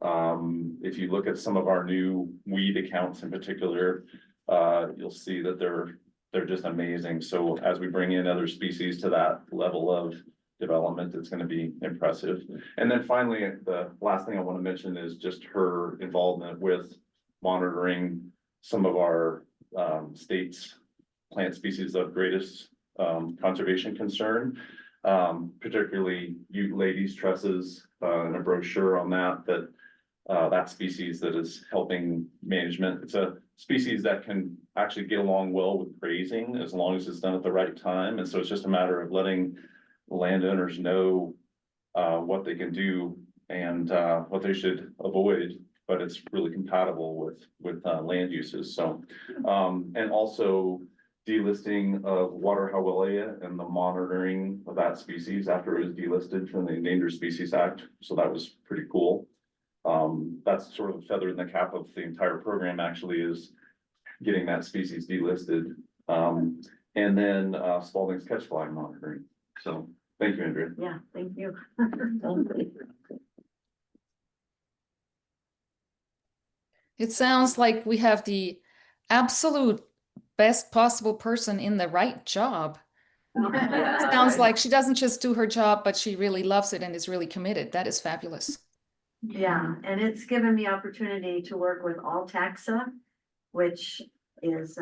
If you look at some of our new weed accounts in particular, you'll see that they're just amazing. So as we bring in other species to that level of development, it's going to be impressive. And then finally, the last thing I want to mention is just her involvement with monitoring some of our state's plant species of greatest conservation concern. Particularly Eucalyptus trusses, and a brochure on that that species that is helping management. It's a species that can actually get along well with grazing as long as it's done at the right time. And so it's just a matter of letting landowners know what they can do and what they should avoid, but it's really compatible with land uses. So and also delisting of water howellia and the monitoring of that species after it was delisted from the Endangered Species Act. So that was pretty cool. That's sort of a feather in the cap of the entire program, actually, is getting that species delisted. And then Spalding's catch fly monitoring. So thank you, Andrea. Yeah, thank you. It sounds like we have the absolute best possible person in the right job. Sounds like she doesn't just do her job, but she really loves it and is really committed. That is fabulous. Yeah, and it's given me opportunity to work with all taxa, which is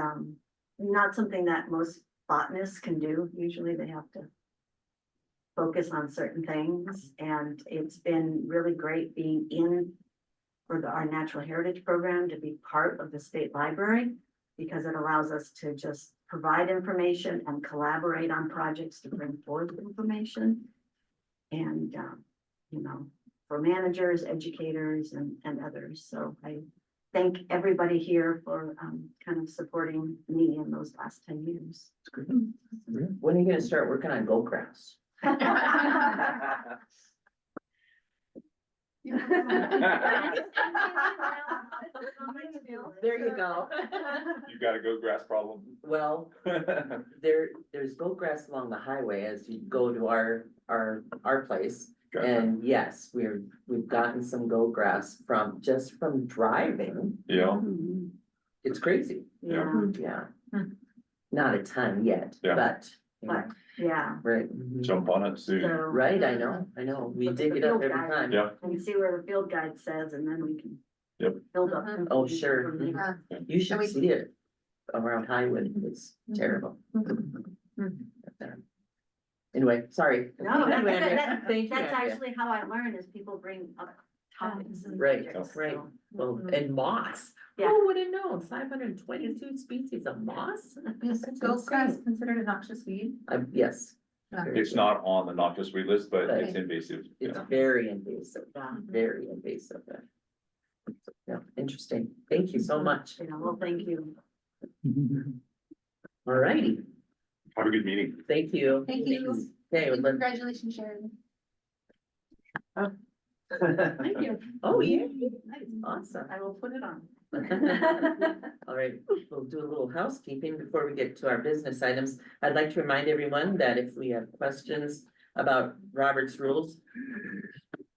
not something that most botanists can do. Usually they have to focus on certain things, and it's been really great being in for our natural heritage program, to be part of the state library, because it allows us to just provide information and collaborate on projects to bring forth information. And you know, for managers, educators, and others. So I thank everybody here for kind of supporting me in those last 10 years. When are you gonna start working on goat grass? There you go. You got a goat grass problem? Well, there's goat grass along the highway as you go to our place. Gotcha. And yes, we've gotten some goat grass from driving. Yeah, It's crazy. Yeah, Yeah. Not a ton yet, Yeah. but. you know, but yeah. Right. jump on it soon. So, Right, I know. We But the dig it up field every guide- time. Yeah. and see where the field guide says, and then we can. Yep. Build up. Oh, sure. information from there. You should see it around Highwood. It's terrible. Anyway, sorry. No, Thank you, that's, Andrea. that- Thank you, that's Andrea. actually how I learn, is people bring up topics. and Right, subjects, right. so. Well, and moss. Yeah. Who would have known? 522 species of moss? Is That's goat grass insane. considered a noxious weed? Yes. It's not on the noxious weed list, but Right. it's invasive. It's Yeah. very invasive, Yeah. very invasive. Yeah, interesting. Thank you so much. Yeah, well, thank you. All righty, Have a good meeting. Thank thank you. you. Okay, And congratulations, Sharon. Thank you. oh, yeah, Nice. awesome. I will put it on. All right, we'll do a little housekeeping before we get to our business items. I'd like to remind everyone that if we have questions about Robert's rules,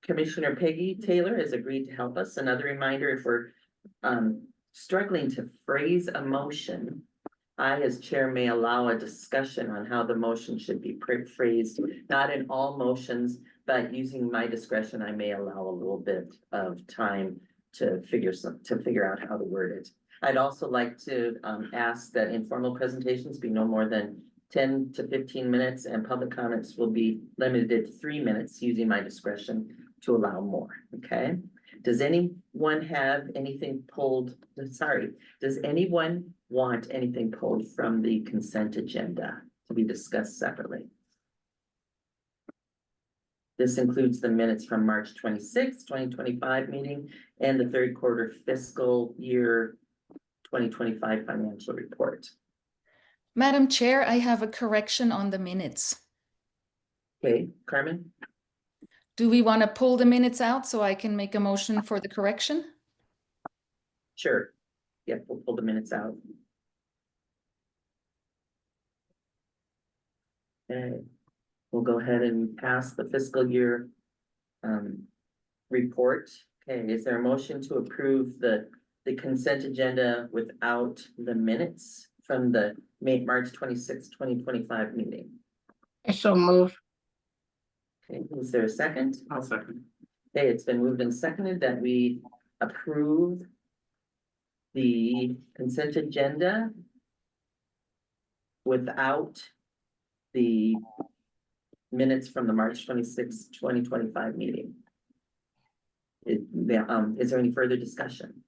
Commissioner Peggy Taylor has agreed to help us. Another reminder, if we're struggling to phrase a motion, I, as chair, may allow a discussion on how the motion should be phrased, not in all motions, but using my discretion, I may allow a little bit of time to figure out how to word it. I'd also like to ask that informal presentations be no more than 10 to 15 minutes, and public comments will be limited to 3 minutes, using my discretion to allow more, okay? Does anyone have anything pulled? Does anyone want anything pulled from the consent agenda to be discussed separately? This includes the minutes from March 26, 2025 meeting and the third quarter fiscal year 2025 financial report. Madam Chair, I have a correction on the minutes. Okay, Carmen? Do we want to pull the minutes out so I can make a motion for the correction? Sure. Yep, we'll pull the minutes out. Okay, we'll go ahead and pass the fiscal year report Okay, is there a motion to approve the consent agenda without the minutes from the March 26, 2025 meeting? I so move. Okay, is there a second? I'll second. Okay, it's been moved and seconded that we approve the consent agenda without the minutes from the March 26, 2025 meeting. Is there any further discussion?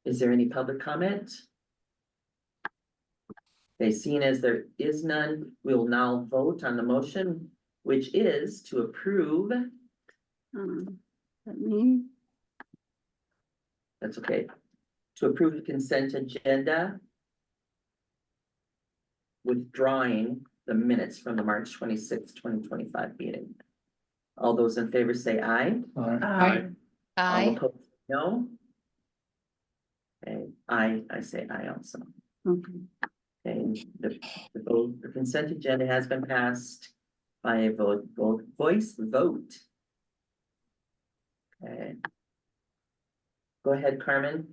Is there any public comment? Okay, seeing as there is none, we will now vote on the motion, which is to approve. Let me, That's okay. To approve the consent agenda. Withdrawing the minutes from the March 26, 2025 meeting. All those in favor say aye. Aye. All I, opposed, no. Okay, I say aye also. okay. Okay, the consent agenda has been passed by a voice vote. Okay. Go ahead, Carmen.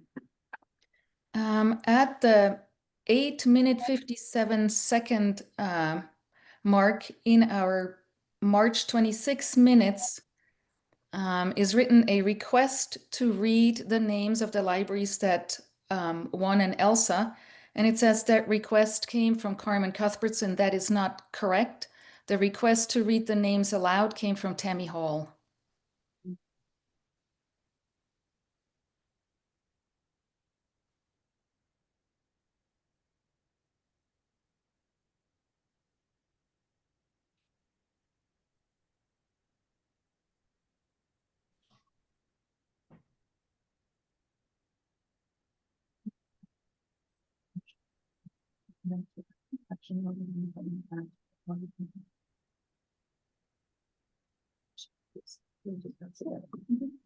at the 8 minute 57 second mark in our March 26 minutes, is written a request to read the names of the libraries that won an ELSA. And it says that request came from Carmen Cuthbertson. That is not correct. The request to read the names aloud came from Tammy Hall.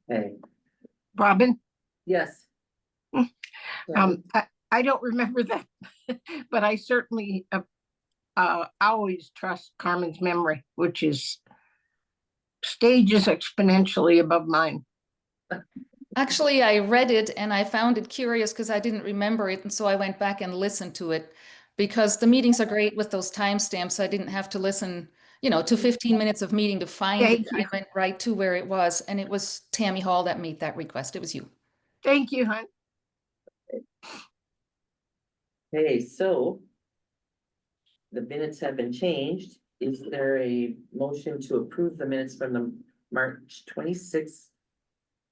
Hey, Robin, yes. I don't remember that, but I certainly always trust Carmen's memory, which is stages exponentially above mine. Actually, I read it and I found it curious because I didn't remember it. And so I went back and listened to it because the meetings are great with those timestamps. I didn't have to listen, to 15 minutes of meeting to find it. Thank you. I went right to where it was. And it was Tammy Hall that made that request. It was you. Thank you, hon. Okay, so. The minutes have been changed. Is there a motion to approve the minutes from the March 26,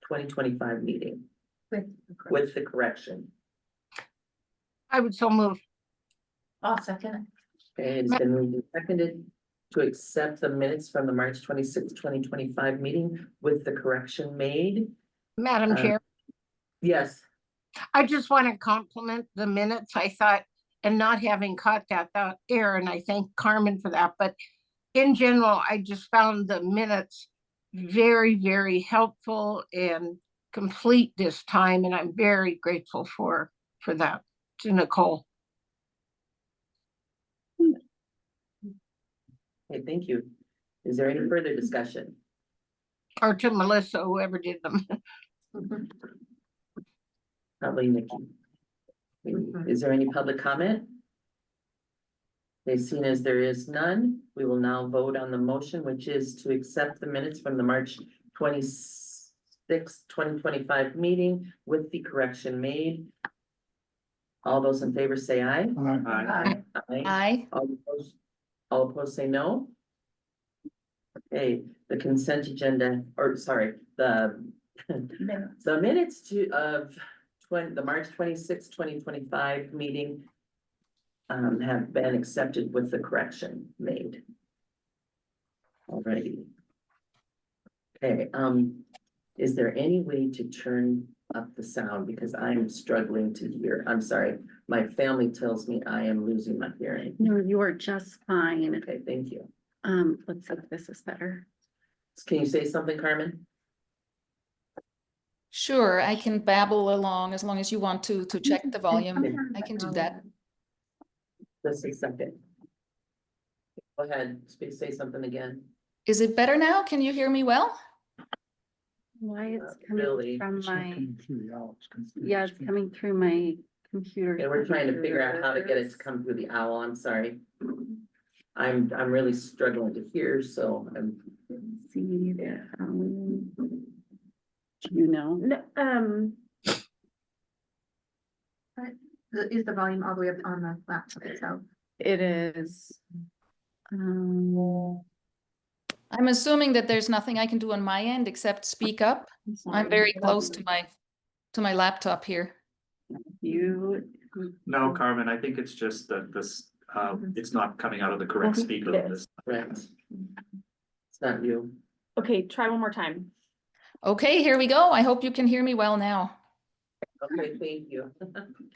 2025 meeting? With the correction. I would so move. I'll second Okay, it's been moved and seconded to accept the minutes from the March 26, 2025 meeting with the correction made. Madam Chair, Yes, I just want to compliment the minutes. I thought, and not having caught that error, and I thank Carmen for that, but in general, I just found the minutes very, very helpful and complete this time, and I'm very grateful for that. To Nicole. okay, thank you. Is there any further discussion? Or to Melissa, whoever did them. Probably Nikki. Is there any public comment? Okay, seen as there is none, we will now vote on the motion, which is to accept the minutes from the March 26, 2025 meeting with the correction made. All those in favor say aye. Aye. I, All opposed say no. Okay, the consent agenda, or sorry, the minutes of the March 26, 2025 meeting have been accepted with the correction made. Alrighty. Okay, is there any way to turn up the sound because I'm struggling to hear? I'm sorry, my family tells me I am losing my hearing. No, you are just fine. Okay, thank you. Let's see if this is better. Can you say something, Carmen? sure, I can babble along as long as you want to check the volume. I can do that. Just a second. Go ahead, say something again. Is it better now? Can you hear me well? Why it's Really? coming from It's not my, coming through the owl, it's coming through yeah, the it's speaker. coming through my computer. And we're trying to figure out how to get it to come through the owl, I'm sorry. I'm really struggling to hear, so I'm, See there. Do you know? No, is the volume all the way up on the laptop itself? It is. I'm assuming that there's nothing I can do on my end except speak up. I'm very close to my laptop here. You. No, Carmen, I think it's just that this, it's not coming out of the correct speaker on this. right. It's not you. Okay, try one more time. Okay, here we go. I hope you can hear me well now. Okay, thank you.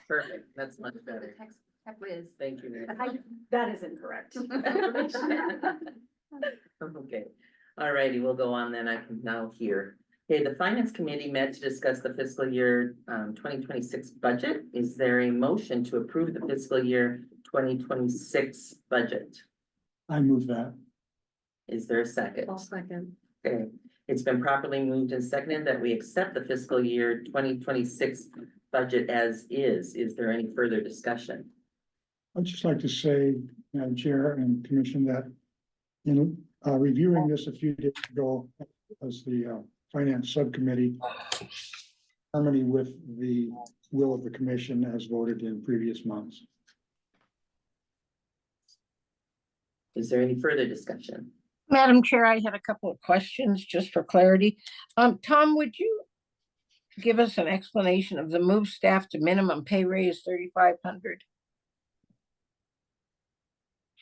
Perfect, that's much better. Whiz. Thank you. Mary. That is incorrect. Okay, all righty, we'll go on then. I can now hear. Okay, the Finance Committee met to discuss the fiscal year 2026 budget. Is there a motion to approve the fiscal year 2026 budget? I move that. Is there a second? I'll second. Okay, it's been properly moved and seconded that we accept the fiscal year 2026 budget as is. Is there any further discussion? I'd just like to say, Madam Chair and Commission, that in reviewing this a few days ago as the Finance Subcommittee, harmony with the will of the Commission as voted in previous months. Is there any further discussion? Madam Chair, I had a couple of questions just for clarity. Tom, would you give us an explanation of the move staff to minimum pay raise 3,500?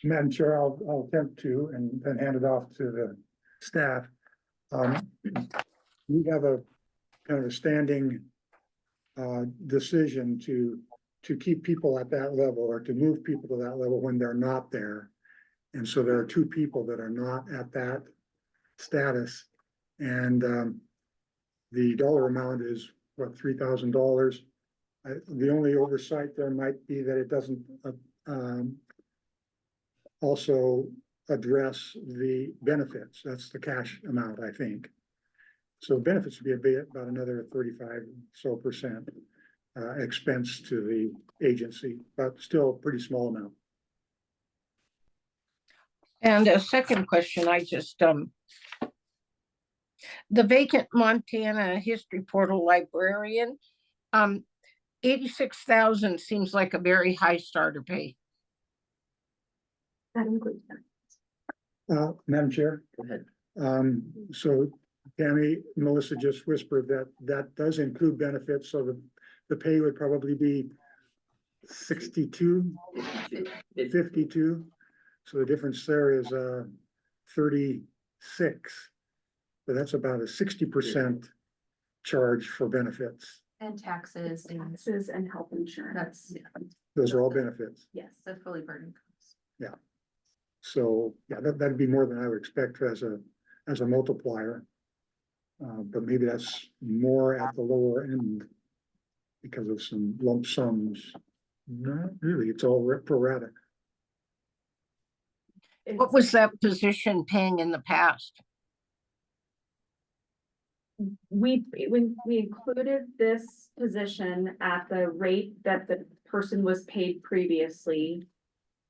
Madam Chair, I'll attempt to and then hand it off to the staff. We have a kind of a standing decision to keep people at that level or to move people to that level when they're not there. And so there are two people that are not at that status. And the dollar amount is what, $3,000. The only oversight there might be that it doesn't also address the benefits. That's the cash amount, I think. So benefits would be about another 35% expense to the agency, but still a pretty small amount. And a second question, I just, the vacant Montana History Portal librarian, 86,000 seems like a very high starter pay. That includes that. Madam Chair, Go ahead. so Tammy, Melissa just whispered that does include benefits, so the pay would probably be 62, 52. So the difference there is 36. So that's about a 60% charge for benefits. And taxes and Taxes and health insurance. that's, Those are all benefits. yes, that's fully burdened. So yeah, that'd be more than I would expect as a multiplier. But maybe that's more at the lower end because of some lump sums. Not really, it's all pro rata. What was that position paying in the past? When we included this position at the rate that the person was paid previously.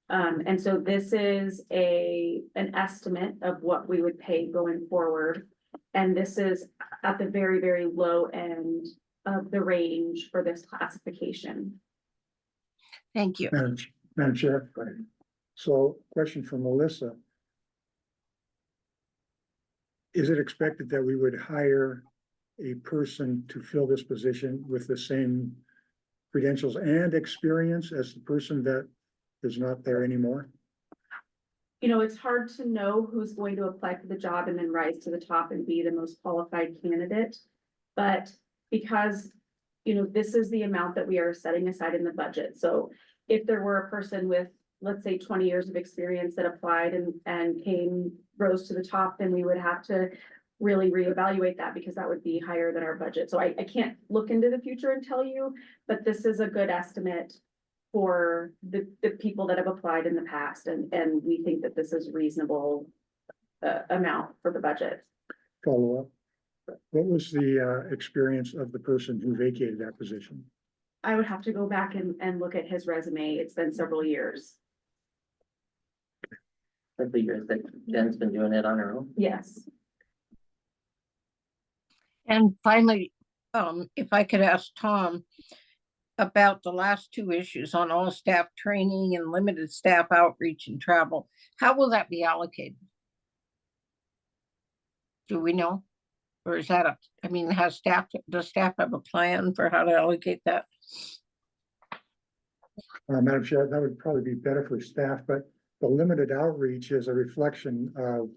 And so this is an estimate of what we would pay going forward. And this is at the very, very low end of the range for this classification. Thank you. Madam Chair. So question for Melissa. Is it expected that we would hire a person to fill this position with the same credentials and experience as the person that is not there anymore? You know, it's hard to know who's going to apply for the job and then rise to the top and be the most qualified candidate. But because, you know, this is the amount that we are setting aside in the budget. So if there were a person with, let's say, 20 years of experience that applied and rose to the top, then we would have to really reevaluate that because that would be higher than our budget. So I can't look into the future and tell you, but this is a good estimate for the people that have applied in the past, and we think that this is reasonable amount for the budget. Follow up. What was the experience of the person who vacated that position? I would have to go back and look at his resume. It's been several years. The years that Jen's been doing it on her own. Yes. And finally, if I could ask Tom about the last two issues on all staff training and limited staff outreach and travel, how will that be allocated? Do we know? Or is that does staff have a plan for how to allocate that? Madam Chair, that would probably be better for staff, but the limited outreach is a reflection of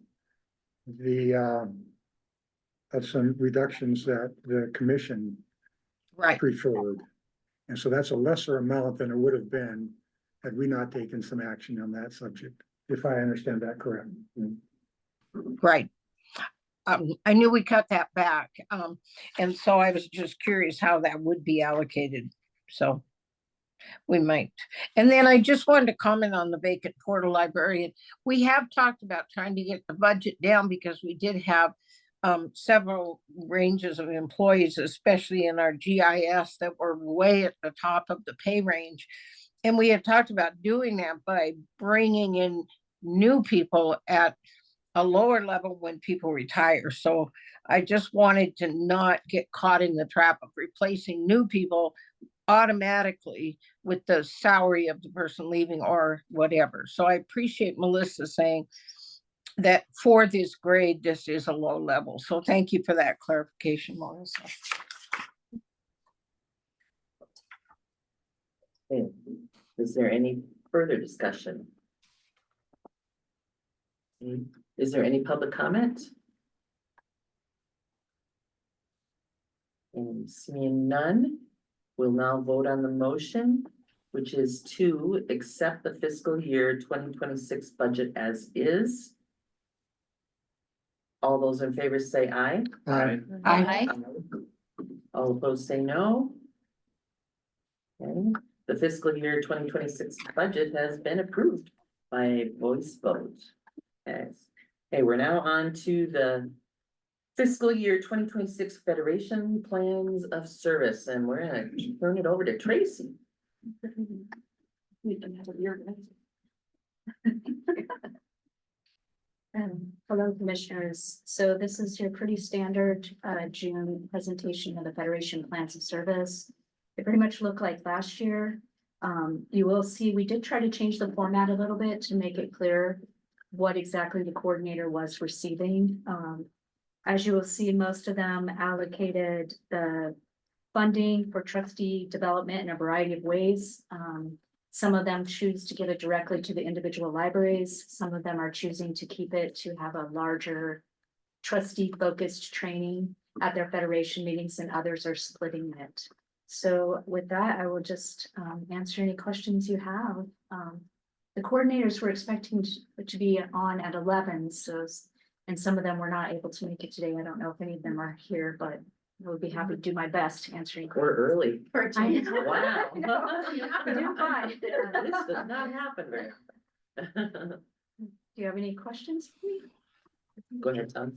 of some reductions that the commission Right, preferred. And so that's a lesser amount than it would have been had we not taken some action on that subject, if I understand that correct. right. I knew we cut that back, and so I was just curious how that would be allocated, so we might. And then I just wanted to comment on the vacant portal librarian. We have talked about trying to get the budget down because we did have several ranges of employees, especially in our GIS, that were way at the top of the pay range. And we had talked about doing that by bringing in new people at a lower level when people retire. So I just wanted to not get caught in the trap of replacing new people automatically with the salary of the person leaving or whatever. So I appreciate Melissa saying that for this grade, this is a low level. So thank you for that clarification, Melissa. Okay. Is there any further discussion? Is there any public comment? And seeing none, we'll now vote on the motion, which is to accept the fiscal year 2026 budget as is. All those in favor say aye. Aye. Aye. All opposed say no. Okay, the fiscal year 2026 budget has been approved by a voice vote. Okay, we're now on to the fiscal year 2026 Federation Plans of Service, and we're gonna turn it over to Tracy. Hello, commissioners. So this is your pretty standard June presentation of the Federation Plans of Service. They pretty much look like last year. You will see we did try to change the format a little bit to make it clear what exactly the coordinator was receiving. As you will see, most of them allocated the funding for trustee development in a variety of ways. Some of them choose to give it directly to the individual libraries. Some of them are choosing to keep it to have a larger trustee focused training at their federation meetings, and others are splitting it. So with that, I will just answer any questions you have. The coordinators were expecting to be on at 11, so, and some of them were not able to make it today. I don't know if any of them are here, but I would be happy to do my best to answer any questions. We're early. I know. Wow. You're doing fine. This does not happen very often. Do you have any questions for me? Go ahead, Tom.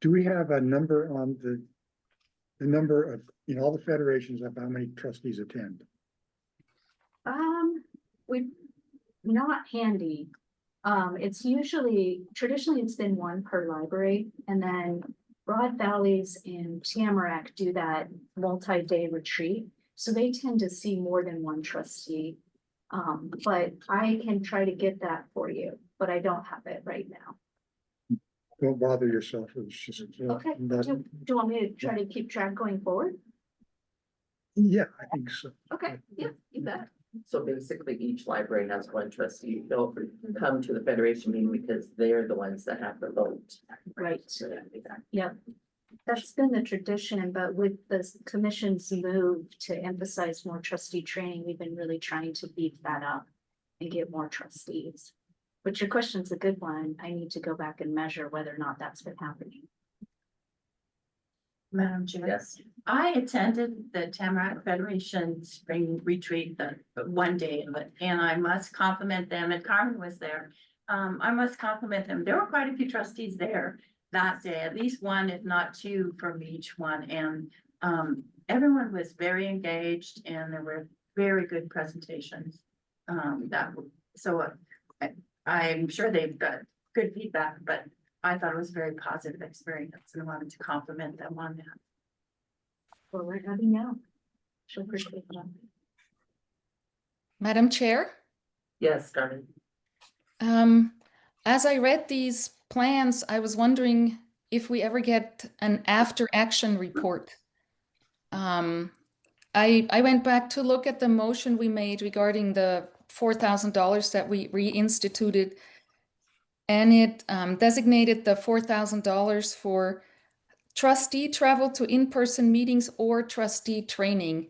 Do we have a number on the number of, in all the federations of how many trustees attend? We're not handy. It's usually, traditionally it's been one per library, and then Broad Valleys and Tamarack do that multi-day retreat. So they tend to see more than one trustee. But I can try to get that for you, but I don't have it right now. Don't bother yourself. It's just. Okay, do you want me to try to keep track going forward? Yeah, I think so. Okay, yeah, you bet. So basically, each library has one trustee. They'll come to the federation meeting because they're the ones that have the vote. Right. Yep. That's been the tradition, but with the commission's move to emphasize more trustee training, we've been really trying to beef that up and get more trustees. But your question's a good one. I need to go back and measure whether or not that's been happening. Madam Chair. Yes. I attended the Tamarack Federation Spring Retreat, the one day of it, and I must compliment them, and Carmen was there. I must compliment them. There were quite a few trustees there that day, at least one, if not two from each one, and everyone was very engaged and there were very good presentations. I'm sure they've got good feedback, but I thought it was a very positive experience and I wanted to compliment them on that. Well, we're having now. She'll appreciate that. Madam Chair, Yes, Carmen. as I read these plans, I was wondering if we ever get an after action report. I went back to look at the motion we made regarding the $4,000 that we reinstituted, and it designated the $4,000 for trustee travel to in-person meetings or trustee training.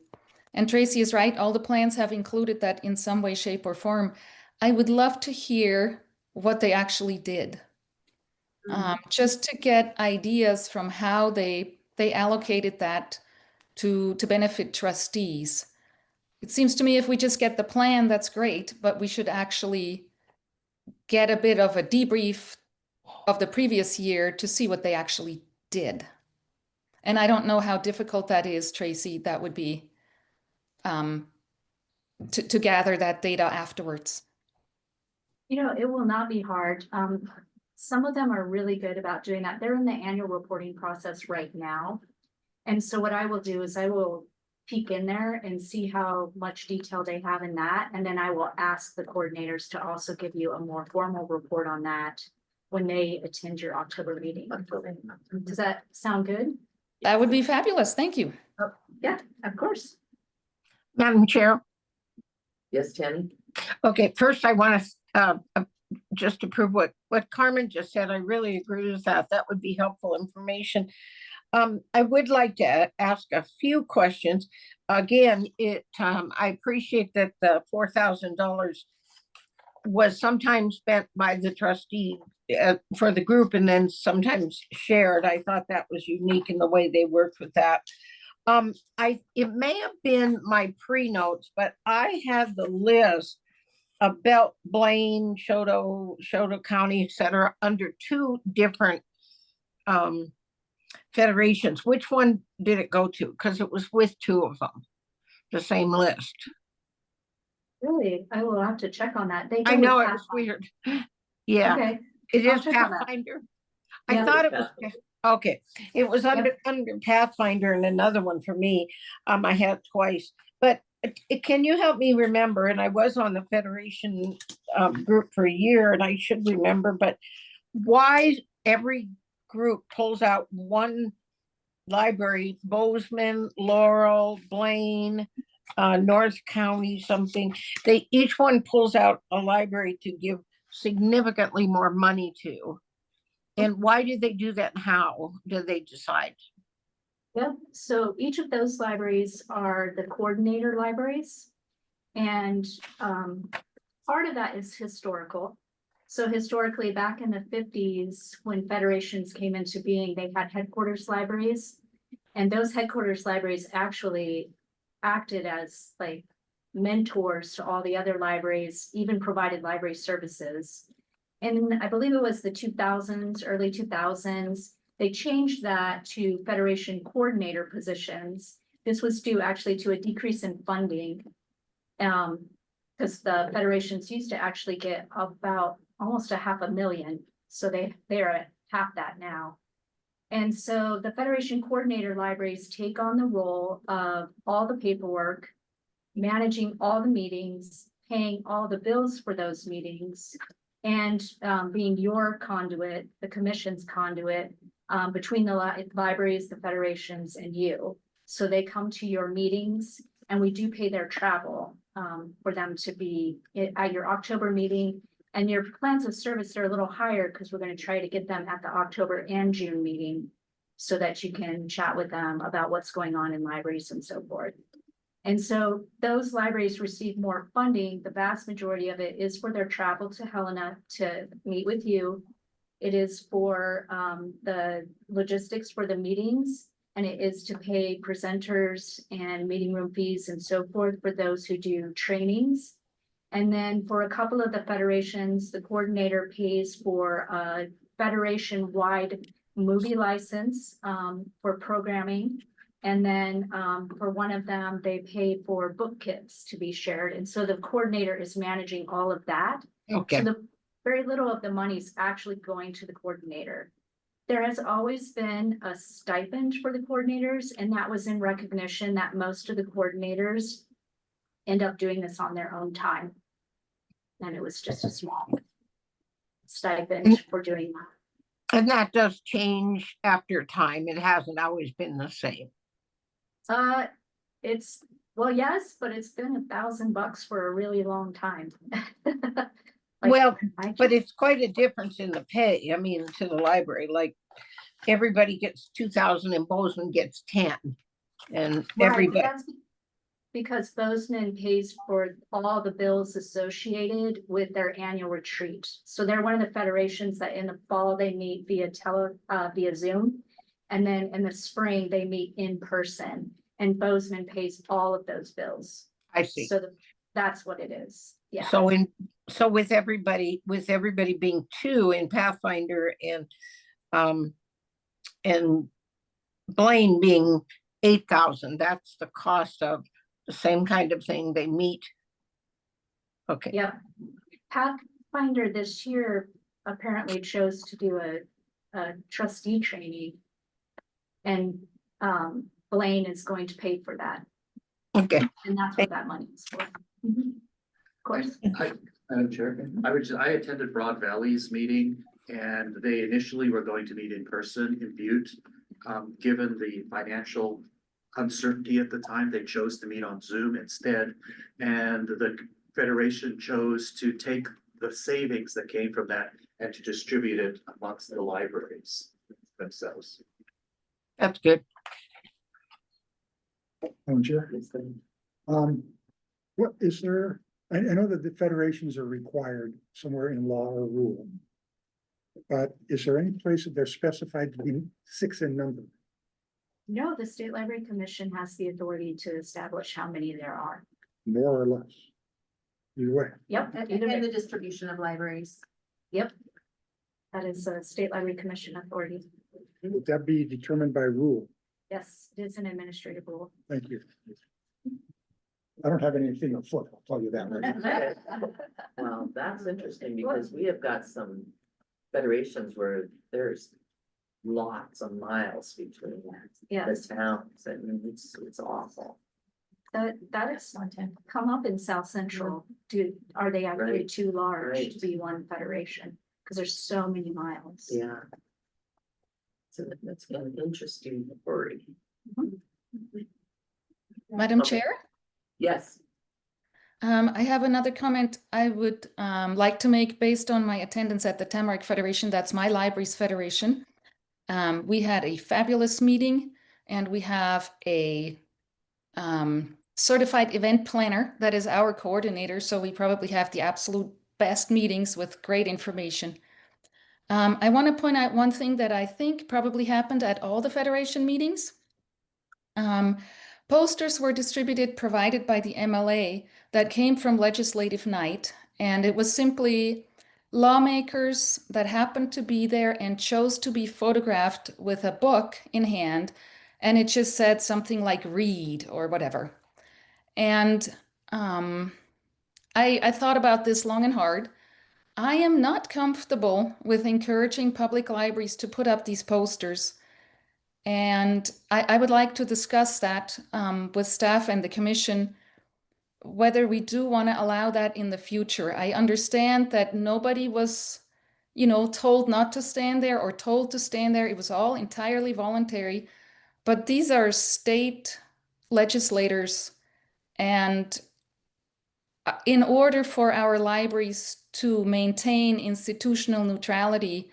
And Tracy is right, all the plans have included that in some way, shape, or form. I would love to hear what they actually did. Just to get ideas from how they allocated that to benefit trustees. It seems to me if we just get the plan, that's great, but we should actually get a bit of a debrief of the previous year to see what they actually did. And I don't know how difficult that is, Tracy. That would be to gather that data afterwards. You know, it will not be hard. Some of them are really good about doing that. They're in the annual reporting process right now. And so what I will do is I will peek in there and see how much detail they have in that. And then I will ask the coordinators to also give you a more formal report on that when they attend your October meeting. Does that sound good? That would be fabulous. Thank you. Oh, yeah, of course. Madam Chair. Yes, Tammy? Okay, first I want to just to prove what Carmen just said. I really agree with that. That would be helpful information. I would like to ask a few questions. Again, I appreciate that the $4,000 was sometimes spent by the trustee for the group and then sometimes shared. I thought that was unique in the way they worked with that. It may have been my pre-notes, but I had the list of Belt, Blaine, Choteau County, et cetera, under two different federations. Which one did it go to? Because it was with two of them, the same list. Really? I will have to check on that. I know it was weird. Yeah, Okay. it I'll is check on that. Pathfinder. Yeah. I thought it was, okay, it was under Pathfinder and another one for me. I had twice, but can you help me remember? And I was on the Federation group for a year and I should remember, but why every group pulls out one library, Bozeman, Laurel, Blaine, North County, something. Each one pulls out a library to give significantly more money to. And why do they do that and how do they decide? Yep, so each of those libraries are the coordinator libraries. And part of that is historical. So historically, back in the 50s, when federations came into being, they had headquarters libraries. And those headquarters libraries actually acted as like mentors to all the other libraries, even provided library services. And I believe it was the 2000s, early 2000s, they changed that to federation coordinator positions. This was due actually to a decrease in funding. Because the federations used to actually get about almost $500,000. So they're at half that now. And so the federation coordinator libraries take on the role of all the paperwork, managing all the meetings, paying all the bills for those meetings, and being your conduit, the commission's conduit, between the libraries, the federations, and you. So they come to your meetings and we do pay their travel for them to be at your October meeting. And your plans of service are a little higher because we're going to try to get them at the October and June meeting so that you can chat with them about what's going on in libraries and so forth. And so those libraries receive more funding. The vast majority of it is for their travel to Helena to meet with you. It is for the logistics for the meetings, and it is to pay presenters and meeting room fees and so forth for those who do trainings. And then for a couple of the federations, the coordinator pays for a federation-wide movie license, for programming. And then, for one of them, they pay for book kits to be shared. And so the coordinator is managing all of that. Okay. So the very little of the money is actually going to the coordinator. There has always been a stipend for the coordinators, and that was in recognition that most of the coordinators end up doing this on their own time. And it was just a small stipend for doing that. And that does change after time. It hasn't always been the same. It's, well, yes, but it's been $1,000 for a really long time. Like, Well, I but just- it's quite a difference in the pay, I mean, to the library, like, everybody gets 2,000 and Bozeman gets 10. And Right, but everybody, that's because Bozeman pays for all the bills associated with their annual retreat. So they're one of the federations that in the fall, they meet via Zoom. And then in the spring, they meet in person, and Bozeman pays all of those bills. I see. So that's what it is. Yeah. So with everybody being 2 in Pathfinder and Blaine being 8,000, that's the cost of the same kind of thing they meet. Okay. Yep. Pathfinder this year apparently chose to do a trustee training. And Blaine is going to pay for that, Okay. and that's what that money is for. Mhm. Of course. Madam Chair, I attended Broad Valley's meeting and they initially were going to meet in person in Butte. Given the financial uncertainty at the time, they chose to meet on Zoom instead. And the Federation chose to take the savings that came from that and to distribute it amongst the libraries themselves. That's good. Madam Chair. What is there, I know that the federations are required somewhere in law or rule. But is there any place that they're specified to be 6 in number? No, the State Library Commission has the authority to establish how many there are. More or less? Either way. Yep, And either way. the distribution of libraries. Yep. That is a State Library Commission authority. Would that be determined by rule? Yes, it is an administrative rule. Thank you. I don't have anything afoot, I'll tell you that. much. Well, that's interesting because we have got some federations where there's lots of miles between Yes, the towns, and it's awful. that is come up in South Central. Are they actually Right. too large to Right. be one federation? Because there's so many miles. Yeah. So that's an interesting story. Madam Okay. Chair? Yes, I have another comment I would like to make based on my attendance at the Tamarack Federation. That's my library's federation. We had a fabulous meeting, and we have a certified event planner that is our coordinator. So we probably have the absolute best meetings with great information. I want to point out one thing that I think probably happened at all the federation meetings. Posters were provided by the MLA that came from legislative night, and it was simply lawmakers that happened to be there and chose to be photographed with a book in hand, and it just said something like read or whatever. And I thought about this long and hard. I am not comfortable with encouraging public libraries to put up these posters. And I would like to discuss that with staff and the commission, whether we do want to allow that in the future. I understand that nobody was, told not to stand there or told to stand there. It was all entirely voluntary. But these are state legislators. And in order for our libraries to maintain institutional neutrality,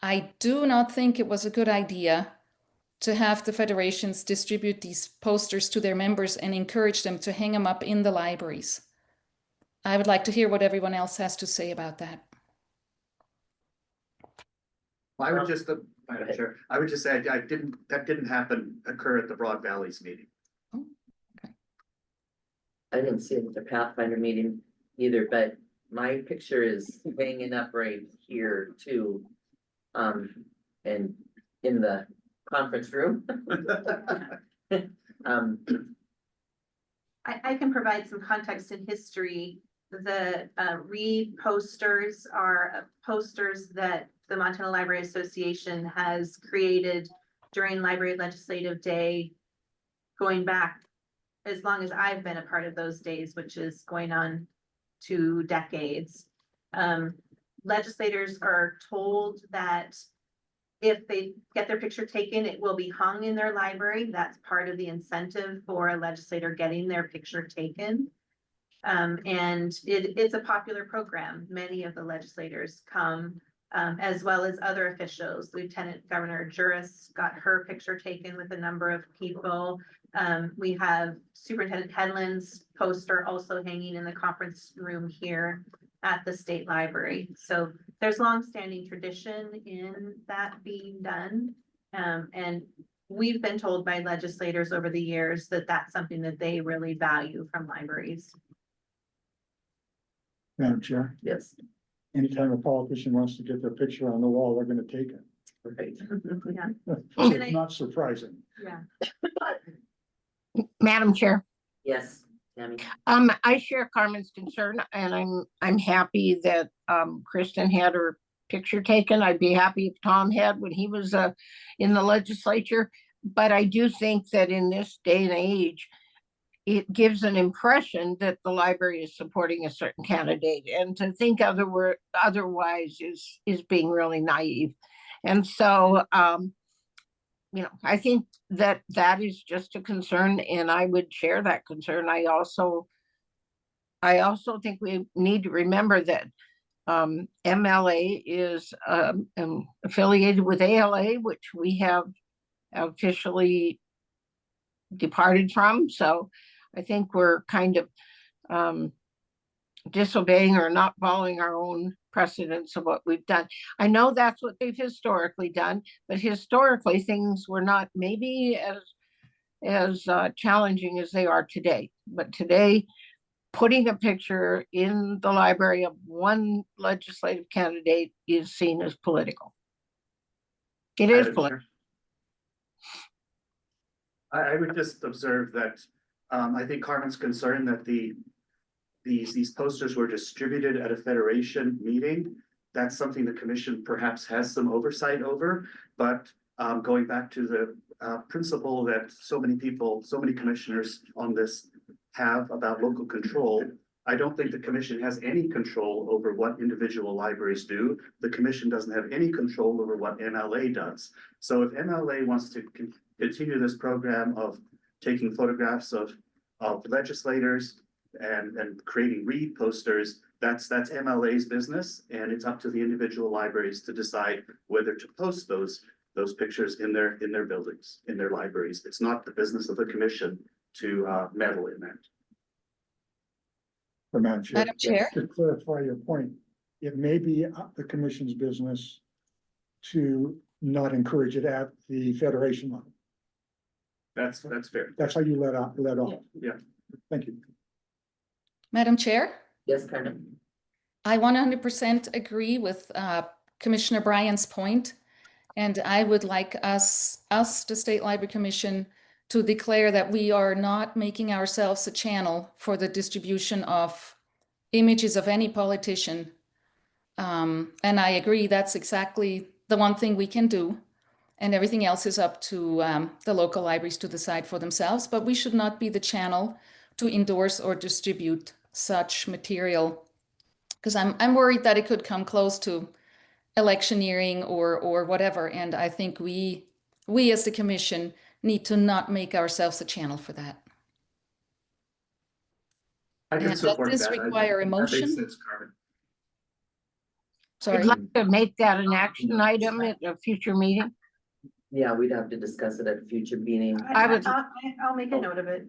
I do not think it was a good idea to have the federations distribute these posters to their members and encourage them to hang them up in the libraries. I would like to hear what everyone else has to say about that. I would just, Madam Chair, I would just say that didn't occur at the Broad Valleys meeting. I didn't see it at the Pathfinder meeting either, but my picture is hanging up right here too. And in the conference room. Um, I can provide some context and history. The Read posters are posters that the Montana Library Association has created during Library Legislative Day, going back as long as I've been a part of those days, which is going on 2 decades. Legislators are told that if they get their picture taken, it will be hung in their library. That's part of the incentive for a legislator getting their picture taken. And it's a popular program. Many of the legislators come, as well as other officials. Lieutenant Governor Juris got her picture taken with a number of people. We have Superintendent Headland's poster also hanging in the conference room here at the state library. So there's longstanding tradition in that being done. And we've been told by legislators over the years that that's something that they really value from libraries. Madam Chair, yes, anytime a politician wants to get their picture on the wall, they're gonna take it. right. Yeah, So it's not surprising. yeah. Madam Chair. Yes, Tammy. I share Carmen's concern, and I'm happy that Kristen had her picture taken. I'd be happy if Tom had when he was in the legislature. But I do think that in this day and age, it gives an impression that the library is supporting a certain candidate, and to think otherwise is being really naive. And so you know, I think that is just a concern, and I would share that concern. I also think we need to remember that MLA is affiliated with ALA, which we have officially departed from. So I think we're kind of disobeying or not following our own precedents of what we've done. I know that's what they've historically done, but historically things were not maybe as challenging as they are today. But today, putting a picture in the library of one legislative candidate is seen as political. It is political. I would just observe that, I think Carmen's concerned that these posters were distributed at a federation meeting. That's something the commission perhaps has some oversight over, but going back to the principle that so many people, so many commissioners on this have about local control, I don't think the commission has any control over what individual libraries do. The commission doesn't have any control over what MLA does. So if MLA wants to continue this program of taking photographs of legislators and creating Read posters, that's MLA's business, and it's up to the individual libraries to decide whether to post those pictures in their buildings, in their libraries. It's not the business of the commission to meddle in that. Madam Chair, Madam Chair? to clarify your point, it may be the commission's business to not encourage it at the federation level. That's fair. That's how you let off. Yeah. Thank you. Madam Chair? Yes, Carmen. I 100% agree with Commissioner Bryan's point, and I would like us, the State Library Commission, to declare that we are not making ourselves a channel for the distribution of images of any politician. And I agree that's exactly the one thing we can do, and everything else is up to the local libraries to decide for themselves, but we should not be the channel to endorse or distribute such material, because I'm worried that it could come close to electioneering or whatever, and I think we as the commission need to not make ourselves a channel for that. I can And support does this that. require a That makes motion? sense, Carmen. Sorry. I'd like to make that an action item at a future meeting. Yeah, we'd have to discuss it at a future meeting. I'll make a note of it.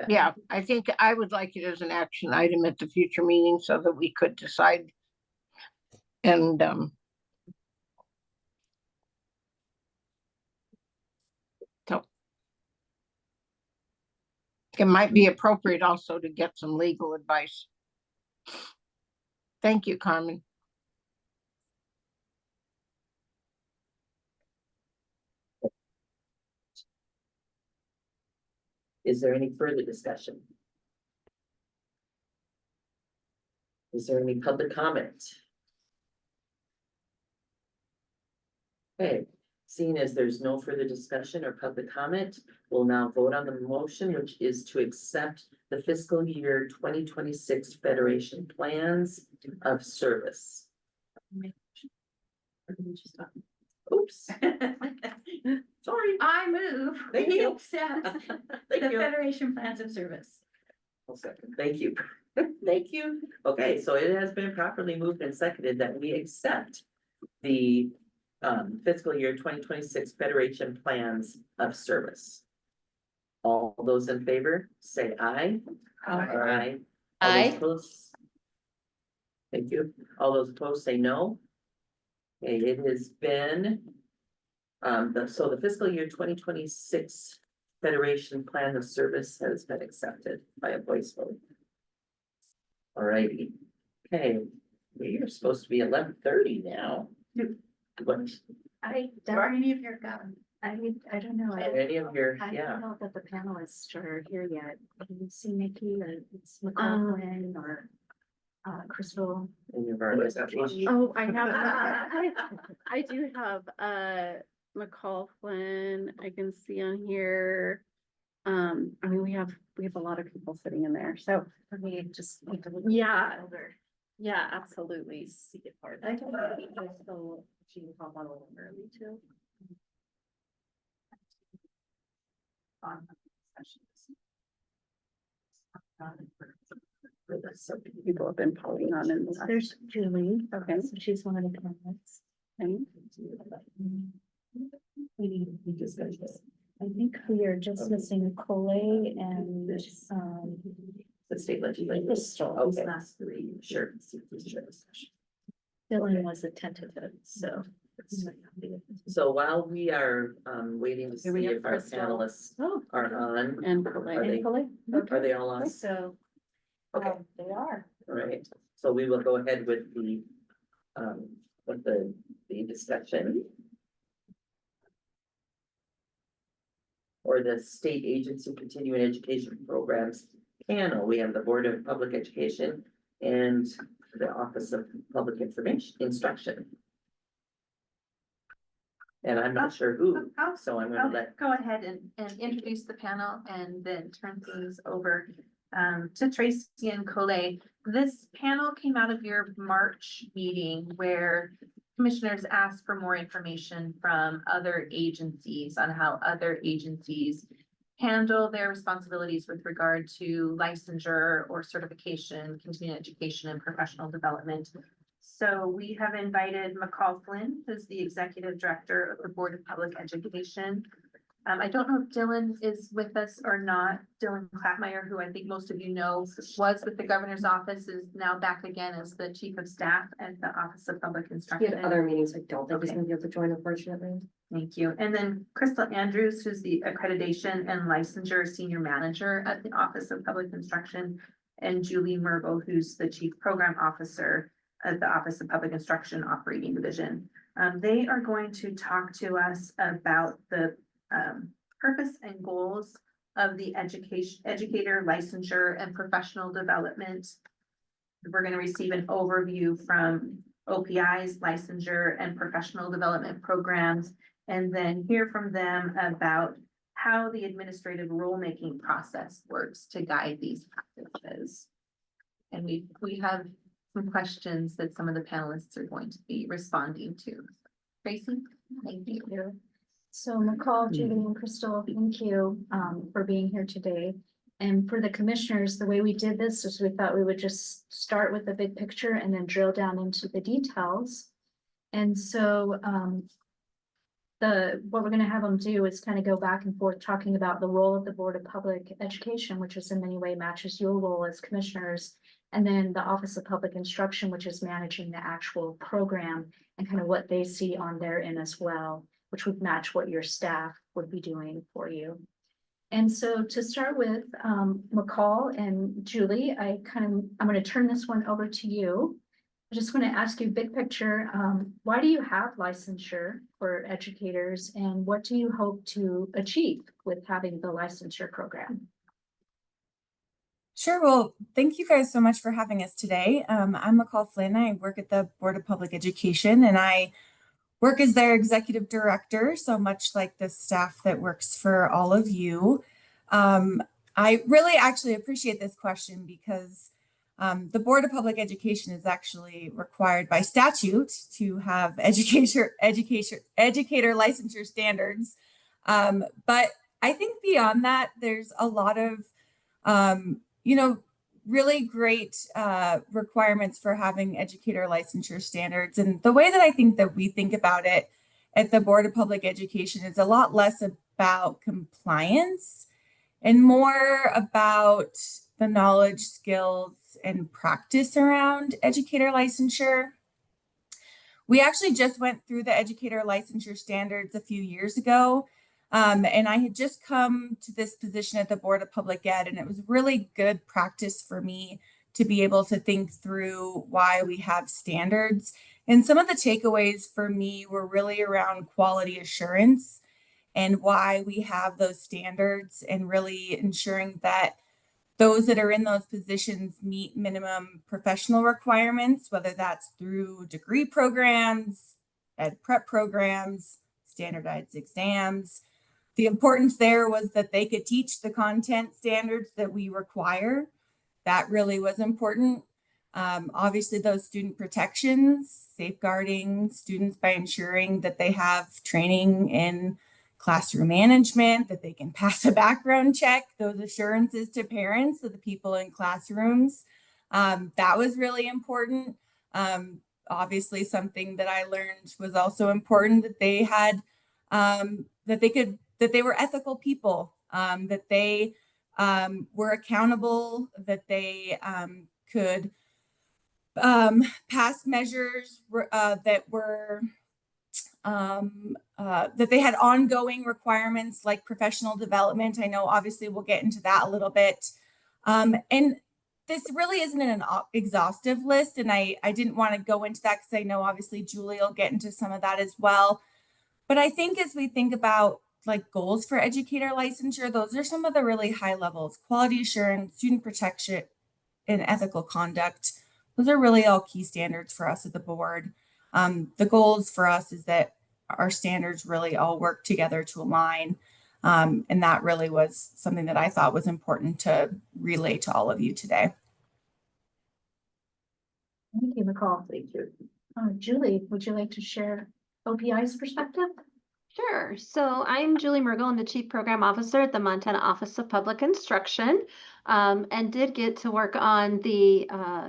Yeah, I think I would like it as an action item at the future meeting so that we could decide. And so it might be appropriate also to get some legal advice. Thank you, Carmen. Is there any further discussion? Is there any public comment? Okay, seeing as there's no further discussion or public comment, we'll now vote on the motion, which is to accept the fiscal year 2026 Federation Plans of Service. Oops, sorry. I move. Thank we you. accept Thank the you. Federation Plans of Service. I'll second. Thank you. Thank you. Okay, so it has been properly moved and seconded that we accept the fiscal year 2026 Federation Plans of Service. All those in favor, say aye. Aye. All those Aye. opposed? Thank you. All those opposed say no. Okay, it has been so the fiscal year 2026 Federation Plan of Service has been accepted by a voice vote. Alrighty, okay, we are supposed to be 11:30 now. What, I Are don't, any of your gone? I don't know. are any of your, I yeah, don't know that the panelists are here yet. Can you see Nikki or it's McCollin or Crystal? any of our. Oh, I have, I do have, McCall Flynn, I can see on here. I mean, we have a lot of people sitting in there, so, For me, just. yeah, yeah, absolutely. See it part. I don't know. So she can hop on a little early too. People have been popping on in the last. There's Julie. Okay. So she's one of the candidates. thing. I think we are just missing Coley and, The state legislature. Crystal. Okay. These last three. Sure. Dylan was a tentative, so. So while we are waiting to see Here we have if our Crystal. panelists Oh. are on, And Are Colette. they- Coley? are they all on? So. Okay. They are. All right, so we will go ahead with the discussion. Or the State Agency Continuing Education Programs panel. We have the Board of Public Education and the Office of Public Information Instruction. And I'm not sure who, so I'm gonna let, Go ahead and introduce the panel and then turn things over to Tracy and Colette. This panel came out of your March meeting where commissioners asked for more information from other agencies on how other agencies handle their responsibilities with regard to licensure or certification, continuing education and professional development. So we have invited McCall Flynn, who's the Executive Director of the Board of Public Education. I don't know if Dylan is with us or not. Dylan Clapmeyer, who I think most of you know, was with the Governor's Office, is now back again as the Chief of Staff at the Office of Public Instruction. meetings, I don't think he's gonna be able to join, unfortunately. Thank you. And then Crystal Andrews, who's the Accreditation and Licensure Senior Manager at the Office of Public Instruction, and Julie Merble, who's the Chief Program Officer at the Office of Public Instruction Operating Division. They are going to talk to us about the purpose and goals of the educator licensure and professional development. We're going to receive an overview from OPI's licensure and professional development programs, and then hear from them about how the administrative rulemaking process works to guide these practices. And we have some questions that some of the panelists are going to be responding to. Tracy, thank you. So McCall, Julie and Crystal, thank you for being here today. And for the commissioners, the way we did this is we thought we would just start with the big picture and then drill down into the details. And so what we're gonna have them do is kind of go back and forth talking about the role of the Board of Public Education, which is in many ways matches your role as commissioners. And then the Office of Public Instruction, which is managing the actual program and kind of what they see on their end as well, which would match what your staff would be doing for you. And so to start with, McCall and Julie, I'm going to turn this one over to you. I just want to ask you big picture, why do you have licensure for educators and what do you hope to achieve with having the licensure program? Sure. Well, thank you guys so much for having us today. I'm McCall Flynn. I work at the Board of Public Education and I work as their executive director, so much like the staff that works for all of you. I really actually appreciate this question because the Board of Public Education is actually required by statute to have educator licensure standards. But I think beyond that, there's a lot of really great requirements for having educator licensure standards. And the way that I think that we think about it at the Board of Public Education is a lot less about compliance and more about the knowledge, skills, and practice around educator licensure. We actually just went through the educator licensure standards a few years ago. And I had just come to this position at the Board of Public Ed, and it was really good practice for me to be able to think through why we have standards. And some of the takeaways for me were really around quality assurance and why we have those standards and really ensuring that those that are in those positions meet minimum professional requirements, whether that's through degree programs, ed prep programs, standardized exams. The importance there was that they could teach the content standards that we require. That really was important. Obviously, those student protections, safeguarding students by ensuring that they have training in classroom management, that they can pass a background check, those assurances to parents of the people in classrooms. That was really important. Obviously, something that I learned was also important that they had, that they were ethical people, that they were accountable, that they could pass measures that were that they had ongoing requirements like professional development. I know obviously we'll get into that a little bit. And this really isn't an exhaustive list, and I didn't want to go into that because I know obviously Julie will get into some of that as well. But I think as we think about like goals for educator licensure, those are some of the really high levels: quality assurance, student protection, and ethical conduct. Those are really all key standards for us at the board. The goals for us is that our standards really all work together to align. And that really was something that I thought was important to relay to all of you today. Thank you, McCall. Thank you. Julie, would you like to share OPI's perspective? Sure. So I'm Julie Mergel. I'm the Chief Program Officer at the Montana Office of Public Instruction, and did get to work on the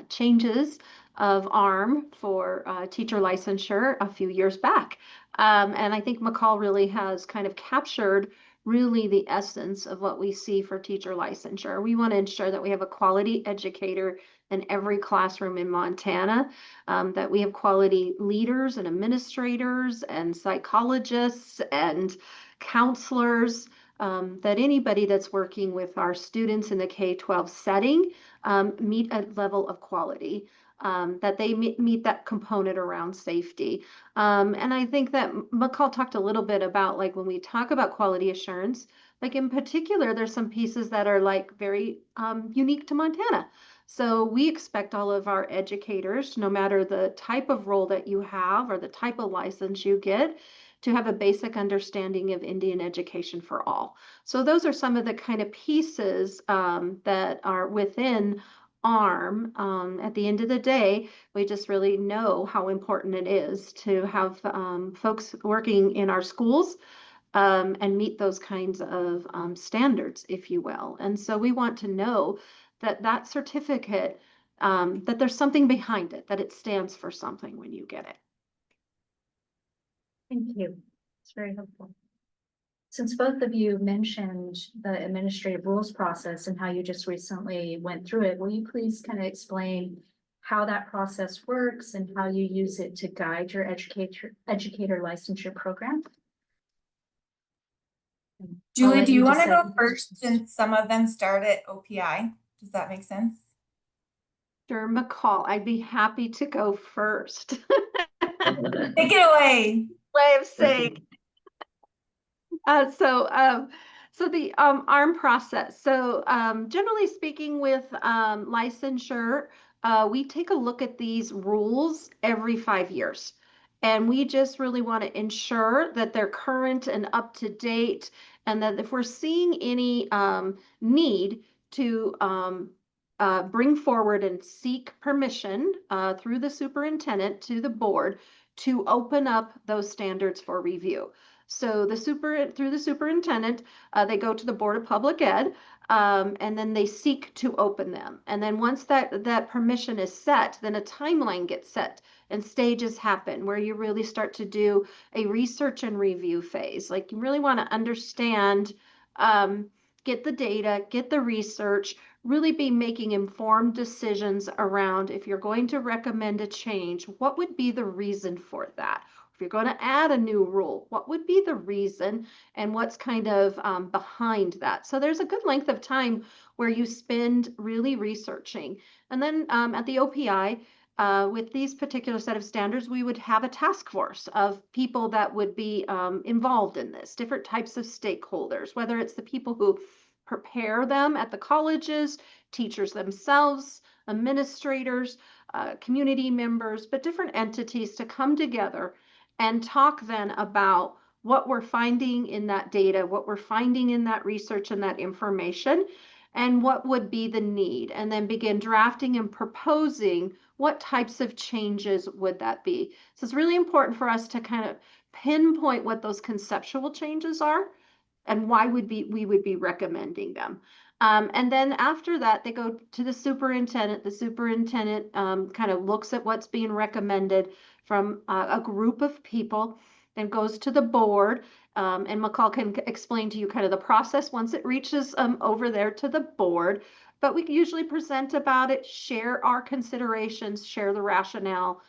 changes of ARM for teacher licensure a few years back. And I think McCall really has kind of captured really the essence of what we see for teacher licensure. We want to ensure that we have a quality educator in every classroom in Montana, that we have quality leaders and administrators and psychologists and counselors, that anybody that's working with our students in the K-12 setting meet a level of quality, that they meet that component around safety. And I think that McCall talked a little bit about, like, when we talk about quality assurance, like in particular, there's some pieces that are like very unique to Montana. So we expect all of our educators, no matter the type of role that you have or the type of license you get, to have a basic understanding of Indian education for all. So those are some of the kind of pieces that are within ARM. At the end of the day, we just really know how important it is to have folks working in our schools and meet those kinds of standards, if you will. And so we want to know that that certificate, that there's something behind it, that it stands for something when you get it. Thank you. It's very helpful. Since both of you mentioned the administrative rules process and how you just recently went through it, will you please kind of explain how that process works and how you use it to guide your educator licensure program? Julie, do you want to go first since some of them start at OPI? Does that make sense? Sure, McCall, I'd be happy to go first. Take it away. Way of saying. So the ARM process. So generally speaking, with licensure, we take a look at these rules every 5 years. And we just really want to ensure that they're current and up to date, and that if we're seeing any need to bring forward and seek permission through the superintendent to the board to open up those standards for review. So through the superintendent, they go to the Board of Public Ed, and then they seek to open them. And then once that permission is set, then a timeline gets set and stages happen where you really start to do a research and review phase. Like you really want to understand, get the data, get the research, really be making informed decisions around if you're going to recommend a change, what would be the reason for that? If you're going to add a new rule, what would be the reason and what's kind of behind that? So there's a good length of time where you spend really researching. And then at the OPI, with these particular set of standards, we would have a task force of people that would be involved in this, different types of stakeholders, whether it's the people who prepare them at the colleges, teachers themselves, administrators, community members, but different entities to come together and talk then about what we're finding in that data, what we're finding in that research and that information, and what would be the need, and then begin drafting and proposing what types of changes would that be. So it's really important for us to kind of pinpoint what those conceptual changes are and why we would be recommending them. And then after that, they go to the superintendent. The superintendent kind of looks at what's being recommended from a group of people, then goes to the board. And McCall can explain to you kind of the process once it reaches over there to the board. But we usually present about it, share our considerations, share the rationale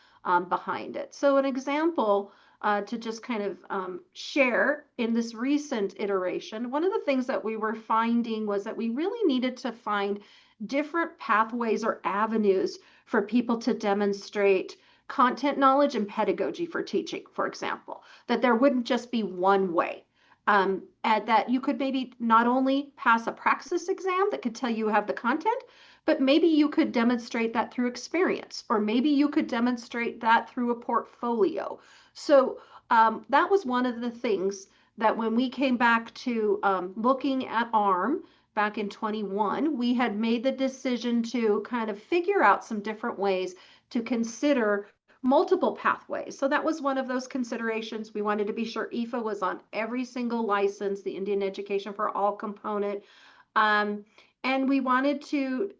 behind it. So an example to just kind of share in this recent iteration, one of the things that we were finding was that we really needed to find different pathways or avenues for people to demonstrate content knowledge and pedagogy for teaching, for example, that there wouldn't just be one way. And that you could maybe not only pass a praxis exam that could tell you have the content, but maybe you could demonstrate that through experience, or maybe you could demonstrate that through a portfolio. So that was one of the things that when we came back to looking at ARM back in 21, we had made the decision to kind of figure out some different ways to consider multiple pathways. So that was one of those considerations. We wanted to be sure IFA was on every single license, the Indian Education for All component. And we wanted to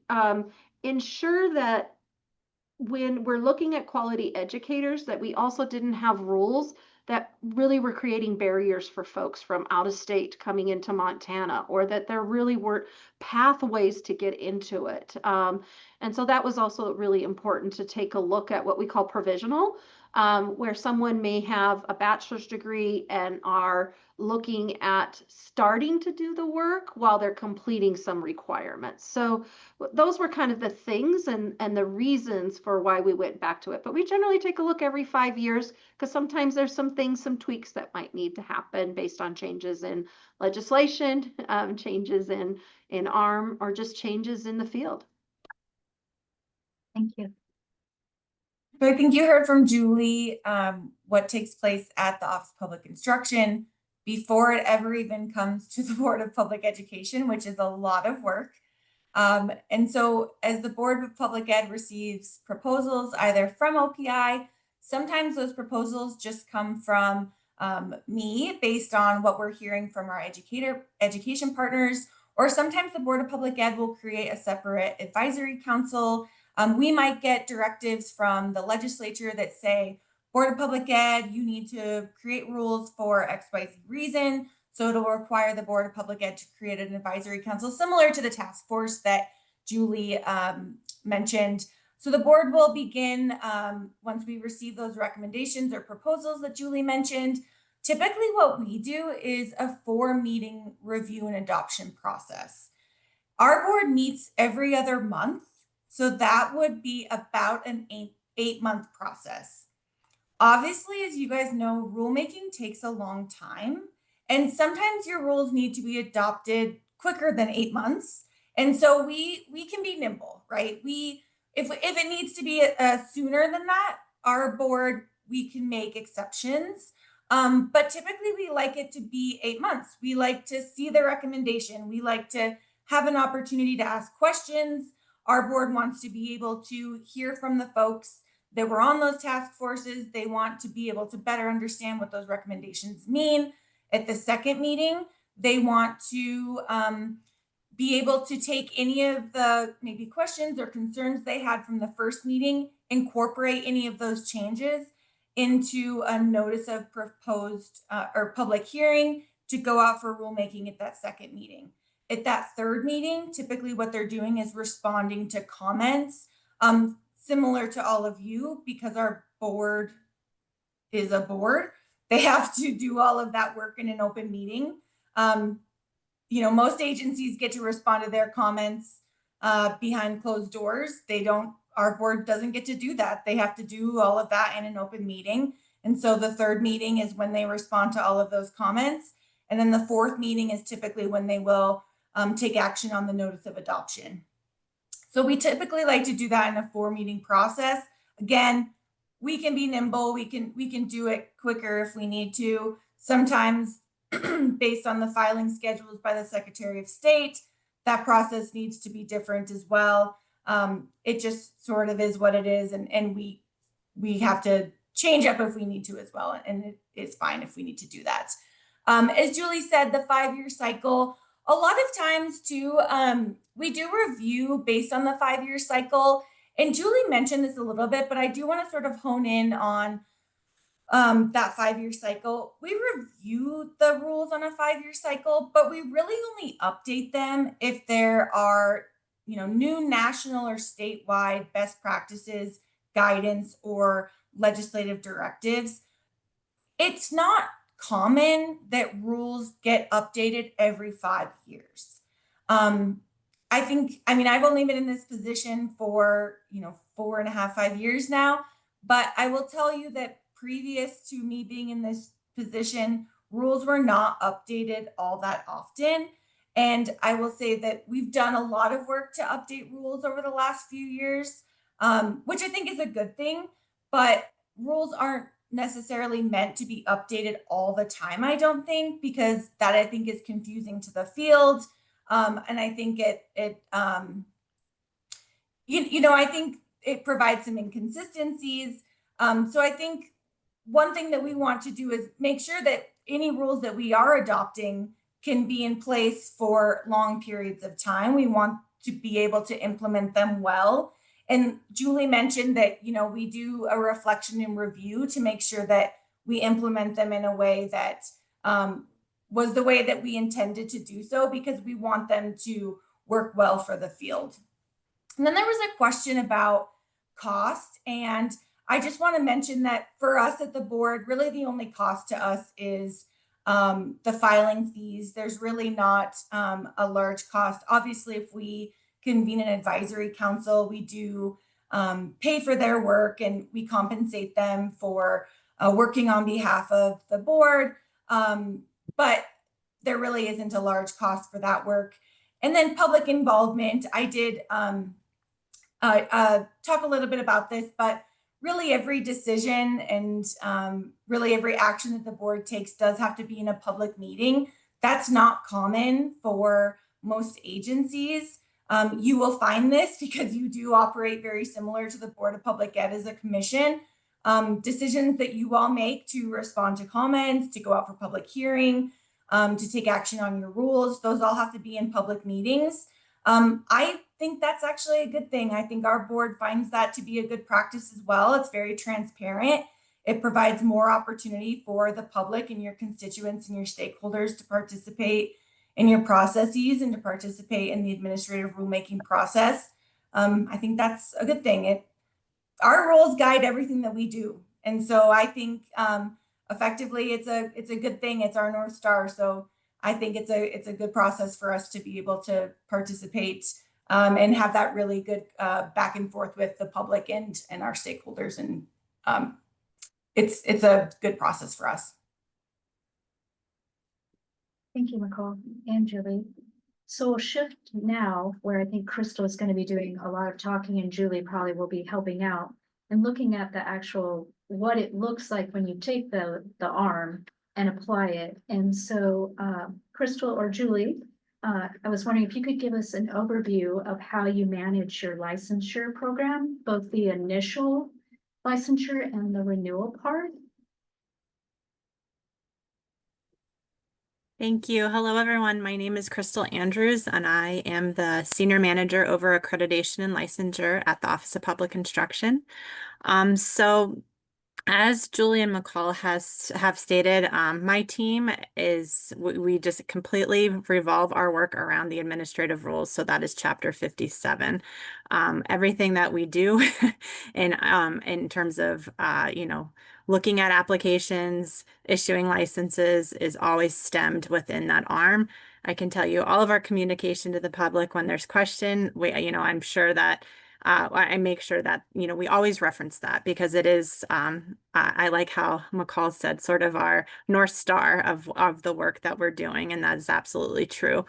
ensure that when we're looking at quality educators, that we also didn't have rules that really were creating barriers for folks from out of state coming into Montana, or that there really weren't pathways to get into it. And so that was also really important to take a look at what we call provisional, where someone may have a bachelor's degree and are looking at starting to do the work while they're completing some requirements. So those were kind of the things and the reasons for why we went back to it. But we generally take a look every 5 years because sometimes there's some things, some tweaks that might need to happen based on changes in legislation, changes in ARM, or just changes in the field. Thank you. So I think you heard from Julie what takes place at the Office of Public Instruction before it ever even comes to the Board of Public Education, which is a lot of work. And so as the Board of Public Ed receives proposals either from OPI, sometimes those proposals just come from me based on what we're hearing from our education partners, or sometimes the Board of Public Ed will create a separate advisory council. We might get directives from the legislature that say, Board of Public Ed, you need to create rules for XYZ reason. So it'll require the Board of Public Ed to create an advisory council similar to the task force that Julie mentioned. So the board will begin once we receive those recommendations or proposals that Julie mentioned. Typically what we do is a 4-meeting review and adoption process. Our board meets every other month. So that would be about an 8-month process. Obviously, as you guys know, rulemaking takes a long time. And sometimes your rules need to be adopted quicker than 8 months. And so we can be nimble, right? If it needs to be sooner than that, our board, we can make exceptions. But typically we like it to be 8 months. We like to see the recommendation. We like to have an opportunity to ask questions. Our board wants to be able to hear from the folks that were on those task forces. They want to be able to better understand what those recommendations mean. At the second meeting, they want to be able to take any of the maybe questions or concerns they had from the first meeting, incorporate any of those changes into a notice of proposed or public hearing to go out for rulemaking at that second meeting. At that third meeting, typically what they're doing is responding to comments, similar to all of you, because our board is a board. They have to do all of that work in an open meeting. You know, most agencies get to respond to their comments behind closed doors. Our board doesn't get to do that. They have to do all of that in an open meeting. And so the third meeting is when they respond to all of those comments. And then the fourth meeting is typically when they will take action on the notice of adoption. So we typically like to do that in a 4-meeting process. Again, we can be nimble. We can do it quicker if we need to. Sometimes based on the filing schedules by the Secretary of State, that process needs to be different as well. It just sort of is what it is. And we have to change up if we need to as well. And it's fine if we need to do that. As Julie said, the 5-year cycle, a lot of times too, we do review based on the 5-year cycle. And Julie mentioned this a little bit, but I do want to sort of hone in on that 5-year cycle. We review the rules on a 5-year cycle, but we really only update them if there are, new national or statewide best practices, guidance, or legislative directives. It's not common that rules get updated every 5 years. I've only been in this position for, 4.5, 5 years now, but I will tell you that previous to me being in this position, rules were not updated all that often. And I will say that we've done a lot of work to update rules over the last few years, which I think is a good thing, but rules aren't necessarily meant to be updated all the time, I don't think, because that I think is confusing to the field. And I think I think it provides some inconsistencies. So I think one thing that we want to do is make sure that any rules that we are adopting can be in place for long periods of time. We want to be able to implement them well. And Julie mentioned that, we do a reflection and review to make sure that we implement them in a way that was the way that we intended to do so, because we want them to work well for the field. And then there was a question about cost. And I just want to mention that for us at the board, really the only cost to us is the filing fees. There's really not a large cost. Obviously, if we convene an advisory council, we do pay for their work and we compensate them for working on behalf of the board. But there really isn't a large cost for that work. And then public involvement, I did talk a little bit about this, but really every decision and really every action that the board takes does have to be in a public meeting. That's not common for most agencies. You will find this because you do operate very similar to the Board of Public Ed as a commission. Decisions that you all make to respond to comments, to go out for public hearing, to take action on your rules, those all have to be in public meetings. I think that's actually a good thing. I think our board finds that to be a good practice as well. It's very transparent. It provides more opportunity for the public and your constituents and your stakeholders to participate in your processes and to participate in the administrative rulemaking process. I think that's a good thing. Our rules guide everything that we do. And so I think effectively it's a good thing. It's our North Star. So I think it's a good process for us to be able to participate and have that really good back and forth with the public and our stakeholders. And it's a good process for us. Thank you, McCall and Julie. So we'll shift now where I think Crystal is going to be doing a lot of talking and Julie probably will be helping out and looking at the actual, what it looks like when you take the arm and apply it. And so Crystal or Julie, I was wondering if you could give us an overview of how you manage your licensure program, both the initial licensure and the renewal part. Thank you. Hello, everyone. My name is Crystal Andrews, and I am the Senior Manager over Accreditation and Licensure at the Office of Public Instruction. So as Julie and McCall have stated, my team is, we just completely revolve our work around the administrative rules. So that is Chapter 57. Everything that we do in terms of, looking at applications, issuing licenses is always stemmed within that arm. I can tell you all of our communication to the public when there's question, I'm sure that I make sure that, we always reference that because it is, I like how McCall said, sort of our North Star of the work that we're doing, and that is absolutely true.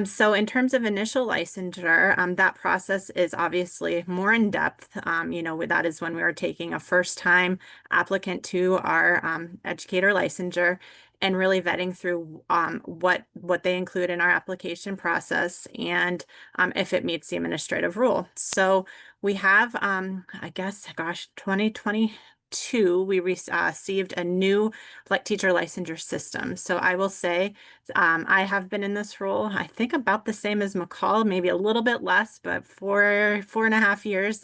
So in terms of initial licensure, that process is obviously more in depth. That is when we are taking a first time applicant to our educator licensure and really vetting through what they include in our application process and if it meets the administrative rule. So we have, 2022, we received a new teacher licensure system. So I will say I have been in this role, I think about the same as McCall, maybe a little bit less, but four and a half years.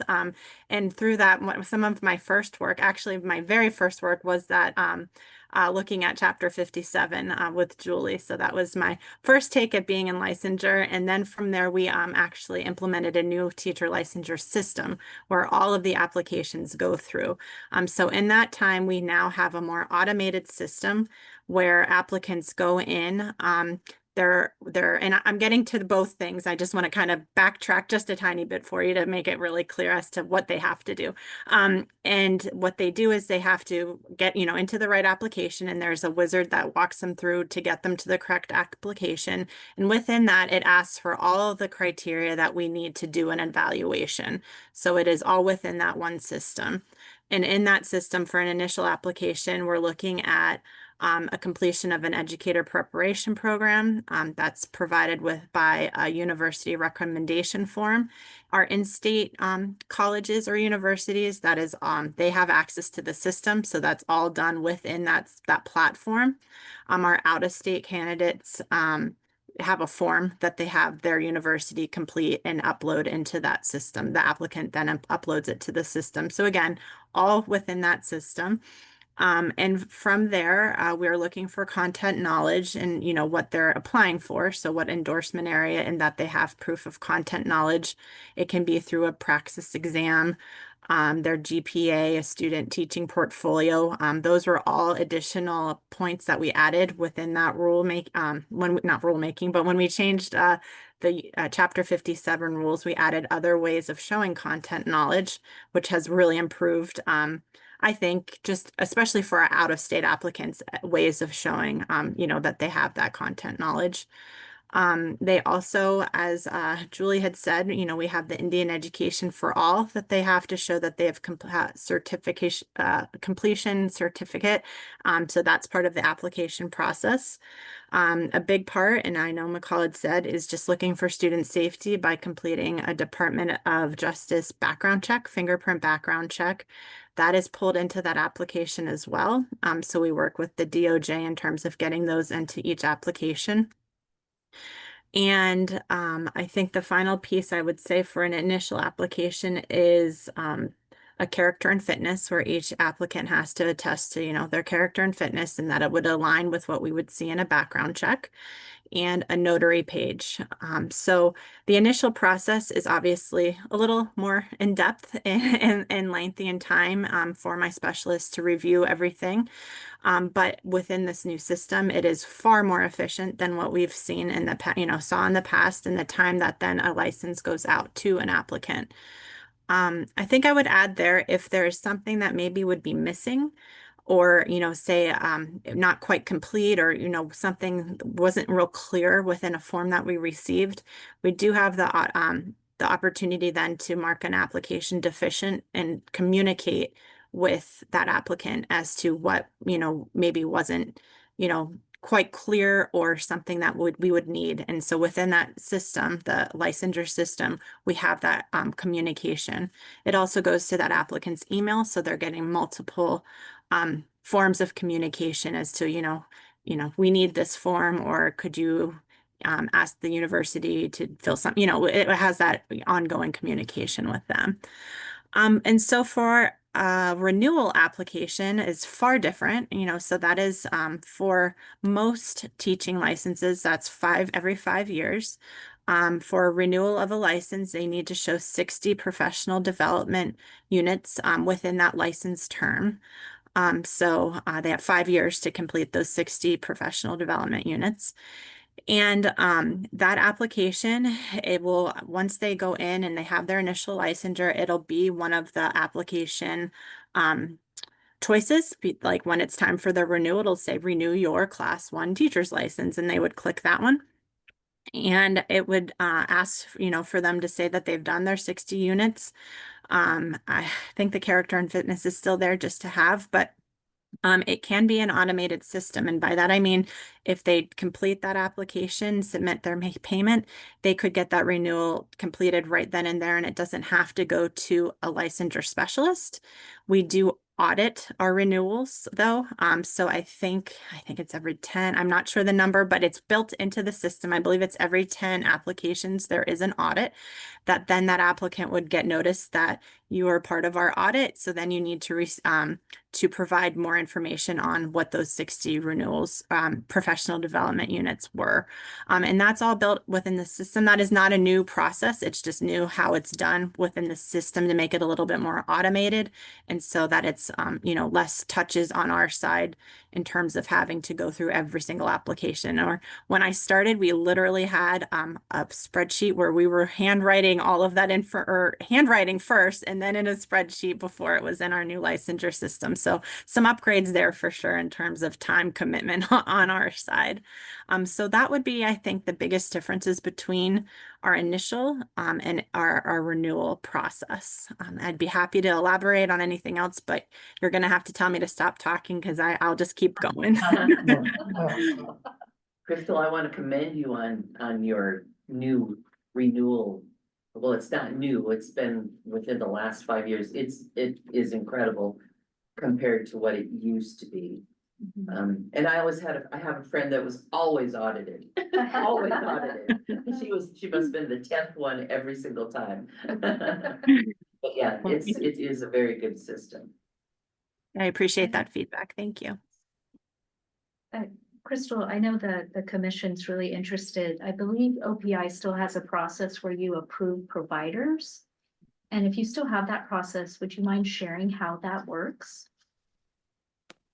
And through that, some of my first work, actually my very first work was that looking at Chapter 57 with Julie. So that was my first take at being in licensure. And then from there, we actually implemented a new teacher licensure system where all of the applications go through. So in that time, we now have a more automated system where applicants go in. And I'm getting to both things. I just want to kind of backtrack just a tiny bit for you to make it really clear as to what they have to do. And what they do is they have to get, into the right application, and there's a wizard that walks them through to get them to the correct application. And within that, it asks for all of the criteria that we need to do an evaluation. So it is all within that one system. And in that system for an initial application, we're looking at a completion of an educator preparation program that's provided by a university recommendation form. Our in-state colleges or universities, that is, they have access to the system, so that's all done within that platform. Our out-of-state candidates have a form that they have their university complete and upload into that system. The applicant then uploads it to the system. So again, all within that system. And from there, we're looking for content knowledge and, what they're applying for. So what endorsement area and that they have proof of content knowledge. It can be through a praxis exam, their GPA, a student teaching portfolio. Those were all additional points that we added within that when we changed the Chapter 57 rules, we added other ways of showing content knowledge, which has really improved I think just especially for our out-of-state applicants, ways of showing, that they have that content knowledge. They also, as Julie had said, we have the Indian Education for All that they have to show that they have certification, completion certificate. So that's part of the application process. A big part, and I know McCall had said, is just looking for student safety by completing a Department of Justice background check, fingerprint background check. That is pulled into that application as well. So we work with the DOJ in terms of getting those into each application. And I think the final piece I would say for an initial application is a character and fitness, where each applicant has to attest to, their character and fitness and that it would align with what we would see in a background check, and a notary page. So the initial process is obviously a little more in depth and lengthy in time for my specialists to review everything. But within this new system, it is far more efficient than what we've seen in the saw in the past, and the time that then a license goes out to an applicant. I think I would add there, if there is something that maybe would be missing, or, say, not quite complete, or, something wasn't real clear within a form that we received, we do have the opportunity then to mark an application deficient and communicate with that applicant as to what, maybe wasn't, quite clear, or something that we would need. And so within that system, the licensure system, we have that communication. It also goes to that applicant's email, so they're getting multiple forms of communication as to, we need this form, or could you ask the university to fill some, it has that ongoing communication with them. And so for renewal application is far different, so that is for most teaching licenses, that's every 5 years. For a renewal of a license, they need to show 60 professional development units within that license term. So they have 5 years to complete those 60 professional development units. And that application, it will, once they go in and they have their initial licensure, it'll be one of the application choices. Like when it's time for the renewal, it'll say renew your class 1 teacher's license, and they would click that one. And it would ask, for them to say that they've done their 60 units. I think the character and fitness is still there just to have, but it can be an automated system. And by that, I mean, if they complete that application, submit their payment, they could get that renewal completed right then and there. And it doesn't have to go to a licensure specialist. We do audit our renewals though. So I think it's every 10, I'm not sure the number, but it's built into the system. I believe it's every 10 applications, there is an audit that then that applicant would get notice that you are part of our audit. So then you need to provide more information on what those 60 renewals, professional development units were. And that's all built within the system. That is not a new process. It's just new how it's done within the system to make it a little bit more automated. And so that it's, less touches on our side in terms of having to go through every single application. Or when I started, we literally had a spreadsheet where we were handwriting all of that info, or handwriting first and then in a spreadsheet before it was in our new licensure system. So some upgrades there for sure in terms of time commitment on our side. So that would be, I think, the biggest differences between our initial and our renewal process. I'd be happy to elaborate on anything else, but you're going to have to tell me to stop talking because I'll just keep going. Crystal, I want to commend you on your new renewal. Well, it's not new, it's been within the last 5 years. It is incredible compared to what it used to be. And I have a friend that was always audited, always audited. She must have been the 10th one every single time. But yeah, it is a very good system. I appreciate that feedback. Thank you. Crystal, I know that the commission's really interested. I believe OPI still has a process where you approve providers. And if you still have that process, would you mind sharing how that works?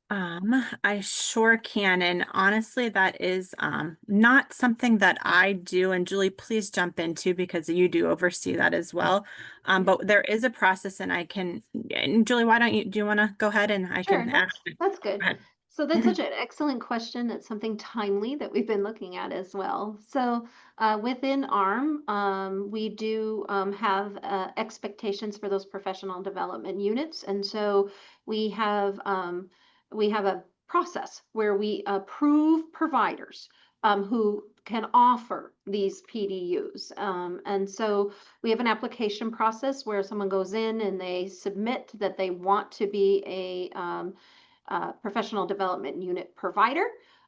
I sure can. And honestly, that is not something that I do. And Julie, please jump into because you do oversee that as well. But there is a process and and Julie, do you want to go ahead and I Sure, can ask? that's good. So that's such an excellent question. It's something timely that we've been looking at as well. So within ARM, we do have expectations for those professional development units. And so we have a process where we approve providers who can offer these PDUs. And so we have an application process where someone goes in and they submit that they want to be a professional development unit provider.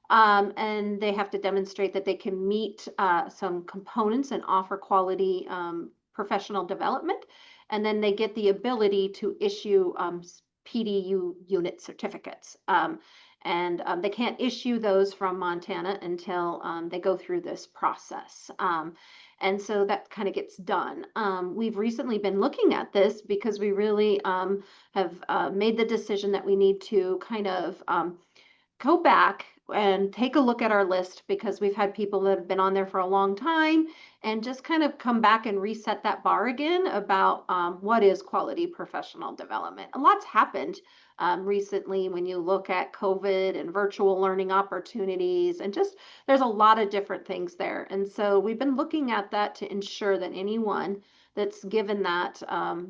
And they have to demonstrate that they can meet some components and offer quality professional development. And then they get the ability to issue PDU unit certificates. And they can't issue those from Montana until they go through this process. And so that kind of gets done. We've recently been looking at this because we really have made the decision that we need to kind of go back and take a look at our list, because we've had people that have been on there for a long time, and just kind of come back and reset that bar again about what is quality professional development. A lot's happened recently when you look at COVID and virtual learning opportunities, and just there's a lot of different things there. And so we've been looking at that to ensure that anyone that's given that,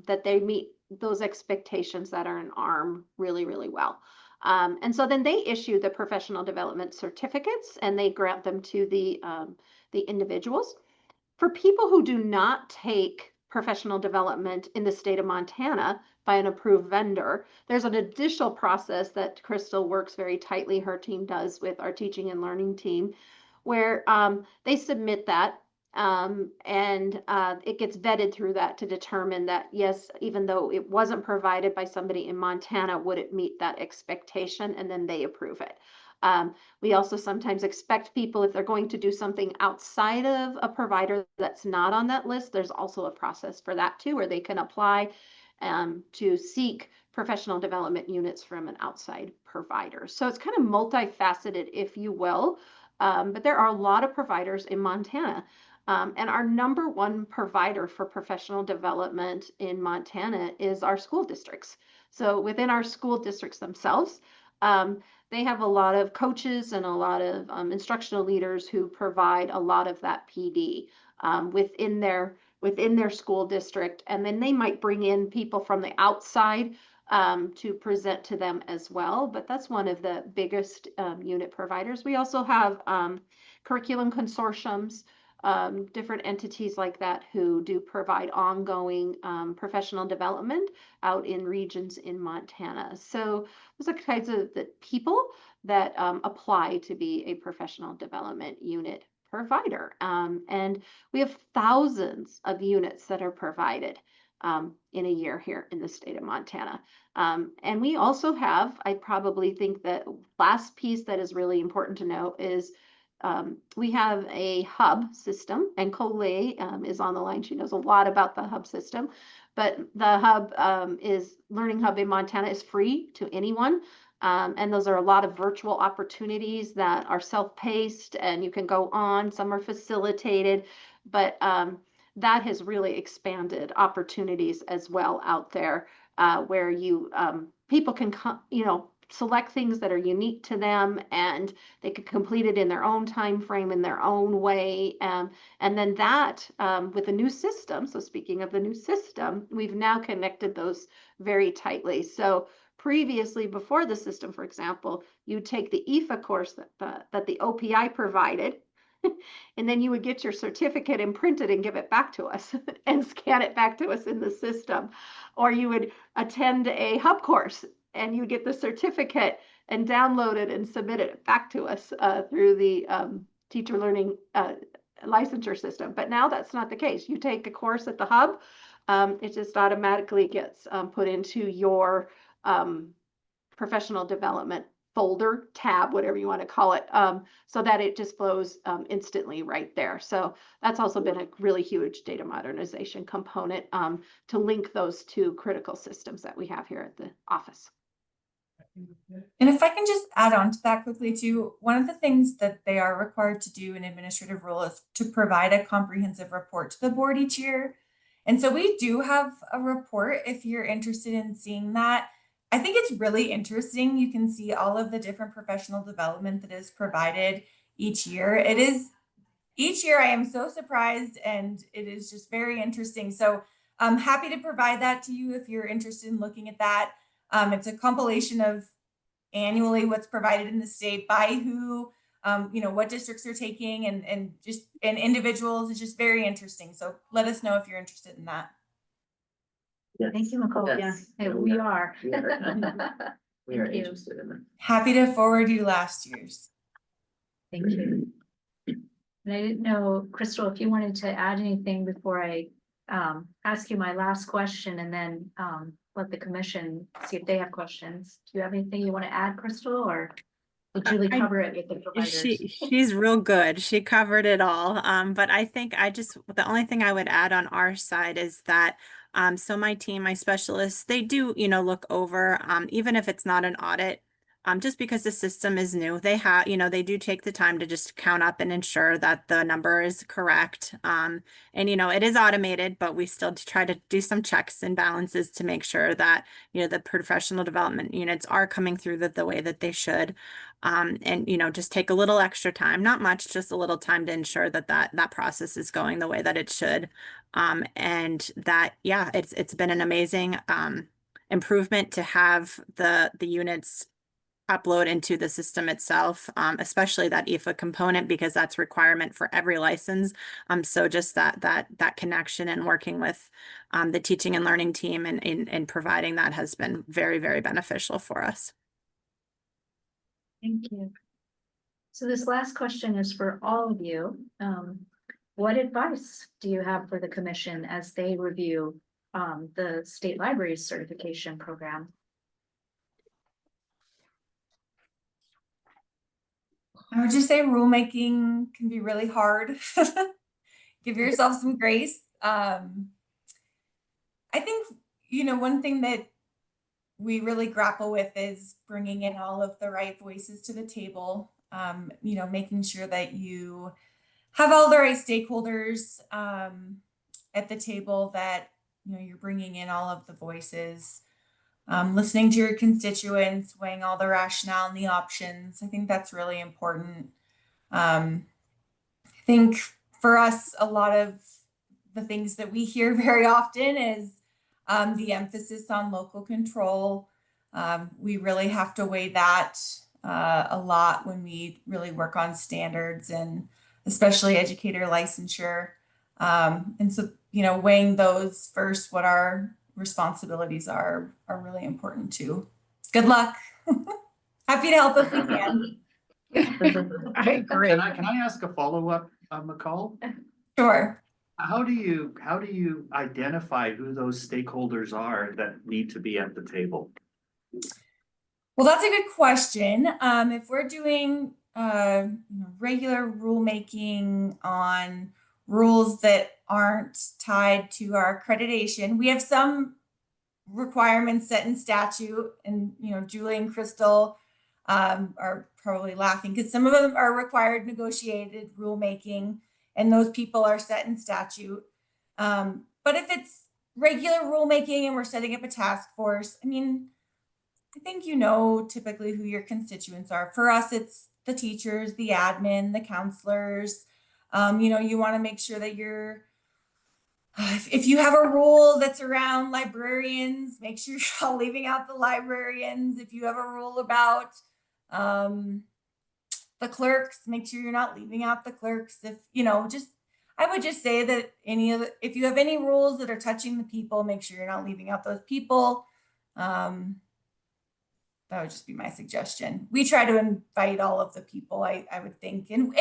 that they meet those expectations that are in ARM really, really well. And so then they issue the professional development certificates, and they grant them to the individuals. For people who do not take professional development in the state of Montana by an approved vendor, there's an additional process that Crystal works very tightly, her team does, with our teaching and learning team, where they submit that, and it gets vetted through that to determine that, yes, even though it wasn't provided by somebody in Montana, would it meet that expectation, and then they approve it. We also sometimes expect people, if they're going to do something outside of a provider that's not on that list, there's also a process for that too, where they can apply to seek professional development units from an outside provider. So it's kind of multifaceted, if you will, but there are a lot of providers in Montana. And our number one provider for professional development in Montana is our school districts. So within our school districts themselves, they have a lot of coaches and a lot of instructional leaders who provide a lot of that PD within their school district. And then they might bring in people from the outside to present to them as well. But that's one of the biggest unit providers. We also have curriculum consortiums, different entities like that who do provide ongoing professional development out in regions in Montana. So those are kinds of the people that apply to be a professional development unit provider. And we have thousands of units that are provided in a year here in the state of Montana. And we also have, I probably think the last piece that is really important to know is we have a hub system, and Coley is on the line. She knows a lot about the hub system, but the hub Learning Hub in Montana is free to anyone. And those are a lot of virtual opportunities that are self-paced, and you can go on. Some are facilitated, but that has really expanded opportunities as well out there, where people can select things that are unique to them, and they could complete it in their own time frame, in their own way. And then that with the new system, so speaking of the new system, we've now connected those very tightly. So previously, before the system, for example, you take the EFA course that the OPI provided, and then you would get your certificate and print it and give it back to us and scan it back to us in the system. Or you would attend a hub course and you get the certificate and download it and submit it back to us through the teacher learning licensure system. But now that's not the case. You take a course at the hub, it just automatically gets put into your professional development folder, tab, whatever you want to call it, so that it just flows instantly right there. So that's also been a really huge data modernization component to link those two critical systems that we have here at the office. And if I can just add on to that quickly too, one of the things that they are required to do in administrative rule is to provide a comprehensive report to the board each year. And so we do have a report if you're interested in seeing that. I think it's really interesting. You can see all of the different professional development that is provided each year. Each year I am so surprised, and it is just very interesting. So I'm happy to provide that to you if you're interested in looking at that. It's a compilation of annually what's provided in the state by who, what districts are taking and individuals. It's just very interesting. So let us know if you're interested in that. Yes. Thank you, Nicole. Yes. Yeah, we are. We are Thank you. interested in that. Happy to forward you last year's. Thank you. And I didn't know, Crystal, if you wanted to add anything before I ask you my last question, and then let the commission see if they have questions. Do you have anything you want to add, Crystal, or did Julie cover it with the providers? She's real good. She covered it all. But I think the only thing I would add on our side is that so my team, my specialists, they do, look over, even if it's not an audit, just because the system is new. They have, they do take the time to just count up and ensure that the number is correct. And, it is automated, but we still try to do some checks and balances to make sure that, the professional development units are coming through the way that they should. And, just take a little extra time, not much, just a little time to ensure that process is going the way that it should. And that, yeah, it's been an amazing, improvement to have the units upload into the system itself, especially that IFA component, because that's requirement for every license. So just that connection and working with the teaching and learning team and providing that has been very, very beneficial for us. Thank you. So this last question is for all of you. What advice do you have for the commission as they review the state library's certification program? I would just say rulemaking can be really hard. Give yourself some grace. I think, one thing that we really grapple with is bringing in all of the right voices to the table, making sure that you have all the right stakeholders at the table, that, you're bringing in all of the voices, listening to your constituents, weighing all the rationale and the options. I think that's really important. I think for us, a lot of the things that we hear very often is the emphasis on local control. We really have to weigh that a lot when we really work on standards and especially educator licensure. And so, weighing those first, what our responsibilities are really important too. Good luck. Happy to help if we can. I agree. Can I ask a follow-up, McCall? Sure. How do you identify who those stakeholders are that need to be at the table? Well, that's a good question. If we're doing regular rulemaking on rules that aren't tied to our accreditation, we have some requirements set in statute, and Julie and Crystal are probably laughing because some of them are required negotiated rulemaking, and those people are set in statute. But if it's regular rulemaking and we're setting up a task force, I think typically who your constituents are. For us, it's the teachers, the admin, the counselors. You want to make sure that if you have a rule that's around librarians, make sure you're not leaving out the librarians. If you have a rule about the clerks, make sure you're not leaving out the clerks. I would just say that if you have any rules that are touching the people, make sure you're not leaving out those people. That would just be my suggestion. We try to invite all of the people, I would think. And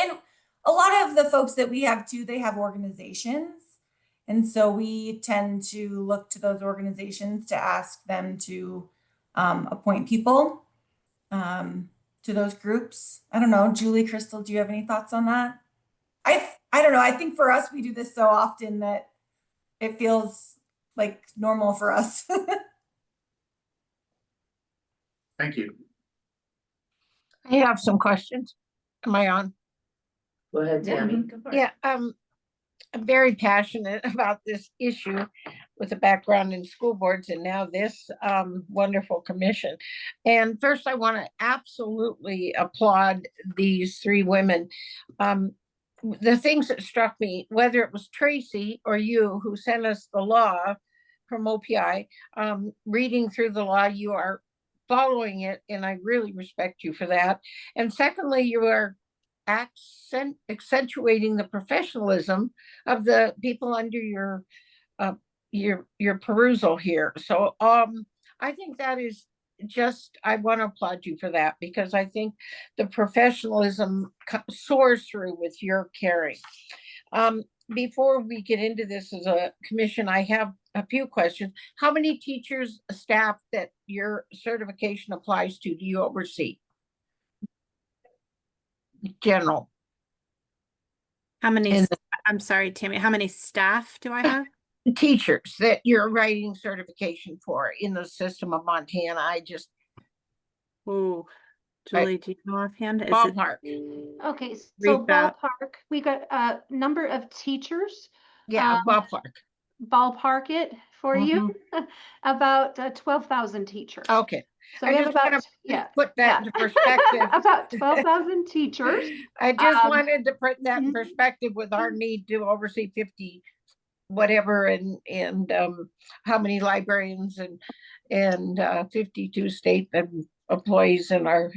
a lot of the folks that we have too, they have organizations. And so we tend to look to those organizations to ask them to appoint people to those groups. I don't know, Julie, Crystal, do you have any thoughts on that? I don't know. I think for us, we do this so often that it feels like normal for us. Thank you. I have some questions. Am I on? Go ahead, Tammy. Yeah, I'm very passionate about this issue with a background in school boards and now this wonderful commission. And first, I want to absolutely applaud these three women. The things that struck me, whether it was Tracy or you who sent us the law from OPI, reading through the law, you are following it, and I really respect you for that. And secondly, you are accentuating the professionalism of the people under your perusal here. So I think that is I want to applaud you for that, because I think the professionalism soars through with your caring. Before we get into this as a commission, I have a few questions. How many teachers, staff that your certification applies to do you oversee? General. I'm sorry, Tammy, how many staff do I have? Teachers that you're writing certification for in the system of Montana. Ooh, Julie, do you know offhand? Is it Ballpark. Okay, so Read that. ballpark, we got a number of teachers. Yeah, ballpark. Ballpark it for you, about 12,000 teachers. Okay. So I we have just about, want to yeah. put that yeah. into perspective. About 12,000 teachers. I just Um, wanted to put that in mhm. perspective with our need to oversee 50 whatever and how many librarians and 52 state employees in our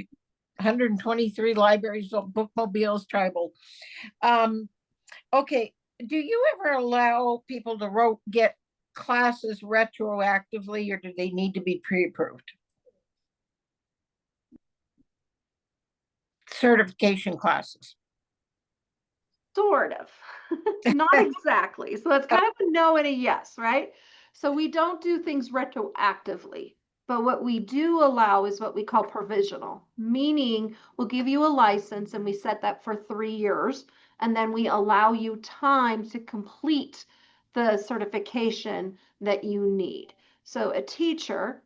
123 libraries, bookmobiles, tribal. Okay, do you ever allow people to get classes retroactively, or do they need to be pre-approved? Certification classes. Sort of, not exactly. So it's kind of a no and a yes, right? So we don't do things retroactively, but what we do allow is what we call provisional, meaning we'll give you a license and we set that for 3 years, and then we allow you time to complete the certification that you need. So a teacher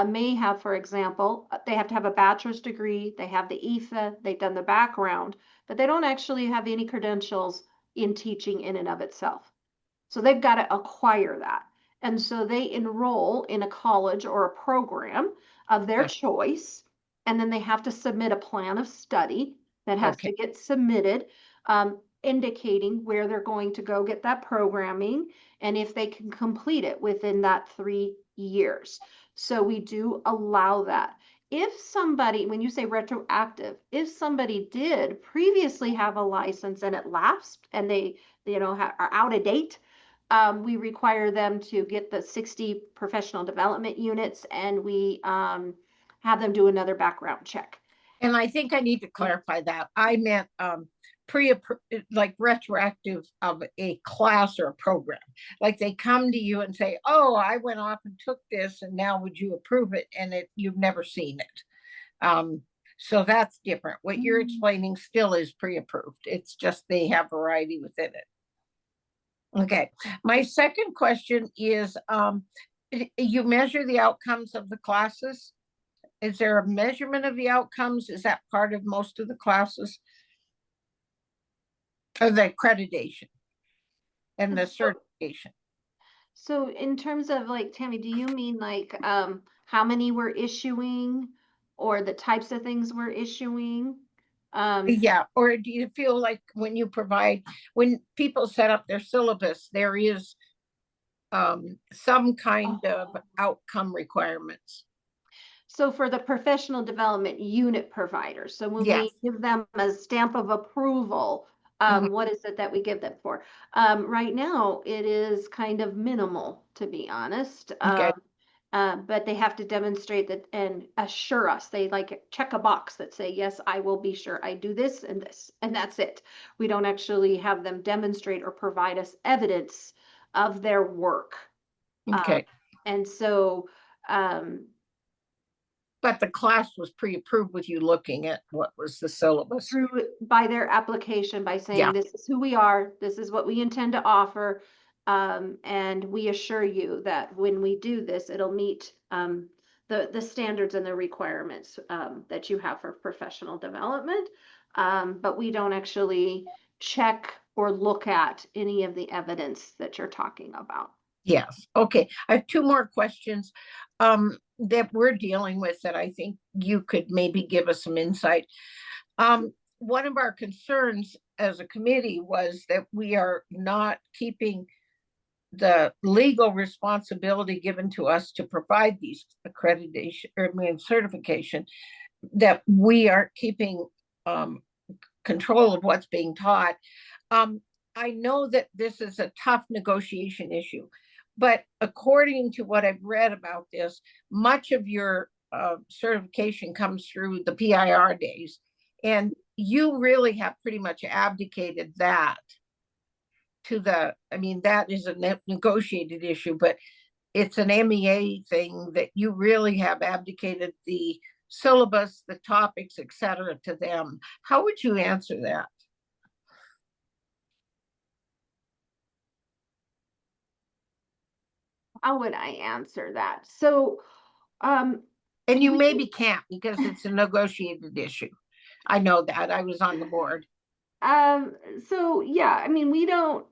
may have, for example, they have to have a bachelor's degree, they have the EFA, they've done the background, but they don't actually have any credentials in teaching in and of itself. So they've got to acquire that. And so they enroll in a college or a program of their choice. And then they have to submit a plan of study that has to get submitted, indicating where they're going to go get that programming and if they can complete it within that 3 years. So we do allow that. If somebody, when you say retroactive, if somebody did previously have a license and it lapsed and they, are out of date, we require them to get the 60 professional development units and we have them do another background check. And I think I need to clarify that. I meant like retroactive of a class or a program. Like they come to you and say, oh, I went off and took this and now would you approve it? And you've never seen it. So that's different. What you're explaining still is pre-approved. It's just they have variety within it. Okay. My second question is, you measure the outcomes of the classes? Is there a measurement of the outcomes? Is that part of most of the classes? Or the accreditation and the certification? So in terms of like, Tammy, do you mean like how many we're issuing or the types of things we're issuing? Yeah, or do you feel like when people set up their syllabus, there is some kind of outcome requirements? So for the professional development unit providers, so when we give them a stamp of approval, what is it that we give them for? Right now, it is kind of minimal, to be honest. But they have to demonstrate that and assure us. They like check a box that say, yes, I will be sure I do this, and that's it. We don't actually have them demonstrate or provide us evidence of their work. Okay. And so, but the class was pre-approved with you looking at what was the syllabus. Through by their application, by saying this is who we are, this is what we intend to offer. And we assure you that when we do this, it'll meet the standards and the requirements that you have for professional development. But we don't actually check or look at any of the evidence that you're talking about. Yes. Okay. I have 2 more questions that we're dealing with that I think you could maybe give us some insight. One of our concerns as a committee was that we are not keeping the legal responsibility given to us to provide these accreditation certification, that we aren't keeping control of what's being taught. I know that this is a tough negotiation issue, but according to what I've read about this, much of your certification comes through the PIR days, and you really have pretty much abdicated that to that is a negotiated issue, but it's an MEA thing that you really have abdicated the syllabus, the topics, etc., to them. How would you answer that? How would I answer that? So, And you maybe can't because it's a negotiated issue. I know that. I was on the board. So yeah, I mean, we don't,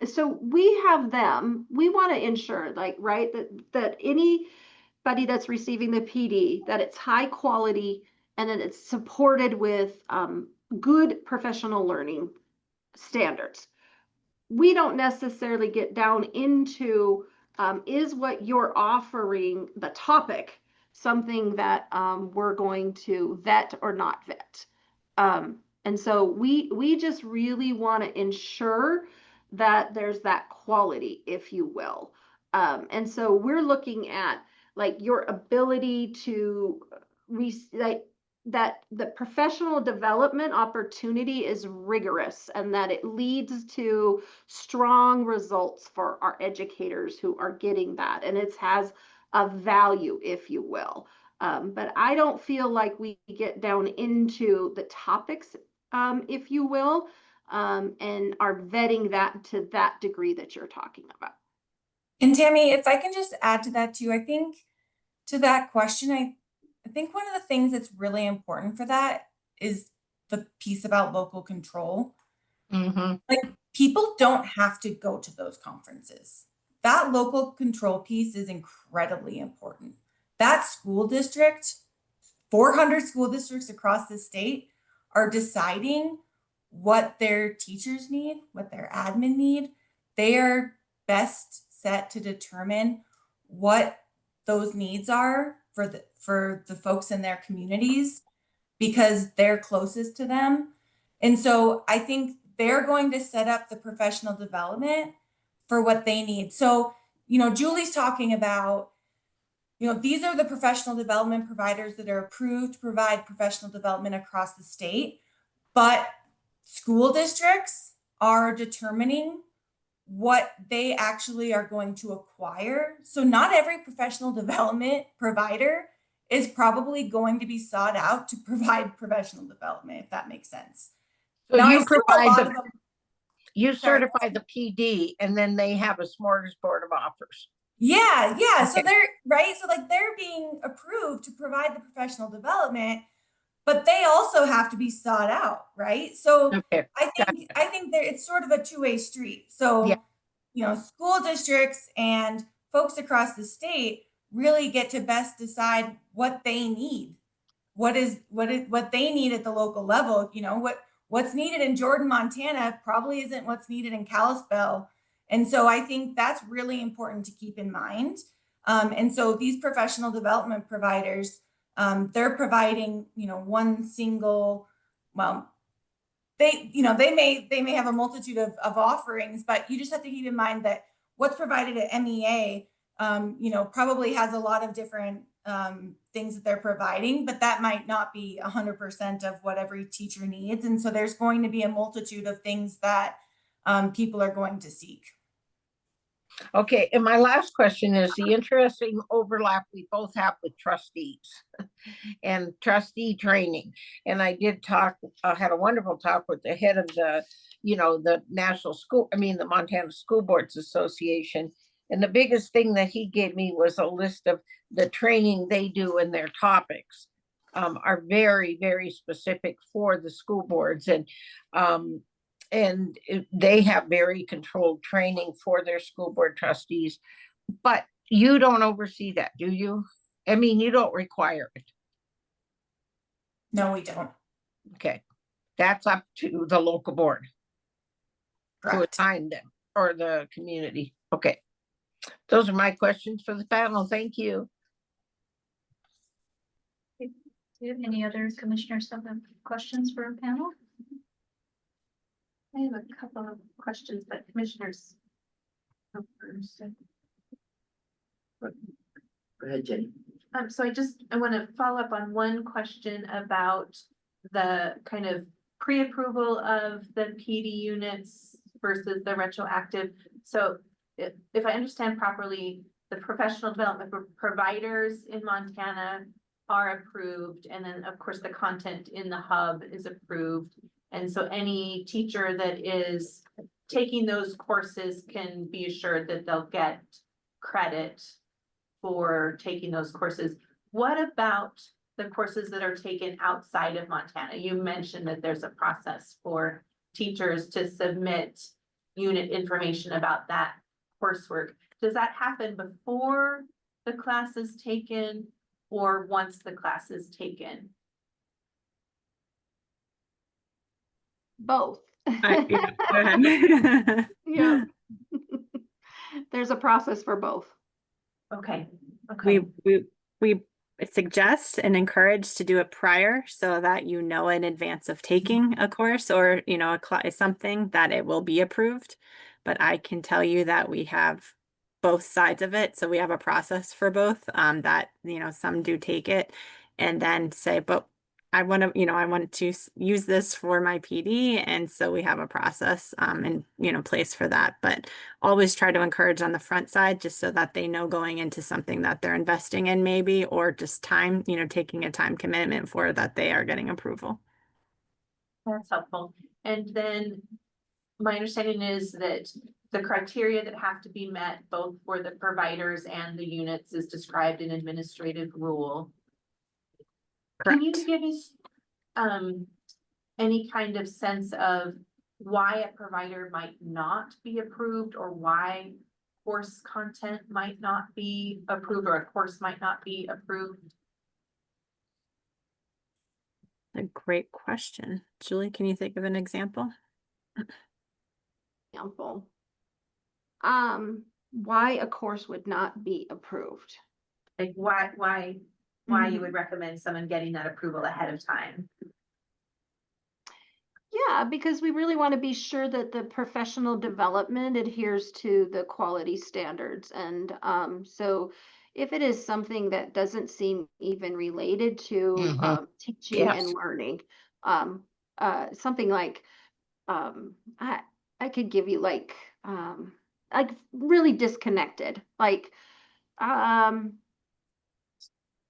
so we have them, we want to ensure like, right, that anybody that's receiving the PD, that it's high quality and that it's supported with, good professional learning standards. We don't necessarily get down into, is what you're offering, the topic, something that, we're going to vet or not vet. And so we just really want to ensure that there's that quality, if you will. And so we're looking at like your ability to like that the professional development opportunity is rigorous and that it leads to strong results for our educators who are getting that. And it has a value, if you will. But I don't feel like we get down into the topics, if you will, and are vetting that to that degree that you're talking about. And Tammy, if I can just add to that too, I think to that question, I think one of the things that's really important for that is the piece about local control. Like people don't have to go to those conferences. That local control piece is incredibly important. That school district, 400 school districts across the state are deciding what their teachers need, what their admin need. They are best set to determine what those needs are for the folks in their communities because they're closest to them. And so I think they're going to set up the professional development for what they need. So, you know, Julie's talking about, you know, these are the professional development providers that are approved to provide professional development across the state, but school districts are determining what they actually are going to acquire. So not every professional development provider is probably going to be sought out to provide professional development, if that makes sense. So Now, I you assume a provide lot the, of them, you sorry. certify the PD and then they have a smorgasbord of offers. Yeah. So Okay. they're right. So like they're being approved to provide the professional development, but they also have to be sought out, right? So Okay. I think there it's sort of a two-way street. So Yeah. you know, school districts and folks across the state really get to best decide what they need. What they need at the local level. You know, what's needed in Jordan, Montana probably isn't what's needed in Kalispell. And so I think that's really important to keep in mind. And so these professional development providers, they're providing, you know, one single, well, they may have a multitude of offerings, but you just have to keep in mind that what's provided at MEA, you know, probably has a lot of different things that they're providing, but that might not be 100% of what every teacher needs. And so there's going to be a multitude of things that people are going to seek. Okay, and my last question is the interesting overlap we both have with trustees and trustee training. And I did talk, had a wonderful talk with the head of the, you know, the the Montana School Boards Association. And the biggest thing that he gave me was a list of the training they do and their topics are very, very specific for the school boards. And they have very controlled training for their school board trustees, but you don't oversee that, do you? I mean, you don't require it. No, we don't. Okay, that's up to the local board to assign them or the community. Okay, those are my questions for the panel. Thank you. Do you have any other commissioners have questions for our panel? I have a couple of questions, but commissioners. Go first. Go ahead, Jenny. So I want to follow up on one question about the kind of pre-approval of the PD units versus the retroactive. So if I understand properly, the professional development providers in Montana are approved, and then of course the content in the hub is approved. And so any teacher that is taking those courses can be assured that they'll get credit for taking those courses. What about the courses that are taken outside of Montana? You mentioned that there's a process for teachers to submit unit information about that coursework. Does that happen before the class is taken or once the class is taken? Both. Yeah, go ahead. Yeah. There's a process for both. Okay, okay. We suggest and encourage to do it prior so that you know in advance of taking a course or, you know, something that it will be approved. But I can tell you that we have both sides of it. So we have a process for both, that, you know, some do take it and then say, but I want to, you know, I want to use this for my PD. And so we have a process, in, you know, place for that, but always try to encourage on the front side, just so that they know going into something that they're investing in maybe, or just time, you know, taking a time commitment for that they are getting approval. That's helpful. And then my understanding is that the criteria that have to be met both for the providers and the units is described in administrative rule. Correct. Can you give us any kind of sense of why a provider might not be approved, or why course content might not be approved, or a course might not be approved? A great question. Julie, can you think of an example? Example. Why a course would not be approved. Like why you would recommend someone getting that approval ahead of time? Yeah, because we really want to be sure that the professional development adheres to the quality standards. And so if it is something that doesn't seem even related to teaching Yes. and learning, something like I could give you like really disconnected, like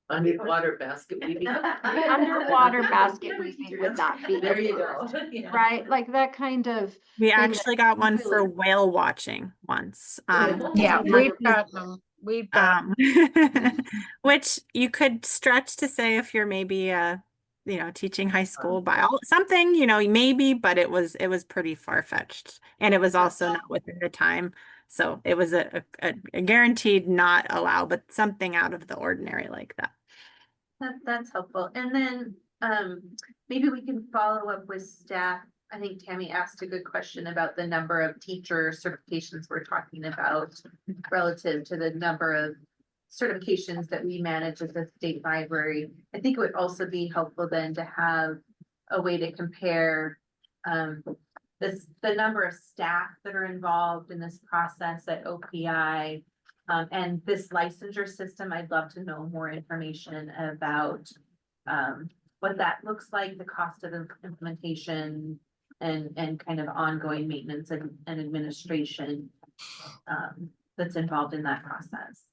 Underwater basket weaving. underwater basket weaving would not be There you go. approved, Yeah. right? Like that kind of We thing actually got one for really- whale watching once. Yeah, one we've of got them. We've got. which you could stretch to say if you're maybe you know, teaching high school bio something, you know, maybe, but it was pretty far-fetched, and it was also not within the time, so it was a guaranteed not allow, but something out of the ordinary like that. That's helpful. And then maybe we can follow up with staff. I think Tammy asked a good question about the number of teacher certifications we're talking about relative to the number of certifications that we manage as a state library. I think it would also be helpful then to have a way to compare the number of staff that are involved in this process at OPI. And this licensure system, I'd love to know more information about what that looks like, the cost of implementation, and kind of ongoing maintenance and administration that's involved in that process.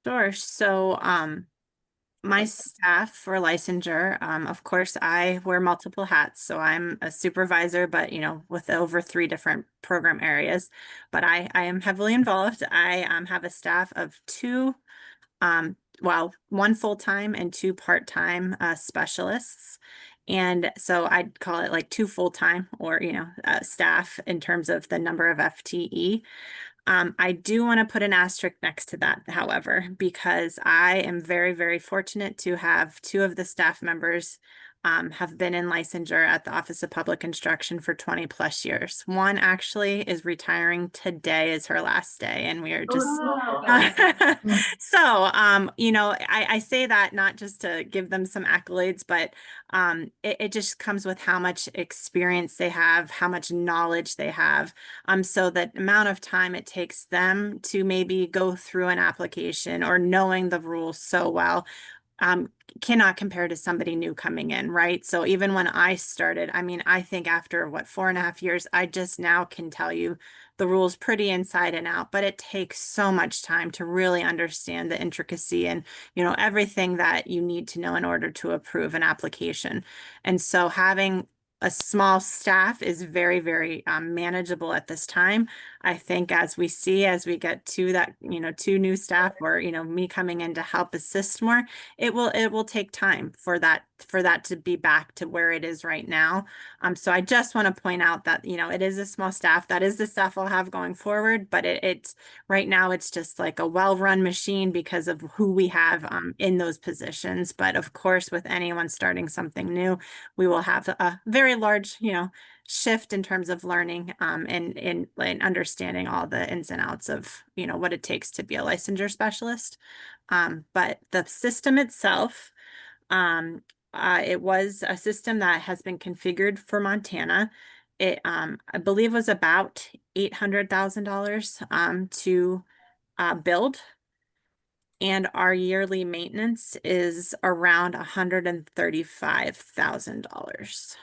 Sure. So my staff for licensure, of course, I wear multiple hats. So I'm a supervisor, but you know, with over 3 different program areas. But I am heavily involved. I have a staff of 2, well, 1 full-time and 2 part-time specialists. And so I'd call it like 2 full-time, or you know, staff in terms of the number of FTE. I do want to put an asterisk next to that, however, because I am very, very fortunate to have 2 of the staff members have been in licensure at the Office of Public Instruction for 20+ years. One actually is retiring today, is her last day, and we are just so you know, I say that not just to give them some accolades, but it just comes with how much experience they have, how much knowledge they have. So the amount of time it takes them to maybe go through an application or knowing the rules so well cannot compare to somebody new coming in, right? So even when I started, I mean, I think after what, 4.5 years, I just now can tell you the rules pretty inside and out, but it takes so much time to really understand the intricacy and, you know, everything that you need to know in order to approve an application. And so having a small staff is very, very manageable at this time. I think as we get to that, two new staff or, me coming in to help assist more, it will take time for that to be back to where it is right now. So I just want to point out that, it is a small staff. That is the staff I'll have going forward, but it's right now it's just like a well-run machine because of who we have in those positions. But of course, with anyone starting something new, we will have a very large, shift in terms of learning and understanding all the ins and outs of, what it takes to be a licensure specialist. But the system itself, it was a system that has been configured for Montana. It, I believe, was about $800,000 to build. And our yearly maintenance is around $135,000.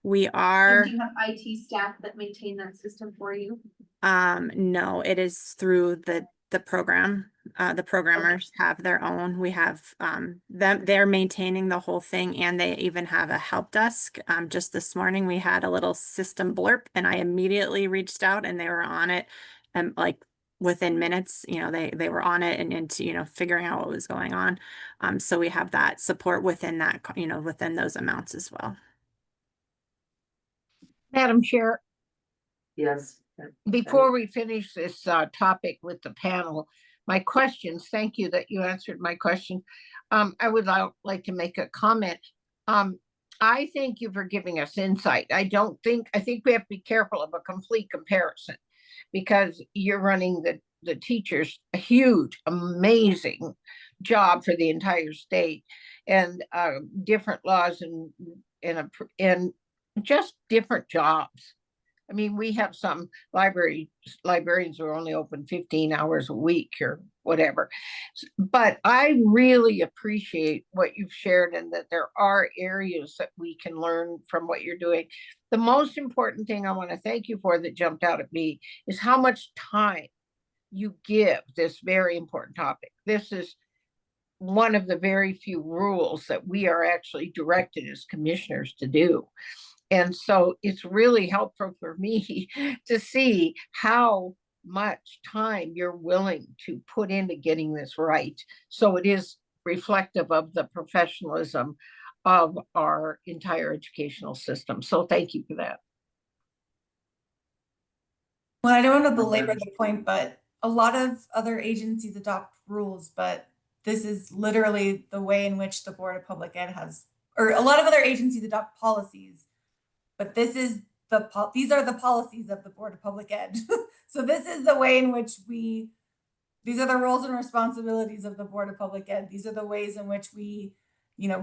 We And are, do you have IT staff that maintain that system for you? no, it is through the program. The programmers have their own. We have they're maintaining the whole thing, and they even have a help desk. Just this morning we had a little system blurb, and I immediately reached out, and they were on it, and like within minutes, they were on it and into figuring out what was going on. So we have that support within that, within those amounts as well. Madam Chair, Yes. before we finish this topic with the panel, my questions, thank you that you answered my question. I would like to make a comment. I thank you for giving us insight. I think we have to be careful of a complete comparison because you're running the teachers a huge, amazing job for the entire state and different laws and just different jobs. I mean, we have some librarians who are only open 15 hours a week or whatever. But I really appreciate what you've shared and that there are areas that we can learn from what you're doing. The most important thing I want to thank you for that jumped out at me is how much time you give this very important topic. This is one of the very few rules that we are actually directed as commissioners to do. And so it's really helpful for me to see how much time you're willing to put into getting this right. So it is reflective of the professionalism of our entire educational system. So thank you for that. Well, I don't want to belabor the point, but a lot of other agencies adopt rules, but this is literally the way in which the Board of Public Ed has, or a lot of other agencies adopt policies. But these are the policies of the Board of Public Ed. So this is the way in which these are the roles and responsibilities of the Board of Public Ed. These are the ways in which we,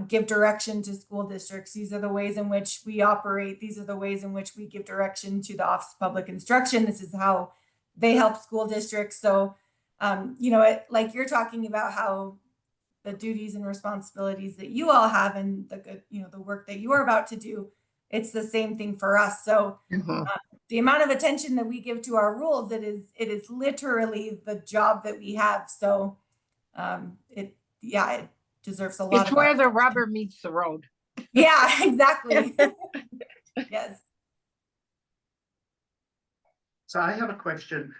give direction to school districts. These are the ways in which we operate. These are the ways in which we give direction to the Office of Public Instruction. This is how they help school districts. So, like you're talking about how the duties and responsibilities that you all have and the work that you are about to do, it's the same thing for us. So the amount of attention that we give to our rules, it is literally the job that we have. So it deserves a lot. It's where the rubber meets the road. Yeah, exactly. Yes. So I have a question.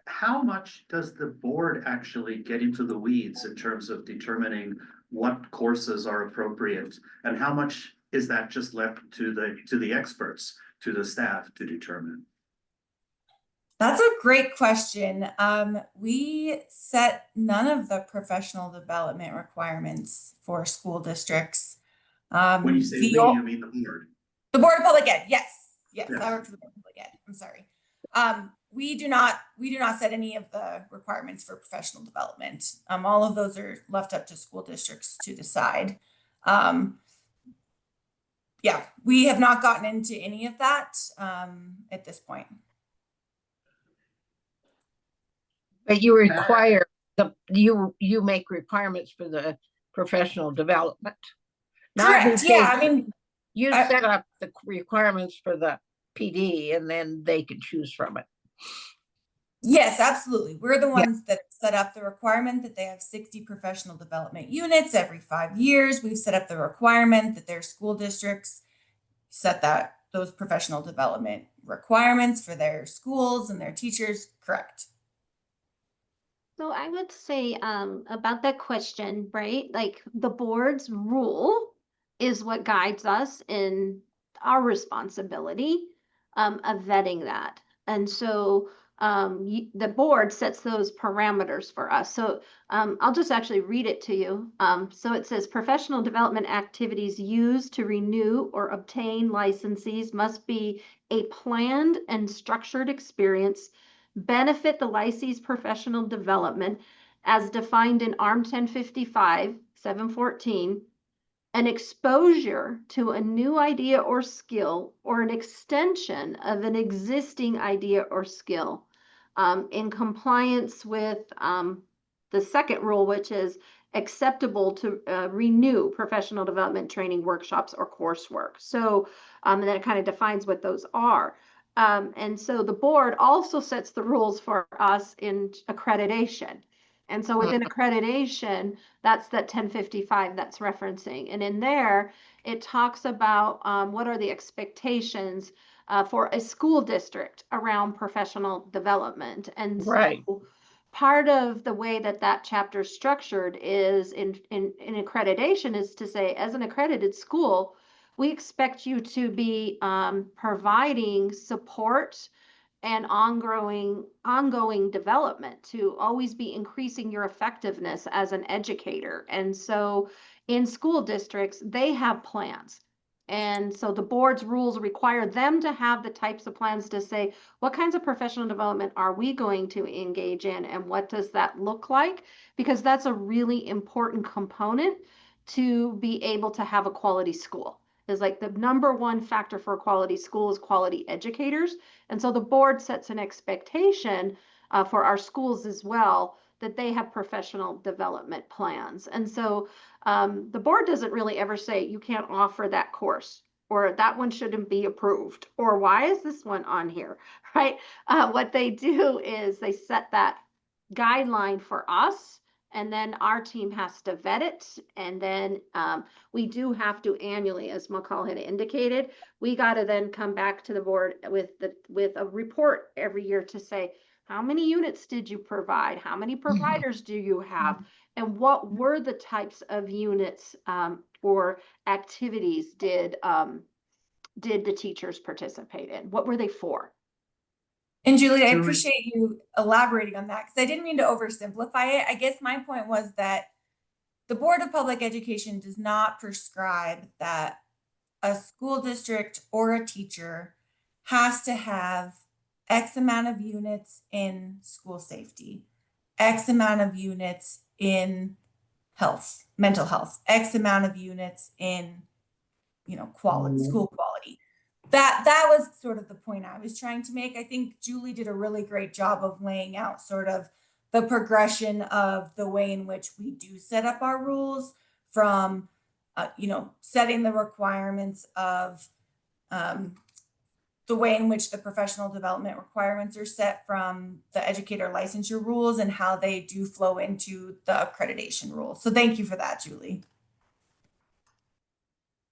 How much does the board actually get into the weeds in terms of determining what courses are appropriate? And how much is that just left to the experts, to the staff to determine? That's a great question. We set none of the professional development requirements for school districts. When you say we, you mean the board? The Board of Public Ed, yes. Yes. I work for the Board of Public Ed. I'm sorry. We do not set any of the requirements for professional development. All of those are left up to school districts to decide. We have not gotten into any of that at this point. But you require you make requirements for the professional development. Correct. Yeah, I mean, you set up the requirements for the PD and then they can choose from it. Yes, absolutely. We're the Yeah. ones that set up the requirement that they have 60 professional development units every 5 years. We've set up the requirement that their school districts set those professional development requirements for their schools and their teachers. Correct. So I would say about that question, right? Like the board's rule is what guides us in our responsibility of vetting that. And so the board sets those parameters for us. So I'll just actually read it to you. So it says professional development activities used to renew or obtain licensees must be a planned and structured experience, benefit the licensee's professional development as defined in ARM 1055, 714, an exposure to a new idea or skill or an extension of an existing idea or skill in compliance with the second rule, which is acceptable to renew professional development training workshops or coursework. So, and then it kind of defines what those are. And so the board also sets the rules for us in accreditation. And so within accreditation, that's that 1055 that's referencing. And in there, it talks about what are the expectations for a school district around professional development. And Right. so part of the way that that chapter is structured is in accreditation is to say, as an accredited school, we expect you to be providing support and ongoing development to always be increasing your effectiveness as an educator. And so in school districts, they have plans. And so the board's rules require them to have the types of plans to say, what kinds of professional development are we going to engage in and what does that look like? Because that's a really important component to be able to have a quality school. Is like the number one factor for a quality school is quality educators. And so the board sets an expectation for our schools as well that they have professional development plans. And so the board doesn't really ever say you can't offer that course or that one shouldn't be approved or why is this one on here, right? What they do is they set that guideline for us and then our team has to vet it. And then we do have to annually, as McCall had indicated, we got to then come back to the board with a report every year to say, how many units did you provide? How many providers do you have? And what were the types of units or activities did the teachers participate in? What were they for? And Julie, I Julie. appreciate you elaborating on that because I didn't mean to oversimplify it. I guess my point was that the Board of Public Education does not prescribe that a school district or a teacher has to have X amount of units in school safety, X amount of units in health, mental health, X amount of units in, quality, school quality. That was sort of the point I was trying to make. I think Julie did a really great job of laying out sort of the progression of the way in which we do set up our rules from, setting the requirements of the way in which the professional development requirements are set from the educator licensure rules and how they do flow into the accreditation rules. So thank you for that, Julie.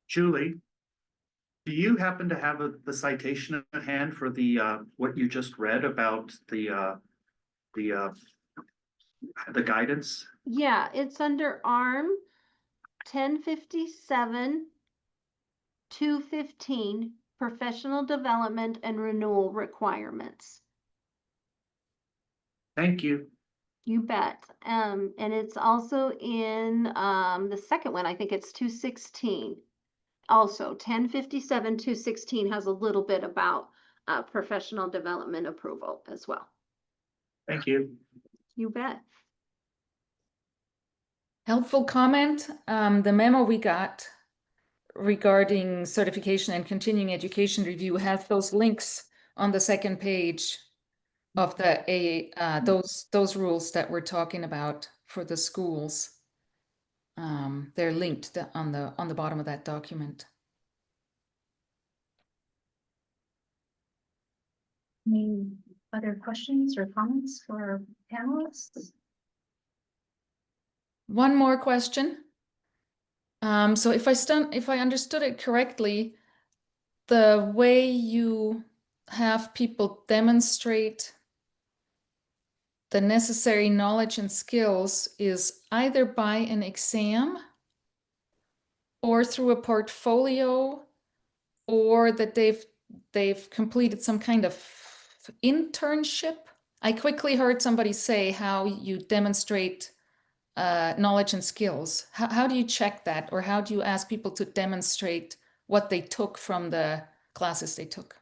Julie, do you happen to have the citation at hand for the what you just read about the guidance? Yeah, it's under ARM 1057 215 professional development and renewal requirements. Thank you. You bet. And it's also in the second one, I think it's 216. Also, 1057 216 has a little bit about professional development approval as well. Thank you. You bet. Helpful comment. The memo we got regarding certification and continuing education review has those links on the second page of those rules that we're talking about for the schools. They're linked on the bottom of that document. other questions or comments for our panelists? One more question. So if I understood it correctly, the way you have people demonstrate the necessary knowledge and skills is either by an exam or through a portfolio, or that they've completed some kind of internship. I quickly heard somebody say how you demonstrate knowledge and skills. How do you check that, or how do you ask people to demonstrate what they took from the classes they took?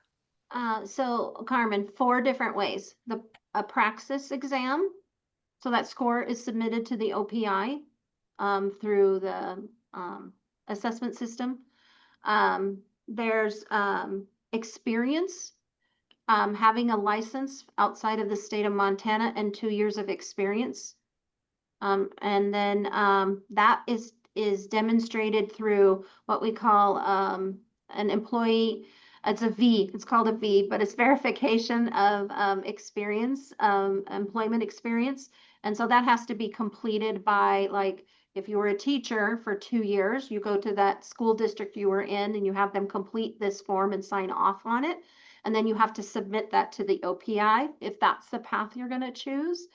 So Carmen, 4 different ways. A praxis exam. So that score is submitted to the OPI through the assessment system. There's experience, having a license outside of the state of Montana and 2 years of experience. And then that is demonstrated through what we call an employee. It's a V. It's called a V, but it's verification of experience, employment experience. And so that has to be completed by, like, if you were a teacher for 2 years, you go to that school district you were in and you have them complete this form and sign off on it. And then you have to submit that to the OPI if that's the path you're going to choose.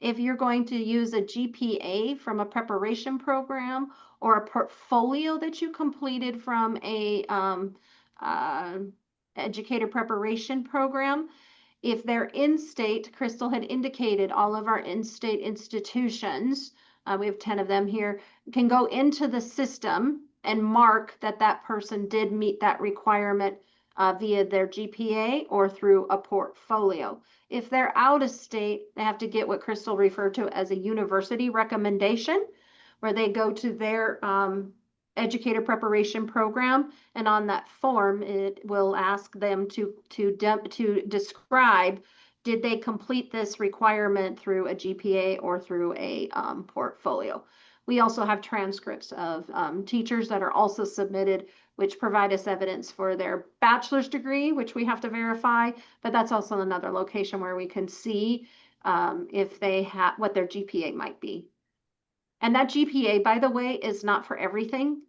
If you're going to use a GPA from a preparation program or a portfolio that you completed from a educator preparation program, if they're in-state, Crystal had indicated all of our in-state institutions, we have 10 of them here, can go into the system and mark that that person did meet that requirement via their GPA or through a portfolio. If they're out of state, they have to get what Crystal referred to as a university recommendation, where they go to their educator preparation program, and on that form, it will ask them to describe, did they complete this requirement through a GPA or through a portfolio. We also have transcripts of teachers that are also submitted, which provide us evidence for their bachelor's degree, which we have to verify, but that's also another location where we can see if they have what their GPA might be. And that GPA, by the way, is not for everything.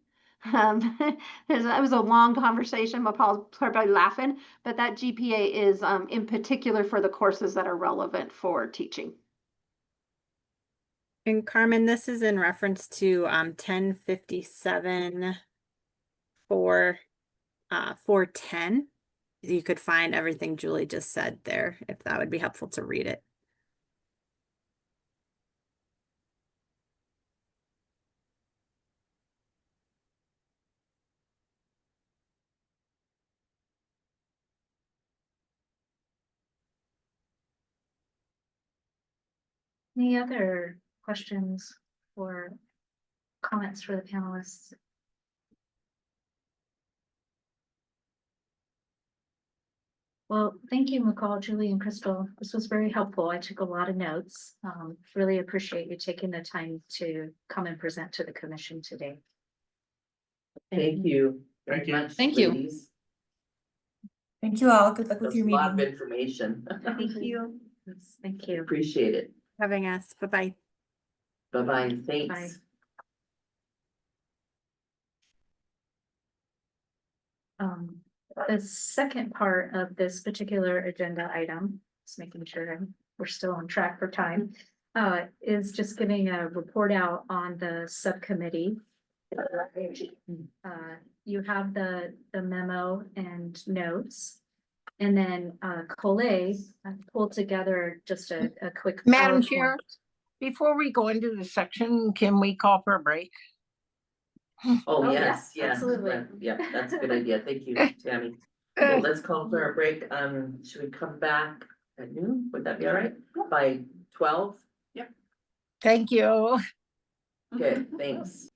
That was a long conversation, but Paul's probably laughing, but that GPA is in particular for the courses that are relevant for teaching. And Carmen, this is in reference to 1057 for 410. You could find everything Julie just said there, if that would be helpful to read it. Any other questions or comments for the panelists? Well, thank you, McCall, Julie, and Crystal. This was very helpful. I took a lot of notes. Really appreciate you taking the time to come and present to the commission today. Thank you. Thank you. Much, Thank you. ladies. Thank you all. Good luck That with was your a lot of meeting. information. Thank you. Thank you. Appreciate it. Having us. Bye-bye. Bye-bye. Thanks. The second part of this particular agenda item, just making sure we're still on track for time, is just giving a report out on the subcommittee. You have the memo and notes. And then Colette pulled together just a quick. Madam PowerPoint. Chair, before we go into the section, can we call for a break? Oh, yeah, yes, yes. absolutely. Yeah, that's a good idea. Thank you, Tammy. Well, let's call for a break. Should we come back at noon? Would that be all right? By 12? Thank you. Okay, thanks.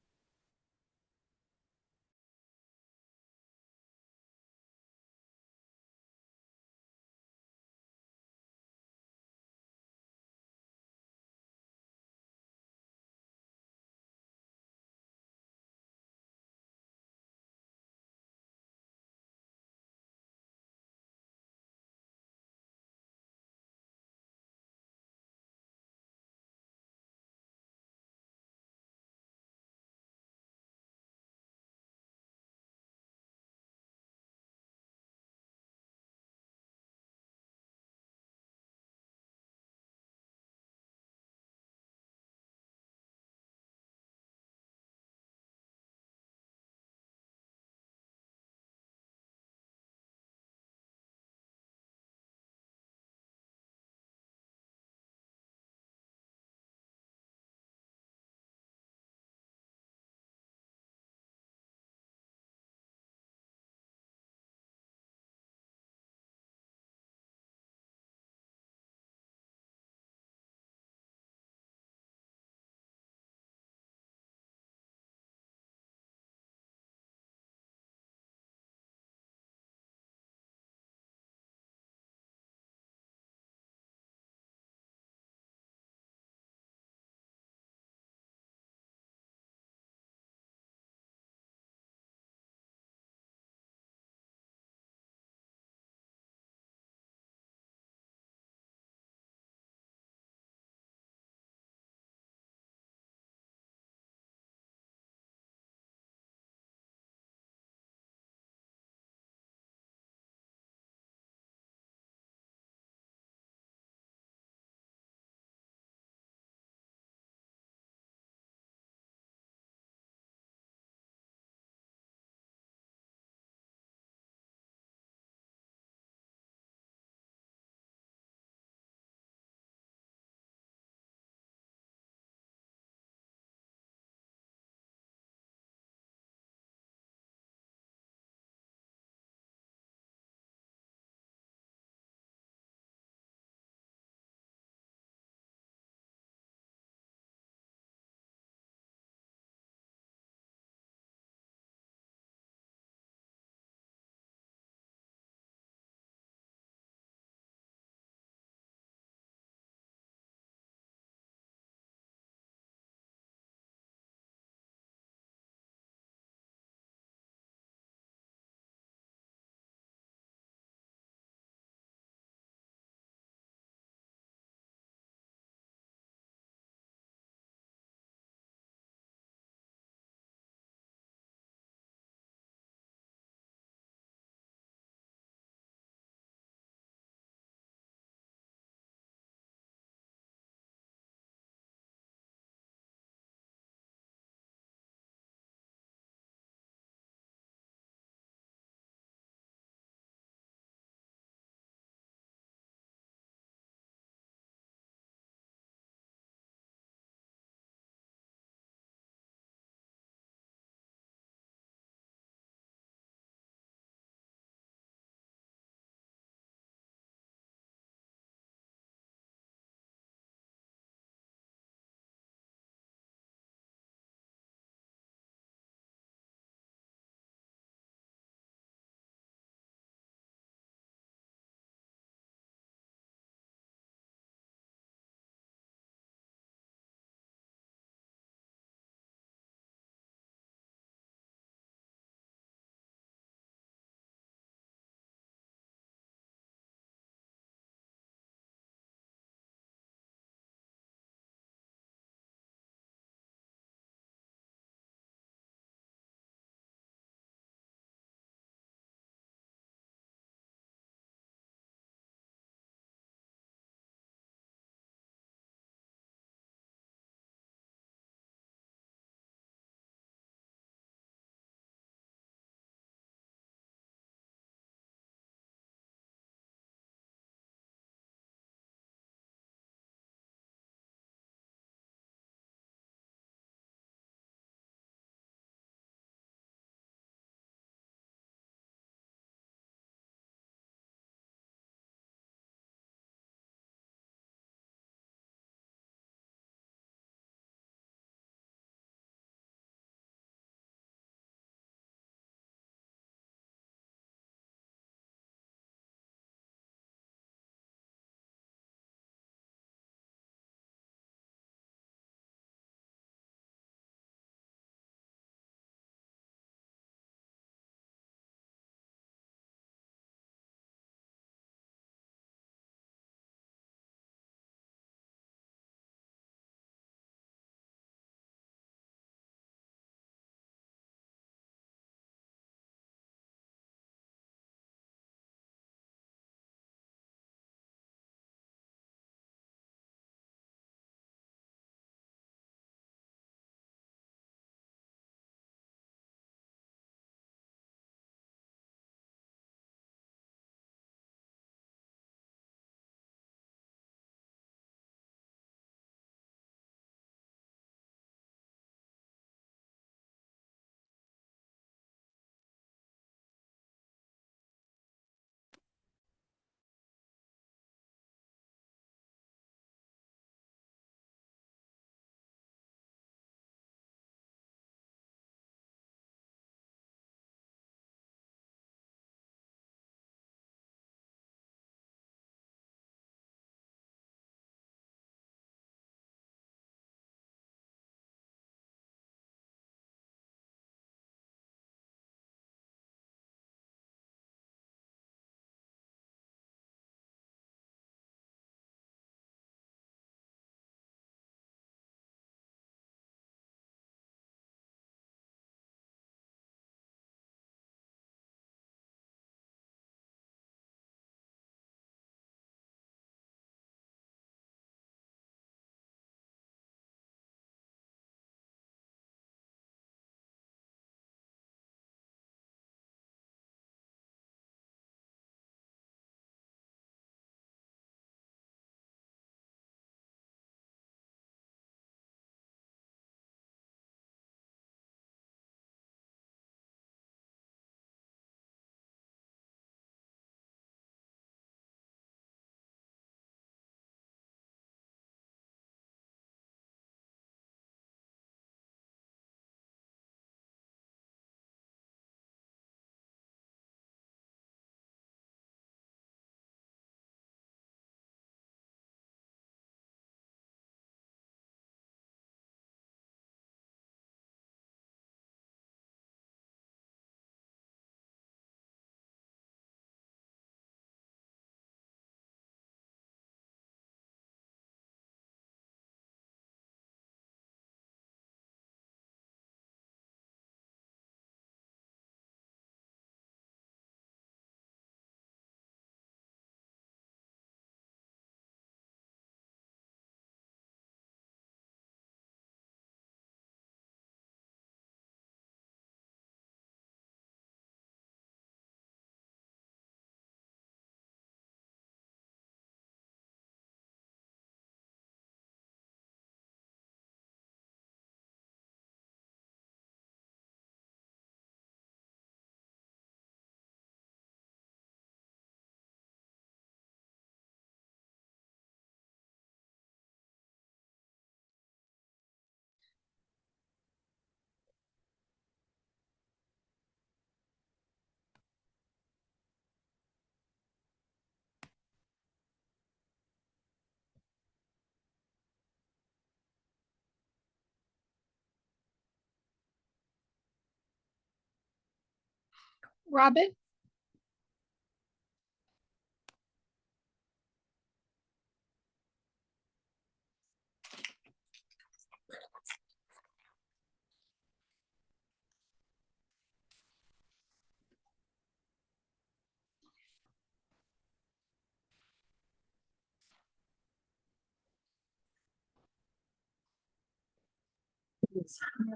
Robin?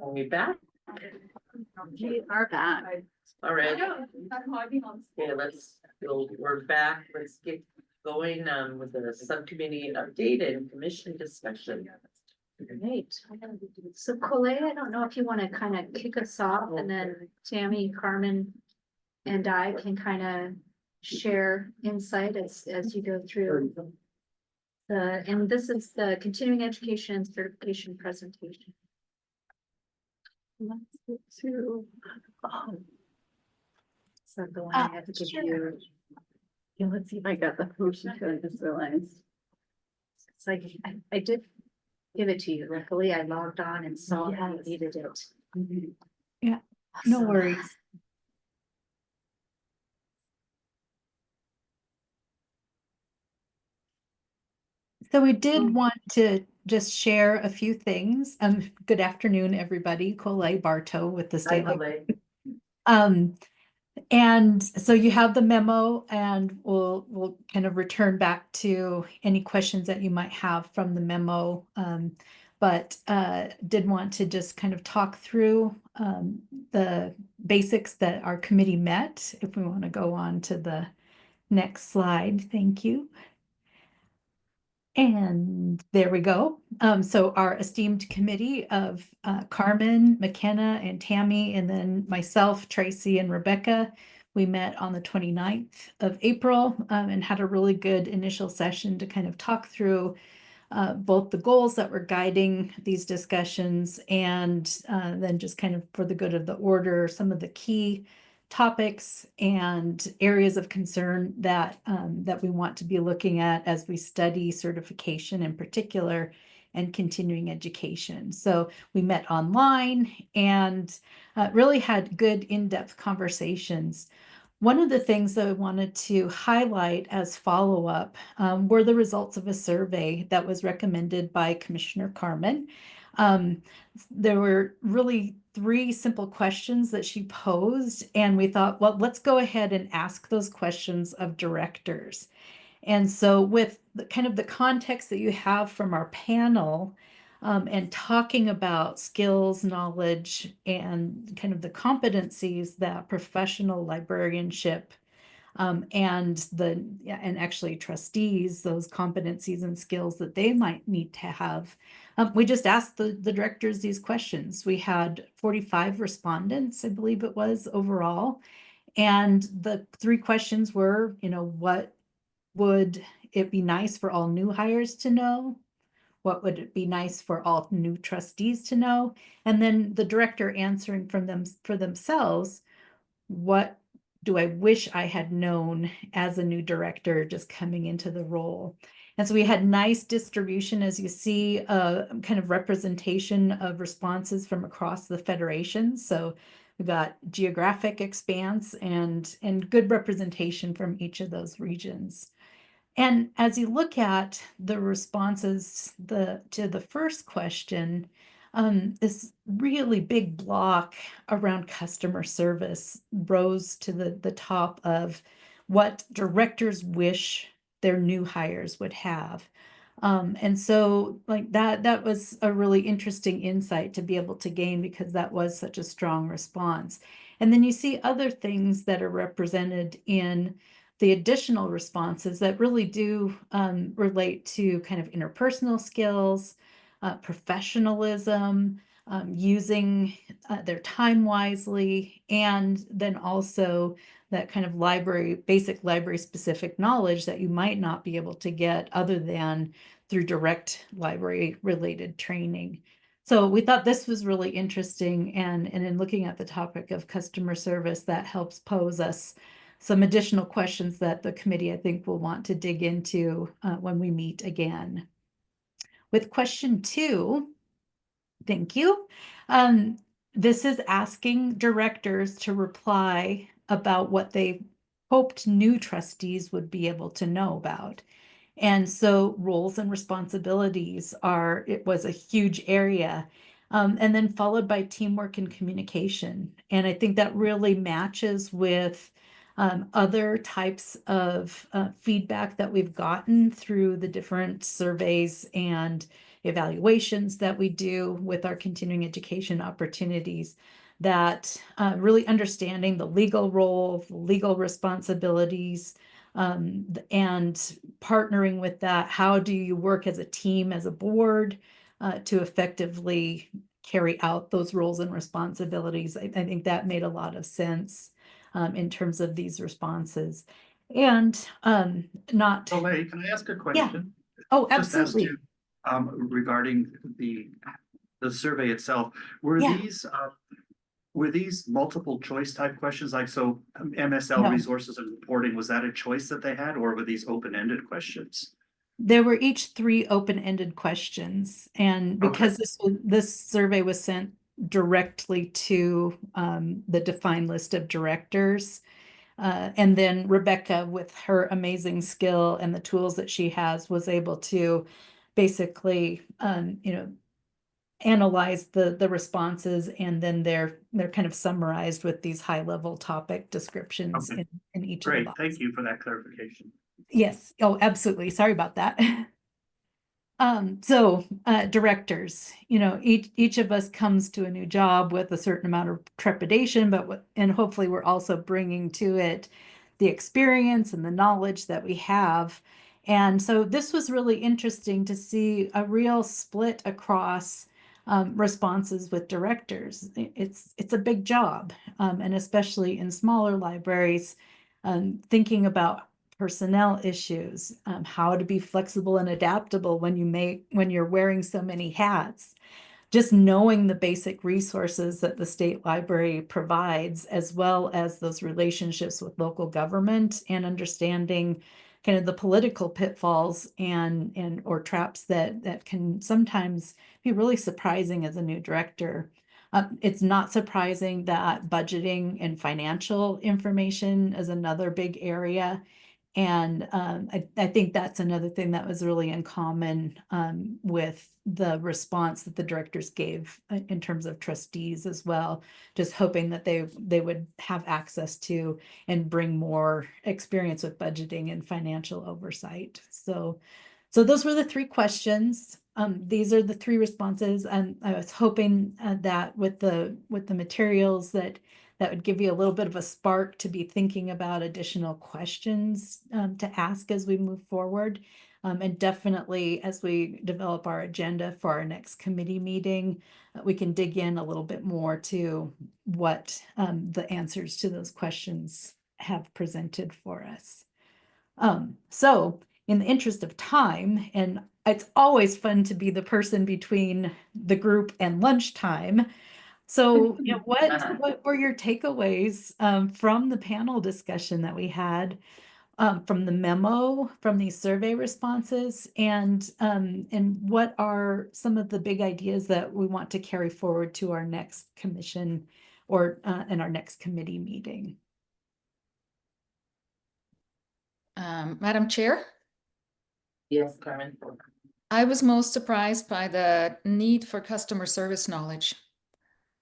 Are we back? We are back. All right. Okay, we're back. Let's get going with the subcommittee update and commission discussion. Great. So Colette, I don't know if you want to kind of kick us off and then Tammy, Carmen, and I can kind of share insight as you go through. And this is the continuing education and certification presentation. Let's get to. So the one I have to give you. Yeah, let's see if I got the motion to, I just realized. It's like, I did give it to you. Luckily, I logged on and saw how you needed it. Yeah, no So- worries. So we did want to just share a few things. Good afternoon, everybody. Colette Bartow with the State. And so you have the memo and we'll kind of return back to any questions that you might have from the memo. But did want to just kind of talk through the basics that our committee met. If we want to go on to the next slide, thank you. And there we go. So our esteemed committee of Carmen, McKenna, and Tammy, and then myself, Tracy, and Rebecca, we met on the 29th of April and had a really good initial session to kind of talk through both the goals that were guiding these discussions and then just kind of for the good of the order, some of the key topics and areas of concern that that we want to be looking at as we study certification in particular and continuing education. So we met online and really had good in-depth conversations. One of the things that I wanted to highlight as follow-up were the results of a survey that was recommended by Commissioner Carmen. There were really 3 simple questions that she posed, and we thought, well, let's go ahead and ask those questions of directors. And so with the kind of the context that you have from our panel and talking about skills, knowledge, and kind of the competencies that professional librarianship and actually trustees, those competencies and skills that they might need to have. We just asked the directors these questions. We had 45 respondents, I believe it was overall. And the 3 questions were, what would it be nice for all new hires to know? What would it be nice for all new trustees to know? And then the director answering from them for themselves, what do I wish I had known as a new director just coming into the role? And so we had nice distribution, as you see, kind of representation of responses from across the federation. So we got geographic expanse and good representation from each of those regions. And as you look at the responses to the first question, this really big block around customer service rose to the top of what directors wish their new hires would have. And so like that was a really interesting insight to be able to gain because that was such a strong response. And then you see other things that are represented in the additional responses that really do relate to kind of interpersonal skills, professionalism, using their time wisely, and then also that kind of basic library specific knowledge that you might not be able to get other than through direct library related training. So we thought this was really interesting, and in looking at the topic of customer service, that helps pose us some additional questions that the committee, I think, will want to dig into when we meet again. With question 2, thank you. This is asking directors to reply about what they hoped new trustees would be able to know about. And so roles and responsibilities it was a huge area. And then followed by teamwork and communication. And I think that really matches with other types of feedback that we've gotten through the different surveys and evaluations that we do with our continuing education opportunities, that really understanding the legal role, the legal responsibilities, and partnering with that. How do you work as a team, as a board, to effectively carry out those roles and responsibilities? I think that made a lot of sense in terms of these responses. And not. Olay, can I ask a question? Oh, Just as absolutely. to, regarding the survey itself, were Yeah. these multiple choice type questions, like, so MSL No. resources and reporting, was that a choice that they had, or were these open-ended questions? There were each 3 open-ended questions, and because this survey was sent directly to the defined list of directors, and then Rebecca, with her amazing skill and the tools that she has, was able to basically, analyze the responses, and then they're kind of summarized with these high-level topic descriptions Okay. in each of the Great, boxes. thank you for that clarification. Yes. Oh, absolutely. Sorry about that. So directors, each of us comes to a new job with a certain amount of trepidation, and hopefully we're also bringing to it the experience and the knowledge that we have. And so this was really interesting to see a real split across responses with directors. It's a big job, and especially in smaller libraries, thinking about personnel issues, how to be flexible and adaptable when you're wearing so many hats. Just knowing the basic resources that the state library provides, as well as those relationships with local government, and understanding kind of the political pitfalls and or traps that can sometimes be really surprising as a new director. It's not surprising that budgeting and financial information is another big area. And I think that's another thing that was really in common with the response that the directors gave in terms of trustees as well, just hoping that they would have access to and bring more experience with budgeting and financial oversight. So those were the 3 questions. These are the 3 responses, and I was hoping that with the materials that would give you a little bit of a spark to be thinking about additional questions to ask as we move forward. And definitely as we develop our agenda for our next committee meeting, we can dig in a little bit more to what the answers to those questions have presented for us. So in the interest of time, and it's always fun to be the person between the group and lunchtime. So, what were your takeaways from the panel discussion that we had, from the memo, from these survey responses, and what are some of the big ideas that we want to carry forward to our next commission or in our next committee meeting? Madam Chair? Yes, Carmen. I was most surprised by the need for customer service knowledge.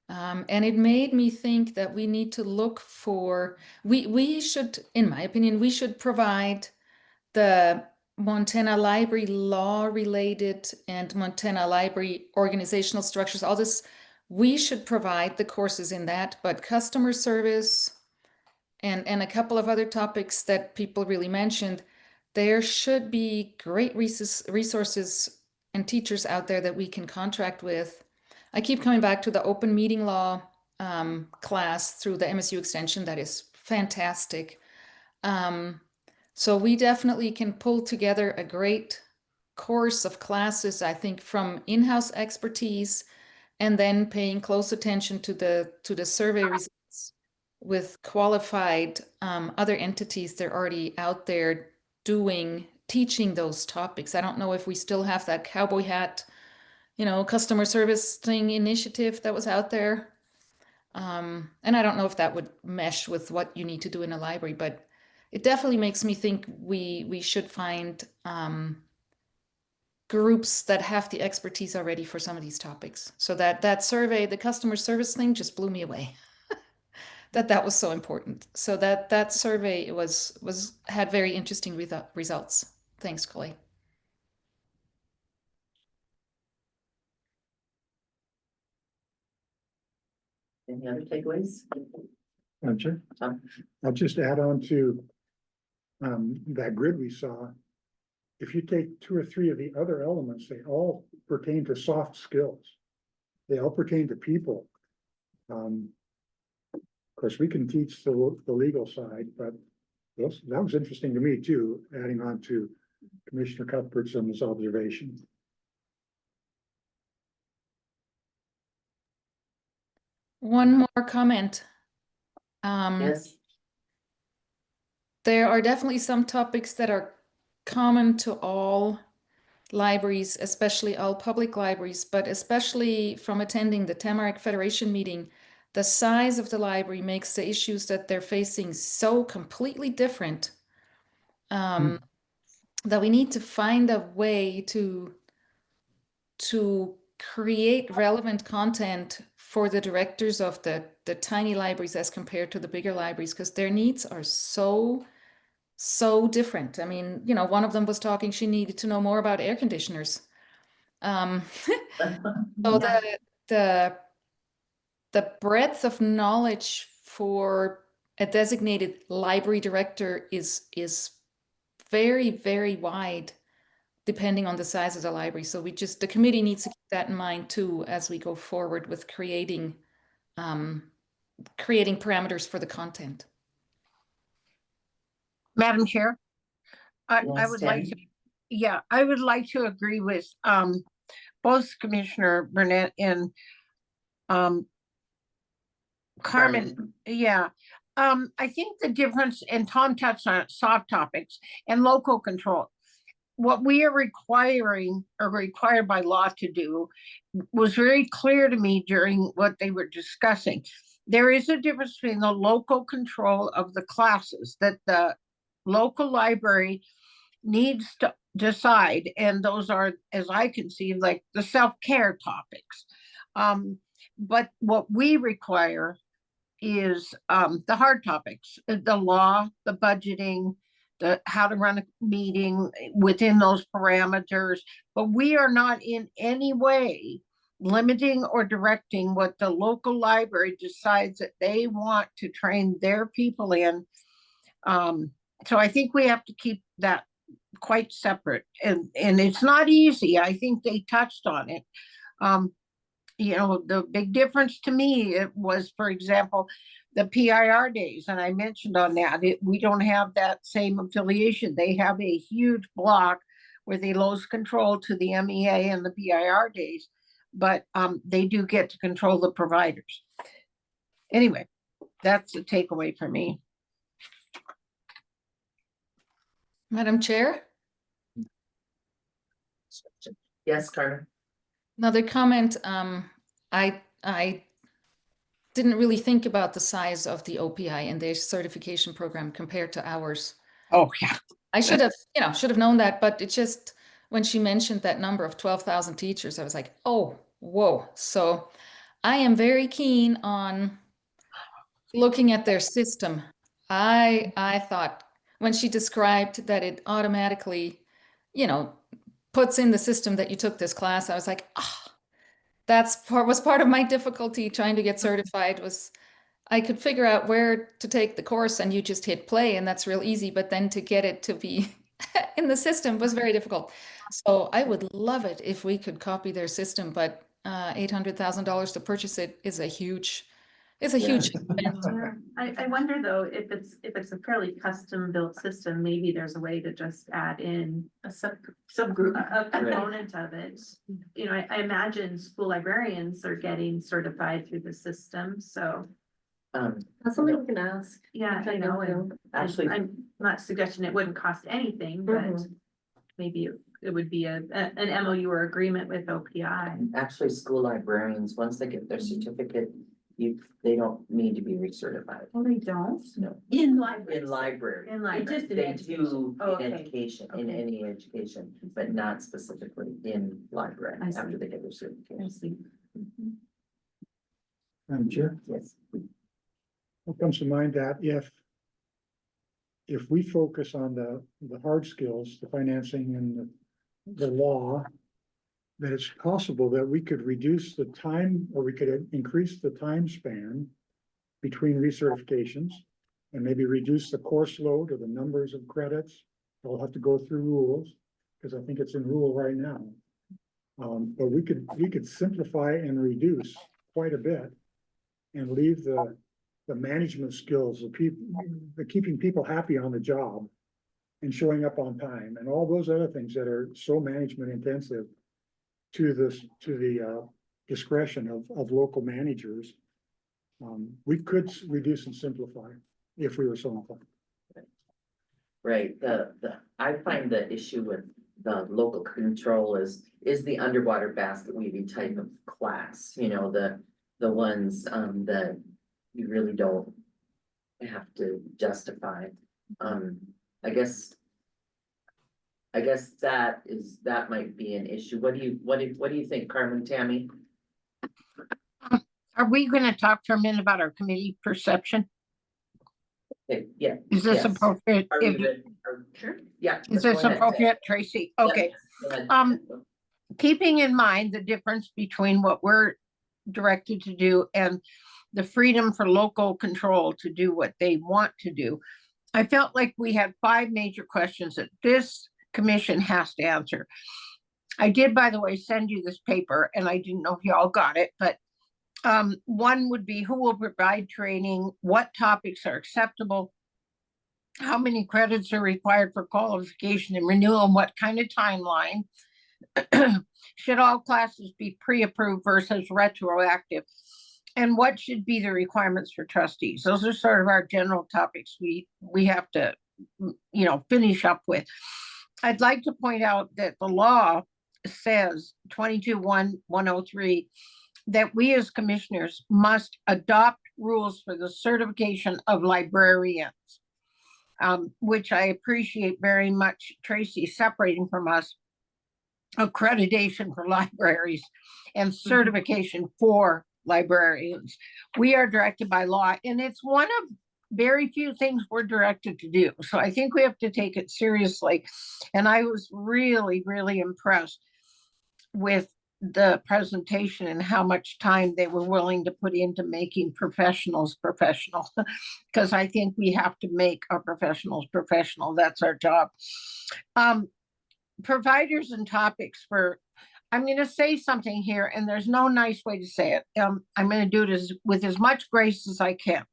And it made me think that we need to look for, we should, in my opinion, we should provide the Montana Library law related and Montana Library organizational structures, all this, we should provide the courses in that, but customer service and a couple of other topics that people really mentioned, there should be great resources and teachers out there that we can contract with. I keep coming back to the open meeting law class through the MSU extension. That is fantastic. So we definitely can pull together a great course of classes, I think, from in-house expertise, and then paying close attention to the survey results with qualified other entities that are already out there teaching those topics. I don't know if we still have that cowboy hat, customer service thing initiative that was out there. And I don't know if that would mesh with what you need to do in a library, but it definitely makes me think we should find groups that have the expertise already for some of these topics. So that survey, the customer service thing, just blew me away. That was so important. So that survey had very interesting results. Thanks, Chloe. Any other takeaways? Sure. Tom? I'll just add on to that grid we saw. If you take 2 or 3 of the other elements, they all pertain to soft skills. They all pertain to people. Of course, we can teach the legal side, but that was interesting to me too, adding on to Commissioner Cuthbertson's observation. One more comment. Yes. There are definitely some topics that are common to all libraries, especially all public libraries, but especially from attending the Tamarack Federation meeting, the size of the library makes the issues that they're facing so completely different that we need to find a way to create relevant content for the directors of the tiny libraries as compared to the bigger libraries, because their needs are so different. I mean, you know, one of them was talking, she needed to know more about air conditioners. So the breadth of knowledge for a designated library director is very, very wide, depending on the size of the library. So the committee needs to keep that in mind too, as we go forward with creating parameters for the content. Madam Chair, I Yes, would like Tammy? to, I would like to agree with both Commissioner Burnett and Carmen. Yeah. I think the difference, and Tom touched on it, soft topics and local control. What we are requiring or required by law to do was very clear to me during what they were discussing. There is a difference between the local control of the classes that the local library needs to decide, and those are, as I can see, like the self-care topics. But what we require is the hard topics, the law, the budgeting, the how to run a meeting within those parameters. But we are not in any way limiting or directing what the local library decides that they want to train their people in. So I think we have to keep that quite separate, and it's not easy. I think they touched on it. You know, the big difference to me, it was, for example, the PIR days, and I mentioned on that, we don't have that same affiliation. They have a huge block where they lose control to the MEA and the PIR days, but they do get to control the providers. Anyway, that's a takeaway for me. Madam Chair? Yes, Carter. Another comment, I didn't really think about the size of the OPI and their certification program compared to ours. Oh, yeah. I should have known that, but it just, when she mentioned that number of 12,000 teachers, I was like, oh, whoa. So I am very keen on looking at their system. I thought when she described that it automatically, puts in the system that you took this class, I was like, was part of my difficulty trying to get certified. Was I could figure out where to take the course and you just hit play and that's real easy, but then to get it to be in the system was very difficult. So I would love it if we could copy their system, but $800,000 to purchase it is a huge expense. Yeah. I wonder though, if it's a fairly custom built system, maybe there's a way to just add in a subgroup, a component of it. You know, I imagine school librarians are getting certified through the system, so. That's something we can ask. Yeah, I know, and Actually, I'm not suggesting it wouldn't cost anything, but maybe it would be an MOU or agreement with OPI. actually, school librarians, once they get their certificate, they don't need to be recertified. Well, they don't. No, In libraries. in library. In It library. just in They education. do Oh, in okay. education, in Okay. any education, but not specifically in library I see. after they get their I certification. see. Madam Chair, Yes. what comes to mind that if we focus on the hard skills, the financing and the law, that it's possible that we could reduce the time, or we could increase the time span between recertifications and maybe reduce the course load or the numbers of credits. They'll have to go through rules, because I think it's in rule right now. But we could simplify and reduce quite a bit and leave the management skills, the keeping people happy on the job and showing up on time and all those other things that are so management intensive to the discretion of local managers. We could reduce and simplify if we were so inclined. Right, I find the issue with the local control is the underwater basket weaving type of class, you know, the ones, that you really don't have to justify. I guess that might be an issue. What do you think, Carmen, Tammy? Are we gonna talk for a minute about our committee perception? Okay, yeah. Is this yes. appropriate? Are we If- ready? Sure. Yeah. Is go this ahead. appropriate, Tracy? Yep, Okay. go ahead. Keeping in mind the difference between what we're directed to do and the freedom for local control to do what they want to do, I felt like we had 5 major questions that this commission has to answer. I did, by the way, send you this paper, and I didn't know if you all got it, but one would be who will provide training, what topics are acceptable, how many credits are required for qualification and renewal, and what kind of timeline. Should all classes be pre-approved versus retroactive? And what should be the requirements for trustees? Those are sort of our general topics we have to, finish up with. I'd like to point out that the law says 22-1-103 that we as commissioners must adopt rules for the certification of librarians, which I appreciate very much Tracy separating from us accreditation for libraries and certification for librarians. We are directed by law, and it's one of very few things we're directed to do. So I think we have to take it seriously. And I was really, really impressed with the presentation and how much time they were willing to put into making professionals professional, because I think we have to make our professionals professional. That's our job. Providers and topics for, I'm going to say something here, and there's no nice way to say it. I'm going to do it with as much grace as I can.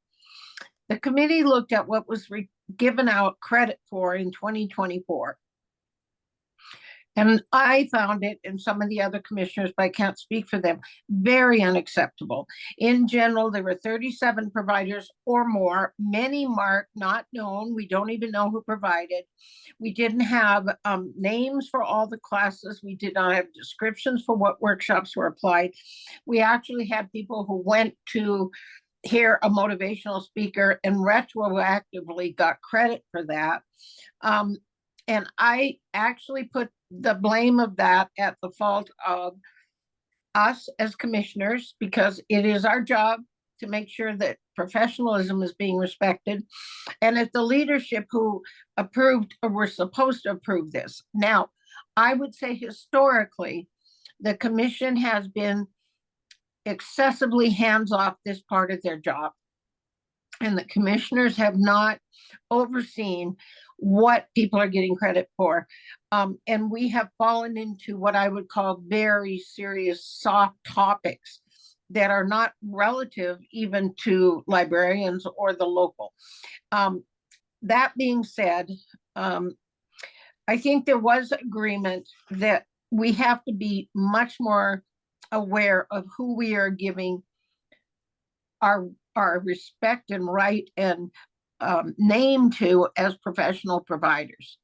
The committee looked at what was given out credit for in 2024. And I found it, and some of the other commissioners, but I can't speak for them, very unacceptable. In general, there were 37 providers or more, many marked not known. We don't even know who provided. We didn't have names for all the classes. We did not have descriptions for what workshops were applied. We actually had people who went to hear a motivational speaker and retroactively got credit for that. And I actually put the blame of that at the fault of us as commissioners, because it is our job to make sure that professionalism is being respected, and at the leadership who approved or were supposed to approve this. Now, I would say historically, the commission has been excessively hands-off this part of their job. And the commissioners have not overseen what people are getting credit for. And we have fallen into what I would call very serious soft topics that are not relative even to librarians or the local. That being said, I think there was agreement that we have to be much more aware of who we are giving our respect and right and name to as professional providers.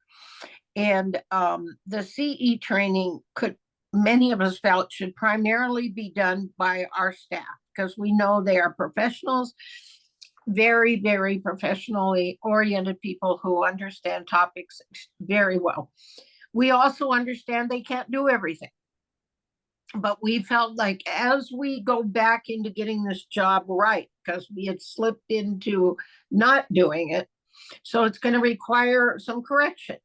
And the CE training could many of us felt should primarily be done by our staff, because we know they are professionals, very, very professionally oriented people who understand topics very well. We also understand they can't do everything. But we felt like as we go back into getting this job right, because we had slipped into not doing it, so it's going to require some correction.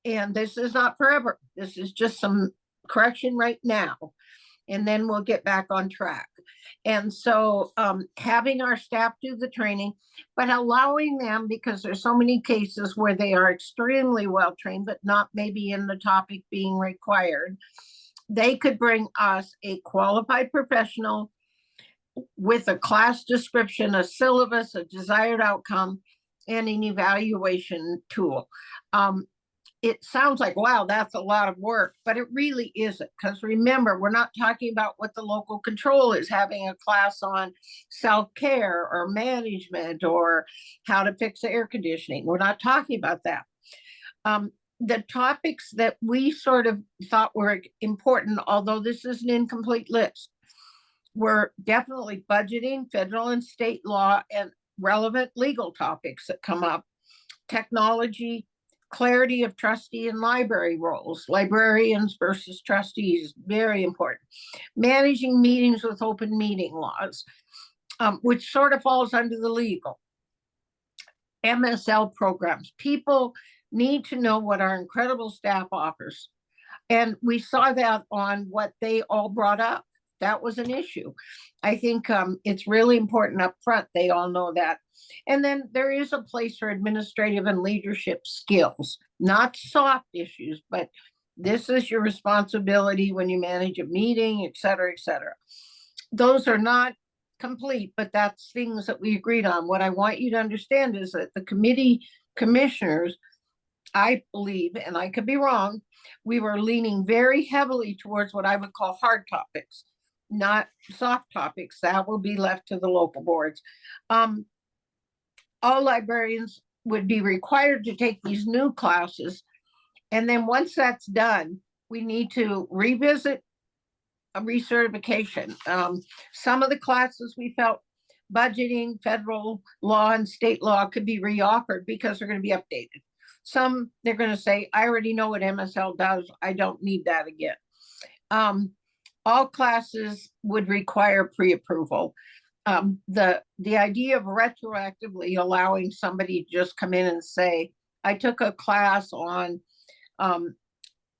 And this is not forever. This is just some correction right now. And then we'll get back on track. And so having our staff do the training, but allowing them, because there's so many cases where they are extremely well trained, but not maybe in the topic being required, they could bring us a qualified professional with a class description, a syllabus, a desired outcome, and an evaluation tool. It sounds like, wow, that's a lot of work, but it really isn't. Because remember, we're not talking about what the local control is, having a class on self-care or management or how to fix the air conditioning. We're not talking about that. The topics that we sort of thought were important, although this is an incomplete list, were definitely budgeting, federal and state law, and relevant legal topics that come up, technology, clarity of trustee and library roles, librarians versus trustees, very important. Managing meetings with open meeting laws, which sort of falls under the legal. MSL programs. People need to know what our incredible staff offers. And we saw that on what they all brought up. That was an issue. I think it's really important up front. They all know that. And then there is a place for administrative and leadership skills, not soft issues, but this is your responsibility when you manage a meeting, et cetera, et cetera. Those are not complete, but that's things that we agreed on. What I want you to understand is that the committee commissioners, I believe, and I could be wrong, we were leaning very heavily towards what I would call hard topics, not soft topics. That will be left to the local boards. All librarians would be required to take these new classes. And then once that's done, we need to revisit a recertification. Some of the classes we felt budgeting, federal law and state law could be reoffered because they're going to be updated. Some, they're going to say, I already know what MSL does. I don't need that again. All classes would require pre-approval. The idea of retroactively allowing somebody to just come in and say, I took a class on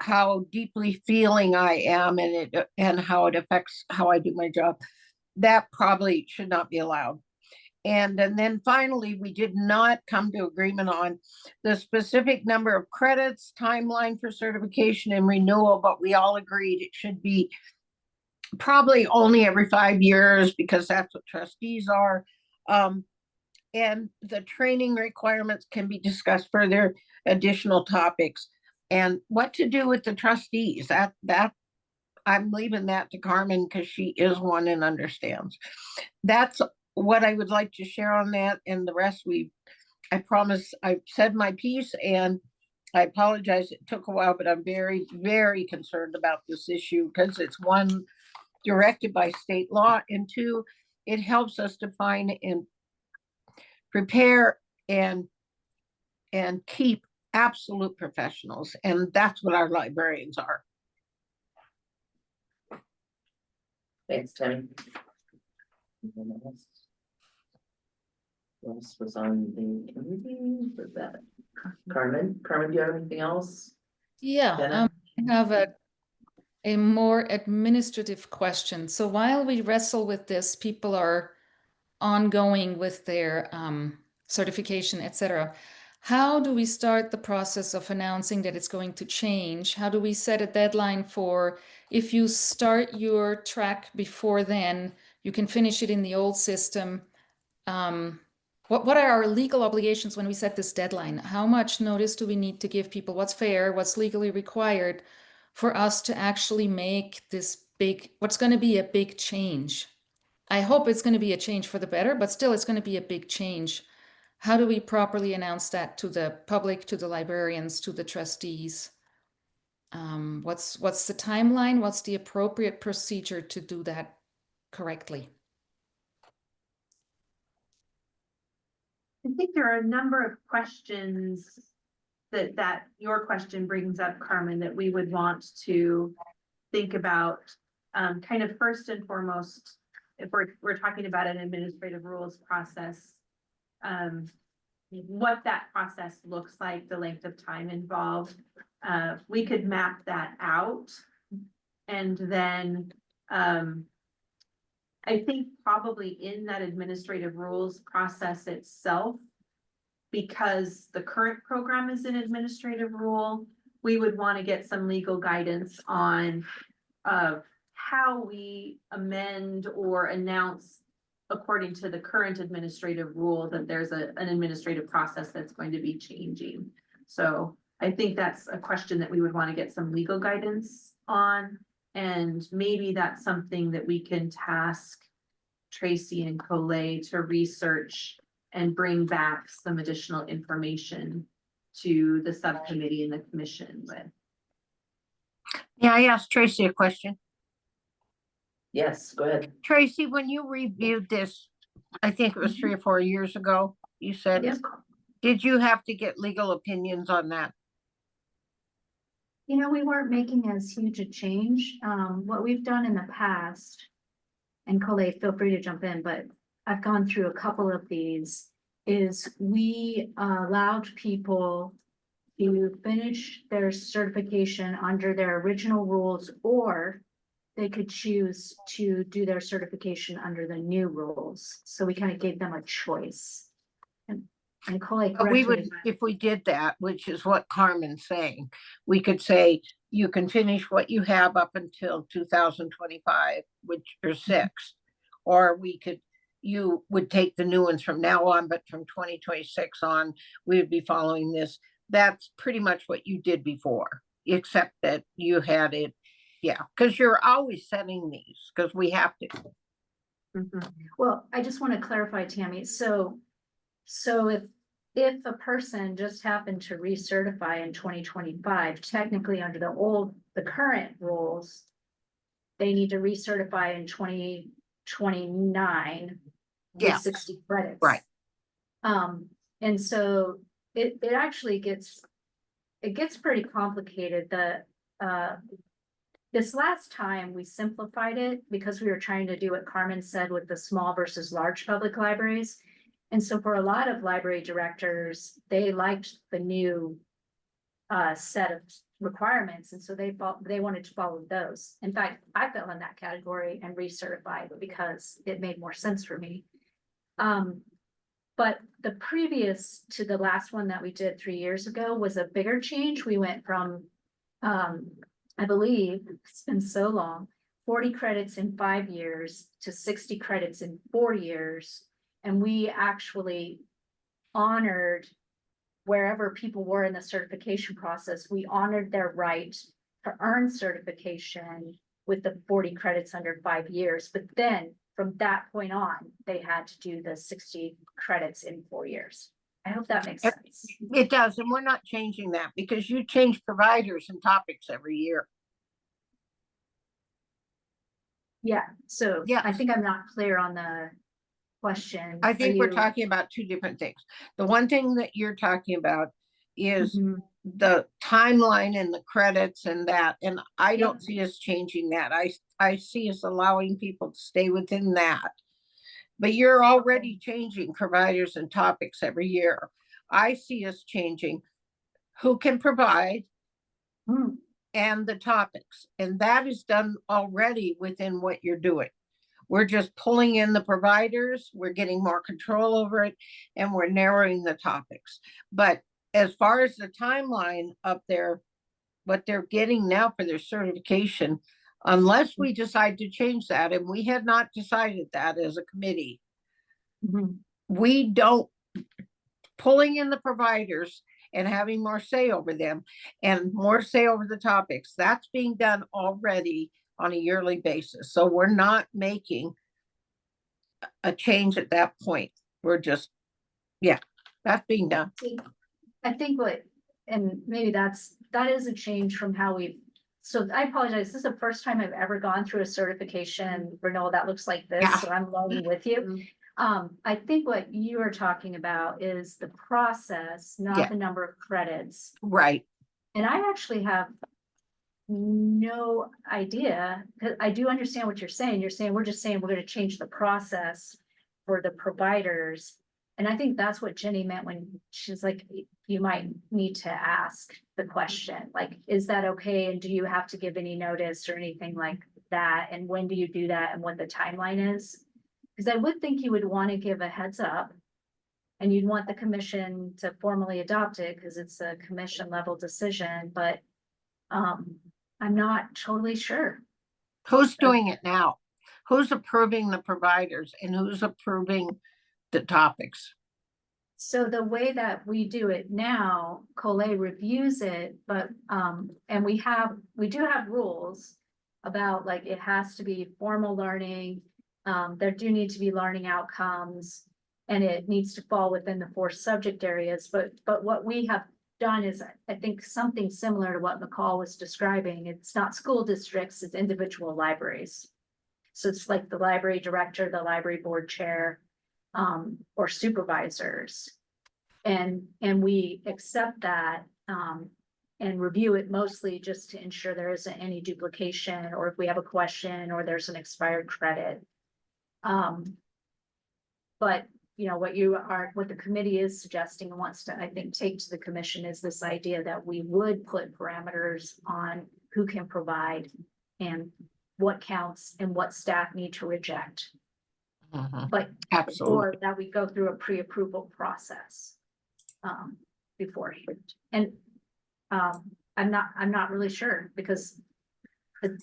how deeply feeling I am and how it affects how I do my job, that probably should not be allowed. And then finally, we did not come to agreement on the specific number of credits, timeline for certification and renewal, but we all agreed it should be probably only every 5 years because that's what trustees are. And the training requirements can be discussed further, additional topics. And what to do with the trustees, that I'm leaving that to Carmen because she is one and understands. That's what I would like to share on that, and the rest I promise I've said my piece, and I apologize it took a while, but I'm very, very concerned about this issue because it's one, directed by state law, and two, it helps us define and prepare and keep absolute professionals, and that's what our librarians are. Thanks, Tammy. Who else was on the committee for that? Carmen, do you have anything else? Yeah, Jenna? I have a more administrative question. So while we wrestle with this, people are ongoing with their certification, etc. How do we start the process of announcing that it's going to change? How do we set a deadline for if you start your track before then, you can finish it in the old system? What are our legal obligations when we set this deadline? How much notice do we need to give people? What's fair? What's legally required for us to actually make this what's going to be a big change? I hope it's going to be a change for the better, but still it's going to be a big change. How do we properly announce that to the public, to the librarians, to the trustees? What's the timeline? What's the appropriate procedure to do that correctly? I think there are a number of questions that your question brings up, Carmen, that we would want to think about. Kind of first and foremost, if we're talking about an administrative rules process, what that process looks like, the length of time involved. We could map that out. And then I think probably in that administrative rules process itself, because the current program is an administrative rule, we would want to get some legal guidance on how we amend or announce according to the current administrative rule that there's an administrative process that's going to be changing. So I think that's a question that we would want to get some legal guidance on. And maybe that's something that we can task Tracy and Colette to research and bring back some additional information to the subcommittee and the commission with. Yeah, I asked Tracy a question. Yes, go ahead. Tracy, when you reviewed this, I think it was 3 or 4 years ago, you said, Yes. did you have to get legal opinions on that? You know, we weren't making as huge a change. What we've done in the past, and Colette, feel free to jump in, but I've gone through a couple of these, is we allowed people to finish their certification under their original rules, or they could choose to do their certification under the new rules. So we kind of gave them a choice. And Colette, But we correct would, me if we did that, which is what Carmen's saying, we could say, you can finish what you have up until 2025, which are 6. Or we could, you would take the new ones from now on, but from 2026 on, we would be following this. That's pretty much what you did before, except that you had it, yeah, because you're always setting these, because we have to. Well, I just want to clarify, Tammy. So if a person just happened to recertify in 2025, technically under the current rules, they need to recertify in 2029 Yeah. with 60 credits. Right. And so it actually gets pretty complicated. This last time we simplified it because we were trying to do what Carmen said with the small versus large public libraries. And so for a lot of library directors, they liked the new set of requirements. And so they wanted to follow those. In fact, I fell in that category and recertified because it made more sense for me. But the previous to the last one that we did 3 years ago was a bigger change. We went from, I believe, it's been so long, 40 credits in 5 years to 60 credits in 4 years. And we actually honored wherever people were in the certification process, we honored their right to earn certification with the 40 credits under 5 years. But then from that point on, they had to do the 60 credits in 4 years. I hope that makes sense. It does, and we're not changing that because you change providers and topics every year. Yeah, so Yeah. I think I'm not clear on the question. I think we're you- talking about 2 different things. The one thing that you're talking about is the timeline and the credits and that, and I don't see us changing that. I see us allowing people to stay within that. But you're already changing providers and topics every year. I see us changing who can provide and the topics, and that is done already within what you're doing. We're just pulling in the providers, we're getting more control over it, and we're narrowing the topics. But as far as the timeline up there, what they're getting now for their certification, unless we decide to change that, and we had not decided that as a committee, we don't, pulling in the providers and having more say over them and more say over the topics, that's being done already on a yearly basis. So we're not making a change at that point. We're just, yeah, that's being done. I think what and maybe that is a change from how we've, so I apologize, this is the first time I've ever gone through a certification renewal that looks like this, Yeah. so I'm learning with you. I think what you are talking about is the process, Yeah. not the number of credits. Right. And I actually have no idea, because I do understand what you're saying. You're saying, we're just saying we're gonna change the process for the providers. And I think that's what Jenny meant when she's like, you might need to ask the question, like, is that okay? And do you have to give any notice or anything like that? And when do you do that and what the timeline is? Because I would think you would want to give a heads up. And you'd want the commission to formally adopt it because it's a commission level decision, but I'm not totally sure. Who's doing it now? Who's approving the providers and who's approving the topics? So the way that we do it now, Collet reviews it, but, and we do have rules about like, it has to be formal learning. There do need to be learning outcomes and it needs to fall within the 4 subject areas. But what we have done is, I think, something similar to what McCall was describing. It's not school districts, it's individual libraries. So it's like the library director, the library board chair, or supervisors. And we accept that, and review it mostly just to ensure there isn't any duplication, or if we have a question or there's an expired credit. But you know, what the committee is suggesting and wants to, I think, take to the commission is this idea that we would put parameters on who can provide and what counts and what staff need to reject. But Absolutely. or that we go through a pre-approval process beforehand. And I'm not really sure because the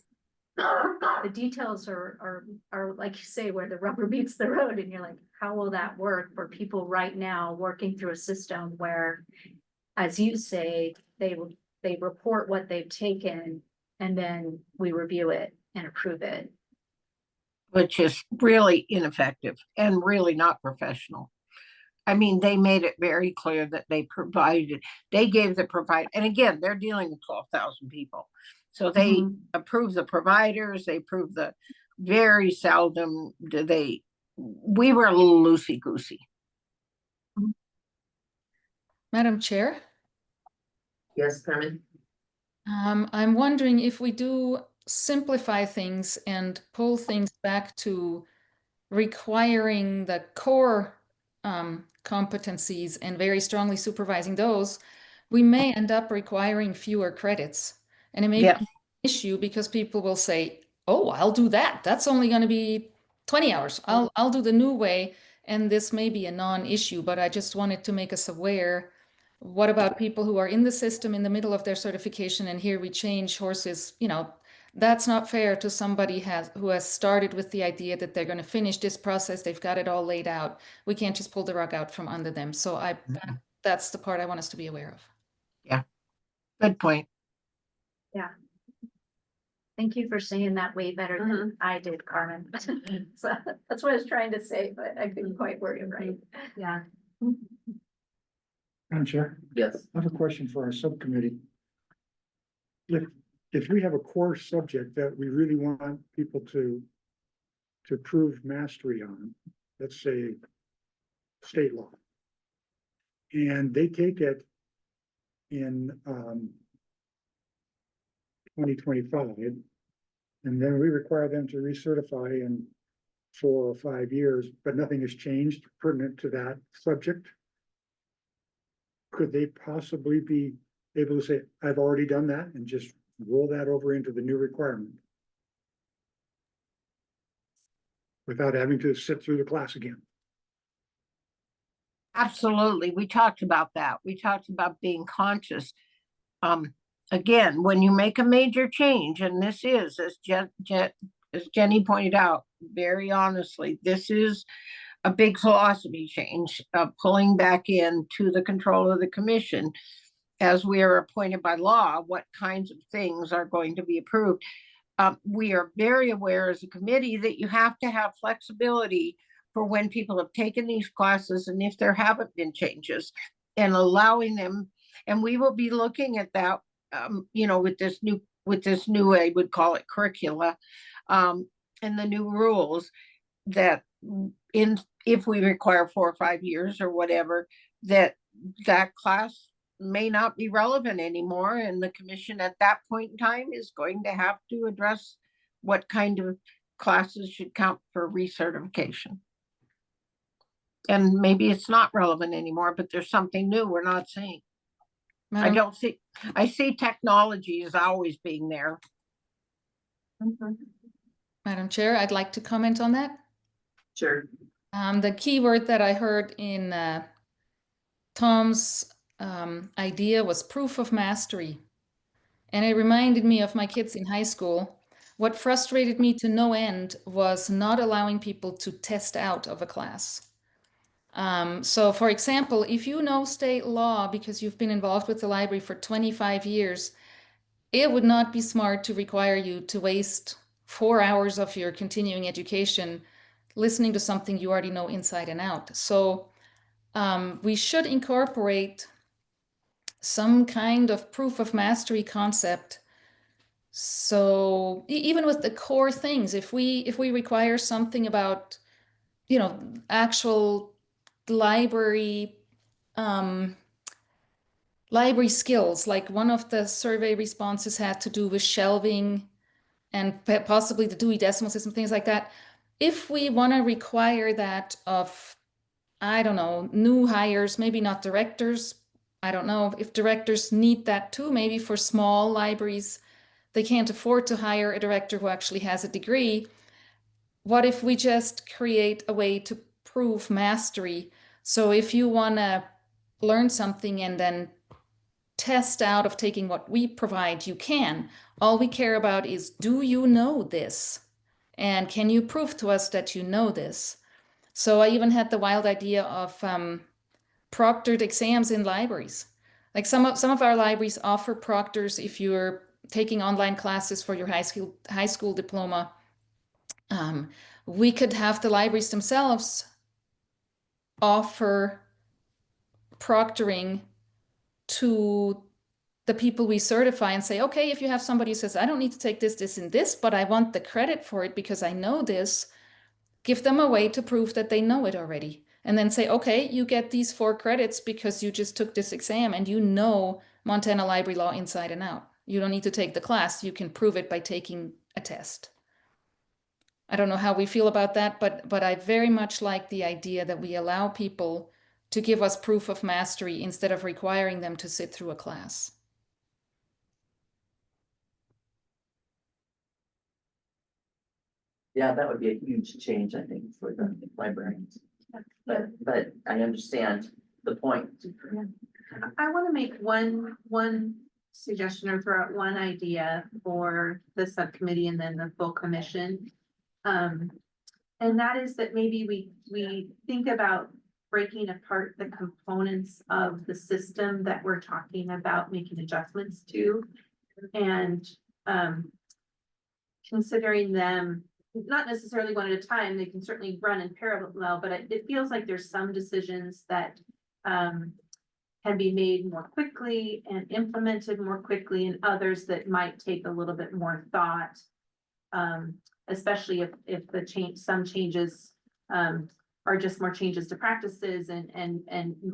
details are like you say, where the rubber meets the road, and you're like, how will that work for people right now working through a system where, as you say, they report what they've taken and then we review it and approve it. Which is really ineffective and really not professional. I mean, they made it very clear that they gave the and again, they're dealing with 12,000 people. So they approve the providers, they approve very seldom do we were a little loosey-goosey. Madam Chair? Yes, Carmen? I'm wondering if we do simplify things and pull things back to requiring the core competencies and very strongly supervising those, we may end up requiring fewer credits. And it may be an issue because people will say, oh, I'll do that. That's only going to be 20 hours. I'll do the new way. And this may be a non-issue, but I just wanted to make us aware. What about people who are in the system in the middle of their certification and here we change horses? You know, that's not fair to somebody who has started with the idea that they're going to finish this process. They've got it all laid out. We can't just pull the rug out from under them. So that's the part I want us to be aware of. Yeah, good point. Yeah. Thank you for saying that way better than I did, Carmen. So that's what I was trying to say, but I couldn't quite word it right. Yeah. Madam Chair, Yes. I have a question for our subcommittee. If we have a core subject that we really want people to prove mastery on, let's say state law, and they take it in 2025, and then we require them to recertify in 4 or 5 years, but nothing has changed pertinent to that subject. Could they possibly be able to say, I've already done that, and just roll that over into the new requirement without having to sit through the class again? Absolutely. We talked about that. We talked about being conscious. Again, when you make a major change, and this is, as Jenny pointed out, very honestly, this is a big philosophy change, pulling back into the control of the commission as we are appointed by law, what kinds of things are going to be approved. We are very aware as a committee that you have to have flexibility for when people have taken these classes and if there haven't been changes, and allowing them And we will be looking at that, you know, with this new, I would call it curricula, and the new rules that if we require 4 or 5 years or whatever, that class may not be relevant anymore. And the commission at that point in time is going to have to address what kind of classes should count for recertification. And maybe it's not relevant anymore, but there's something new we're not seeing. I see technology as always being there. Madam Chair, I'd like to comment on that. Sure. The key word that I heard in Tom's idea was proof of mastery. And it reminded me of my kids in high school. What frustrated me to no end was not allowing people to test out of a class. So for example, if you know state law because you've been involved with the library for 25 years, it would not be smart to require you to waste 4 hours of your continuing education listening to something you already know inside and out. So we should incorporate some kind of proof of mastery concept. So even with the core things, if we require something about, you know, actual library library skills, like one of the survey responses had to do with shelving and possibly the Dewey Decimal System, things like that. If we want to require that of, I don't know, new hires, maybe not directors. I don't know if directors need that too, maybe for small libraries, they can't afford to hire a director who actually has a degree. What if we just create a way to prove mastery? So if you want to learn something and then test out of taking what we provide, you can. All we care about is, do you know this? And can you prove to us that you know this? So I even had the wild idea of proctored exams in libraries. Like some of our libraries offer proctors if you're taking online classes for your high school diploma. We could have the libraries themselves offer proctoring to the people we certify and say, okay, if you have somebody who says, I don't need to take this, this, and this, but I want the credit for it because I know this, give them a way to prove that they know it already. And then say, okay, you get these 4 credits because you just took this exam and you know Montana library law inside and out. You don't need to take the class. You can prove it by taking a test. I don't know how we feel about that, but I very much like the idea that we allow people to give us proof of mastery instead of requiring them to sit through a class. Yeah, that would be a huge change, I think, for the librarians. But I understand the point. I want to make one suggestion or throw out one idea for the subcommittee and then the full commission. And that is that maybe we think about breaking apart the components of the system that we're talking about making adjustments to, and considering them not necessarily one at a time. They can certainly run in parallel, but it feels like there's some decisions that can be made more quickly and implemented more quickly, and others that might take a little bit more thought. Especially if some changes are just more changes to practices and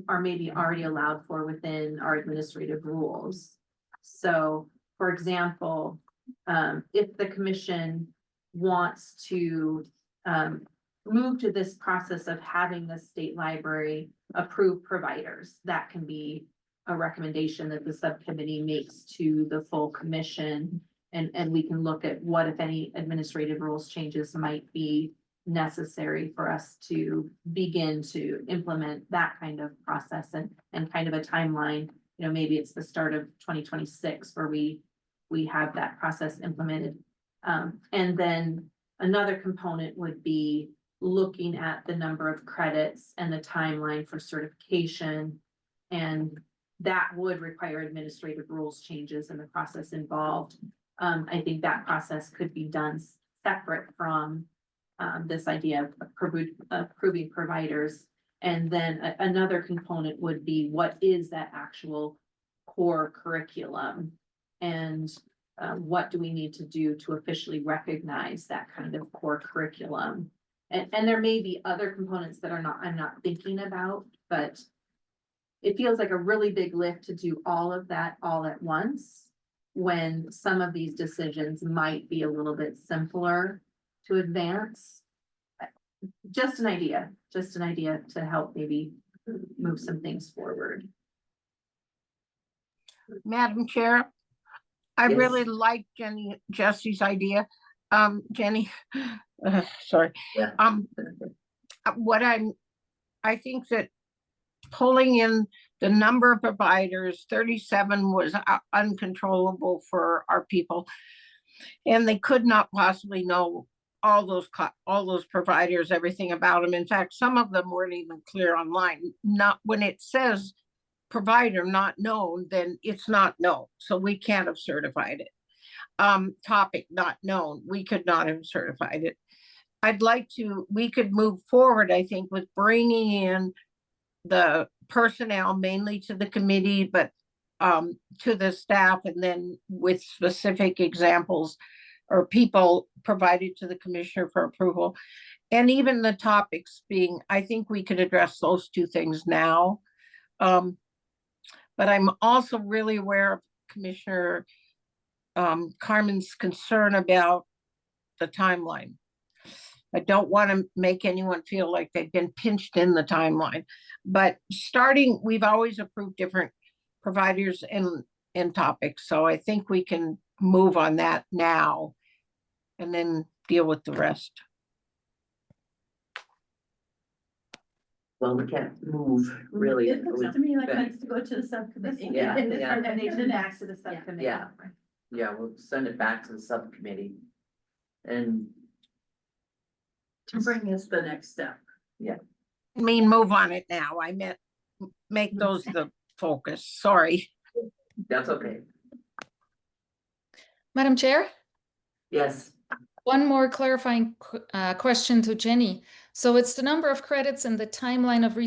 are maybe already allowed for within our administrative rules. So, for example, if the commission wants to move to this process of having the state library approve providers, that can be a recommendation that the subcommittee makes to the full commission. And we can look at what, if any, administrative rules changes might be necessary for us to begin to implement that kind of process and kind of a timeline. You know, maybe it's the start of 2026 where we have that process implemented. And then another component would be looking at the number of credits and the timeline for certification. And that would require administrative rules changes in the process involved. I think that process could be done separate from this idea of approving providers. And then another component would be, what is that actual core curriculum. And what do we need to do to officially recognize that kind of core curriculum? And there may be other components that I'm not thinking about, but it feels like a really big lift to do all of that all at once, when some of these decisions might be a little bit simpler to advance. Just an idea to help maybe move some things forward. Madam Chair, I Yes. really like Jesse's idea. Jenny, sorry. Yeah. I think that pulling in the number of providers, 37 was uncontrollable for our people. And they could not possibly know all those providers, everything about them. In fact, some of them weren't even clear online. Not when it says provider not known, then it's not known. So we can't have certified it. Topic not known, we could not have certified it. We could move forward, I think, with bringing in the personnel mainly to the committee, but to the staff, and then with specific examples or people provided to the commissioner for approval. And even the topics being, I think we could address those two things now. But I'm also really aware of Commissioner Carmen's concern about the timeline. I don't want to make anyone feel like they've been pinched in the timeline, but we've always approved different providers and topics. So I think we can move on that now and then deal with the rest. Well, we can't move really. It looks to me like it needs to go to the subcommittee. Yeah, And yeah. and they should back to the subcommittee. Yeah. Yeah, we'll send it back to the subcommittee. And To bring us the next step. I mean, move on it now. I meant make those the focus. Sorry. that's okay. Madam Chair, Yes, one more clarifying question to Jenny. So it's the number of credits and the timeline of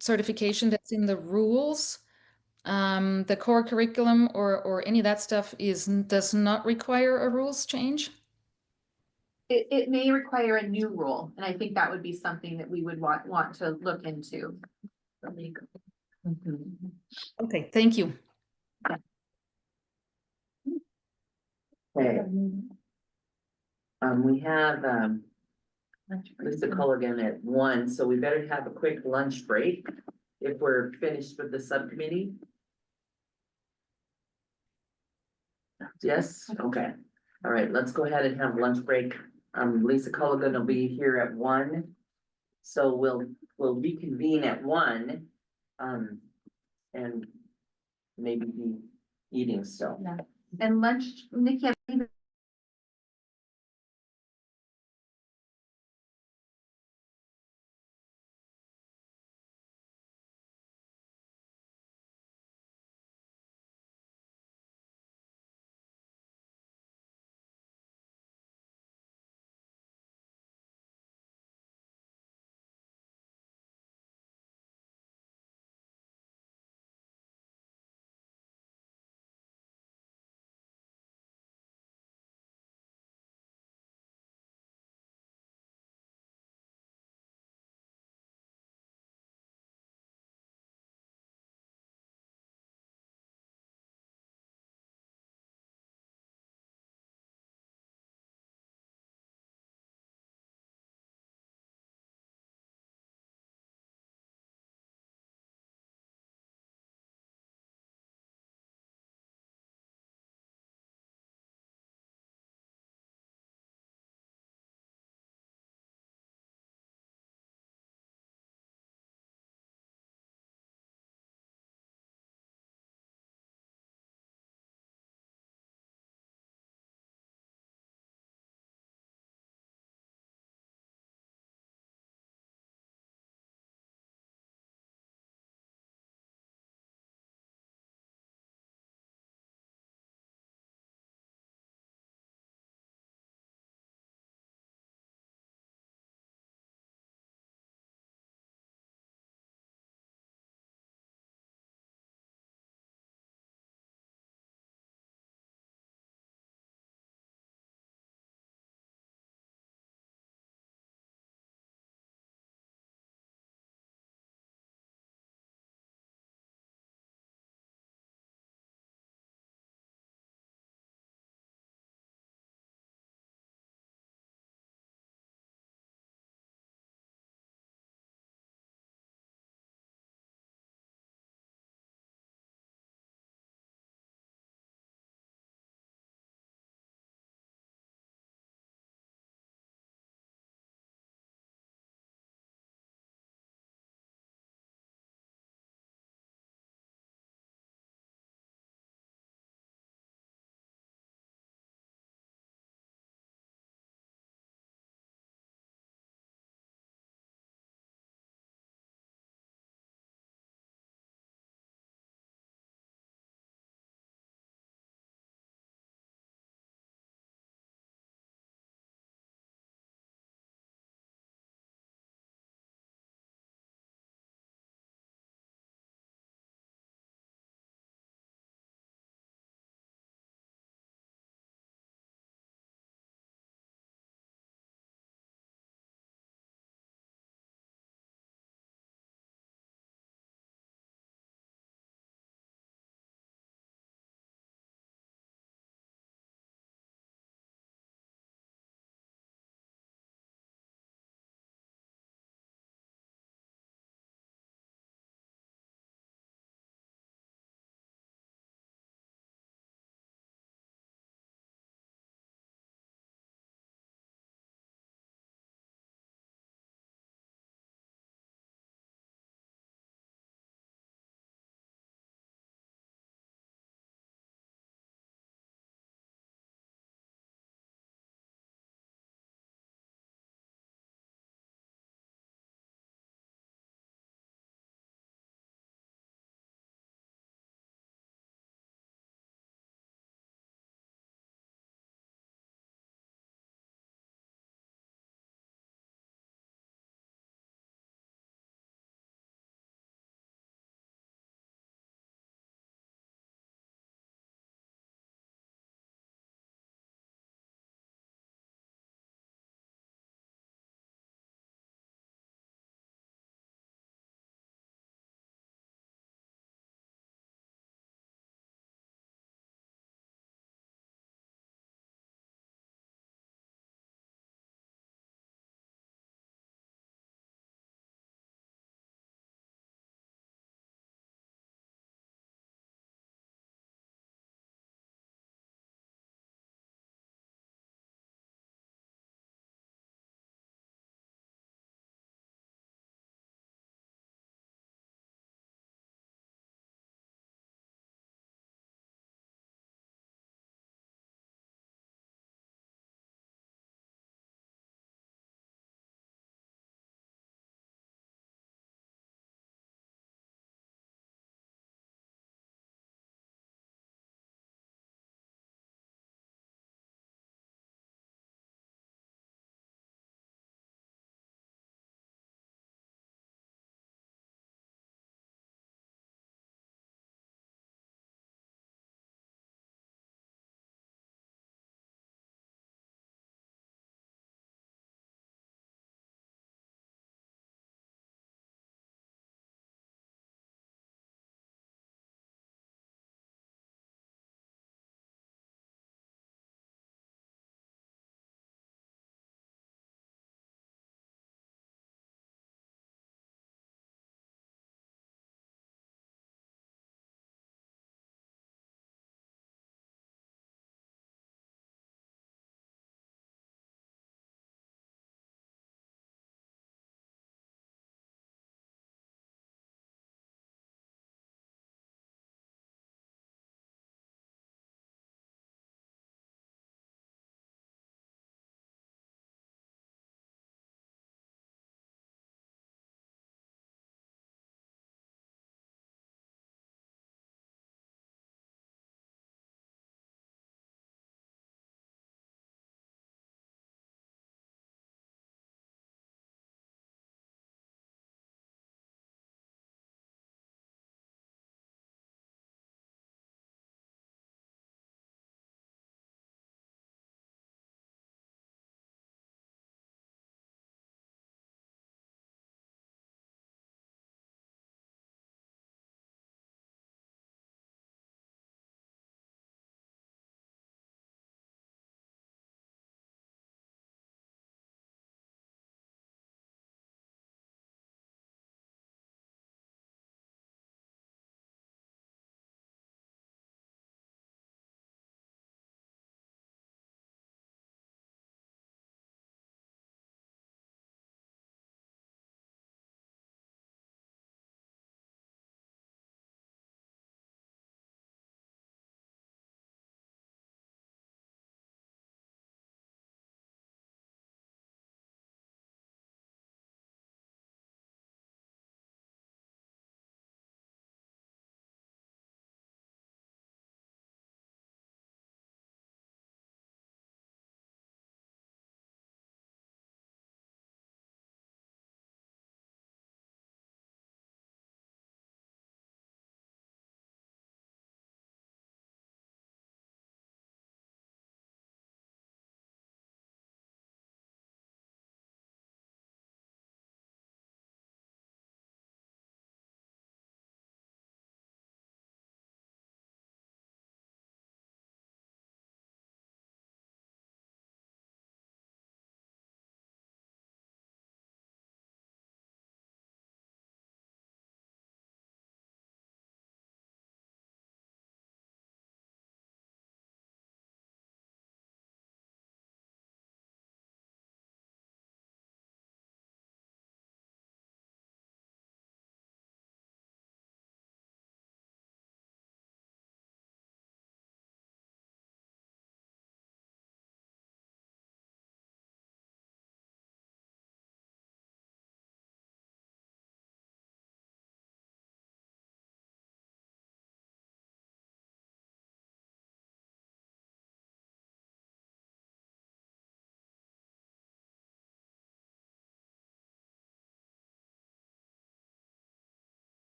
certification that's in the rules. The core curriculum or any of that stuff does not require a rules change? It may require a new rule, and I think that would be something that we would want to look into. Okay, thank you. okay. We have, Lisa Culligan at 1, so we better have a quick lunch break if we're finished with the subcommittee. Yes, okay. All right, let's go ahead and have lunch break. Lisa Culligan will be here at 1. So we'll reconvene at 1. And maybe be eating still. And lunch, Nikki,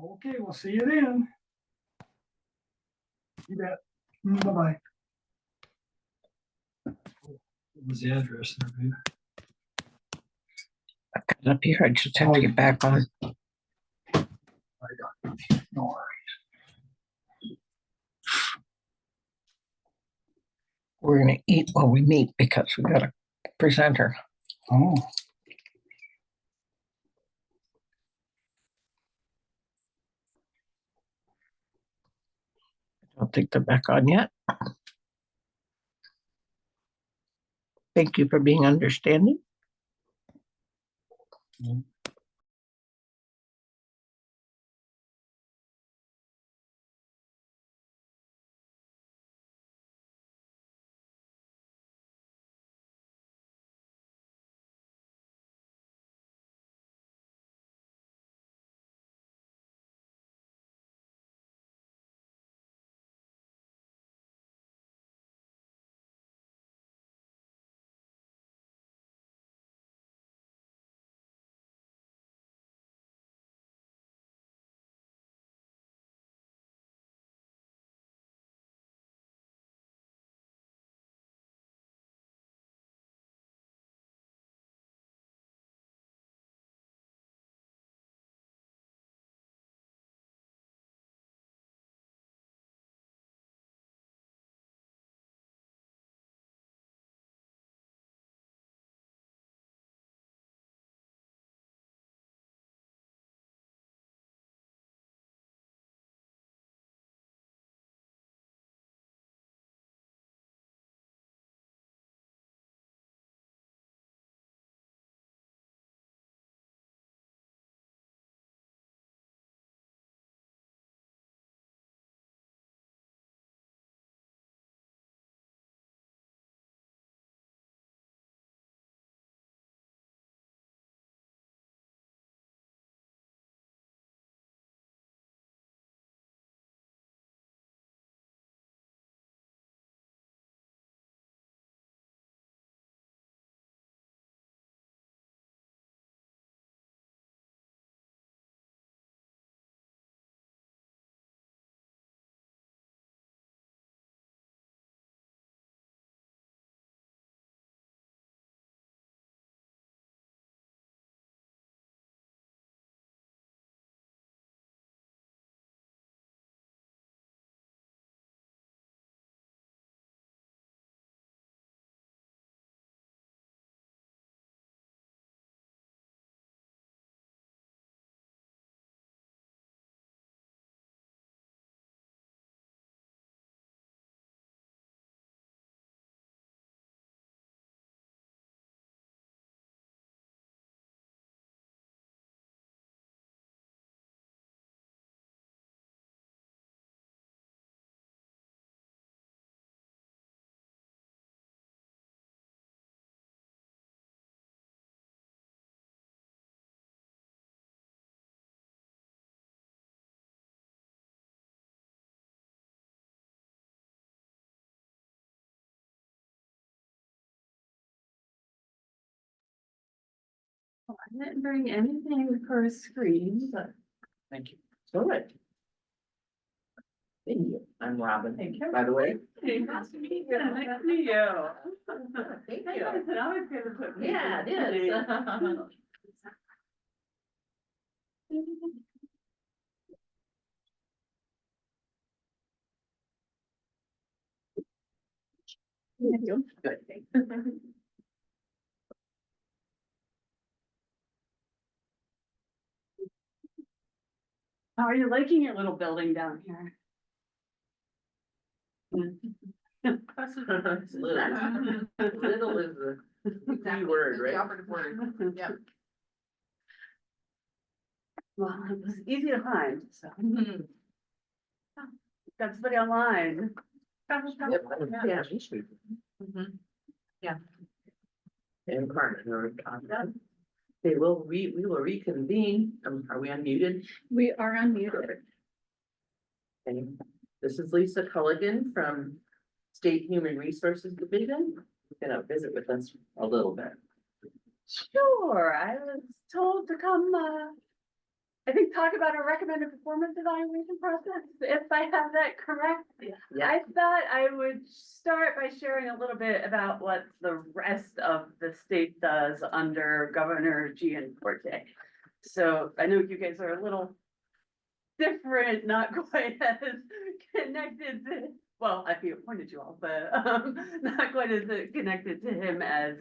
Okay, we'll see you then. You bet. Bye-bye. What was the address? Up here, I just have to get back on. No worries. We're gonna eat while we meet because we got a presenter. Oh. I don't think they're back on yet. Thank you for being understanding. I didn't bring anything for a screen, but. Thank you. Good. Thank you. I'm Robin, Thank you. by the way. Hey, nice to meet you. Nice to meet you. Thank I you. said I was gonna put. Yeah, it is. Good. How are you liking your little building down here? Little is the key word, right? Operative word, yeah. Well, it was easy to find, so. Got somebody online. Yep, yeah, me too. Yeah. And Carmen, are done. We will reconvene. Are we unmuted? We are unmuted. Okay. This is Lisa Culligan from State Human Resources Division. You're gonna visit with us a little bit. Sure, I was told to come, I think talk about a recommended performance evaluation process, if I have that correct. I thought I would start by sharing a little bit about what the rest of the state does under Governor Gianforte. So I know you guys are a little different, not quite as connected to, well, I feel appointed you all, but not quite as connected to him as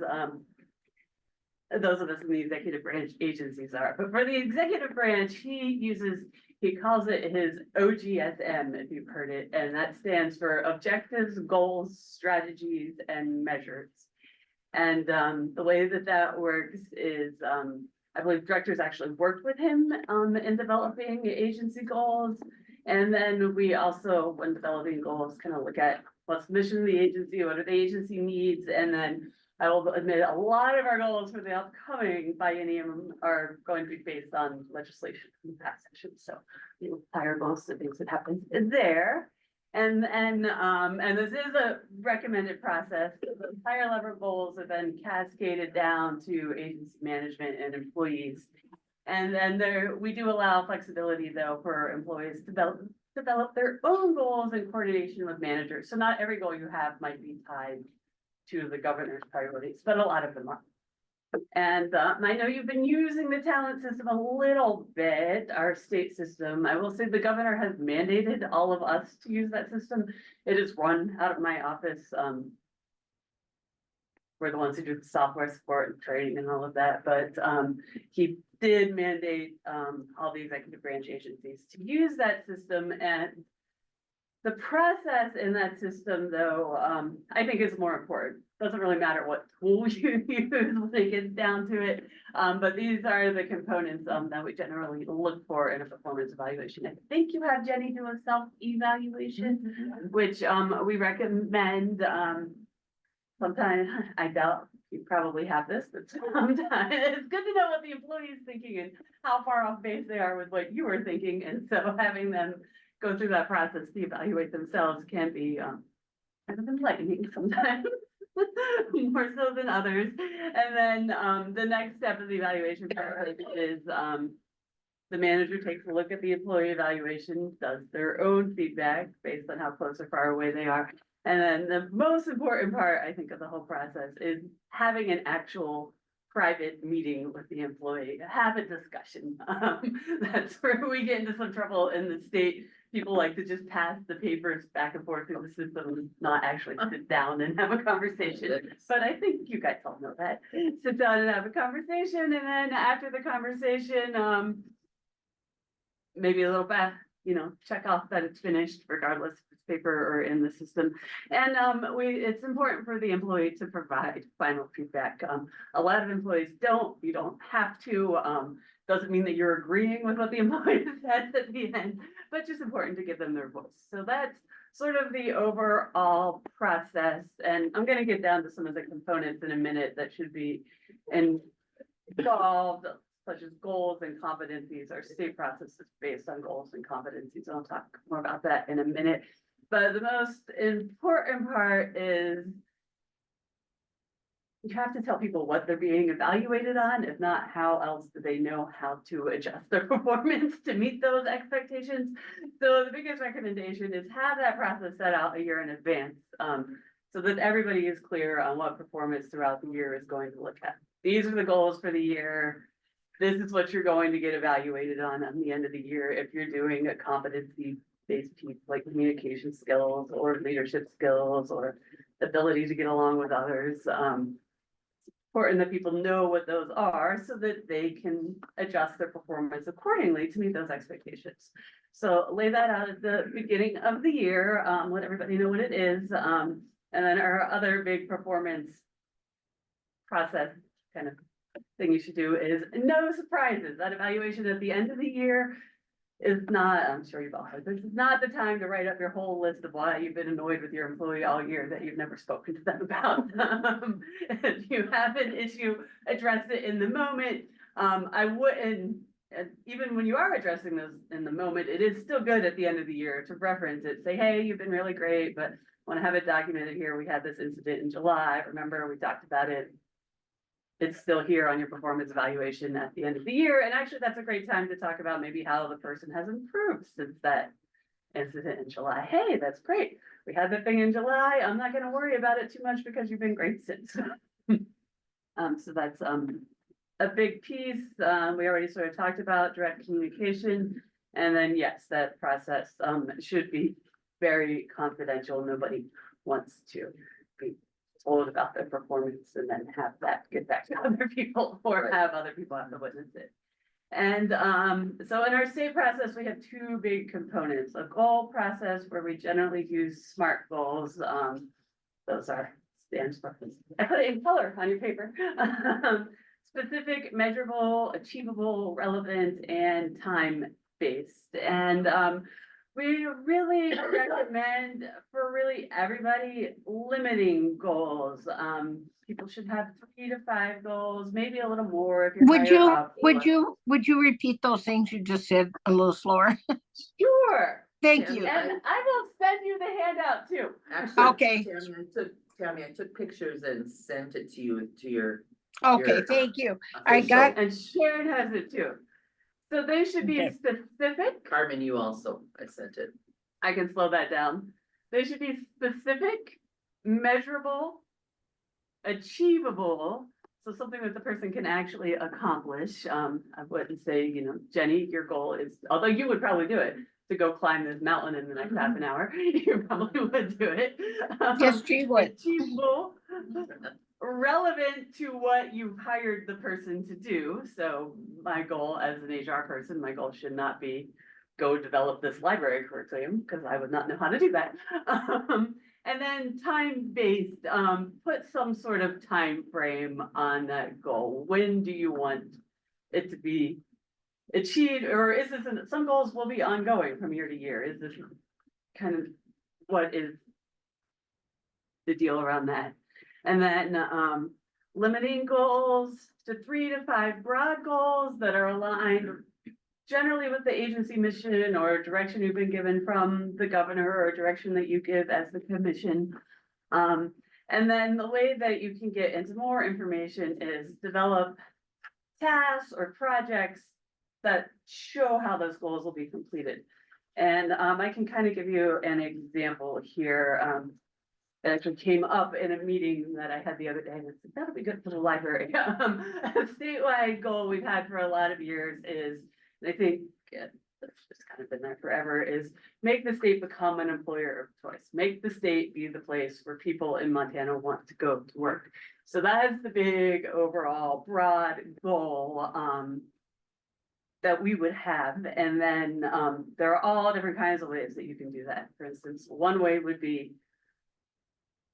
those of us in the executive branch agencies are. But for the executive branch, he calls it his OGSM, if you've heard it, and that stands for objectives, goals, strategies, and measures. And the way that that works is, I believe directors actually worked with him in developing agency goals. And then we also, when developing goals, kind of look at what's the mission of the agency, what are the agency needs, and then I will admit a lot of our goals for the upcoming biennium are going to be based on legislation from the past session. So you'll hire most of the things that happen there. And this is a recommended process. The higher level goals have been cascaded down to agency management and employees. And then we do allow flexibility though for employees to develop their own goals in coordination with managers. So not every goal you have might be tied to the governor's priorities, but a lot of them are. And I know you've been using the talent system a little bit, our state system. I will say the governor has mandated all of us to use that system. It is run out of my office. We're the ones who do the software support and training and all of that, but he did mandate all the executive branch agencies to use that system. And the process in that system, though, I think is more important. Doesn't really matter what tool you use when it gets down to it. But these are the components that we generally look for in a performance evaluation. I think you have Jenny do a self-evaluation, which we recommend. Sometimes, I doubt you probably have this, but sometimes it's good to know what the employee is thinking and how far off base they are with what you were thinking. And so having them go through that process to evaluate themselves can be kind of enlightening sometimes, more so than others. And then the next step of the evaluation process is the manager takes a look at the employee evaluation, does their own feedback based on how close or far away they are. And then the most important part, I think, of the whole process is having an actual private meeting with the employee, have a discussion. That's where we get into some trouble in the state. People like to just pass the papers back and forth through the system and not actually sit down and have a conversation. But I think you guys all know that. Sit down and have a conversation, and then after the conversation, maybe a little bit, check off that it's finished, regardless if it's paper or in the system. And it's important for the employee to provide final feedback. A lot of employees don't. You don't have to. Doesn't mean that you're agreeing with what the employee says at the end, but just important to give them their voice. So that's sort of the overall process. And I'm going to get down to some of the components in a minute that should be involved, such as goals and competencies. Our state process is based on goals and competencies. And I'll talk more about that in a minute. But the most important part is you have to tell people what they're being evaluated on. If not, how else do they know how to adjust their performance to meet those expectations? So the biggest recommendation is have that process set out a year in advance, so that everybody is clear on what performance throughout the year is going to look at. These are the goals for the year. This is what you're going to get evaluated on the end of the year if you're doing a competency-based piece like communication skills or leadership skills or ability to get along with others. Important that people know what those are so that they can adjust their performance accordingly to meet those expectations. So lay that out at the beginning of the year, let everybody know what it is. And then our other big performance process kind of thing you should do is no surprises. That evaluation at the end of the year is not, I'm sure you've all heard, this is not the time to write up your whole list of why you've been annoyed with your employee all year that you've never spoken to them about. If you have an issue, address it in the moment. I wouldn't, even when you are addressing those in the moment, it is still good at the end of the year to reference it. Say, hey, you've been really great, but I want to have it documented here. We had this incident in July. Remember, we talked about it. it's still here on your performance evaluation at the end of the year. And actually, that's a great time to talk about maybe how the person has improved since that incident in July. Hey, that's great. We had the thing in July. I'm not gonna worry about it too much because you've been great since. So that's a big piece. We already sort of talked about direct communication. And then, yes, that process should be very confidential. Nobody wants to be told about their performance and then have that get back to other people or have other people have to witness it. And so in our state process, we have two big components, a goal process where we generally use SMART goals. Those are stands for, I put it in color on your paper. Specific, measurable, achievable, relevant, and time-based. And we really recommend for really everybody limiting goals. People should have 3 to 5 goals, maybe a little more if you're higher up. Would you repeat those things you just said a little slower? Sure. Thank you. And I will send you the handout too. Actually, Okay. Tammy, I took pictures and sent it to you, to your. Okay, thank you. I official- got, And Sharon has it too. So they should be Okay. specific. Carmen, you also, I sent it. I can slow that down. They should be specific, measurable, achievable. So something that the person can actually accomplish. I wouldn't say, Jenny, your goal is, although you would probably do it, to go climb this mountain in the next half an hour. You probably would do it. yes, she would. Achievable, relevant to what you've hired the person to do. So my goal as an HR person, my goal should not be go develop this library curriculum because I would not know how to do that. And then time-based, put some sort of time frame on that goal. When do you want it to be achieved, or is this, some goals will be ongoing from year to year? Is this kind of what is the deal around that? And then limiting goals to 3 to 5 broad goals that are aligned generally with the agency mission or direction you've been given from the governor or direction that you give as the commission. And then the way that you can get into more information is develop tasks or projects that show how those goals will be completed. And I can kind of give you an example here. It actually came up in a meeting that I had the other day, and I said, that'll be good for the library. A statewide goal we've had for a lot of years is, and I think it's just kind of been there forever, is make the state become an employer of choice. Make the state be the place where people in Montana want to go to work. So that is the big overall broad goal that we would have. And then there are all different kinds of ways that you can do that. For instance, one way would be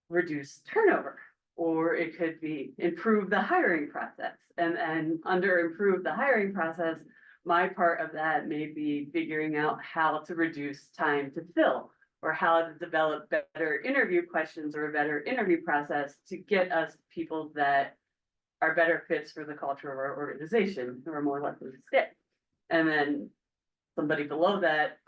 reduce turnover, or it could be improve the hiring process. And under improve the hiring process, my part of that may be figuring out how to reduce time to fill, or how to develop better interview questions or a better interview process to get us people that are better fits for the culture of our organization, who are more likely to stay. And then somebody below that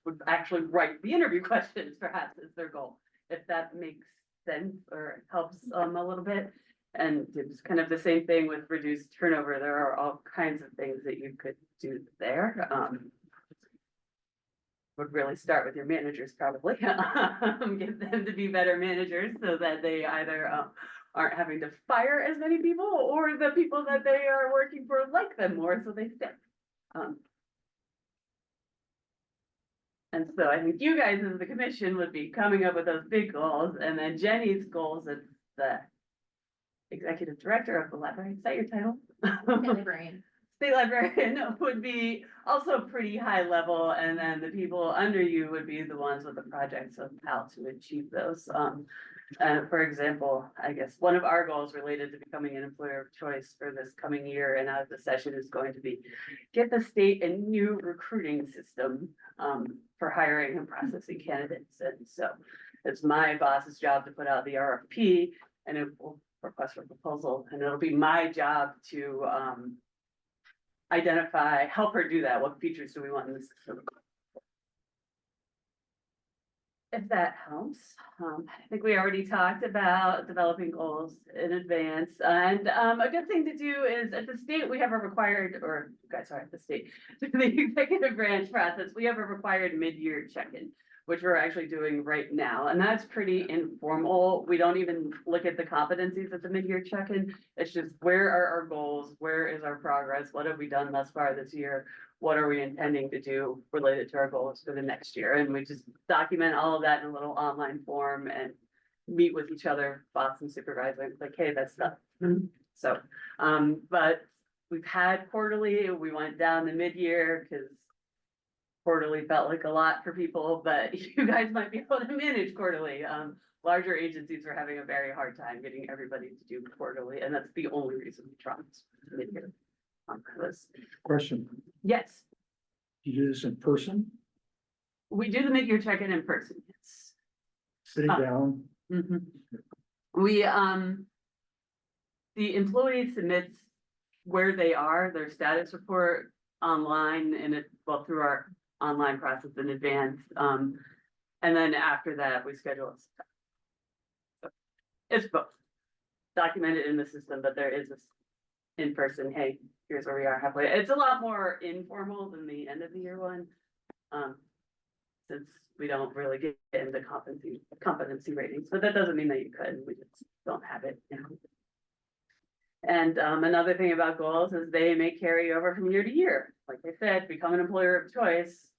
would actually write the interview questions, perhaps, is their goal, if that makes sense or helps a little bit. And it's kind of the same thing with reduced turnover. There are all kinds of things that you could do there. Would really start with your managers, probably. Get them to be better managers so that they either aren't having to fire as many people, or the people that they are working for like them more, so they stay. And so I think you guys as the commission would be coming up with those big goals, and then Jenny's goals as the executive director of the library, is that your title? Librarian. State librarian would be also pretty high level, and then the people under you would be the ones with the projects of how to achieve those. For example, I guess one of our goals related to becoming an employer of choice for this coming year and out of the session is going to be get the state a new recruiting system for hiring and processing candidates. And so it's my boss's job to put out the RFP, and it will request for proposal, and it'll be my job to identify, help her do that. What features do we want in the system? if that helps. I think we already talked about developing goals in advance. And a good thing to do is at the state, we have a required, or guys, sorry, at the state, the executive branch process, we have a required mid-year check-in, which we're actually doing right now. And that's pretty informal. We don't even look at the competencies at the mid-year check-in. It's just where are our goals? Where is our progress? What have we done thus far this year? What are we intending to do related to our goals for the next year? And we just document all of that in a little online form and meet with each other, boss and supervisor, like, hey, that's stuff. So, but we've had quarterly, we went down to mid-year because quarterly felt like a lot for people, but you guys might be able to manage quarterly. Larger agencies are having a very hard time getting everybody to do quarterly, and that's the only reason we dropped mid-year. Question, Yes, you do this in person, we do the mid-year check-in in person. Yes. sitting Uh, down? We, the employee submits where they are, their status report online and it, well, through our online process in advance. And then after that, we schedule it. So it's both documented in the system, but there is this in person, hey, here's where we are halfway. It's a lot more informal than the end of the year one. Since we don't really get into competency ratings, but that doesn't mean that you couldn't, we just don't have it, you know. And another thing about goals is they may carry over from year to year. Like I said, become an employer of choice.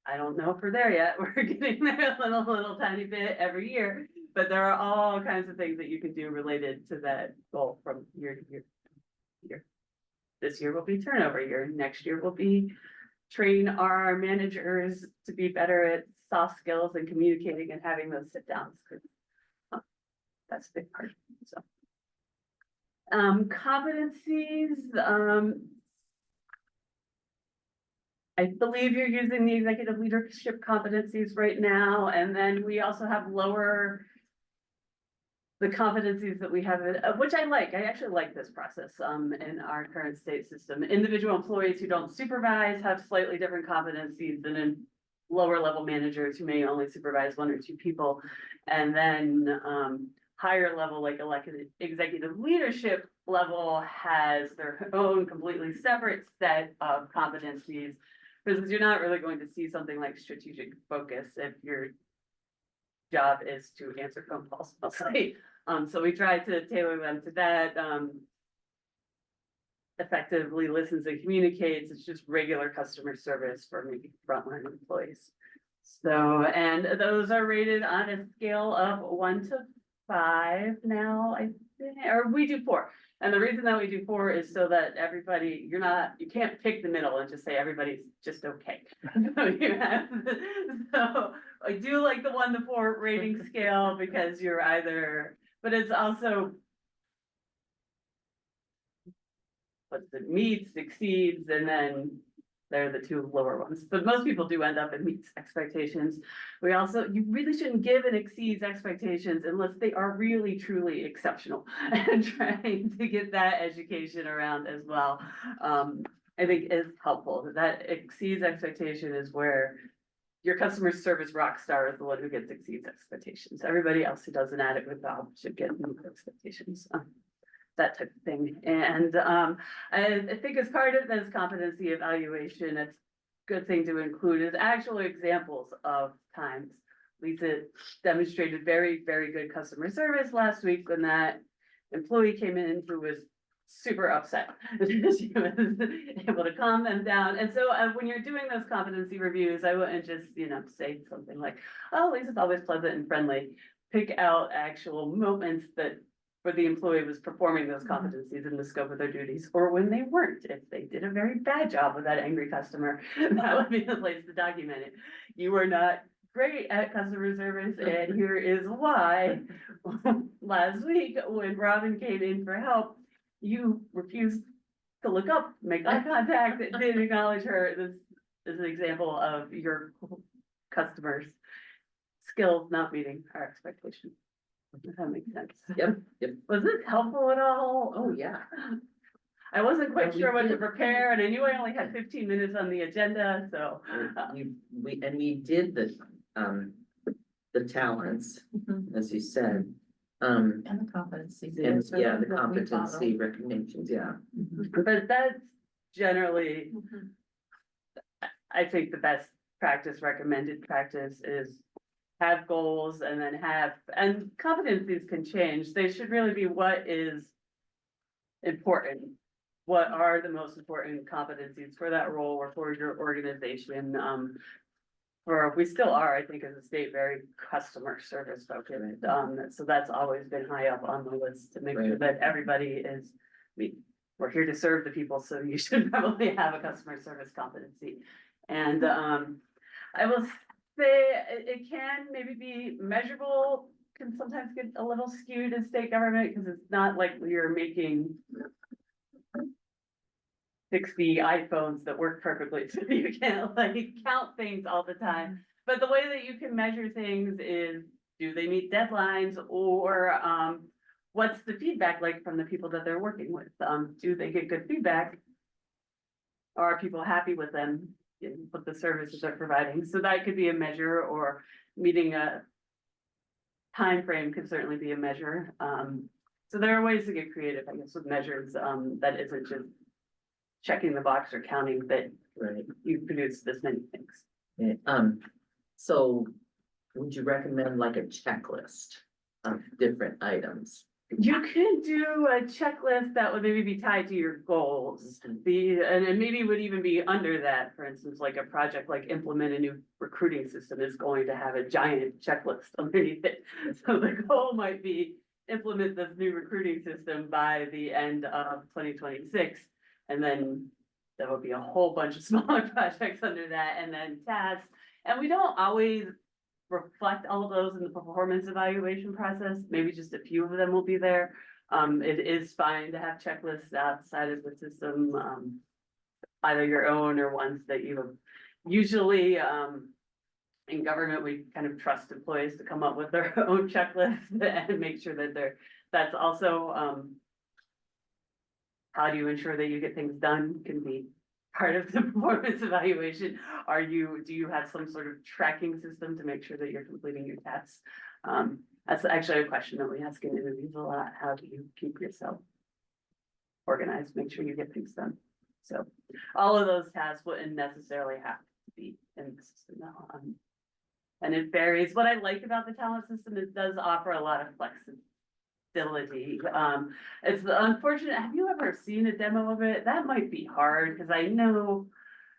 I don't know if we're there yet. We're getting there a little tiny bit every year, but there are all kinds of things that you can do related to that goal from year to year. This year will be turnover year. Next year will be train our managers to be better at soft skills and communicating and having those sit downs. That's a big part. So, competencies. I believe you're using the executive leadership competencies right now, and then we also have the competencies that we have, which I like. I actually like this process in our current state system. Individual employees who don't supervise have slightly different competencies than in lower level managers who may only supervise 1 or 2 people. And then higher level, like elected executive leadership level, has their own completely separate set of competencies. Because you're not really going to see something like strategic focus if your job is to answer phone calls mostly. So we try to tailor them to that. Effectively listens and communicates. It's just regular customer service for maybe frontline employees. So, and those are rated on a scale of 1 to 5 now, I think, or we do 4. And the reason that we do 4 is so that everybody, you can't pick the middle and just say everybody's just okay. So I do like the 1 to 4 rating scale because you're either, but it's also meets, exceeds, and then they're the 2 lower ones. But most people do end up in meets expectations. You really shouldn't give and exceeds expectations unless they are really truly exceptional and trying to get that education around as well. I think is helpful. That exceeds expectation is where your customer service rock star is the one who gets exceeds expectations. Everybody else who does an adequate job should get expectations. That type of thing. And I think as part of this competency evaluation, it's a good thing to include is actual examples of times. Lisa demonstrated very, very good customer service last week when that employee came in who was super upset. She was able to calm them down. And so when you're doing those competency reviews, I wouldn't just, say something like, oh, Lisa's always pleasant and friendly. Pick out actual moments that where the employee was performing those competencies in the scope of their duties, or when they weren't. If they did a very bad job with that angry customer, that would be the place to document it. You were not great at customer service, and here is why. Last week, when Robin came in for help, you refused to look up, make eye contact, didn't acknowledge her. This is an example of your customers' skills not meeting our expectations. If that makes sense. Yep. Was this helpful at all? Oh, yeah. I wasn't quite We sure what to did. prepare, and I knew I only had 15 minutes on the agenda, so. We did the, the talents, Mhm. as you said. And the competency. And yeah, the What we follow. competency recognitions, yeah. But that's generally, Mhm. I think the best practice, recommended practice is have goals and then and competencies can change. They should really be what is important. What are the most important competencies for that role or for your organization? We still are, I think, as a state, very customer service focused. So that's always been high up on the list to make sure Right. that everybody is, we're here to serve the people, so you should probably have a customer service competency. And, I will say it can maybe be measurable, can sometimes get a little skewed in state government, because it's not like you're making 60 iPhones that work perfectly, so you can't like count things all the time. But the way that you can measure things is, do they meet deadlines, or what's the feedback like from the people that they're working with? Do they get good feedback? Are people happy with them, with the services they're providing? So that could be a measure, or meeting a time frame could certainly be a measure. So there are ways to get creative, I guess, with measures that isn't just checking the box or counting that Right. you produced this many things. Yeah, so would you recommend like a checklist of different items? You could do a checklist that would maybe be tied to your goals. And maybe would even be under that, for instance, like a project like implement a new recruiting system is going to have a giant checklist underneath it. So the goal might be implement this new recruiting system by the end of 2026. And then there will be a whole bunch of smaller projects under that, and then tasks. And we don't always reflect all of those in the performance evaluation process. Maybe just a few of them will be there. It is fine to have checklists outside of the system, either your own or ones that you have. Usually, in government, we kind of trust employees to come up with their own checklist and make sure that that's also, how do you ensure that you get things done can be part of the performance evaluation. Do you have some sort of tracking system to make sure that you're completing your tasks? That's actually a question that we ask in interviews a lot. How do you keep yourself organized, make sure you get things done? So all of those tasks wouldn't necessarily have to be in the system now. And it varies. What I like about the talent system is it does offer a lot of flexibility. It's unfortunate. Have you ever seen a demo of it? That might be hard, because I know,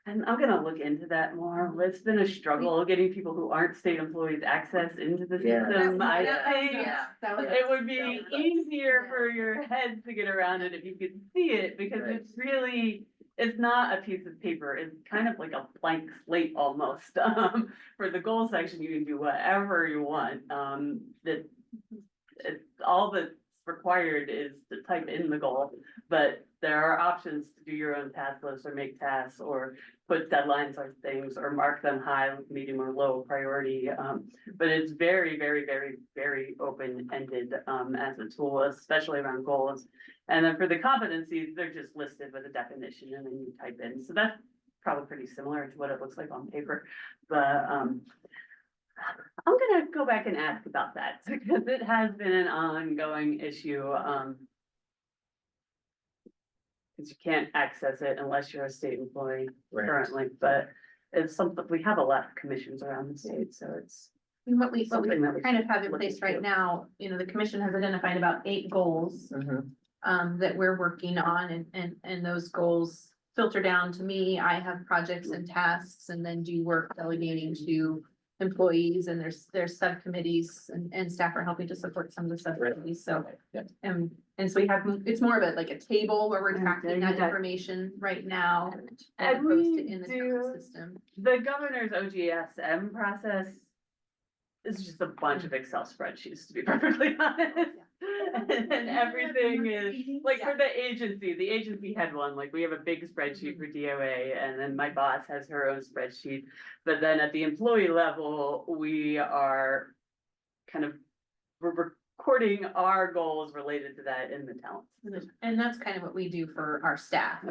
and I'm gonna look into that more. It's been a struggle getting people who aren't state employees access into the Yeah. system. I think Yeah. it would be easier for your heads to get around it if you could see it, because Right. it's really, it's not a piece of paper. It's kind of like a blank slate almost. For the goal section, you can do whatever you want. All that's required is to type in the goal, but there are options to do your own task list or make tasks or put deadlines on things or mark them high, medium or low priority. But it's very, very, very, very open-ended as a tool, especially around goals. And then for the competencies, they're just listed with a definition and then you type in. So that's probably pretty similar to what it looks like on paper. But I'm gonna go back and ask about that, because it has been an ongoing issue. Because you can't access it unless you're a state employee Right. currently, but it's something, we have a lot of commissions around the state, so it's. What we Something that we kind of should have in look place into. right now, the commission has identified about 8 goals. That we're working on, and those goals filter down to me. I have projects and tasks, and then do work delegating to employees, and there's subcommittees, and staff are helping to support some of the subcommittees, so. And so we have, it's more of a table where we're tracking that information right now, as And opposed we to in the do- talent system. The governor's OGSM process is just a bunch of Excel spreadsheets, to be perfectly honest. And everything is, like, for the agency had one, like, we have a big spreadsheet for DOA, and then my boss has her own spreadsheet. But then at the employee level, we are kind of, we're recording our goals related to that in the talent. And that's kind of what we do for our staff.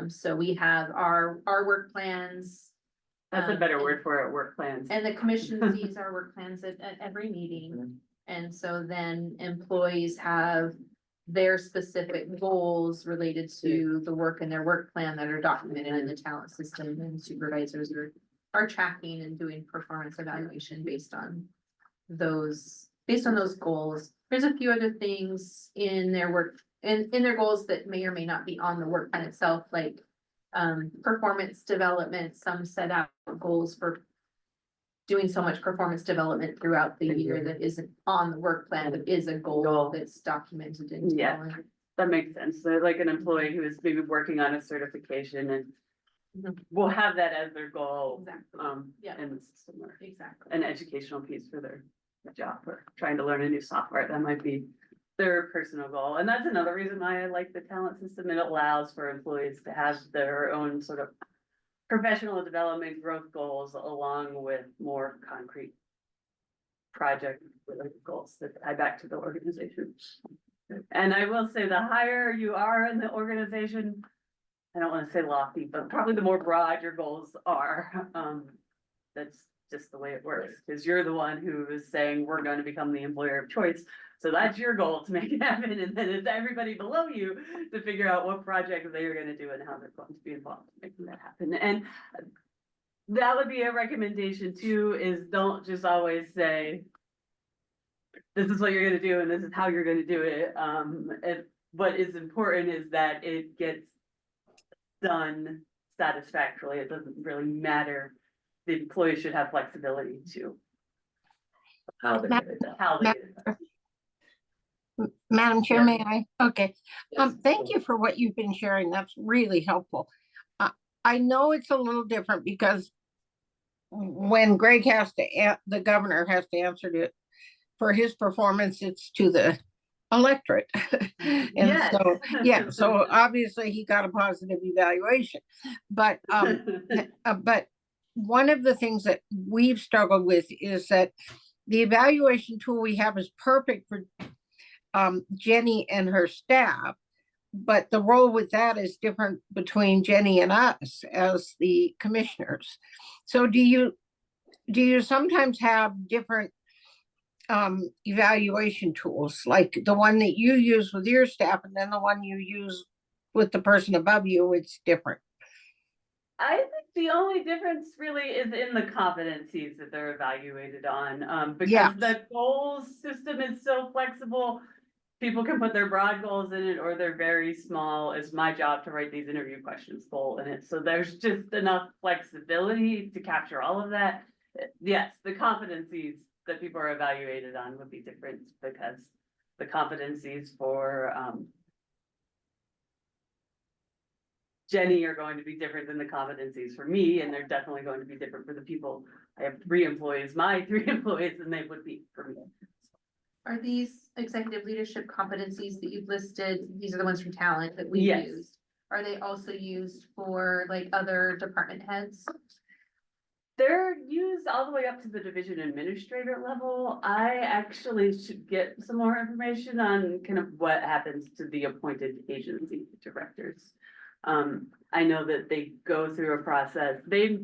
So we have our work plans, That's a better word for it, work plans. And the commission sees our work plans at every meeting. And so then employees have their specific goals related to the work in their work plan that are documented in the talent system, and supervisors are tracking and doing performance evaluation based on those goals. There's a few other things in their work, in their goals that may or may not be on the work plan itself, like performance development. Some set out goals for doing so much performance development throughout the year that isn't on the work plan, but is a goal that's documented in Yeah. talent. That makes sense. So like an employee who is maybe working on a certification and will have that as their goal. Exactly. Yeah. In the system, or Exactly. an educational piece for their job, or trying to learn a new software. That might be their personal goal. And that's another reason why I like the talent system. It allows for employees to have their own sort of professional development growth goals along with more concrete project related goals that tie back to the organization. And I will say the higher you are in the organization, I don't want to say lofty, but probably the more broad your goals are. That's just the way it works, because you're the one who is saying, we're going to become the employer of choice. So that's your goal to make it happen. And then it's everybody below you to figure out what projects they are going to do and how they're going to be involved in making that happen. And that would be a recommendation too, is don't just always say, this is what you're going to do and this is how you're going to do it. What is important is that it gets done satisfactorily. It doesn't really matter. The employee should have flexibility to How they get it done. how they get it done. Madam Chair, Yeah. may I? Okay, Yes. thank you for what you've been sharing. That's really helpful. I know it's a little different because when Greg the governor has to answer to, for his performance, it's to the electorate. And Yes. so, yeah, so obviously he got a positive evaluation, but one of the things that we've struggled with is that the evaluation tool we have is perfect for Jenny and her staff, but the role with that is different between Jenny and us as the commissioners. So do you sometimes have different evaluation tools, like the one that you use with your staff and then the one you use with the person above you? It's different. I think the only difference really is in the competencies that they're evaluated on, because Yeah. the goals system is so flexible. People can put their broad goals in it or they're very small. It's my job to write these interview questions full in it. So there's just enough flexibility to capture all of that. Yes, the competencies that people are evaluated on would be different, because the competencies for Jenny are going to be different than the competencies for me, and they're definitely going to be different for the people. I have 3 employees, my 3 employees, and they would be for me. Are these executive leadership competencies that you've listed, these are the ones from talent that we Yes. used? Are they also used for like other department heads? They're used all the way up to the division administrator level. I actually should get some more information on kind of what happens to the appointed agency directors. I know that they go through a process. They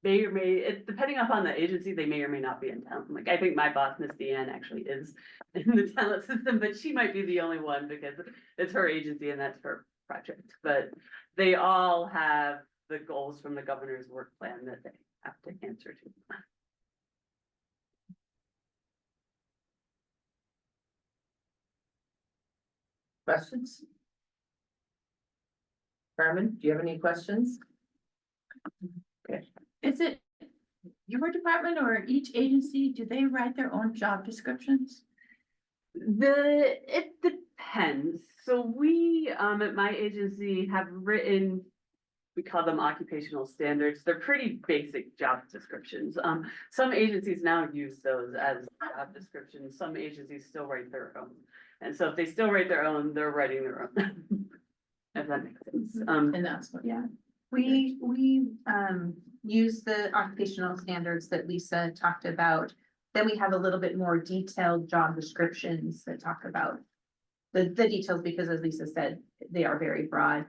or may, depending upon the agency, they may or may not be in talent. Like, I think my boss, Miss Deanne, actually is in the talent system, but she might be the only one because it's her agency and that's her project. But they all have the goals from the governor's work plan that they have to answer to. Questions? Carmen, do you have any questions? Okay. Is it your department or each agency, do they write their own job descriptions? It depends. So we, at my agency, have written, we call them occupational standards. They're pretty basic job descriptions. Some agencies now use those as job descriptions. Some agencies still write their own. And so if they still write their own, they're writing their own. If that makes sense. And that's what, yeah. We use the occupational standards that Lisa talked about. Then we have a little bit more detailed job descriptions that talk about the details, because as Lisa said, they are very broad.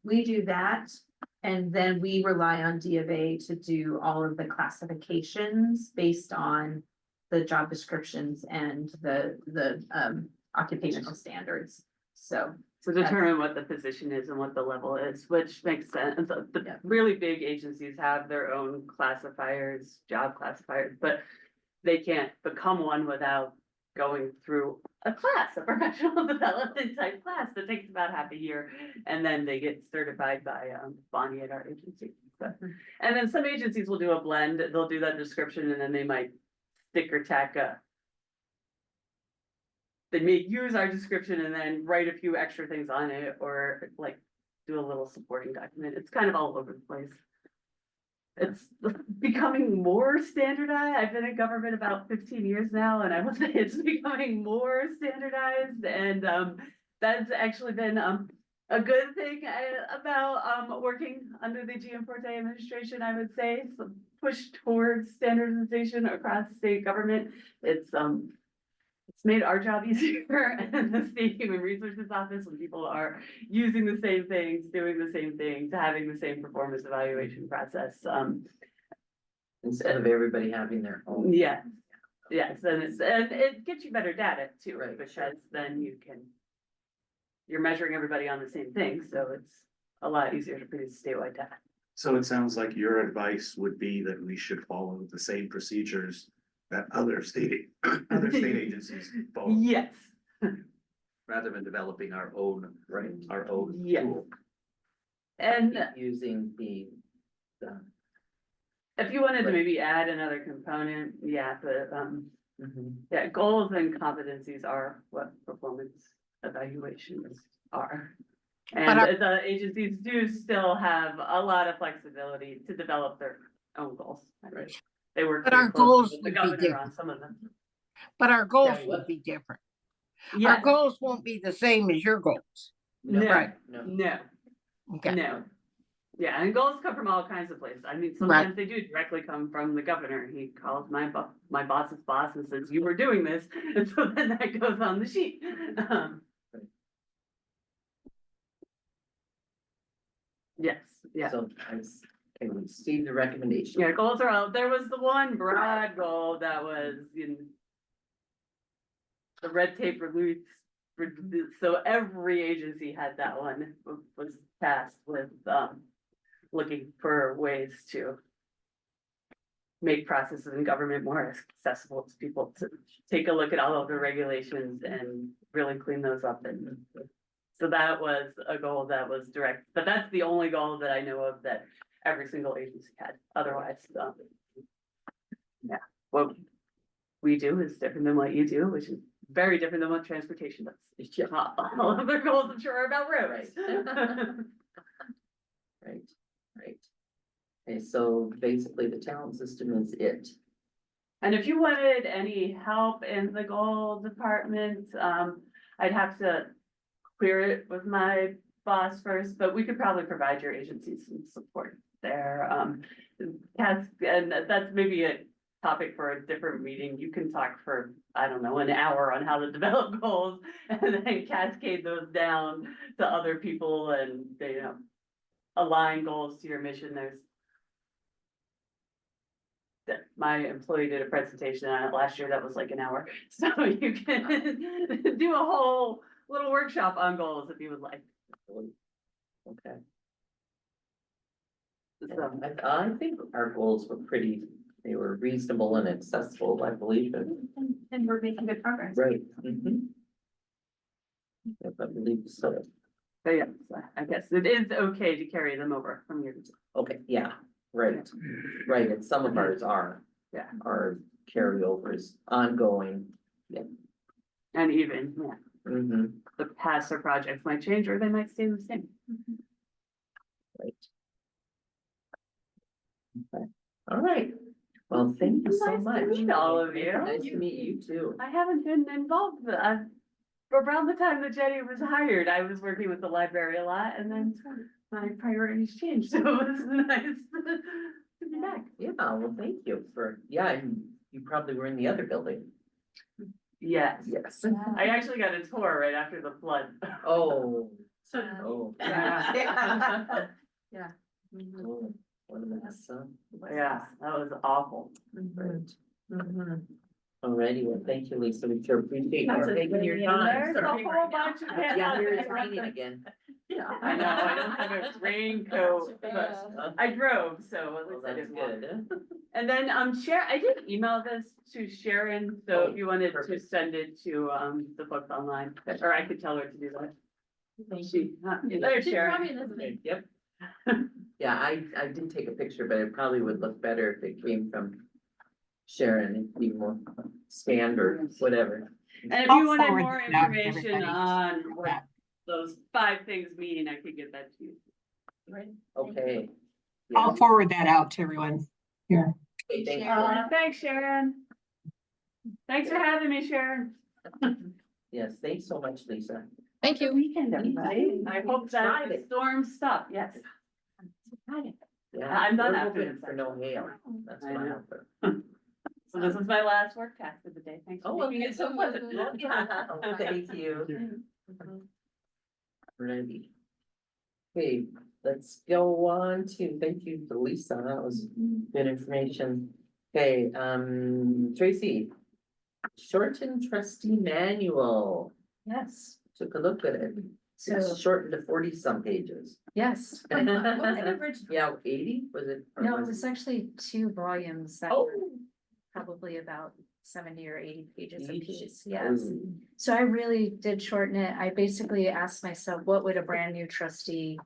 We do that. And then we rely on D of A to do all of the classifications based on the job descriptions and the occupational standards. So To determine what the position is and what the level is, which makes sense. The Yeah. really big agencies have their own classifiers, job classifiers, but they can't become one without going through a class, a professional development type class that takes about half a year. And then they get certified by Bonnie at our agency. But, and then some agencies will do a blend. They'll do that description and then they might stick or tack they may use our description and then write a few extra things on it, or like do a little supporting document. It's kind of all over the place. It's becoming more standardized. I've been in government about 15 years now, and I will say it's becoming more standardized, and that's actually been a good thing about working under the Gianforte administration. I would say so push towards standardization across state government. It's made our job easier in the State Human Resources Office when people are using the same things, doing the same things, having the same performance evaluation process. Instead of everybody having their own. Yeah, yes, and it gets you better data too, Right, because then you're measuring everybody on the same thing, so it's a lot easier to produce statewide data. So it sounds like your advice would be that we should follow the same procedures that other state agencies follow, Yes, rather than developing our own, Right. our own Yes. tool. and Using the. if you wanted to Right. maybe add another component, yeah, but Mhm. yeah, goals and competencies are what performance evaluations are. And But the agencies do still have a lot of flexibility to develop their own goals. I mean, Right. They work But pretty our closely goals with the would be governor on different. some of them. But our goals Tell you would what. be different. Our Yeah, goals won't be the same as your goals. no, Right. No. no, Okay. no. Yeah, and goals come from all kinds of places. I mean, sometimes they do directly come from the governor. He calls my boss's boss and says, "You were doing this," and so then that goes on the sheet. Yes, yeah. So can we see the recommendation? Yeah, goals are out. There was the one broad goal that was in the red tape release. So every agency had that one, was tasked with, looking for ways to make processes in government more accessible to people, to take a look at all of the regulations and really clean those up. And so that was a goal that was direct, but that's the only goal that I know of that every single agency had. Otherwise, yeah, what we do is different than what you do, which is very different than what transportation does. It's just all of their goals, I'm sure, are about roads. Right. Okay, so basically the talent system is it. And if you wanted any help in the goal department, I'd have to clear it with my boss first, but we could probably provide your agency some support there. And that's maybe a topic for a different meeting. You can talk for, I don't know, an hour on how to develop goals and then cascade those down to other people and they, align goals to your mission. My employee did a presentation on it last year that was like an hour, so you can do a whole little workshop on goals if you would like. Okay. So, I think our goals were they were reasonable and accessible, I believe. And we're making good progress. Right. Mhm. Yep, I believe so. so yeah, so I guess it is okay to carry them over from year to year. Okay, yeah, right, and some of ours are. Yeah. Are carryovers ongoing. And even, yeah, Mm-hmm. the past or projects might change or they might stay the same. Right. Okay, all right. Well, thank you so Nice to much. meet all of you. Nice to meet you too. I haven't been involved, around the time that Jenny was hired, I was working with the library a lot and then my priorities changed, so it was nice to be back. Yeah, well, thank you and you probably were in the other building. Yes, Yes. I actually got a tour right after the flood. Oh. So, Oh. Yeah. yeah. Oh, what a mess, huh? Yeah, that was awful. Right. Alrighty, well, thank you, Lisa, we sure appreciate That's you a taking your There's time. a whole bunch of. Yeah, here it's raining again. Yeah, I know, I don't have a raincoat, but I drove, so at Well, least I that's didn't want. good. And then, I did email this to Sharon, so Oh, if you wanted to perfect. send it to, the books online, or I could tell her to do that. Thank She, there's Sharon. Okay, yep. Yeah, I did take a picture, but it probably would look better if it came from Sharon, it'd be more standard, whatever. And if you wanted more information on what those 5 things mean, I could get that to you. Right. Okay. I'll forward that out to everyone here. Okay, thank you. Thanks, Sharon. Thanks for having me, Sharon. Yes, thanks so much, Lisa. Thank you. Weekend, everybody. I hope that the storms stop, yes. Yeah, I'm done we're after hoping this. for no hail. That's I what I'm know. hoping. So this is my last work task of the day. Thanks Oh, for making it so pleasant. Thank you. Ready. Okay, let's go on to, thank you to Lisa, that was good information. Okay, Tracy. Shortened trustee manual, Yes, took a look at it. so, It's shortened to 40-some pages. yes. Yeah, 80, was it? or No, it was was actually 2 volumes that Oh. were probably about 70 or 80 pages Each? apiece, yes. Ooh. So I really did shorten it. I basically asked myself, what would a brand new trustee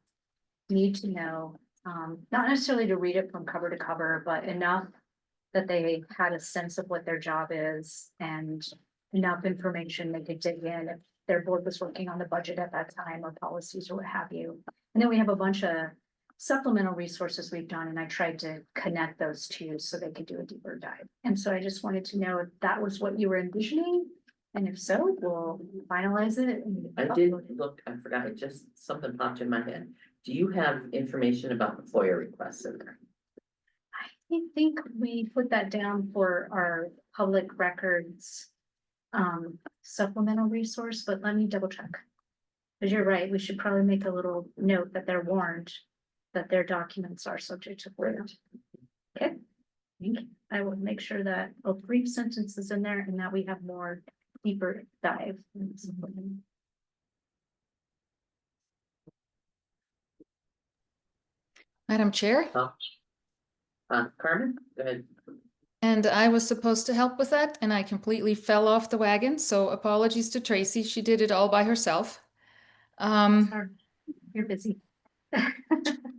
need to know? Not necessarily to read it from cover to cover, but enough that they had a sense of what their job is and enough information they could dig in if their board was working on the budget at that time or policies or what have you. And then we have a bunch of supplemental resources we've done, and I tried to connect those two so they could do a deeper dive. And so I just wanted to know if that was what you were envisioning, and if so, we'll finalize it. And I did look, I forgot, it just, something popped in my head. Do you have information about the FOIA requests in there? I think we put that down for our public records supplemental resource, but let me double check. Because you're right, we should probably make a little note that they're warned that their documents are subject to FOIA. Okay, thank you. I will make sure that a brief sentence is in there and that we have more deeper dive. Madam Chair, Carmen, go ahead. and I was supposed to help with that, and I completely fell off the wagon, so apologies to Tracy. She did it all by herself. Sorry, you're busy.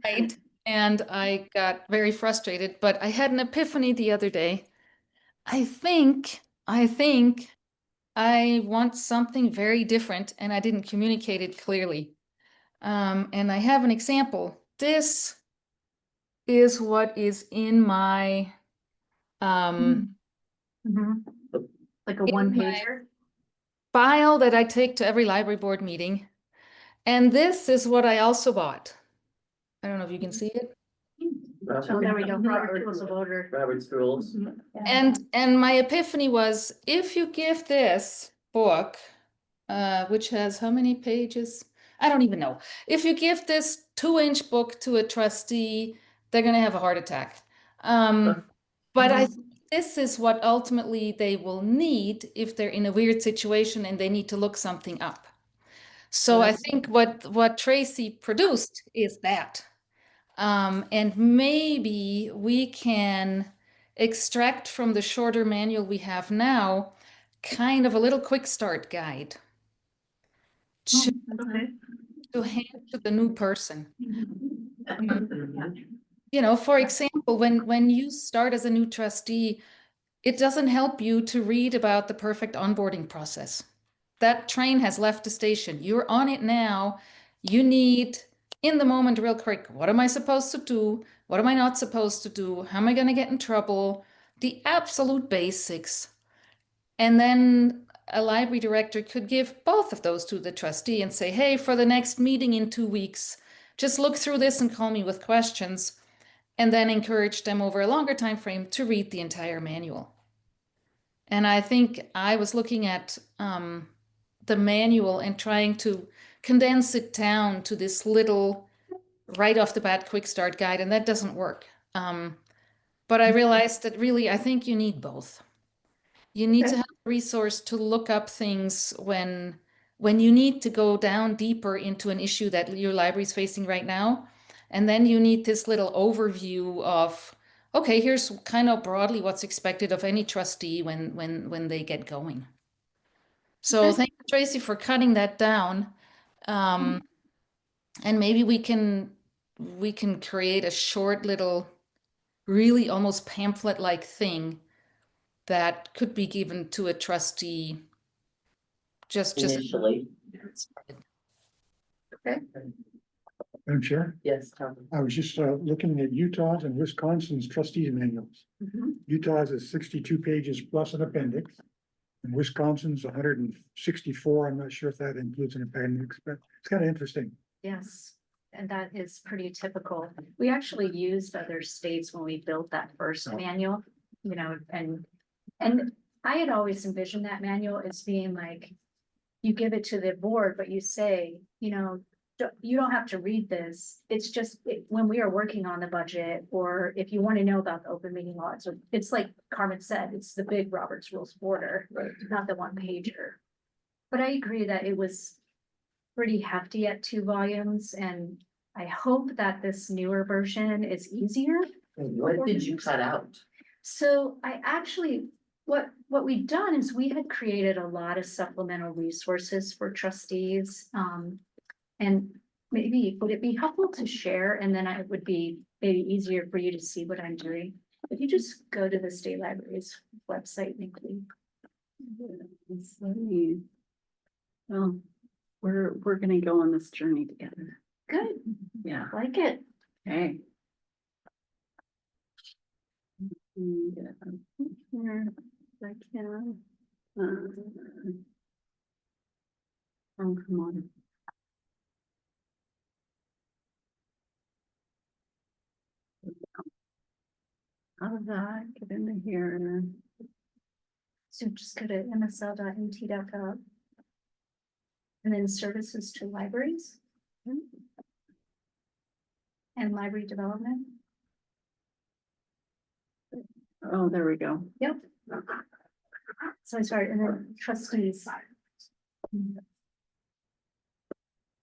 Right, and I got very frustrated, but I had an epiphany the other day. I think I want something very different, and I didn't communicate it clearly. And I have an example. This is what is in my Like a in one my pager. file that I take to every library board meeting. And this is what I also bought. I don't know if you can see it. Oh, there we go. Robert Rules of Order. Robert's rules. And my epiphany was, if you give this book, which has how many pages? I don't even know. If you give this 2-inch book to a trustee, they're going to have a heart attack. But I think this is what ultimately they will need if they're in a weird situation and they need to look something up. So I think what Tracy produced is that. And maybe we can extract from the shorter manual we have now, kind of a little quick start guide to hand to the new person. You know, for example, when you start as a new trustee, it doesn't help you to read about the perfect onboarding process. That train has left the station. You're on it now. You need, in the moment, real quick, what am I supposed to do? What am I not supposed to do? How am I going to get in trouble? The absolute basics. And then a library director could give both of those to the trustee and say, hey, for the next meeting in 2 weeks, just look through this and call me with questions, and then encourage them over a longer time frame to read the entire manual. And I think I was looking at the manual and trying to condense it down to this little right off the bat quick start guide, and that doesn't work. But I realized that really, I think you need both. You need to have a resource to look up things when you need to go down deeper into an issue that your library is facing right now. And then you need this little overview of, okay, here's kind of broadly what's expected of any trustee when they get going. So thank you, Tracy, for cutting that down. And maybe we can create a short little, really almost pamphlet-like thing that could be given to a trustee just Initially. Madam Chair, Yes, Tom. I was just looking at Utah's and Wisconsin's trustees manuals. Utah's is 62 pages plus an appendix. And Wisconsin's 164. I'm not sure if that includes an appendix, but it's kind of interesting. Yes, and that is pretty typical. We actually used other states when we built that first manual, you know, and I had always envisioned that manual as being like, you give it to the board, but you say, you know, you don't have to read this. It's just when we are working on the budget, or if you want to know about the open meeting law, it's like Carmen said, it's the big Robert's Rules border, not the one pager. But I agree that it was pretty hefty at 2 volumes, and I hope that this newer version is easier. What did you cut out? So I actually, what we've done is we had created a lot of supplemental resources for trustees. And maybe, would it be helpful to share? And then it would be maybe easier for you to see what I'm doing. If you just go to the state library's website, Nikki. Well, we're gonna go on this journey together. Good, Yeah. like it. Okay. Yeah, here, if I can. Oh, come on. Out of that, get into here and then. So just go to msl.mt.gov. And then services to libraries. And library development. Oh, there we go. Yep. So I started, and then trustees.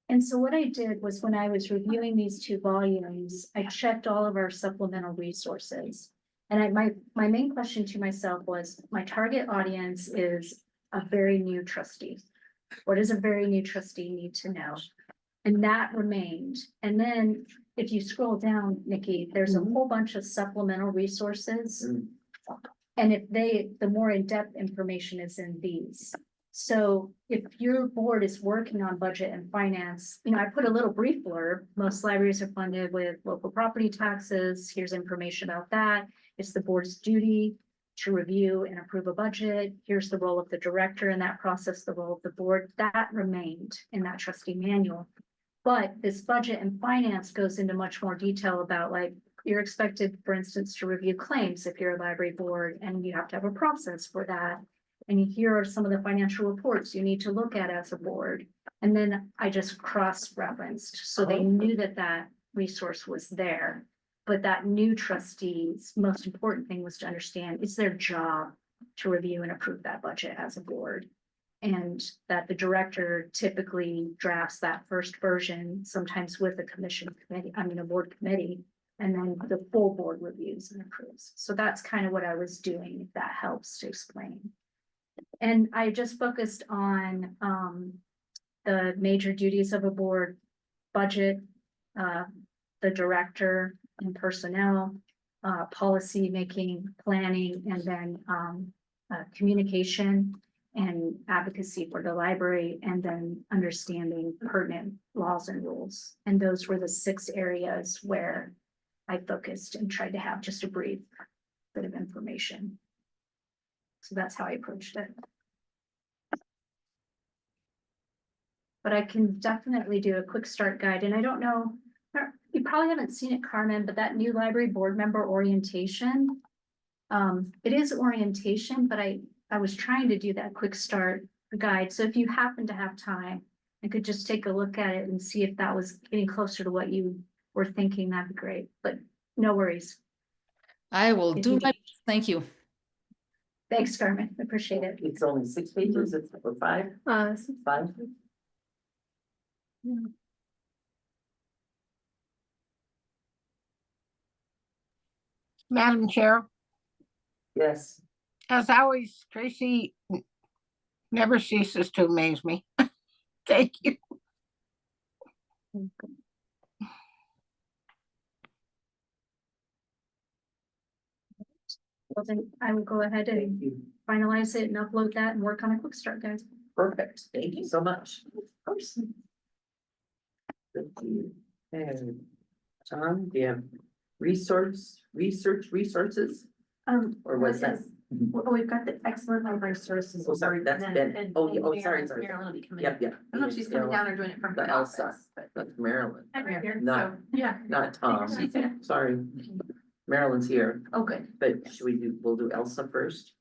And so what I did was when I was reviewing these 2 volumes, I checked all of our supplemental resources. And my main question to myself was, my target audience is a very new trustee. What does a very new trustee need to know? And that remained. And then if you scroll down, Nikki, there's a whole bunch of supplemental resources. And the more in-depth information is in these. So if your board is working on budget and finance, you know, I put a little brief blurb. Most libraries are funded with local property taxes. Here's information about that. It's the board's duty to review and approve a budget. Here's the role of the director in that process, the role of the board. That remained in that trustee manual. But this budget and finance goes into much more detail about, like, you're expected, for instance, to review claims if you're a library board, and you have to have a process for that. And here are some of the financial reports you need to look at as a board. And then I just cross-referenced, so they knew that that resource was there. But that new trustee's most important thing was to understand it's their job to review and approve that budget as a board. And that the director typically drafts that first version, sometimes with a a board committee, and then the full board reviews and approves. So that's kind of what I was doing, if that helps to explain. And I just focused on the major duties of a board: budget, the director and personnel, policy making, planning, and then communication and advocacy for the library, and then understanding pertinent laws and rules. And those were the 6 areas where I focused and tried to have just a brief bit of information. So that's how I approached it. But I can definitely do a quick start guide. And I don't know, you probably haven't seen it, Carmen, but that new library board member orientation, it is orientation, but I was trying to do that quick start guide. So if you happen to have time, I could just take a look at it and see if that was getting closer to what you were thinking, that'd be great, but no worries. I will If do you my, need- thank you. Thanks, Carmen, appreciate it. It's only 6 pages, it's or 5, 5. Madam Chair, Yes. as always, Tracy never ceases to amaze me. Thank you. Well, then I will go ahead Thank and you. finalize it and upload that and work on a quick start, guys. Perfect. Thank you so much. Of course. Thank you. And Tom, do you have resources? Or was that? Well, we've got the excellent library services. Oh, sorry, award, that's and Ben. then- Oh, and yeah, oh, sorry, sorry. Marilyn will be coming Yep, in. yep. I don't know if she's coming down or doing it from The her Elsa, office, but. that's Marilyn, I'm right here, Not- so, yeah. not Tom. She's here. Sorry. Marilyn's here, Oh, good. but we'll do Elsa first?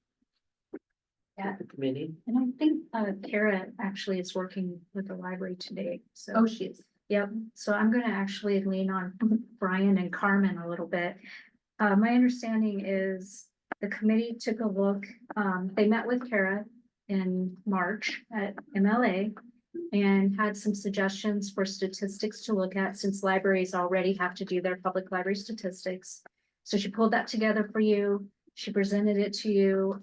Yeah. The committee? And I think Kara actually is working with the library today, so. Oh, she is. Yep, so I'm gonna actually lean on Brian and Carmen a little bit. My understanding is the committee took a look, they met with Kara in March at MLA and had some suggestions for statistics to look at since libraries already have to do their public library statistics. So she pulled that together for you. She presented it to you.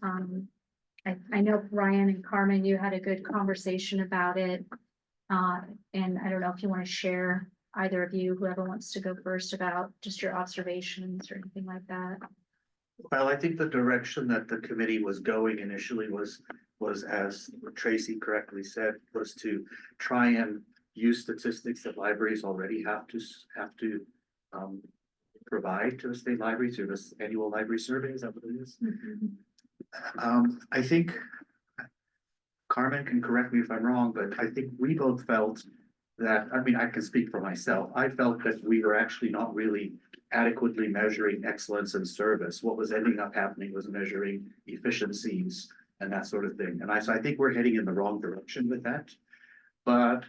I know Brian and Carmen, you had a good conversation about it. And I don't know if you want to share, either of you, whoever wants to go first, about just your observations or anything like that. Well, I think the direction that the committee was going initially was as Tracy correctly said, was to try and use statistics that libraries already have to provide to the state library through this annual library survey. Is that what it is? I think Carmen can correct me if I'm wrong, but I think we both felt that, I mean, I can speak for myself. I felt that we were actually not really adequately measuring excellence in service. What was ending up happening was measuring efficiencies and that sort of thing. And so I think we're heading in the wrong direction with that. But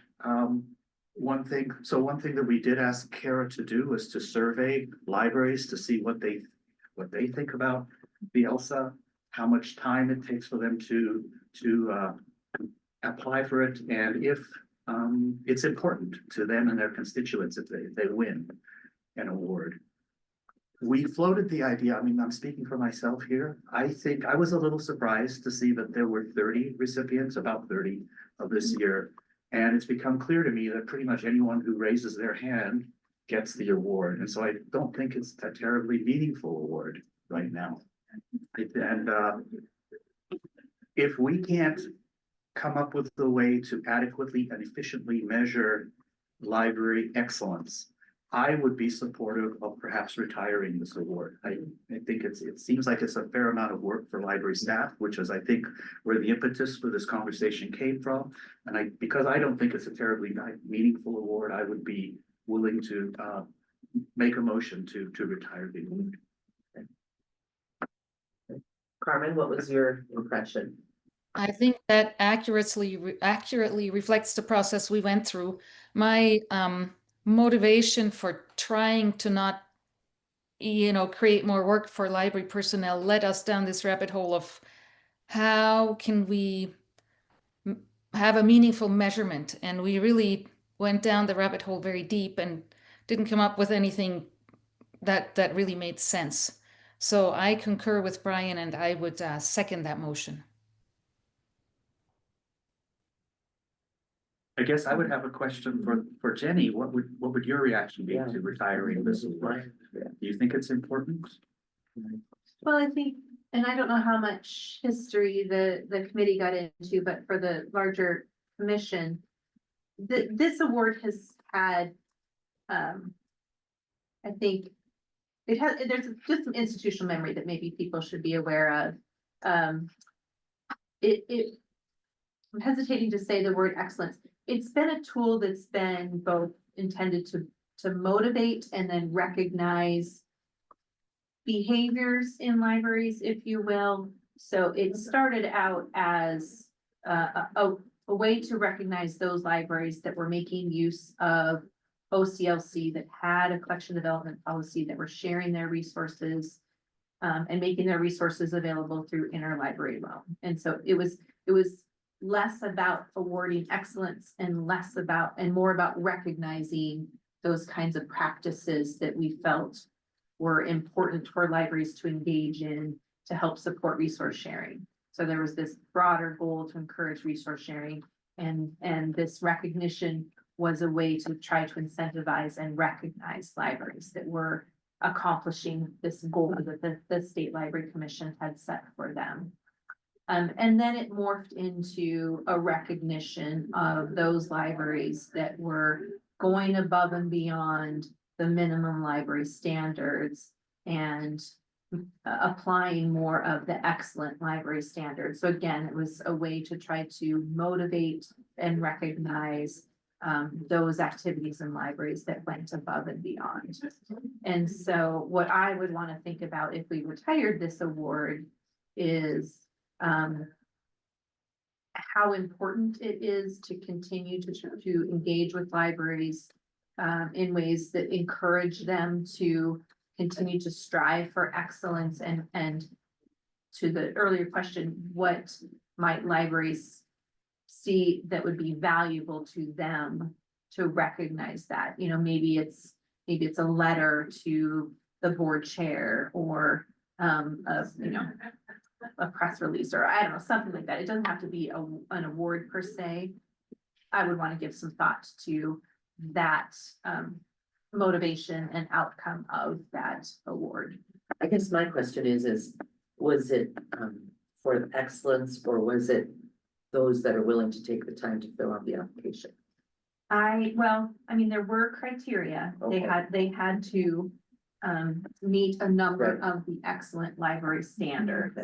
one thing that we did ask Kara to do was to survey libraries to see what they think about the ELSA, how much time it takes for them to apply for it, and if it's important to them and their constituents if they win an award. We floated the idea, I mean, I'm speaking for myself here. I think I was a little surprised to see that there were 30 recipients, about 30 of this year. And it's become clear to me that pretty much anyone who raises their hand gets the award. And so I don't think it's a terribly meaningful award right now. And if we can't come up with the way to adequately and efficiently measure library excellence, I would be supportive of perhaps retiring this award. I think it seems like it's a fair amount of work for library staff, which is, I think, where the impetus for this conversation came from. And because I don't think it's a terribly meaningful award, I would be willing to make a motion to retire the award. Carmen, what was your impression? I think that accurately reflects the process we went through. My motivation for trying to not, create more work for library personnel led us down this rabbit hole of how can we have a meaningful measurement. And we really went down the rabbit hole very deep and didn't come up with anything that really made sense. So I concur with Brian, and I would second that motion. I guess I would have a question for Jenny. What would your reaction be to retiring this award? Do you think it's important? Well, I think, and I don't know how much history the committee got into, but for the larger commission, this award has had, I think, there's just some institutional memory that maybe people should be aware of. I'm hesitating to say the word excellence. It's been a tool that's been both intended to motivate and then recognize behaviors in libraries, if you will. So it started out as a way to recognize those libraries that were making use of OCLC that had a collection development policy, that were sharing their resources and making their resources available through interlibrary loan. And so it was less about awarding excellence and less about, and more about recognizing those kinds of practices that we felt were important for libraries to engage in to help support resource sharing. So there was this broader goal to encourage resource sharing, and this recognition was a way to try to incentivize and recognize libraries that were accomplishing this goal that the State Library Commission had set for them. And then it morphed into a recognition of those libraries that were going above and beyond the minimum library standards and applying more of the excellent library standards. So again, it was a way to try to motivate and recognize those activities in libraries that went above and beyond. And so what I would want to think about if we retired this award is how important it is to continue to engage with libraries in ways that encourage them to continue to strive for excellence, and to the earlier question, what might libraries see that would be valuable to them to recognize that? You know, maybe it's a letter to the board chair, or a press release, or I don't know, something like that. It doesn't have to be an award per se. I would want to give some thought to that motivation and outcome of that award. I guess my question is, was it for excellence, or was it those that are willing to take the time to fill out the application? There were criteria. Okay. They had to meet a number of the excellent library standards.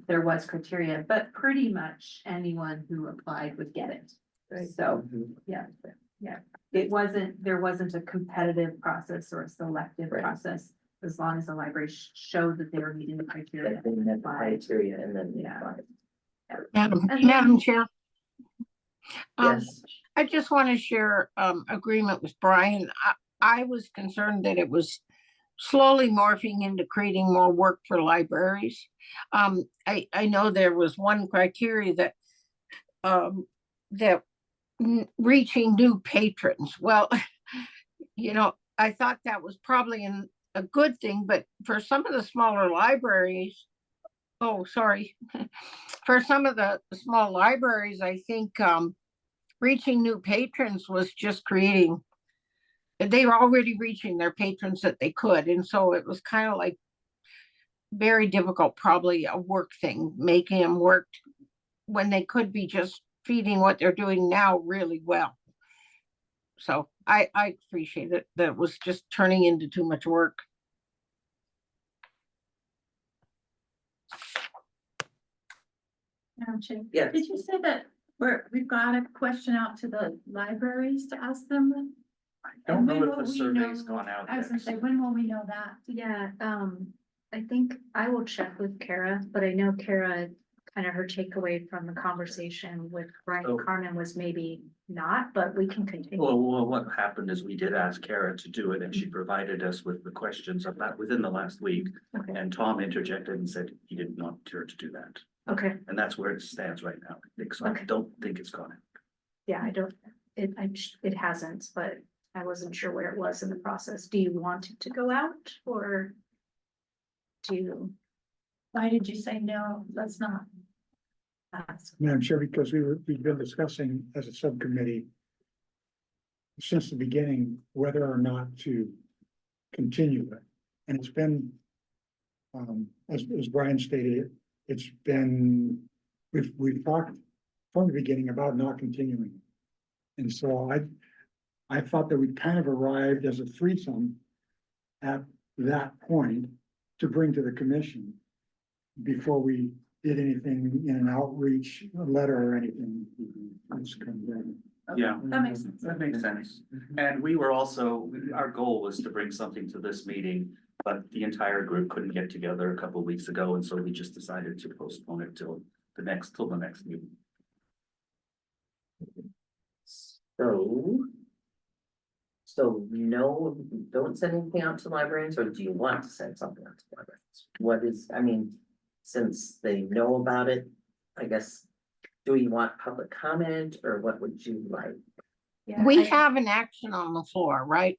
There was criteria, but pretty much anyone who applied would get it. Right. So, yeah. There wasn't a competitive process or a selective process, as long as the library showed that they were meeting the criteria. They met the criteria and then they Yeah. applied. Madam Chair. Yes. I just want to share agreement with Brian. I was concerned that it was slowly morphing into creating more work for libraries. I know there was one criteria that reaching new patrons. Well, I thought that was probably a good thing, but for some of the smaller libraries, for some of the small libraries, I think reaching new patrons was just they were already reaching their patrons that they could. And so it was kind of like very difficult, probably a work thing, making them work when they could be just feeding what they're doing now really well. So I appreciate it, that it was just turning into too much work. Madam Chair, Yes. did you say that we've got a question out to the libraries to ask them? I don't And know when if will the we survey's know- gone out I was yet. gonna say, when will we know that? Yeah, I think I will check with Kara, but I know Kara, kind of her takeaway from the conversation with Brian So- Carmen was maybe not, but we can continue. Well, what happened is we did ask Kara to do it, and she provided us with the questions about within the last week. Okay, And Tom interjected and said he didn't want her to do that. okay, And that's where it stands right now. I think so. I Okay. don't think it's gone. yeah, it hasn't, but I wasn't sure where it was in the process. Do you want it to go out, or do you? Why did you say no? Let's not. Madam Chair, because we've been discussing as a subcommittee since the beginning, whether or not to continue it. And it's been, as Brian stated, we've talked from the beginning about not continuing. And so I thought that we'd kind of arrived as a threesome at that point to bring to the commission before we did anything in an outreach letter or anything. Yeah. That makes sense. That makes sense. And we were also, our goal was to bring something to this meeting, but the entire group couldn't get together a couple of weeks ago, and so we just decided to postpone it till the next meeting. So So no, don't send anything out to librarians, or do you want to send something out to librarians? What is, I mean, since they know about it, I guess, do you want public comment, or what would you like? Yeah, We have an action on the floor, right?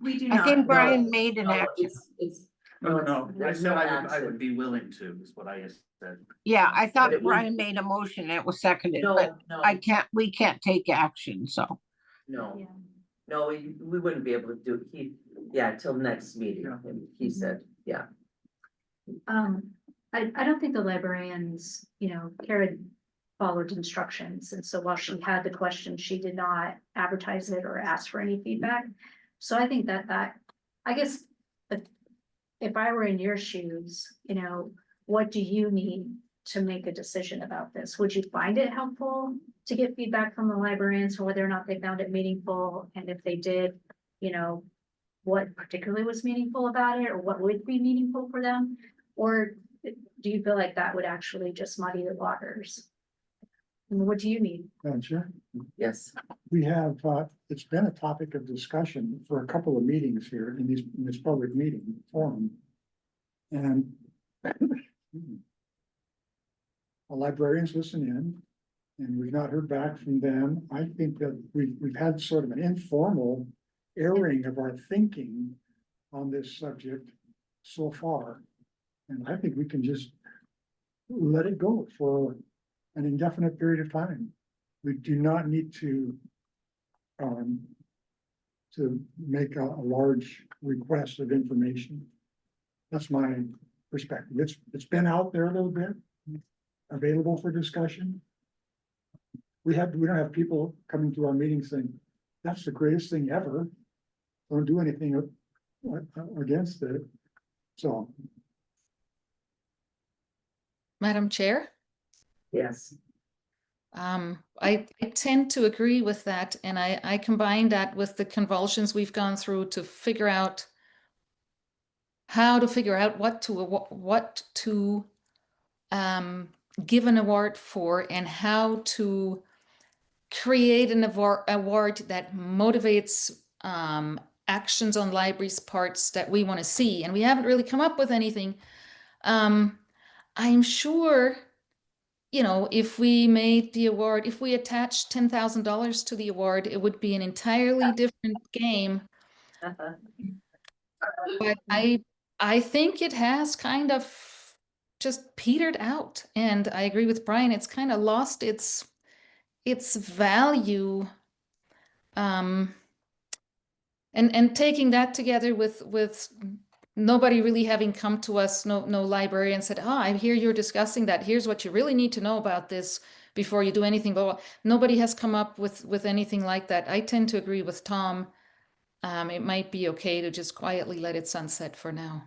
We do I not. think Brian No, made an no, action. It's. No, I there's said no I action. would be willing to, is what I said. Yeah, I But thought it wouldn't- Brian made a motion. It was seconded, but No, I no, can't, we can't take action, so. no, Yeah. no, we wouldn't be able to do, till next meeting, Yeah. he said, yeah. I don't think the librarians, Karen followed instructions, and so while she had the question, she did not advertise it or ask for any feedback. So I think that, I guess, if I were in your shoes, what do you need to make a decision about this? Would you find it helpful to get feedback from the librarians for whether or not they found it meaningful? And if they did, what particularly was meaningful about it, or what would be meaningful for them? Or do you feel like that would actually just muddy the waters? And what do you need? Madam Chair, Yes. we have, it's been a topic of discussion for a couple of meetings here in this public meeting forum. And the librarians listen in, and we've not heard back from them. I think that we've had sort of an informal airing of our thinking on this subject so far. And I think we can just let it go for an indefinite period of time. We do not need to make a large request of information. That's my perspective. It's been out there a little bit, available for discussion. We don't have people coming to our meetings saying, that's the greatest thing ever. Don't do anything against it. So. Madam Chair? Yes. I tend to agree with that, and I combine that with the convulsions we've gone through to figure out how to figure out what to give an award for, and how to create an award that motivates actions on libraries' parts that we want to see, and we haven't really come up with anything. I'm sure, if we made the award, if we attached $10,000 to the award, it would be an entirely different game. But I think it has kind of just petered out, and I agree with Brian. It's kind of lost its value. And taking that together with nobody really having come to us, no librarian said, I hear you're discussing that. Here's what you really need to know about this before you do anything. But nobody has come up with anything like that. I tend to agree with Tom. It might be okay to just quietly let it sunset for now.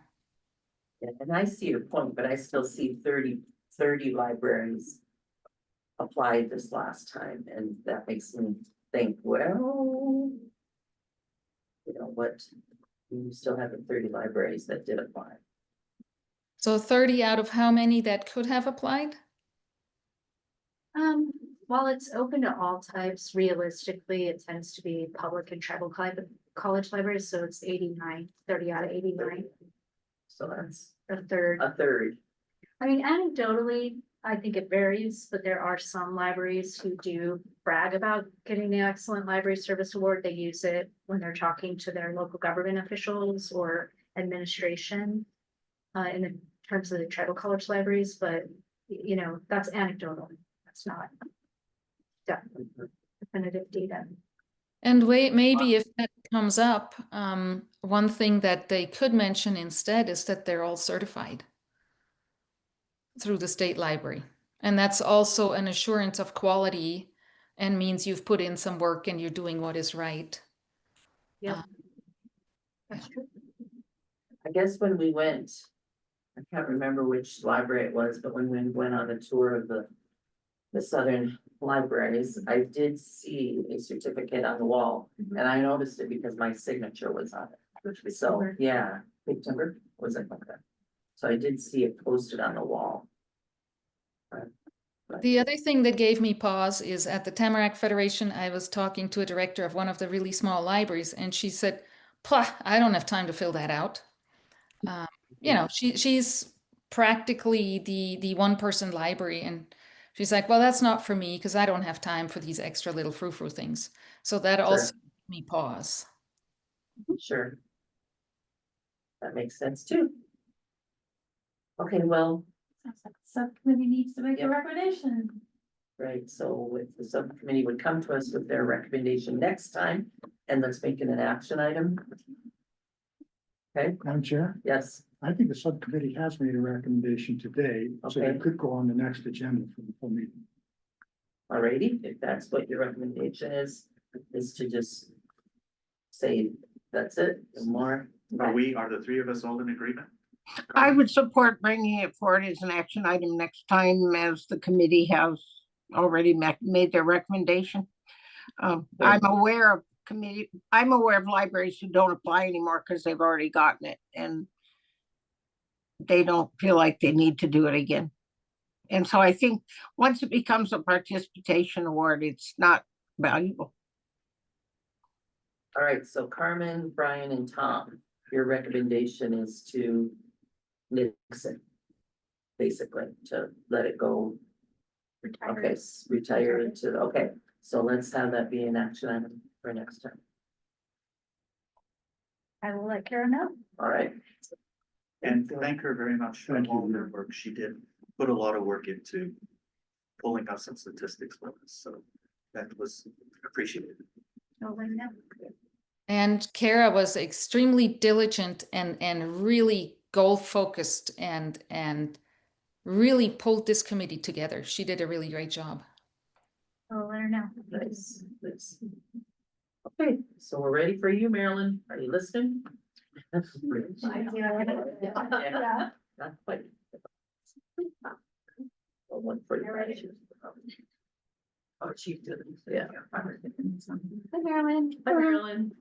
Yeah, and I see your point, but I still see 30 libraries applied this last time, and that makes me think, well, what, you still have the 30 libraries that did apply. So 30 out of how many that could have applied? While it's open to all types, realistically, it tends to be public and tribal college libraries, so it's 89, 30 out of 89. So that's a third. A third. I mean, anecdotally, I think it varies, but there are some libraries who do brag about getting the Excellent Library Service Award. They use it when they're talking to their local government officials or administration in terms of the tribal college libraries, but that's anecdotal. That's not definitive data. And maybe if that comes up, one thing that they could mention instead is that they're all certified through the state library. And that's also an assurance of quality and means you've put in some work and you're doing what is right. Yeah, that's true. I guess when we went, I can't remember which library it was, but when we went on a tour of the southern libraries, I did see a certificate on the wall, and I noticed it because my signature was on it. So, yeah, big timber, was it like that? So I did see it posted on the wall. The other thing that gave me pause is at the Tamarack Federation, I was talking to a director of one of the really small libraries, and she said, "Pah, I don't have time to fill that out." You know, she's practically the one person library, and she's like, "Well, that's not for me because I don't have time for these extra little frou-frou things." So that also gave me pause. Sure. That makes sense too. Okay, well, Sounds like the subcommittee needs to make a recommendation. right, so if the subcommittee would come to us with their recommendation next time, and let's make it an action item. Okay, Madam Chair, yes, I think the subcommittee has made a recommendation today, so Okay. it could go on the next agenda for the full meeting. alrighty, if that's what your recommendation is to just say, that's it, no more. Are the three of us all in agreement? I would support bringing it forward as an action item next time, as the committee has already made their recommendation. I'm aware of libraries who don't apply anymore because they've already gotten it, and they don't feel like they need to do it again. And so I think once it becomes a participation award, it's not valuable. All right, so Carmen, Brian, and Tom, your recommendation is to nix it. Basically, to let it go. Okay, retire it to, okay, so let's have that be an action item for next time. I will let Kara know. All right, And thank her very much for all her work. She did put a lot of work into pulling up some statistics for us, so that was appreciated. I'll let you know. And Kara was extremely diligent and really goal focused and really pulled this committee together. She did a really great job. I'll let her know. nice. Okay, so we're ready for you, Marilyn. Are you listening? Not quite. Oh, 1:45. Oh, Chief did it, yeah. Hi, Marilyn. Hi, Marilyn.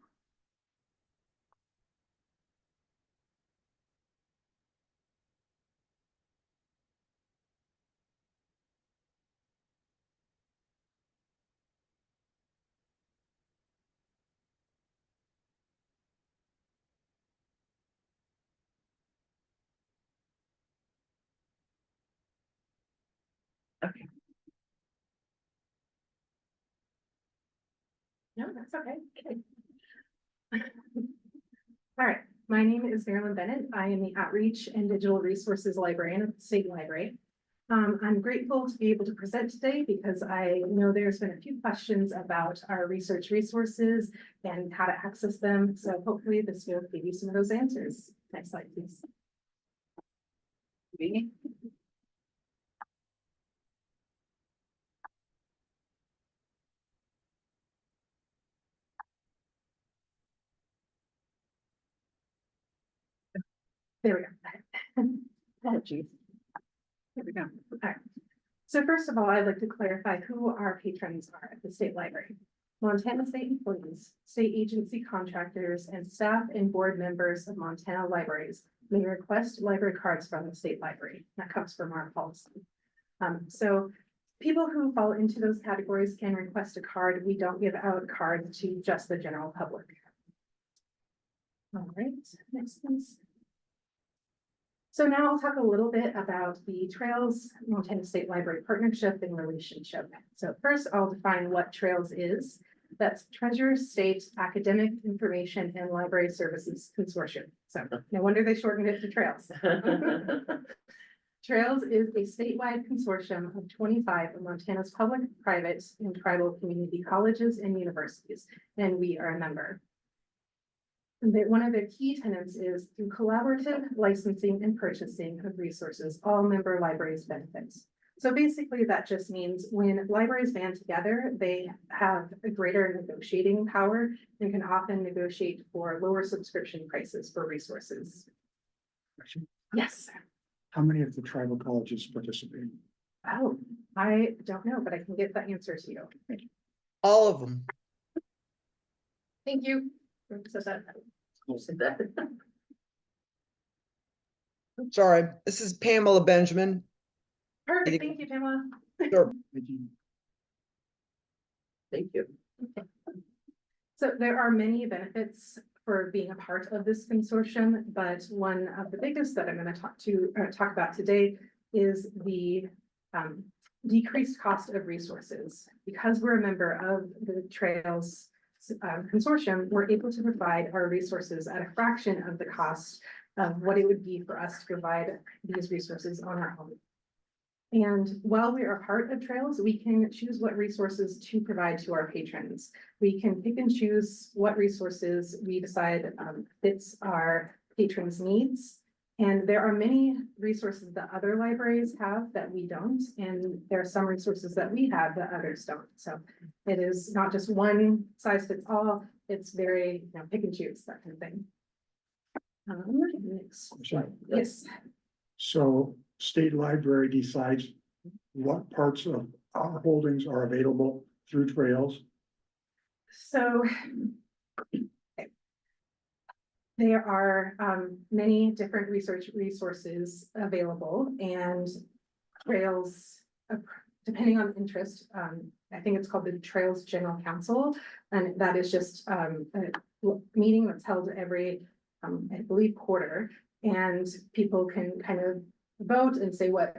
Okay. No, that's okay. All right, my name is Marilyn Bennett. I am the Outreach and Digital Resources Librarian at the State Library. I'm grateful to be able to present today because I know there's been a few questions about our research resources and how to access them. So hopefully this will give you some of those answers. Next slide, please. There we go. Oh, geez. There we go. All right. So first of all, I'd like to clarify who our patrons are at the State Library. Montana State employees, state agency contractors, and staff and board members of Montana libraries may request library cards from the State Library. That comes from our policy. So people who fall into those categories can request a card. We don't give out cards to just the general public. All right, next please. So now I'll talk a little bit about the Trails Montana State Library partnership and relationship. So first I'll define what Trails is. That's Treasure State Academic Information and Library Services Consortium. So no wonder they shortened it to Trails. Trails is a statewide consortium of 25 of Montana's public, private, and tribal community colleges and universities, and we are a member. One of their key tenets is through collaborative licensing and purchasing of resources, all member libraries benefit. So basically that just means when libraries band together, they have a greater negotiating power and can often negotiate for lower subscription prices for resources. Yes. How many of the tribal colleges participate? Oh, I don't know, but I can get that answer to you. All of them. Thank you. So that. Sorry, this is Pamela Benjamin. Perfect, thank you, Pamela. Sure. Thank you. So there are many benefits for being a part of this consortium, but one of the biggest that I'm going to talk about today is the decreased cost of resources. Because we're a member of the Trails consortium, we're able to provide our resources at a fraction of the cost of what it would be for us to provide these resources on our own. And while we are part of Trails, we can choose what resources to provide to our patrons. We can pick and choose what resources we decide fits our patrons' needs. And there are many resources that other libraries have that we don't, and there are some resources that we have that others don't. So it is not just one size fits all, it's very, pick and choose, that kind of thing. Next slide. Yes. So state library decides what parts of our holdings are available through Trails. So there are many different research resources available, and Trails, depending on interest, I think it's called the Trails General Council, and that is just a meeting that's held every, I believe, quarter, and people can kind of vote and say what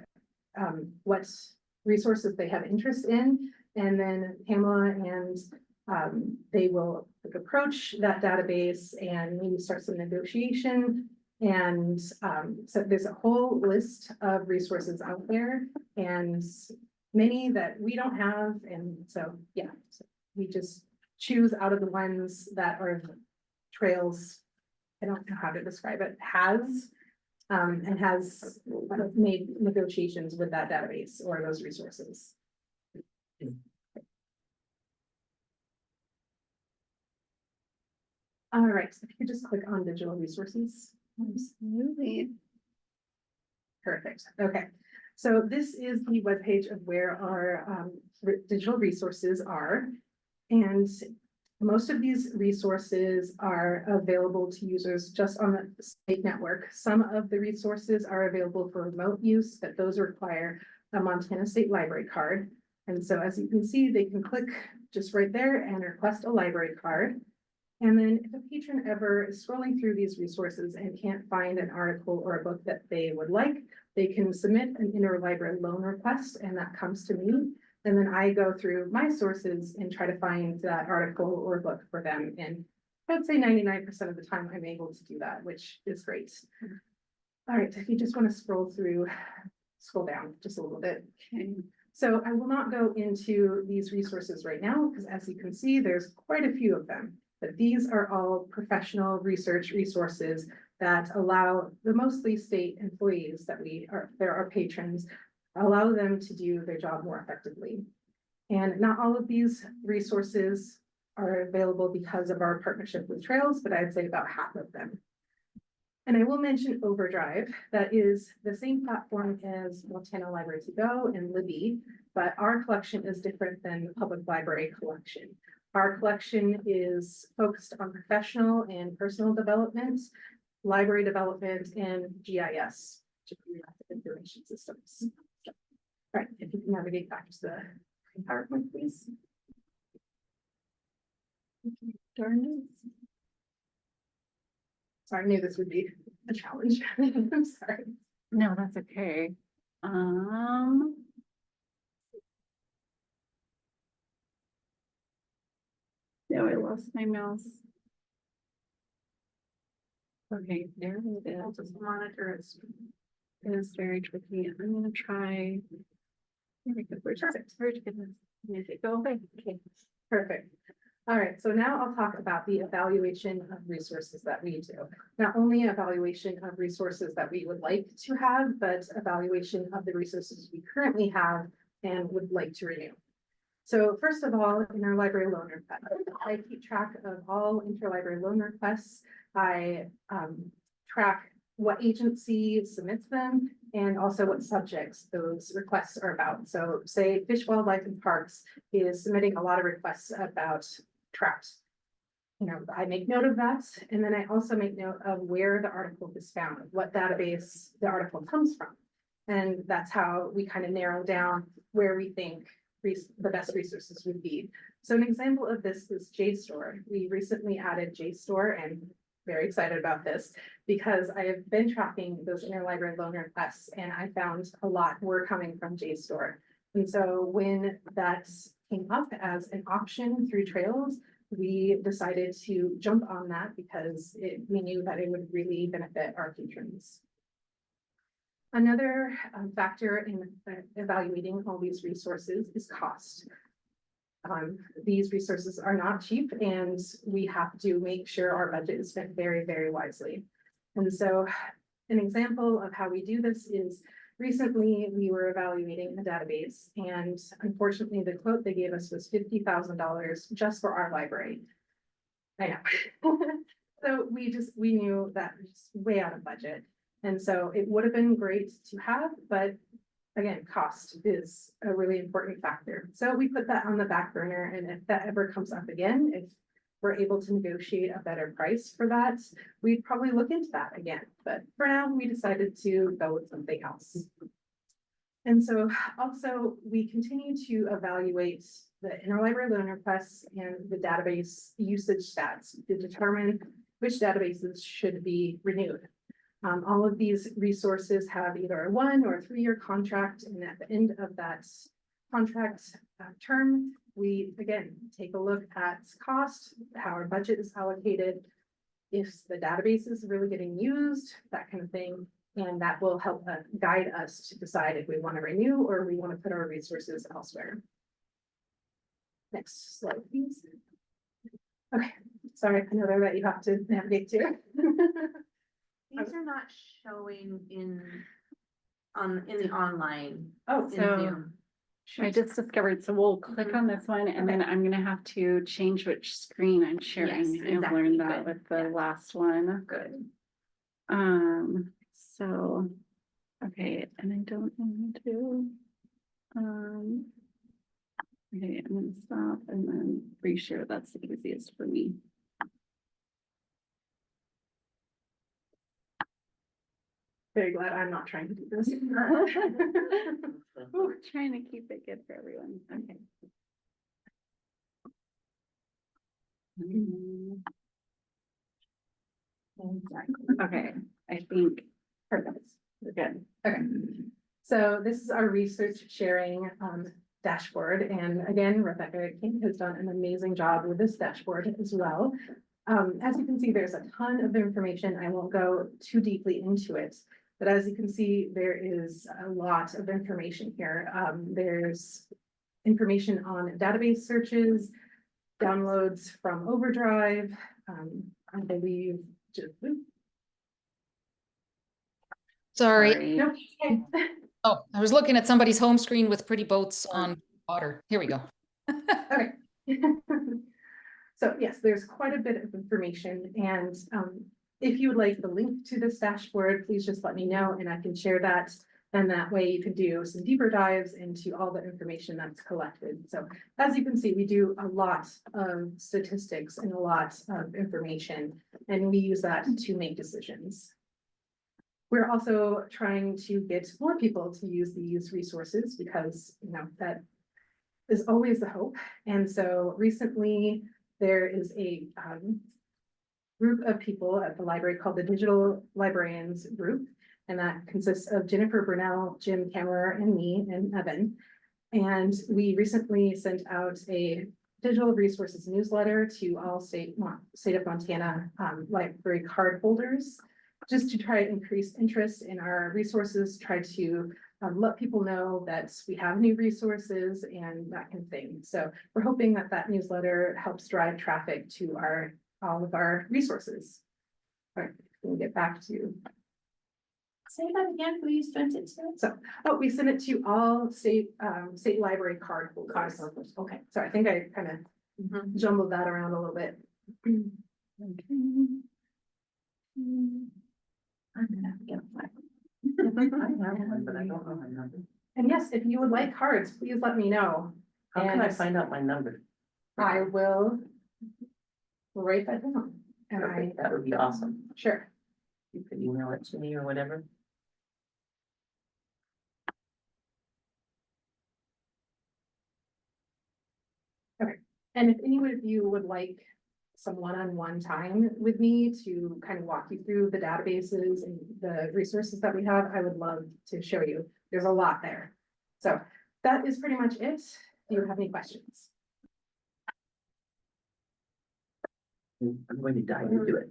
resources they have interest in, and then Pamela and they will approach that database and maybe start some negotiation. And so there's a whole list of resources out there, and many that we don't have. And so, yeah, so we just choose out of the ones that are Trails, I don't know how to describe it, has and has made negotiations with that database or those resources. All right, so if you could just click on digital resources. Absolutely. Perfect. Okay, so this is the webpage of where our digital resources are. And most of these resources are available to users just on the state network. Some of the resources are available for remote use, but those require a Montana State Library card. And so as you can see, they can click just right there and request a library card. And then if a patron ever is scrolling through these resources and can't find an article or a book that they would like, they can submit an interlibrary loan request, and that comes to me. And then I go through my sources and try to find that article or book for them. And I would say 99% of the time I'm able to do that, which is great. All right, if you just want to scroll down just a little bit. Okay. So I will not go into these resources right now, because as you can see, there's quite a few of them. But these are all professional research resources that allow the mostly state employees that they're our patrons, allow them to do their job more effectively. And not all of these resources are available because of our partnership with Trails, but I'd say about half of them. And I will mention Overdrive. That is the same platform as Montana Library to Go and Libby, but our collection is different than the public library collection. Our collection is focused on professional and personal development, library development, and GIS, geographic information systems. All right, if you can navigate back to the PowerPoint, please. Darn it. Sorry, I knew this would be a challenge. I'm sorry. No, that's okay. No, I lost my mouse. Okay, there it is. I'll just monitor it. It is very tricky. I'm gonna try. There we go. Where's goodness? Make it go away. Okay, perfect. All right, so now I'll talk about the evaluation of resources that we do. Not only evaluation of resources that we would like to have, but evaluation of the resources we currently have and would like to renew. So first of all, in our library loan request, I keep track of all interlibrary loan requests. I track what agency submits them and also what subjects those requests are about. So say Fish, Wildlife and Parks is submitting a lot of requests about trout. I make note of that. And then I also make note of where the article is found, what database the article comes from. And that's how we kind of narrow down where we think the best resources would be. So an example of this is JSTOR. We recently added JSTOR and very excited about this because I have been tracking those interlibrary loan requests and I found a lot were coming from JSTOR. And so when that came up as an option through Trails, we decided to jump on that because we knew that it would really benefit our patrons. Another factor in evaluating all these resources is cost. These resources are not cheap and we have to make sure our budget is spent very, very wisely. And so an example of how we do this is recently we were evaluating a database and unfortunately the quote they gave us was $50,000 just for our library. I know. So we knew that was way out of budget. And so it would have been great to have, but again, cost is a really important factor. So we put that on the back burner, and if that ever comes up again, if we're able to negotiate a better price for that, we'd probably look into that again. But for now, we decided to go with something else. And so also we continue to evaluate the interlibrary loan requests and the database usage stats to determine which databases should be renewed. All of these resources have either a 1 or 3 year contract, and at the end of that contract term, we again take a look at cost, how our budget is allocated, if the database is really getting used, that kind of thing, and that will help guide us to decide if we want to renew or we want to put our resources elsewhere. Next slide, please. Okay, sorry, I know that you have to navigate to. These are not showing in the online. Oh, in so Zoom. I just discovered, so we'll click on this one and then I'm gonna have to change which screen I'm sharing. Yes, I've exactly. learned that Good. with the Yeah. last one. Good. So, okay, and I don't want to, okay, I'm gonna stop and then reshare. That's the easiest for me. Very glad I'm not trying to do this. Ooh, trying to keep it good for everyone. Okay. Okay, I think Perfect. we're good. Okay, so this is our research sharing dashboard. And again, Rebecca King has done an amazing job with this dashboard as well. As you can see, there's a ton of information. I won't go too deeply into it, but as you can see, there is a lot of information here. There's information on database searches, downloads from Overdrive, I believe. Sorry. Nope. Okay. Oh, I was looking at somebody's home screen with pretty boats on water. Here we go. Okay. So yes, there's quite a bit of information, and if you would like the link to this dashboard, please just let me know and I can share that. And that way you can do some deeper dives into all the information that's collected. So as you can see, we do a lot of statistics and a lot of information, and we use that to make decisions. We're also trying to get more people to use these resources because, you know, that is always the hope. And so recently there is a group of people at the library called the Digital Librarians Group. And that consists of Jennifer Brunel, Jim Kammerer, and me, and Evan. And we recently sent out a digital resources newsletter to all state of Montana library card holders, just to try to increase interest in our resources, try to let people know that we have new resources and that kind of thing. So we're hoping that that newsletter helps drive traffic to all of our resources. All right, we'll get back to. Say that again, who you sent it to? So, we sent it to all state library card holders. Okay. So I think I kind of jumbled that around a little bit. I'm gonna have to get a I have one, but I don't know my number. And yes, if you would like cards, please let me know. How can I And find out my number? I will write that down. And Perfect, that would be awesome. Sure. You could email it to me or whatever. And if any of you would like some one-on-one time with me to kind of walk you through the databases and the resources that we have, I would love to show you. There's a lot there. So that is pretty much it. Do you have any questions? I'm going to dive into it.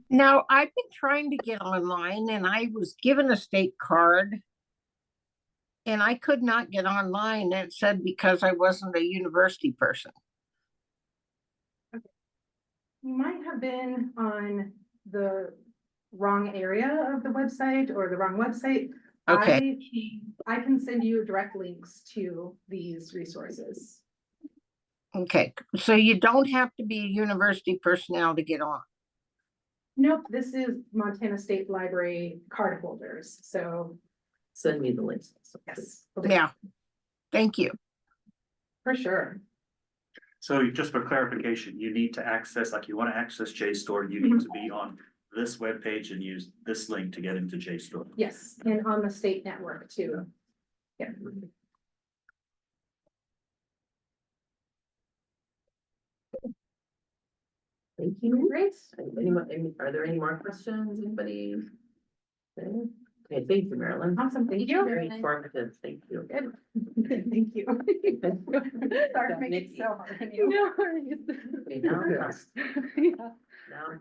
Now, I've been trying to get online and I was given a state card. And I could not get online. And it said because I wasn't a university person. You might have been on the wrong area of the website or the wrong website. Okay. I can send you direct links to these resources. Okay, so you don't have to be a university personnel to get on. Nope, this is Montana State Library card holders, so. Send me the links. Yes. Yeah, thank you. For sure. So just for clarification, you need to access, like you want to access JSTOR, you need to be on this webpage and use this link to get into JSTOR. Yes, and on the state network too. Yeah. Thank you. Great. Are there any more questions? Anybody? Okay, thank you, Marilyn. Awesome, thank you. Very informative, thank you. Good. Thank you. Sorry to make it so hard on you. No worries. Okay, now Yeah.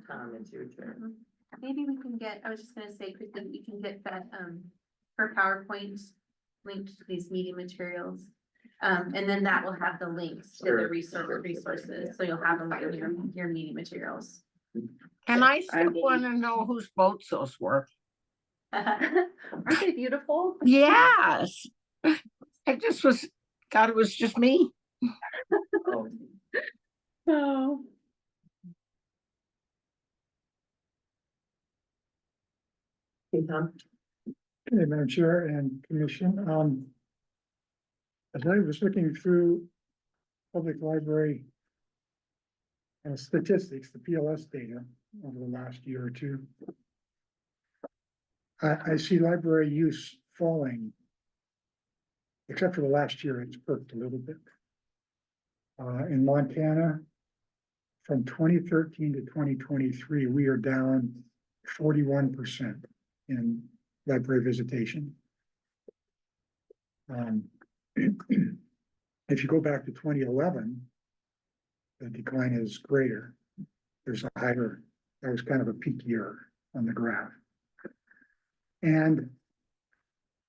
Tom, it's your turn. Maybe we can get, I was just gonna say quickly, we can get that, her PowerPoint linked to these meeting materials. And then that will have the links to the resources, so you'll have them in your meeting materials. And I still want to know whose boats those were. Aren't they beautiful? Yes. I just thought it was just me. Oh. Hey, Tom. Hey, Madam Chair and Commission, as I was looking through public library statistics, the PLS data over the last year or two, I see library use falling, except for the last year, it's perked a little bit. In Montana, from 2013 to 2023, we are down 41% in library visitation. If you go back to 2011, the decline is greater. There's a higher, that was kind of a peak year on the graph. And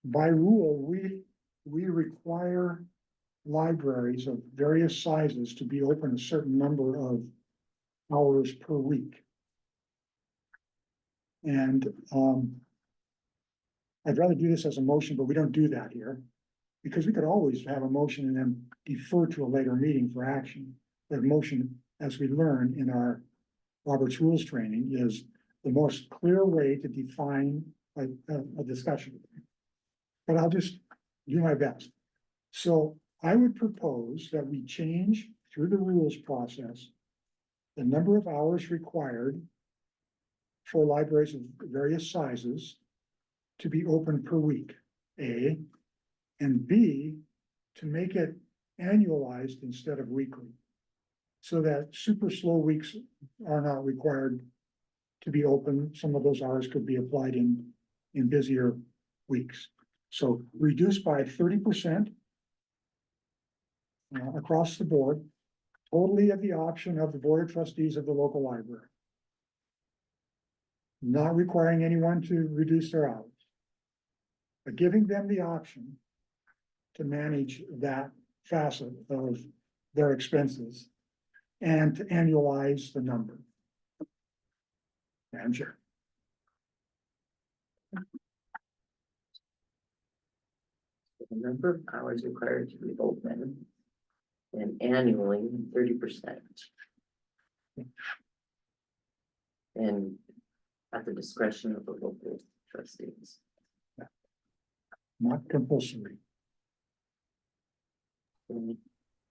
by rule, we require libraries of various sizes to be open a certain number of hours per week. And I'd rather do this as a motion, but we don't do that here. Because we could always have a motion and then defer to a later meeting for action. The motion, as we learn in our Robert's Rules training, is the most clear way to define a discussion. But I'll just do my best. So I would propose that we change through the rules process the number of hours required for libraries of various sizes to be open per week, A, and B, to make it annualized instead of weekly. So that super slow weeks are not required to be open. Some of those hours could be applied in busier weeks. So reduce by 30% across the board, totally at the option of the board of trustees of the local library. Not requiring anyone to reduce their hours, but giving them the option to manage that facet of their expenses and to annualize the number. Madam Chair. The number of hours required to be open and annually 30%. And at the discretion of the local trustees. Not compulsory. Any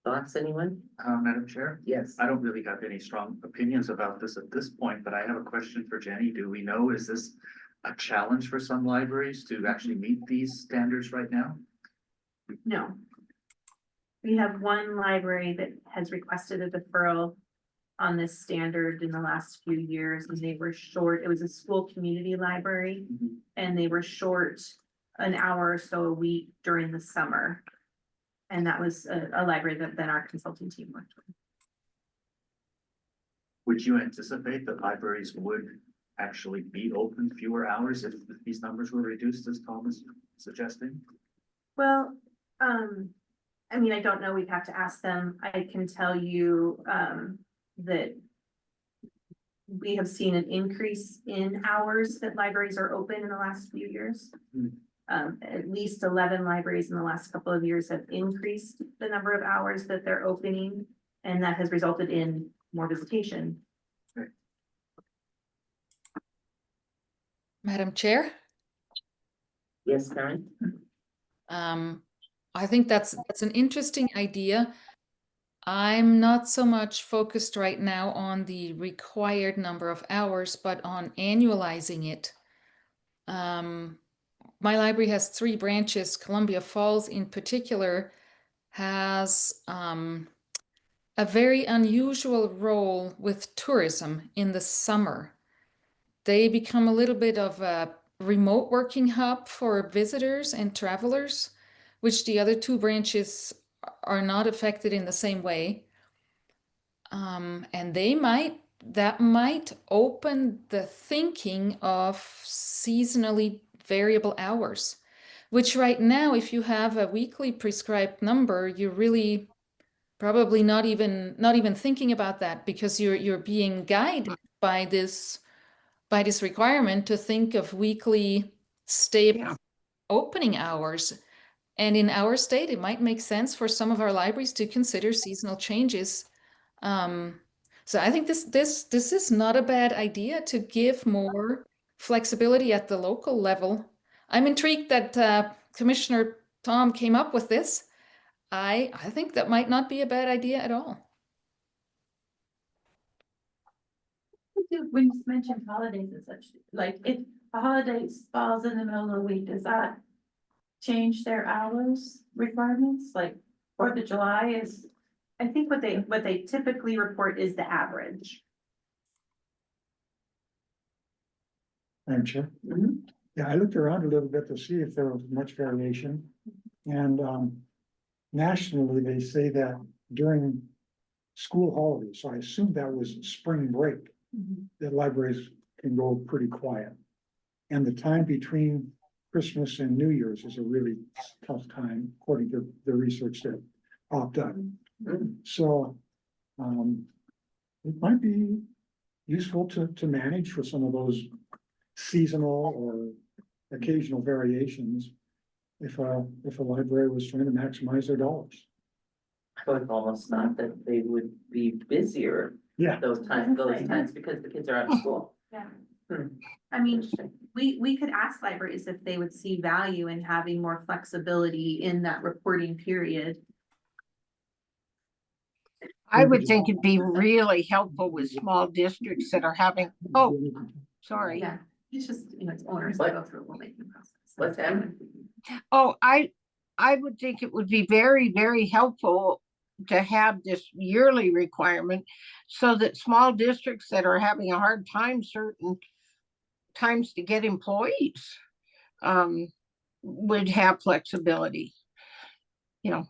thoughts, anyone? Madam Chair? Yes. I don't really have any strong opinions about this at this point, but I have a question for Jenny. Do we know, is this a challenge for some libraries to actually meet these standards right now? No. We have one library that has requested a deferral on this standard in the last few years, and they were short, it was a school community library, and they were short an hour or so a week during the summer. And that was a library that then our consulting team worked with. Would you anticipate that libraries would actually be open fewer hours if these numbers were reduced, as Tom is suggesting? Well, I mean, I don't know, we'd have to ask them. I can tell you, that we have seen an increase in hours that libraries are open in the last few years. At least 11 libraries in the last couple of years have increased the number of hours that they're opening, and that has resulted in more visitation. Madam Chair? Yes, Karen? I think that's an interesting idea. I'm not so much focused right now on the required number of hours, but on annualizing it. My library has 3 branches. Columbia Falls in particular has a very unusual role with tourism in the summer. They become a little bit of a remote working hub for visitors and travelers, which the other 2 branches are not affected in the same way. And that might open the thinking of seasonally variable hours, which right now, if you have a weekly prescribed number, you're really probably not even thinking about that, because you're being guided by this requirement to think of weekly stable opening hours. And in our state, it might make sense for some of our libraries to consider seasonal changes. So I think this is not a bad idea to give more flexibility at the local level. I'm intrigued that Commissioner Tom came up with this. I think that might not be a bad idea at all. When you mentioned holidays and such, like if a holiday falls in the middle of the week, does that change their hours requirements? Like Fourth of July is, I think what they typically report is the average. Madam Chair? Yeah, I looked around a little bit to see if there was much variation. And nationally, they say that during school holidays, so I assume that was spring break, that libraries can go pretty quiet. And the time between Christmas and New Year's is a really tough time, according to the research that popped up. So it might be useful to manage for some of those seasonal or occasional variations if a library was trying to maximize their dollars. I would almost thought that they would be busier those times because the kids are out of school. Yeah. I mean, we could ask libraries if they would see value in having more flexibility in that reporting period. I would think it'd be really helpful with small districts that are having, sorry. Yeah, it's just, it's owners that go through a rulemaking process. What's happening? Oh, I would think it would be very, very helpful to have this yearly requirement so that small districts that are having a hard time certain times to get employees would have flexibility. It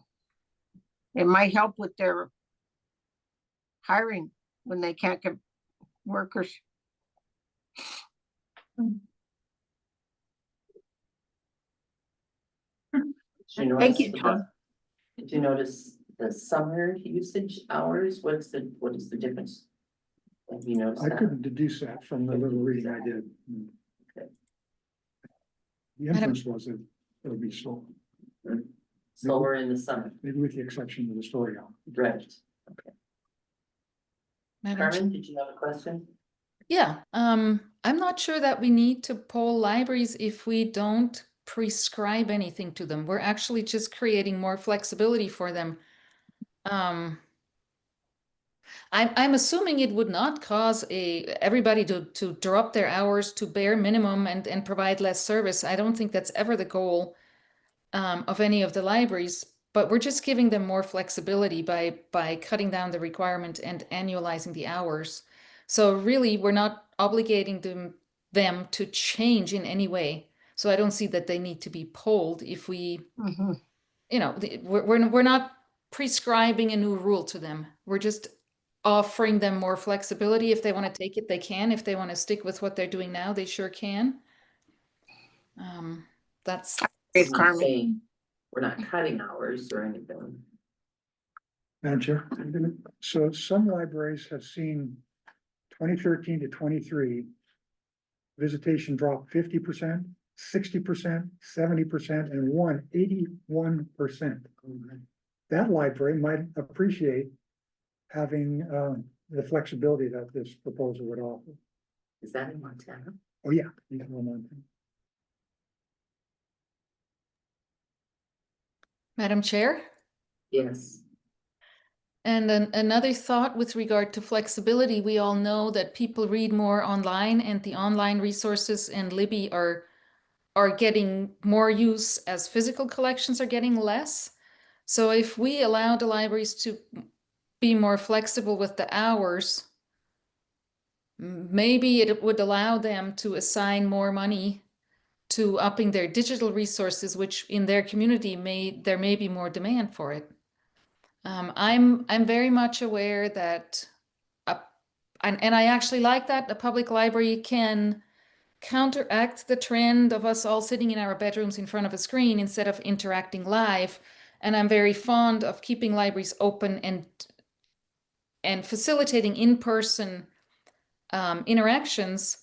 might help with their hiring when they can't get workers. Thank you, Tom. Did you notice the summer usage hours? What is the difference? Have you noticed I that? couldn't deduce that from the little reading I did. Okay. The inference was that it would be slow. Slower in the summer. Maybe with the exception of the story hour. Right. Okay. Madam Carmen, did you have a question? Yeah, I'm not sure that we need to poll libraries if we don't prescribe anything to them. We're actually just creating more flexibility for them. I'm assuming it would not cause everybody to drop their hours to bare minimum and provide less service. I don't think that's ever the goal of any of the libraries. but we're just giving them more flexibility by cutting down the requirement and annualizing the hours. So really, we're not obligating them to change in any way. So I don't see that they need to be polled if we, you know, we're not prescribing a new rule to them. We're just offering them more flexibility. If they want to take it, they can. If they want to stick with what they're doing now, they sure can. That's We're not saying we're not cutting hours or anything. Madam Chair, so some libraries have seen 2013 to 23 visitation drop 50%, 60%, 70%, and 81%. That library might appreciate having the flexibility that this proposal would offer. Is that in Montana? Oh, yeah. You can go on. Madam Chair? Yes. And then another thought with regard to flexibility, we all know that people read more online, and the online resources and Libby are getting more use as physical collections are getting less. So if we allow the libraries to be more flexible with the hours, maybe it would allow them to assign more money to upping their digital resources, which in their community there may be more demand for it. I'm very much aware that, and I actually like that a public library can counteract the trend of us all sitting in our bedrooms in front of a screen instead of interacting live. And I'm very fond of keeping libraries open and facilitating in-person interactions.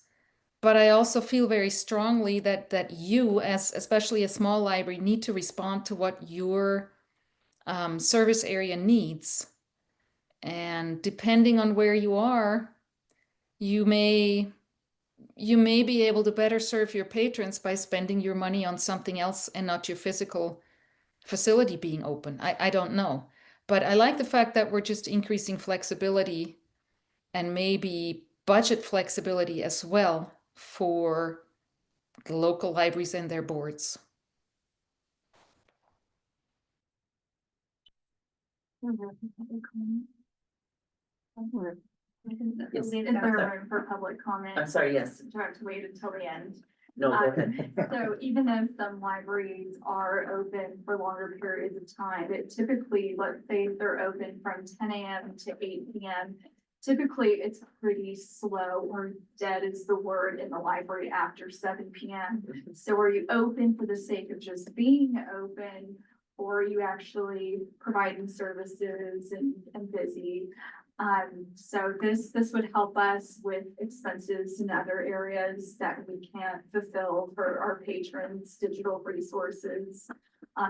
But I also feel very strongly that you, as especially a small library, need to respond to what your service area needs. And depending on where you are, you may be able to better serve your patrons by spending your money on something else and not your physical facility being open. I don't know. But I like the fact that we're just increasing flexibility and maybe budget flexibility as well for the local libraries and their boards. Yes. Is there room for public comment? I'm sorry, yes. Do I have to wait until the end? No, go ahead. So even though some libraries are open for longer periods of time, it typically, let's say they're open from 10 a.m. to 8 p.m. Typically, it's pretty slow, or dead is the word in the library after 7 p.m. So are you open for the sake of just being open, or are you actually providing services and busy? So this would help us with expenses in other areas that we can't fulfill for our patrons, digital resources,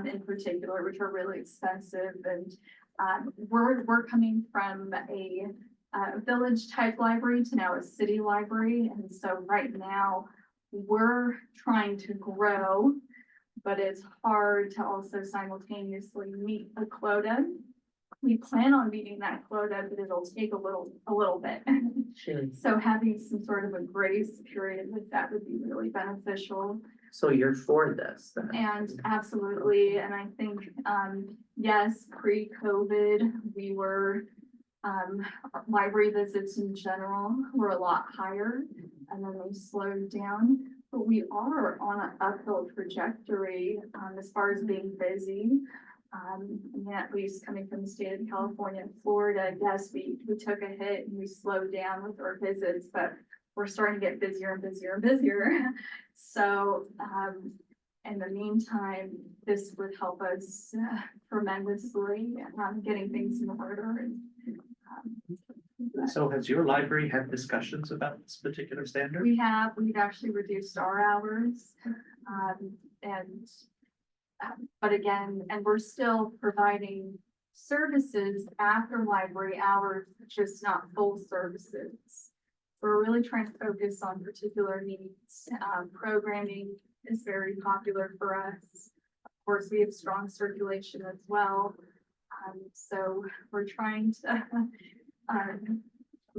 in particular, which are really expensive. And we're coming from a village type library to now a city library. And so right now we're trying to grow, but it's hard to also simultaneously meet a quota. We plan on meeting that quota, but it'll take a little bit. Sure. So having some sort of a grace period with that would be really beneficial. So you're for this then? And absolutely, and I think, yes, pre-COVID, we were, library visits in general were a lot higher, and then they slowed down. But we are on an uphill trajectory, as far as being busy. I mean, at least coming from the state of California and Florida, yes, we took a hit and we slowed down with our visits, but we're starting to get busier and busier and busier. So, in the meantime, this would help us tremendously, getting things in order. So has your library had discussions about this particular standard? We've actually reduced our hours, but again, and we're still providing services after library hours, just not full services. We're really trying to focus on particular needs. Programming is very popular for us. Of course, we have strong circulation as well. So we're trying to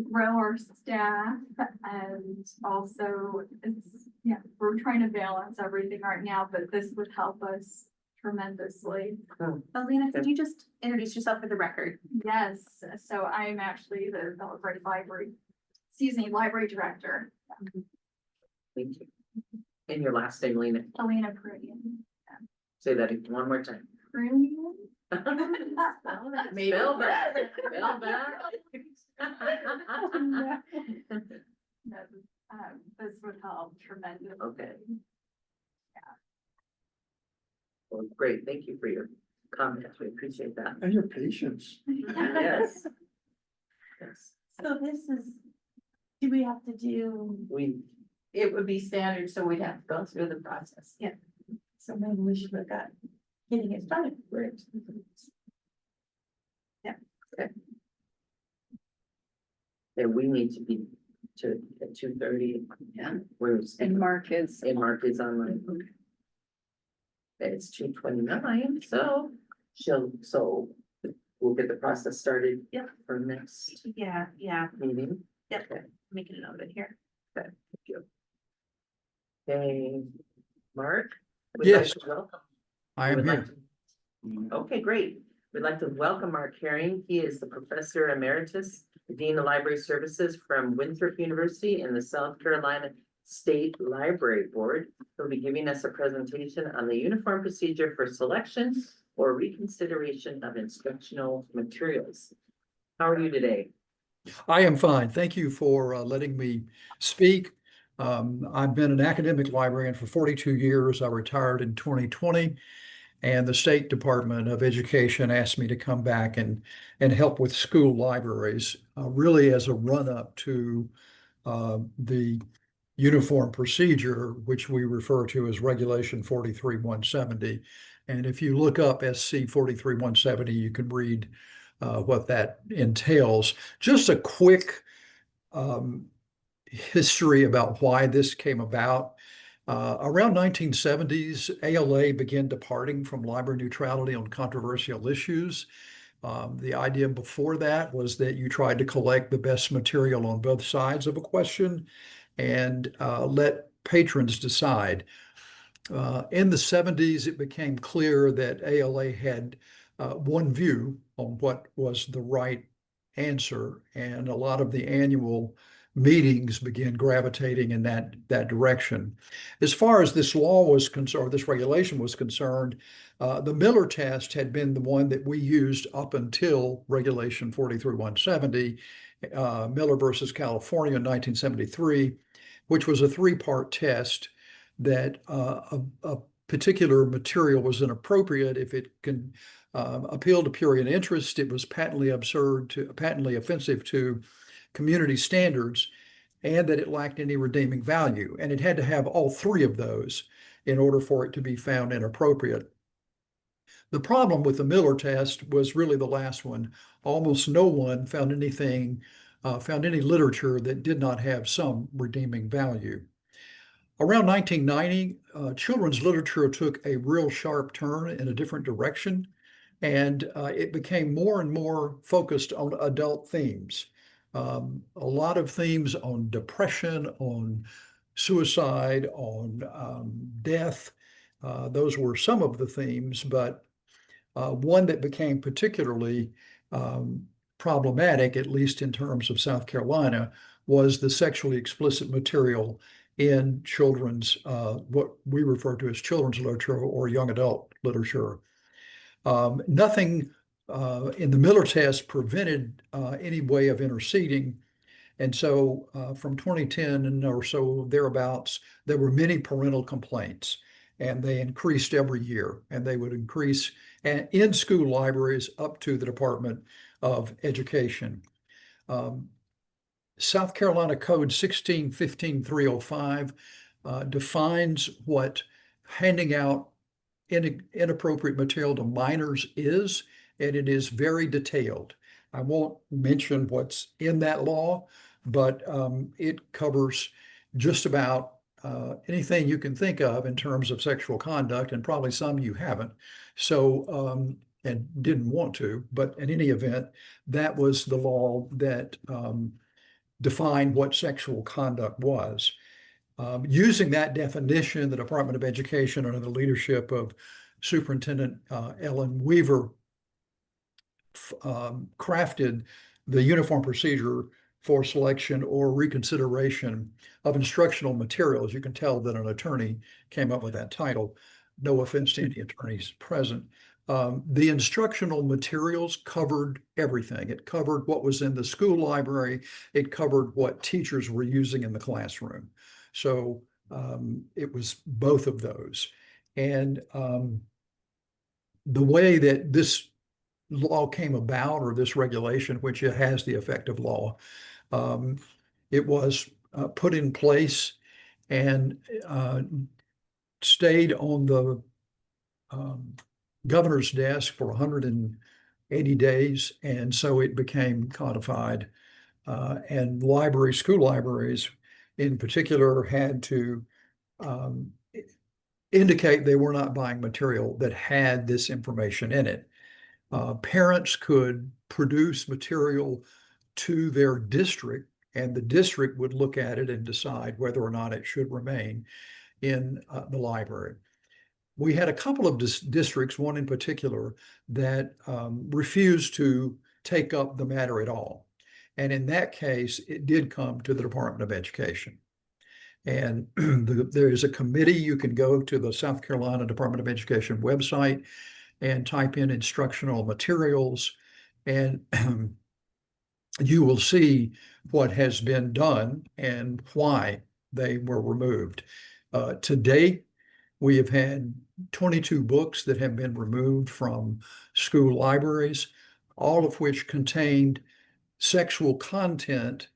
grow our staff, and also we're trying to balance everything right now, but this would help us tremendously. Alina, could you just introduce yourself for the record? Yes, so I'm actually the Belgrade Library, library director, Thank you. And your last name, Lena, Alina Prudian. say that one more time. Prudian? Maybe. Spell that. Spell that. This would help tremendously. Okay. Well, great, thank you for your comments, we appreciate that. And your patience. Yes. Yes, So this is, do we have to do? It would be standard, so we'd have to go through the process. Yeah. So maybe we should look at getting it started. Yeah. Okay. And we need to be to at 2:30. Yeah. Where's? And Mark is. And Mark is online. Okay. It's 2:29, so we'll get the process started. Yep. For next Yeah, meeting. yep, Okay. making a note of it here. Okay, thank you. Okay, Mark? we'd like Yes. to welcome- I am would like here. to- Okay, great. We'd like to welcome Mark Herring. He is the Professor Emeritus, the Dean of Library Services from Winthrop University and the South Carolina State Library Board. He'll be giving us a presentation on the uniform procedure for selection or reconsideration of instructional materials. How are you today? I am fine. Thank you for letting me speak. I've been an academic librarian for 42 years. I retired in 2020, and the State Department of Education asked me to come back and help with school libraries, really as a run-up to the uniform procedure, which we refer to as Regulation 43-170. And if you look up SC 43-170, you can read what that entails. Just a quick history about why this came about. Around 1970s, ALA began departing from library neutrality on controversial issues. The idea before that was that you tried to collect the best material on both sides of a question and let patrons decide. In the 70s, it became clear that ALA had one view on what was the right answer, and a lot of the annual meetings began gravitating in that direction. As far as this law was concerned, this regulation was concerned, the Miller test had been the one that we used up until Regulation 43-170, Miller versus California in 1973, which was a three-part test that a particular material was inappropriate if it can appeal to prurient interest, it was patently offensive to community standards, and that it lacked any redeeming value. And it had to have all three of those in order for it to be found inappropriate. The problem with the Miller test was really the last one. Almost no one found any literature that did not have some redeeming value. Around 1990, children's literature took a real sharp turn in a different direction, and it became more and more focused on adult themes. A lot of themes on depression, on suicide, on death. Those were some of the themes, but one that became particularly problematic, at least in terms of South Carolina, was the sexually explicit material in children's, what we refer to as children's literature or young adult literature. Nothing in the Miller test prevented any way of interceding. And so from 2010 or so thereabouts, there were many parental complaints, and they increased every year, and they would increase in school libraries up to the Department of Education. South Carolina Code 1615-305 defines what handing out inappropriate material to minors is, and it is very detailed. I won't mention what's in that law, but it covers just about anything you can think of in terms of sexual conduct, and probably some you haven't. So, and didn't want to, but in any event, that was the law that defined what sexual conduct was. Using that definition, the Department of Education, under the leadership of Superintendent Ellen Weaver crafted the uniform procedure for selection or reconsideration of instructional materials. You can tell that an attorney came up with that title. No offense to any attorneys present. The instructional materials covered everything. It covered what was in the school library. It covered what teachers were using in the classroom. So it was both of those. And the way that this law came about, or this regulation, which it has the effect of law, it was put in place and stayed on the governor's desk for 180 days. And so it became codified. And school libraries in particular had to indicate they were not buying material that had this information in it. Parents could produce material to their district, and the district would look at it and decide whether or not it should remain in the library. We had a couple of districts, one in particular, that refused to take up the matter at all. And in that case, it did come to the Department of Education. And there is a committee. You can go to the South Carolina Department of Education website and type in instructional materials, and you will see what has been done and why they were removed. To date, we have had 22 books that have been removed from school libraries, all of which contained sexual content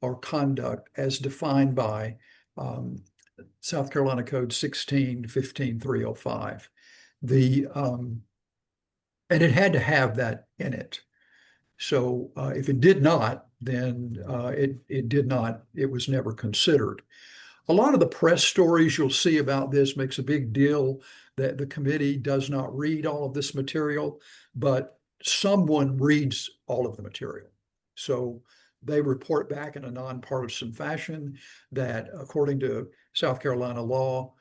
or conduct as defined by South Carolina Code 16-15-305. And it had to have that in it. So if it did not, then it was never considered. A lot of the press stories you'll see about this makes a big deal that the committee does not read all of this material, but someone reads all of the material. So they report back in a nonpartisan fashion that according to South Carolina law,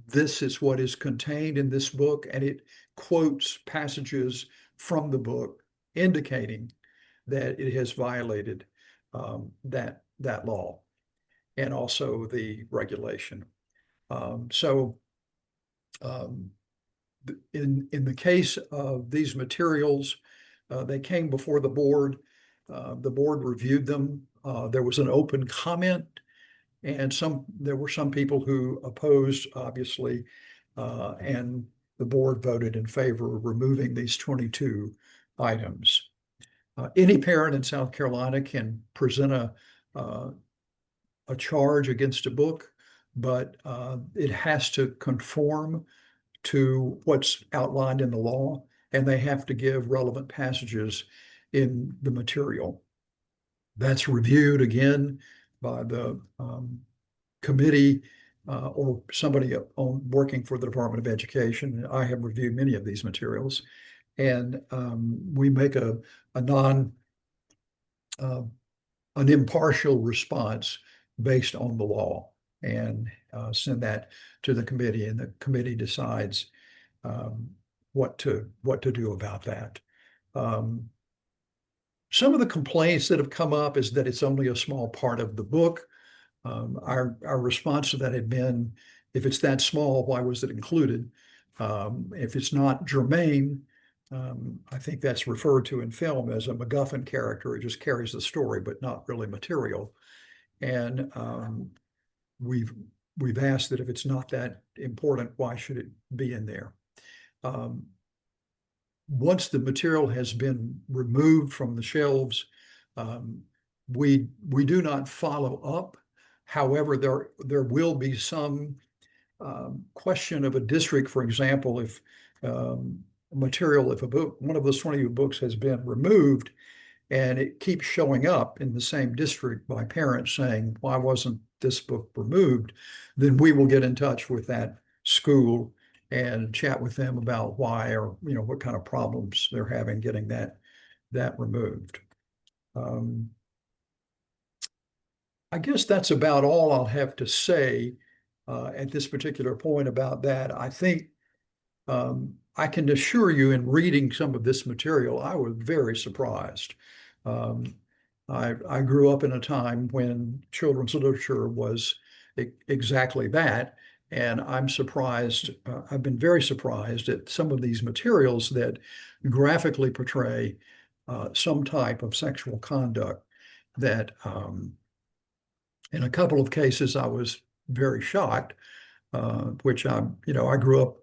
this is what is contained in this book, and it quotes passages from the book indicating that it has violated that law and also the regulation. In the case of these materials, they came before the board. The board reviewed them. There was an open comment, and there were some people who opposed, obviously, and the board voted in favor of removing these 22 items. Any parent in South Carolina can present a charge against a book, but it has to conform to what's outlined in the law, and they have to give relevant passages in the material. That's reviewed again by the committee or somebody working for the Department of Education. I have reviewed many of these materials, and we make an impartial response based on the law and send that to the committee, and the committee decides what to do about that. Some of the complaints that have come up is that it's only a small part of the book. Our response to that had been, if it's that small, why was it included? If it's not germane, I think that's referred to in film as a MacGuffin character. It just carries the story, but not really material. And we've asked that if it's not that important, why should it be in there? Once the material has been removed from the shelves, we do not follow up. However, there will be some question of a district, for example, if if a book, one of those 20 books has been removed and it keeps showing up in the same district by parents saying, why wasn't this book removed? Then we will get in touch with that school and chat with them about why, or what kind of problems they're having getting that removed. I guess that's about all I'll have to say at this particular point about that. I think I can assure you in reading some of this material, I was very surprised. I grew up in a time when children's literature was exactly that. And I'm surprised, I've been very surprised at some of these materials that graphically portray some type of sexual conduct that in a couple of cases I was very shocked, which I grew up,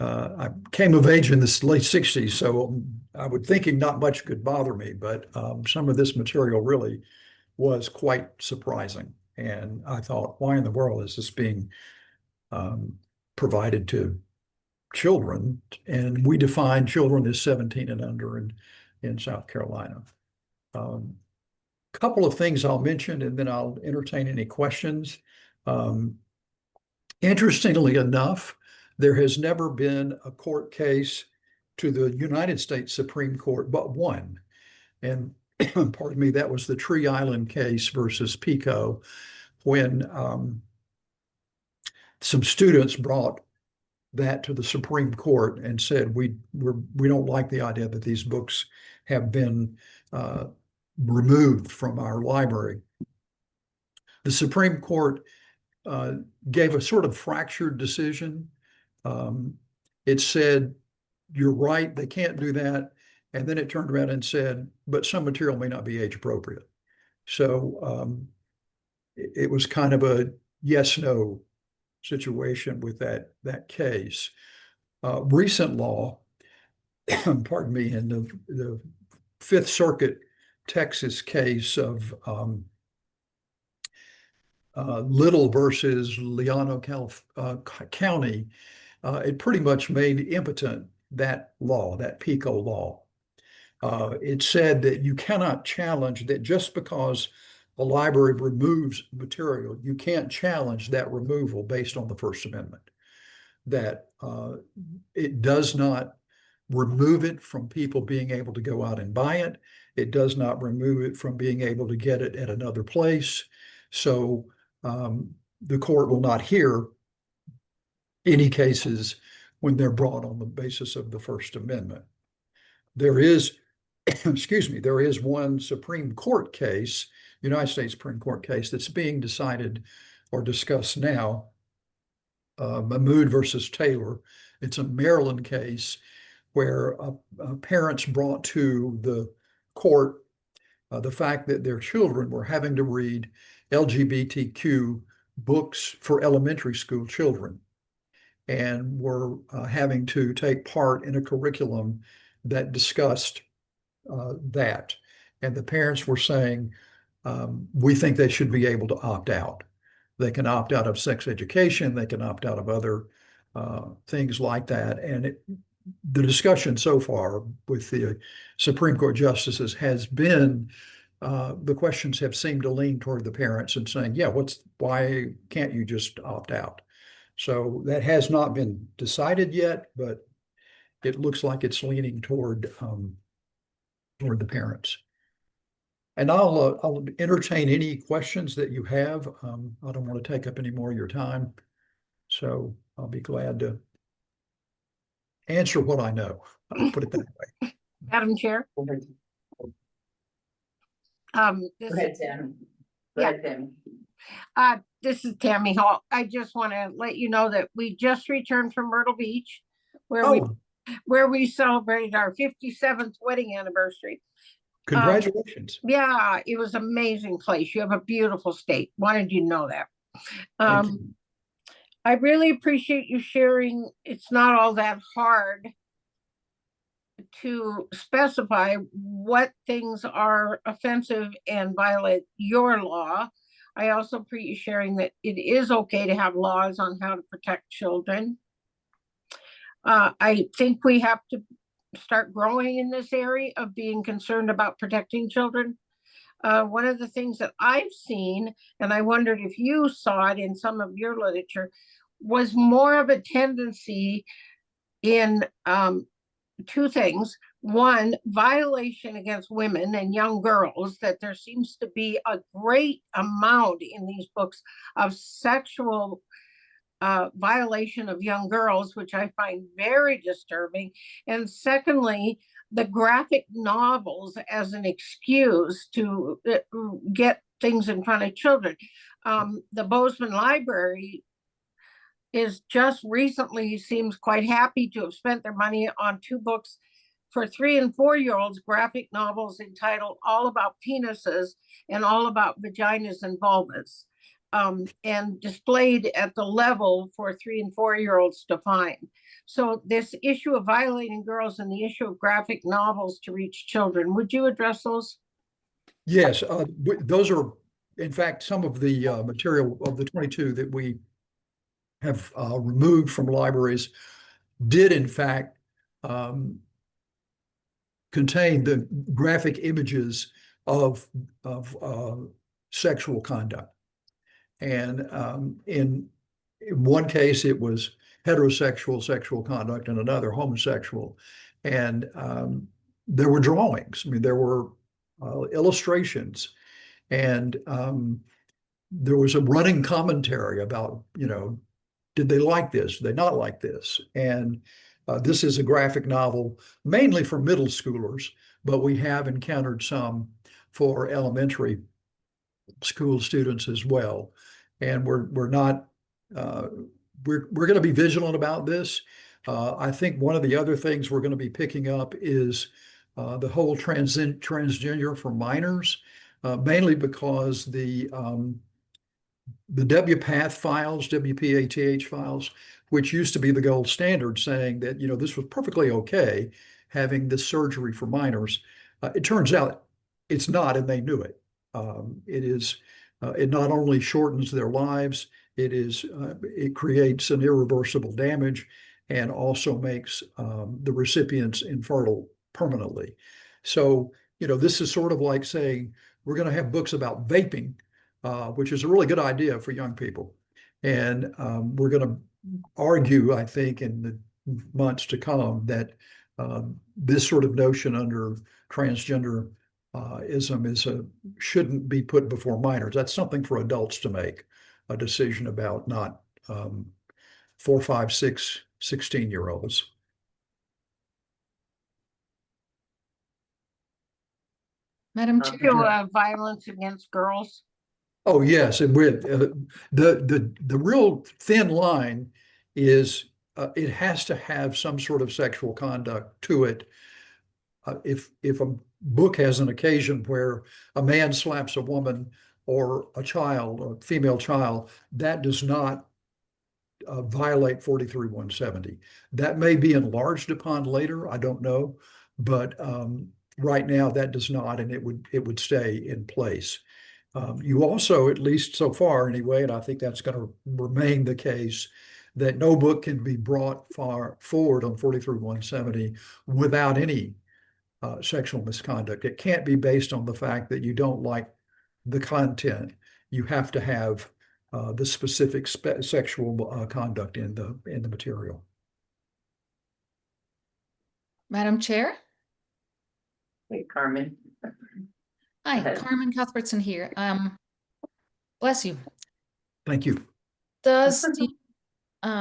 I came of age in the late 60s, so I would thinking not much could bother me, but some of this material really was quite surprising. And I thought, why in the world is this being provided to children? And we define children as 17 and under in South Carolina. Couple of things I'll mention, and then I'll entertain any questions. Interestingly enough, there has never been a court case to the United States Supreme Court but one. And pardon me, that was the Tree Island case versus Pico, when some students brought that to the Supreme Court and said, we don't like the idea that these books have been removed from our library. The Supreme Court gave a sort of fractured decision. It said, you're right, they can't do that. And then it turned around and said, but some material may not be age appropriate. So it was kind of a yes-no situation with that case. Recent law, pardon me, in the Fifth Circuit Texas case of Little versus Leano County, it pretty much made impotent that law, that PICO law. It said that you cannot challenge that just because a library removes material, you can't challenge that removal based on the First Amendment. That it does not remove it from people being able to go out and buy it. It does not remove it from being able to get it at another place. So the court will not hear any cases when they're brought on the basis of the First Amendment. There is, excuse me, there is one Supreme Court case, United States Supreme Court case, that's being decided or discussed now, Mahmood versus Taylor. It's a Maryland case where parents brought to the court the fact that their children were having to read LGBTQ books for elementary school children and were having to take part in a curriculum that discussed that. And the parents were saying, we think they should be able to opt out. They can opt out of sex education. They can opt out of other things like that. And the discussion so far with the Supreme Court justices has been, the questions have seemed to lean toward the parents and saying, yeah, why can't you just opt out? So that has not been decided yet, but it looks like it's leaning toward the parents. And I'll entertain any questions that you have. I don't want to take up any more of your time. So I'll be glad to answer what I know. I'll put it that way. Madam Chair. Go ahead, Tammy. Go ahead, Tammy. This is Tammy Hall. I just want to let you know that we just returned from Myrtle Beach, where we celebrated our 57th wedding anniversary. Congratulations. Yeah, it was an amazing place. You have a beautiful state. Wanted you to know that. I really appreciate you sharing. It's not all that hard to specify what things are offensive and violate your law. I also appreciate you sharing that it is okay to have laws on how to protect children. I think we have to start growing in this area of being concerned about protecting children. One of the things that I've seen, and I wondered if you saw it in some of your literature, was more of a tendency in two things. One, violation against women and young girls, that there seems to be a great amount in these books of sexual violation of young girls, which I find very disturbing. And secondly, the graphic novels as an excuse to get things in front of children. The Bozeman Library is just recently seems quite happy to have spent their money on 2 books for 3 and 4-year-olds, graphic novels entitled All About Penises and All About Vaginas and Vulvas, and displayed at the level for 3 and 4-year-olds to find. So this issue of violating girls and the issue of graphic novels to reach children, would you address those? Yes, those are, in fact, some of the material of the 22 that we have removed from libraries did in fact contain the graphic images of sexual conduct. And in one case, it was heterosexual sexual conduct, and another homosexual. And there were drawings. I mean, there were illustrations, and there was a running commentary about, did they like this? Did they not like this? And this is a graphic novel mainly for middle schoolers, but we have encountered some for elementary school students as well. And we're not we're going to be vigilant about this. I think one of the other things we're going to be picking up is the whole transgender for minors, mainly because the WPATH files, WPATH files, which used to be the gold standard, saying that, this was perfectly okay having this surgery for minors. It turns out it's not, and they knew it. It not only shortens their lives, it creates an irreversible damage and also makes the recipients infertile permanently. So, this is sort of like saying we're going to have books about vaping, which is a really good idea for young people. And we're going to argue, I think, in the months to come that this sort of notion under transgender shouldn't be put before minors. That's something for adults to make a decision about, not 4, 5, 6, 16-year-olds. Madam Chair. Violence against girls. Oh, yes, and with the real thin line is it has to have some sort of sexual conduct to it. If a book has an occasion where a man slaps a woman or a child, a female child, that does not violate 43170. That may be enlarged upon later, I don't know, but right now that does not, and it would stay in place. You also, at least so far anyway, and I think that's going to remain the case, that no book can be brought forward on 43170 without any sexual misconduct. It can't be based on the fact that you don't like the content. You have to have the specific sexual conduct in the material. Madam Chair. Hey, Carmen. Hi, Carmen Cuthbertson here. Bless you. Thank you. Does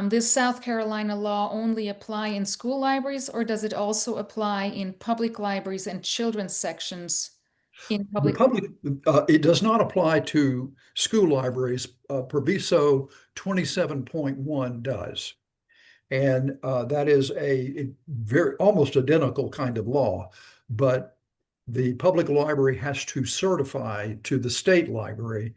this South Carolina law only apply in school libraries, or does it also apply in public libraries and children's sections in public? It does not apply to school libraries. Proviso 27.1 does. And that is a very almost identical kind of law, but the public library has to certify to the state library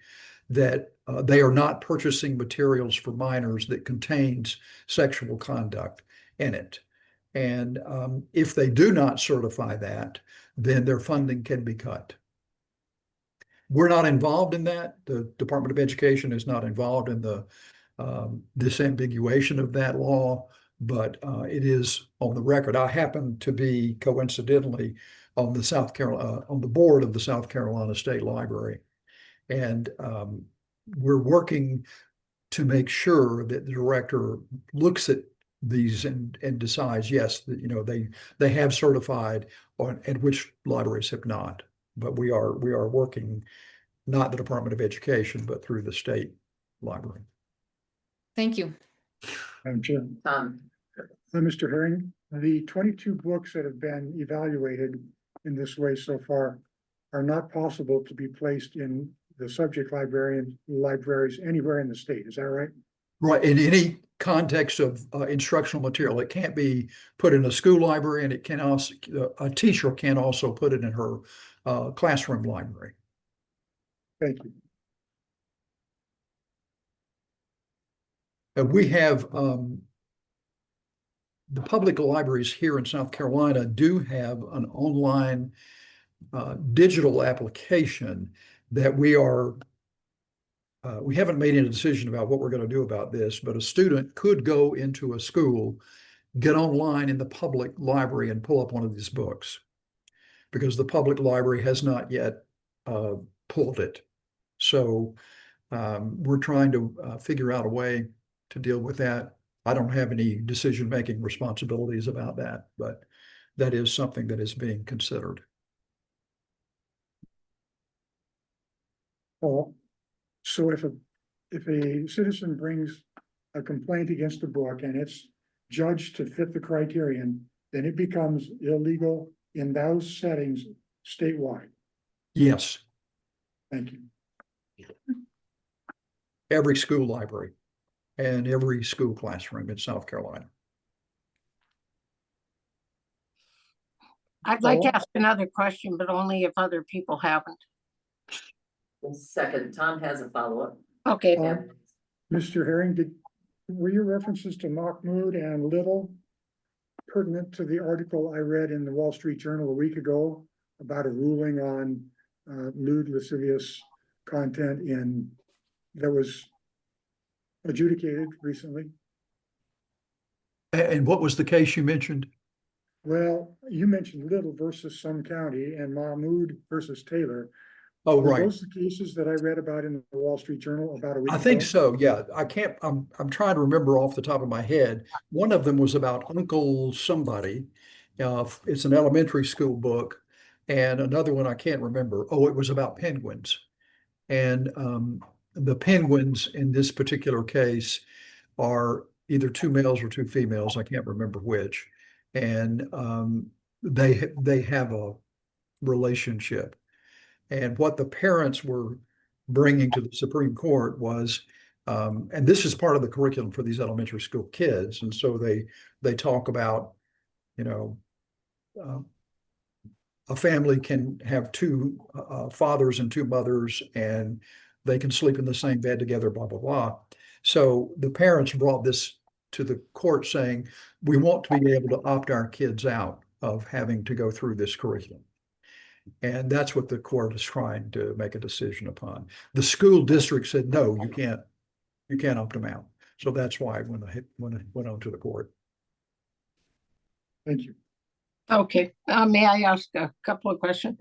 that they are not purchasing materials for minors that contains sexual conduct in it. And if they do not certify that, then their funding can be cut. We're not involved in that. The Department of Education is not involved in the disambiguation of that law, but it is on the record. I happen to be coincidentally on the board of the South Carolina State Library, and we're working to make sure that the director looks at these and decides, yes, that they have certified, and which libraries have not. But we are working, not the Department of Education, but through the state library. Thank you. Madam Chair. Mr. Herring, the 22 books that have been evaluated in this way so far are not possible to be placed in the subject libraries anywhere in the state. Is that right? Right, in any context of instructional material, it can't be put in a school library, and it can also, a teacher can also put it in her classroom library. Thank you. We have the public libraries here in South Carolina do have an online digital application that we haven't made any decision about what we're going to do about this, but a student could go into a school, get online in the public library and pull up one of these books, because the public library has not yet pulled it. So we're trying to figure out a way to deal with that. I don't have any decision-making responsibilities about that, but that is something that is being considered. So if a citizen brings a complaint against a book and it's judged to fit the criterion, then it becomes illegal in those settings statewide. Yes, Thank you. every school library and every school classroom in South Carolina. I'd like to ask another question, but only if other people haven't. Second, Tom has a follow-up. Okay. Mr. Herring, were your references to Mahmoud and Little pertinent to the article I read in the Wall Street Journal a week ago about a ruling on lewd, lascivious content that was adjudicated recently? And what was the case you mentioned? Well, you mentioned Little versus some county and Mahmoud versus Taylor. Oh, Were right. those the cases that I read about in the Wall Street Journal about a week I ago? think so, yeah. I'm trying to remember off the top of my head. One of them was about Uncle Somebody. It's an elementary school book. And another one I can't remember. Oh, it was about penguins. And the penguins in this particular case are either two males or two females. I can't remember which. And they have a relationship. And what the parents were bringing to the Supreme Court was, and this is part of the curriculum for these elementary school kids. And so they talk about, you know, a family can have two fathers and two mothers, and they can sleep in the same bed together, blah, blah, blah. So the parents brought this to the court saying, we want to be able to opt our kids out of having to go through this curriculum. And that's what the court is trying to make a decision upon. The school district said, no, you can't opt them out. So that's why when it went on to the court. Thank you. Okay, may I ask a couple of questions?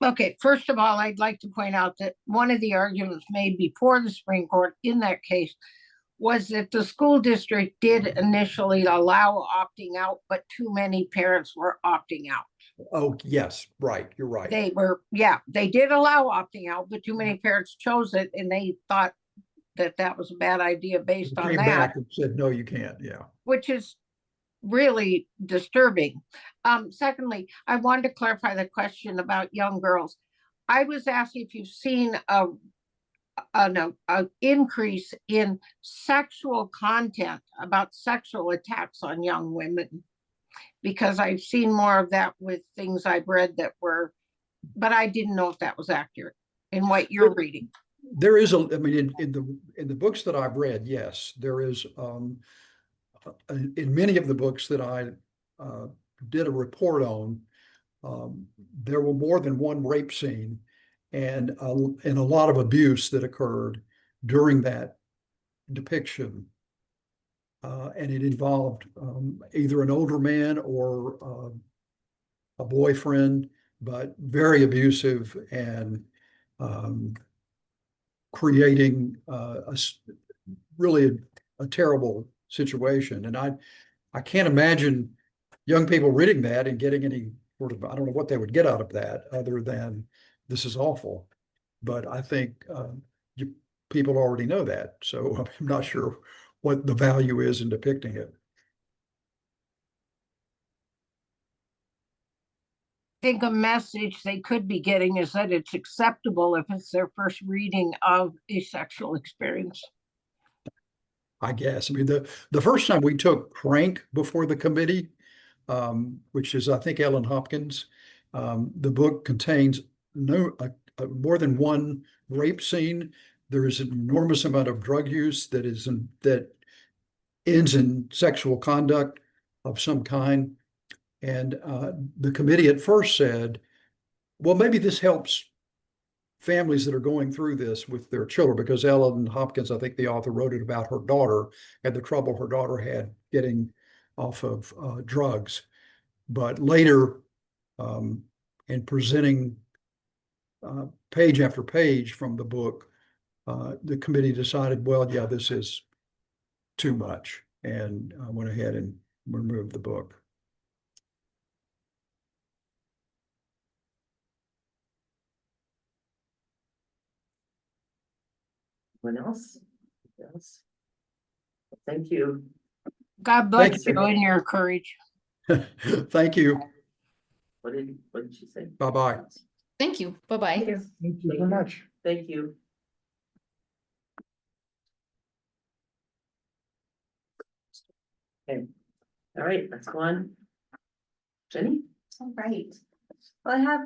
Okay, first of all, I'd like to point out that one of the arguments made before the Supreme Court in that case was that the school district did initially allow opting out, but too many parents were opting out. Oh, yes, right, you're right. They did allow opting out, but too many parents chose it, and they thought that that was a bad idea based on Came that. back and said, no, you can't, yeah. Which is really disturbing. Secondly, I wanted to clarify the question about young girls. I was asking if you've seen an increase in sexual content about sexual attacks on young women, because I've seen more of that with things I've read that were, but I didn't know if that was accurate in what you're reading. There is I mean, in the books that I've read, yes, there is, in many of the books that I did a report on, there were more than one rape scene and a lot of abuse that occurred during that depiction. And it involved either an older man or a boyfriend, but very abusive and creating really a terrible situation. And I can't imagine young people reading that and getting any sort of, I don't know what they would get out of that other than this is awful. But I think people already know that. So I'm not sure what the value is in depicting it. I think a message they could be getting is that it's acceptable if it's their first reading of a sexual experience. I guess. I mean, the first time we took Crank before the committee, which is, I think, Ellen Hopkins, the book contains more than one rape scene. There is an enormous amount of drug use that ends in sexual conduct of some kind. And the committee at first said, well, maybe this helps families that are going through this with their children, because Ellen Hopkins, I think the author, wrote it about her daughter and the trouble her daughter had getting off of drugs. But later, in presenting page after page from the book, the committee decided, well, yeah, this is too much, and went ahead and removed the book. Anyone else? Yes. Thank you. God bless you and your courage. Thank you. What did she say? Bye-bye. Thank you. Bye-bye. Thank you very much. Thank you. Okay, all right, let's go on. Jenny? All right. Well, I have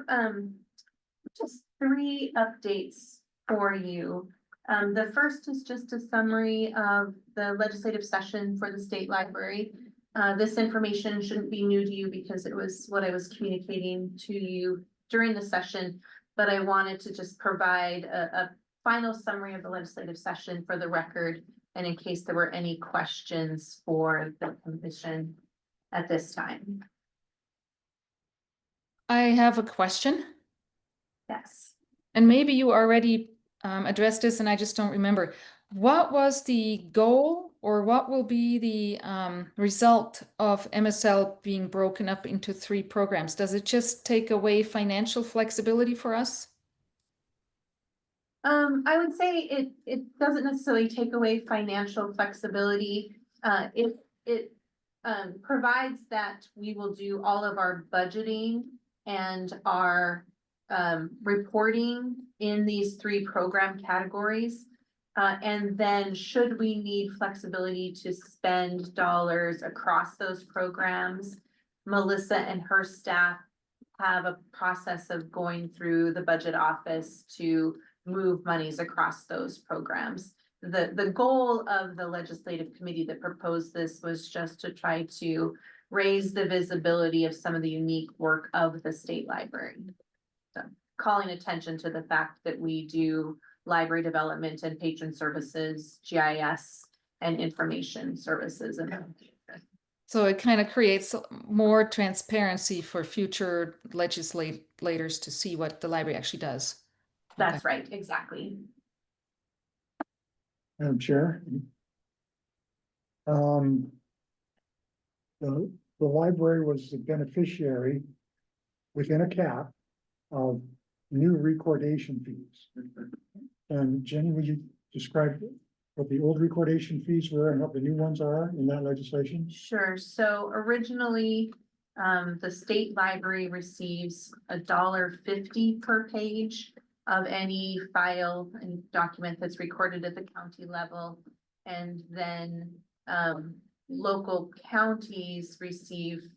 just 3 updates for you. The first is just a summary of the legislative session for the state library. This information shouldn't be new to you because it was what I was communicating to you during the session, but I wanted to just provide a final summary of the legislative session for the record, and in case there were any questions for the commission at this time. I have a question, Yes. and maybe you already addressed this and I just don't remember. What was the goal, or what will be the result of MSL being broken up into 3 programs? Does it just take away financial flexibility for us? I would say it doesn't necessarily take away financial flexibility. It provides that we will do all of our budgeting and our reporting in these 3 program categories. And then should we need flexibility to spend dollars across those programs, Melissa and her staff have a process of going through the budget office to move monies across those programs. The goal of the legislative committee that proposed this was just to try to raise the visibility of some of the unique work of the state library. So calling attention to the fact that we do library development and patron services, GIS, and information services. So it kind of creates more transparency for future legislators to see what the library actually does. That's right, exactly. Madam Chair. The library was the beneficiary within a cap of new recordation fees. And Jenny, would you describe what the old recordation fees were and what the new ones are in that legislation? Sure. So originally, the state library receives $1.50 per page of any file and document that's recorded at the county level. And then local counties receive,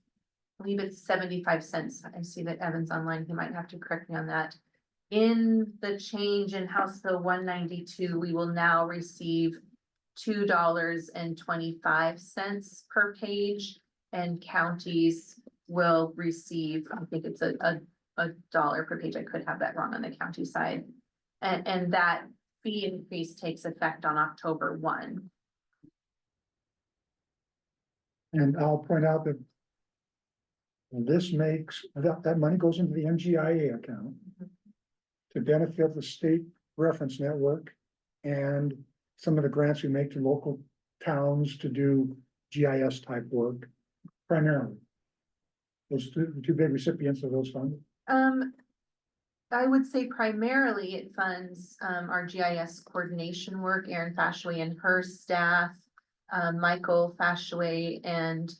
I believe it's 75 cents. I see that Evan's online. He might have to correct me on that. In the change in House Bill 192, we will now receive $2.25 per page, and counties will receive, I think it's a dollar per page. I could have that wrong on the county side. And that fee increase takes effect on October 1. And I'll point out that this makes, that money goes into the MGIA account to benefit the state reference network and some of the grants we make to local towns to do GIS type work primarily. Those the 2 big recipients of those funds. I would say primarily it funds our GIS coordination work, Erin Fashway and her staff. Michael Fashaway and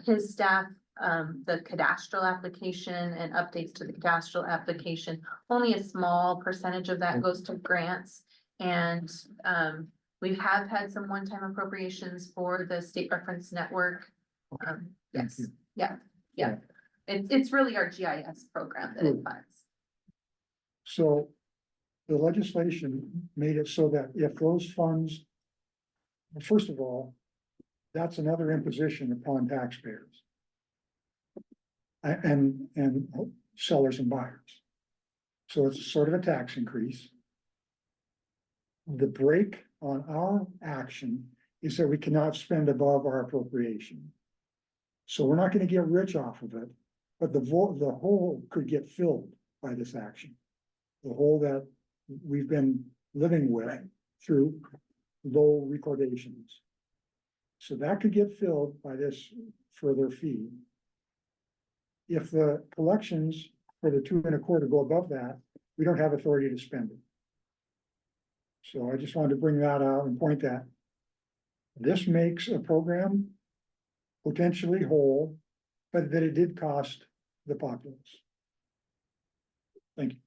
his staff, the cadastral application and updates to the cadastral application. Only a small percentage of that goes to grants. And we have had some one-time appropriations for the state reference network. Yes, yeah. It's really our GIS program that it funds. So the legislation made it so that if those funds, well, first of all, that's another imposition upon taxpayers. And sellers and buyers. So it's sort of a tax increase. The break on our action is that we cannot spend above our appropriation. So we're not gonna get rich off of it, but the hole could get filled by this action. The hole that we've been living with through low recordations. So that could get filled by this further fee. If the collections for the 2.25 go above that, we don't have authority to spend it. So I just wanted to bring that out and point that this makes a program potentially whole, but that it did cost the populace. Thank you.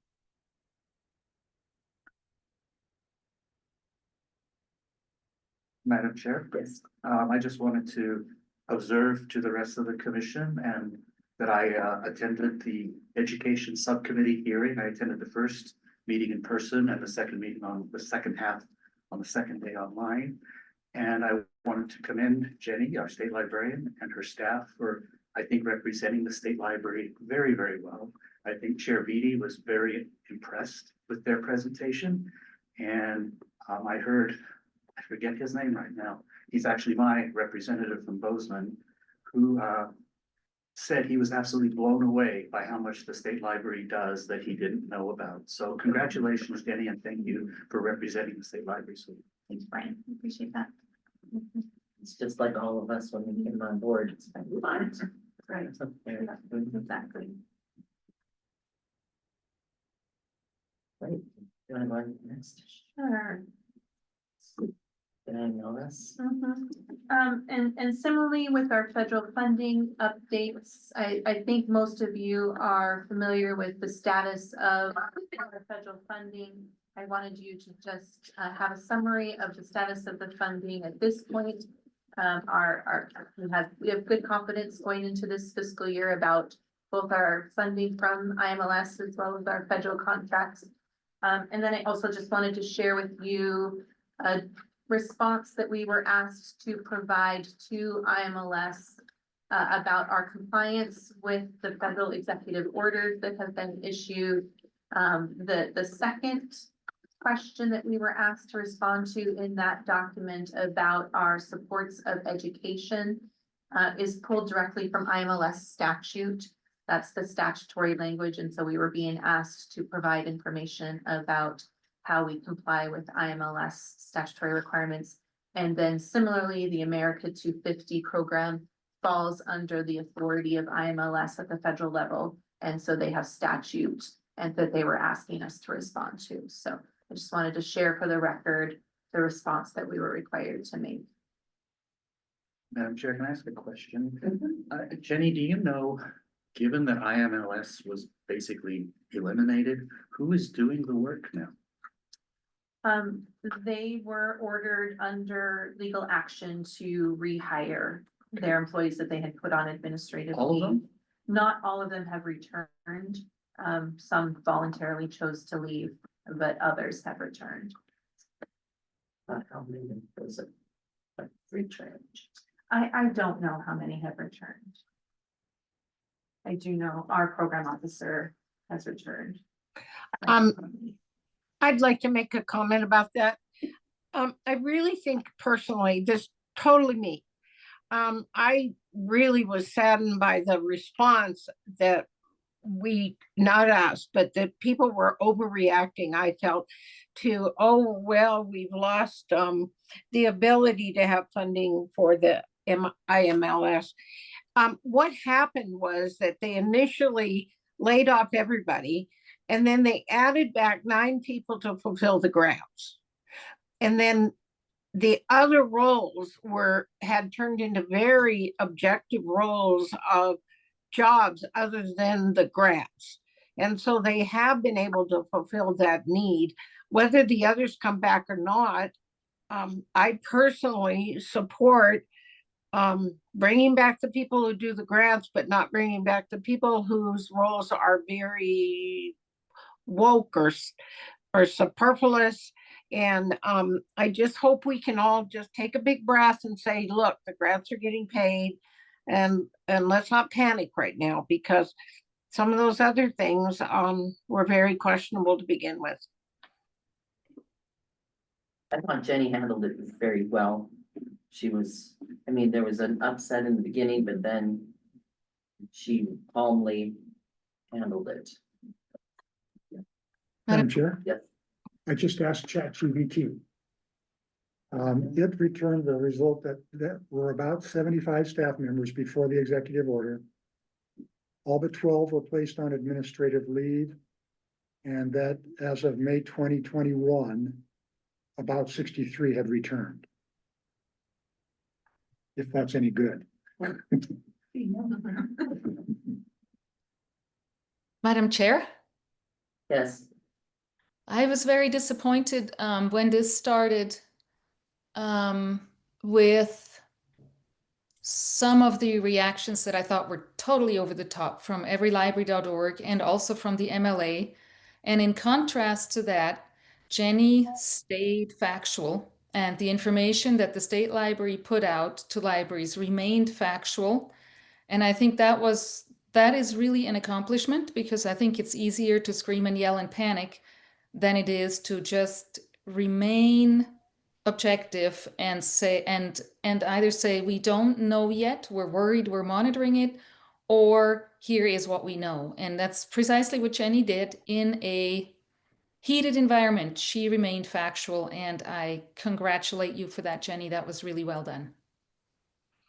Madam Chair? Yes. I just wanted to observe to the rest of the commission and that I attended the education subcommittee hearing. I attended the first meeting in person and the second meeting on the second half on the second day online. And I wanted to commend Jenny, our state librarian, and her staff for, I think, representing the state library very, very well. I think Chair Beatty was very impressed with their presentation. And I heard, I forget his name right now. He's actually my representative from Bozeman, who said he was absolutely blown away by how much the state library does that he didn't know about. So congratulations, Jenny, and thank you for representing the state library. So Thanks, Brian. Appreciate that. It's just like all of us when we came on board. It's been fun. Right. Exactly. Right. Do I want next? Sure. Can I know this? And similarly with our federal funding updates, I think most of you are familiar with the status of our federal funding. I wanted you to just have a summary of the status of the funding at this point. We have good confidence going into this fiscal year about both our funding from IMLS as well as our federal contracts. And then I also just wanted to share with you a response that we were asked to provide to IMLS about our compliance with the federal executive orders that have been issued. The second question that we were asked to respond to in that document about our supports of education is pulled directly from IMLS statute. That's the statutory language, and so we were being asked to provide information about how we comply with IMLS statutory requirements. And then similarly, the America 250 program falls under the authority of IMLS at the federal level. And so they have statute and that they were asking us to respond to. So I just wanted to share for the record the response that we were required to make. Madam Chair, can I ask a question? Jenny, do you know, given that IMLS was basically eliminated, who is doing the work now? They were ordered under legal action to rehire their employees that they had put on administrative All of leave. them? Not all of them have returned. Some voluntarily chose to leave, but others have returned. How many was it? Like returned? I don't know how many have returned. I do know our program officer has returned. I'd like to make a comment about that. I really think personally, this totally me. I really was saddened by the response that not us, but that people were overreacting, I felt, to, oh, well, we've lost the ability to have funding for the IMLS. What happened was that they initially laid off everybody, and then they added back 9 people to fulfill the grants. And then the other roles had turned into very objective roles of jobs other than the grants. And so they have been able to fulfill that need. Whether the others come back or not, I personally support bringing back the people who do the grants, but not bringing back the people whose roles are very woke or superfluous. And I just hope we can all just take a big breath and say, look, the grants are getting paid, and let's not panic right now, because some of those other things were very questionable to begin with. I thought Jenny handled it very well. She was, I mean, there was an upset in the beginning, but then she calmly handled it. Madam Chair? Yes. I just asked ChatGPT. It returned the result that were about 75 staff members before the executive order. All but 12 were placed on administrative leave. And that as of May 2021, about 63 had returned. If that's any good. Madam Chair? Yes. I was very disappointed when this started with some of the reactions that I thought were totally over the top from everylibrary.org and also from the MLA. And in contrast to that, Jenny stayed factual, and the information that the state library put out to libraries remained factual. And I think that is really an accomplishment, because I think it's easier to scream and yell and panic than it is to just remain objective and say and either say we don't know yet, we're worried, we're monitoring it, or here is what we know. And that's precisely what Jenny did in a heated environment. She remained factual, and I congratulate you for that, Jenny. That was really well done.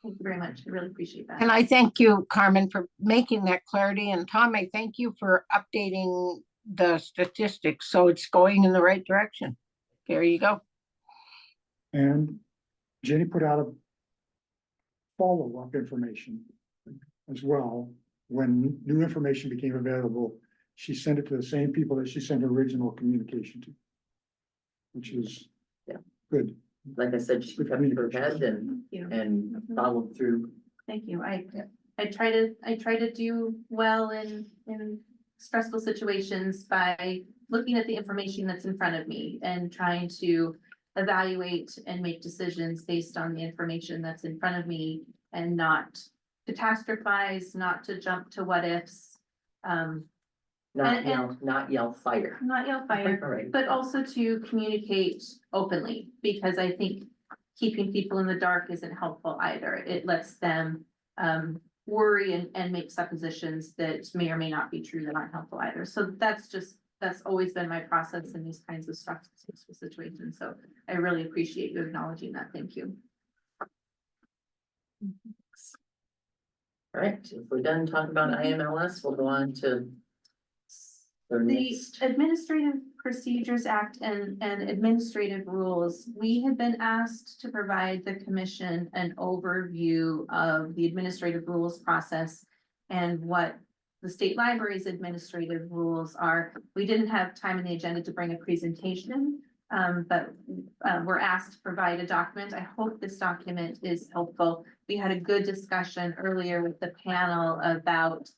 Thank you very much. I really appreciate that. And I thank you, Carmen, for making that clarity. And Tom, I thank you for updating the statistics, so it's going in the right direction. There you go. And Jenny put out a follow-up information as well. When new information became available, she sent it to the same people that she sent her original communication to, which is good. Like I said, she kept her head and followed through. Thank you. I try to do well in stressful situations by looking at the information that's in front of me and trying to evaluate and make decisions based on the information that's in front of me, and not catastrophize, not to jump to what ifs. Not yell fire. Not yell fire, Right. but also to communicate openly, because I think keeping people in the dark isn't helpful either. It lets them worry and make suppositions that may or may not be true, that aren't helpful either. So that's always been my process in these kinds of stressful situations. So I really appreciate you acknowledging that. Thank you. All right, if we're done talking about IMLS, we'll go on to The Administrative Procedures Act and administrative rules, we have been asked to provide the commission an overview of the administrative rules process and what the state library's administrative rules are. We didn't have time in the agenda to bring a presentation, but we're asked to provide a document. I hope this document is helpful. We had a good discussion earlier with the panel about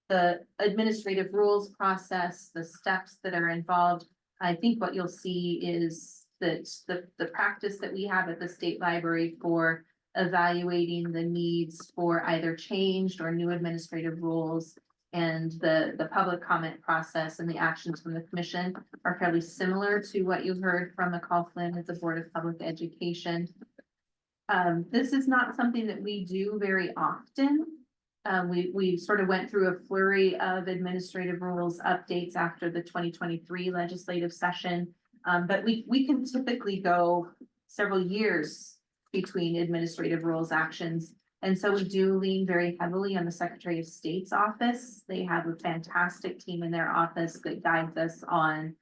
the administrative rules process, the steps that are involved. I think what you'll see is that the practice that we have at the state library for evaluating the needs for either changed or new administrative rules, and the public comment process and the actions from the commission are fairly similar to what you heard from McCall Flynn at the Board of Public Education. This is not something that we do very often. We sort of went through a flurry of administrative rules updates after the 2023 legislative session. But we can typically go several years between administrative rules actions. And so we do lean very heavily on the Secretary of State's office. They have a fantastic team in their office that guides us on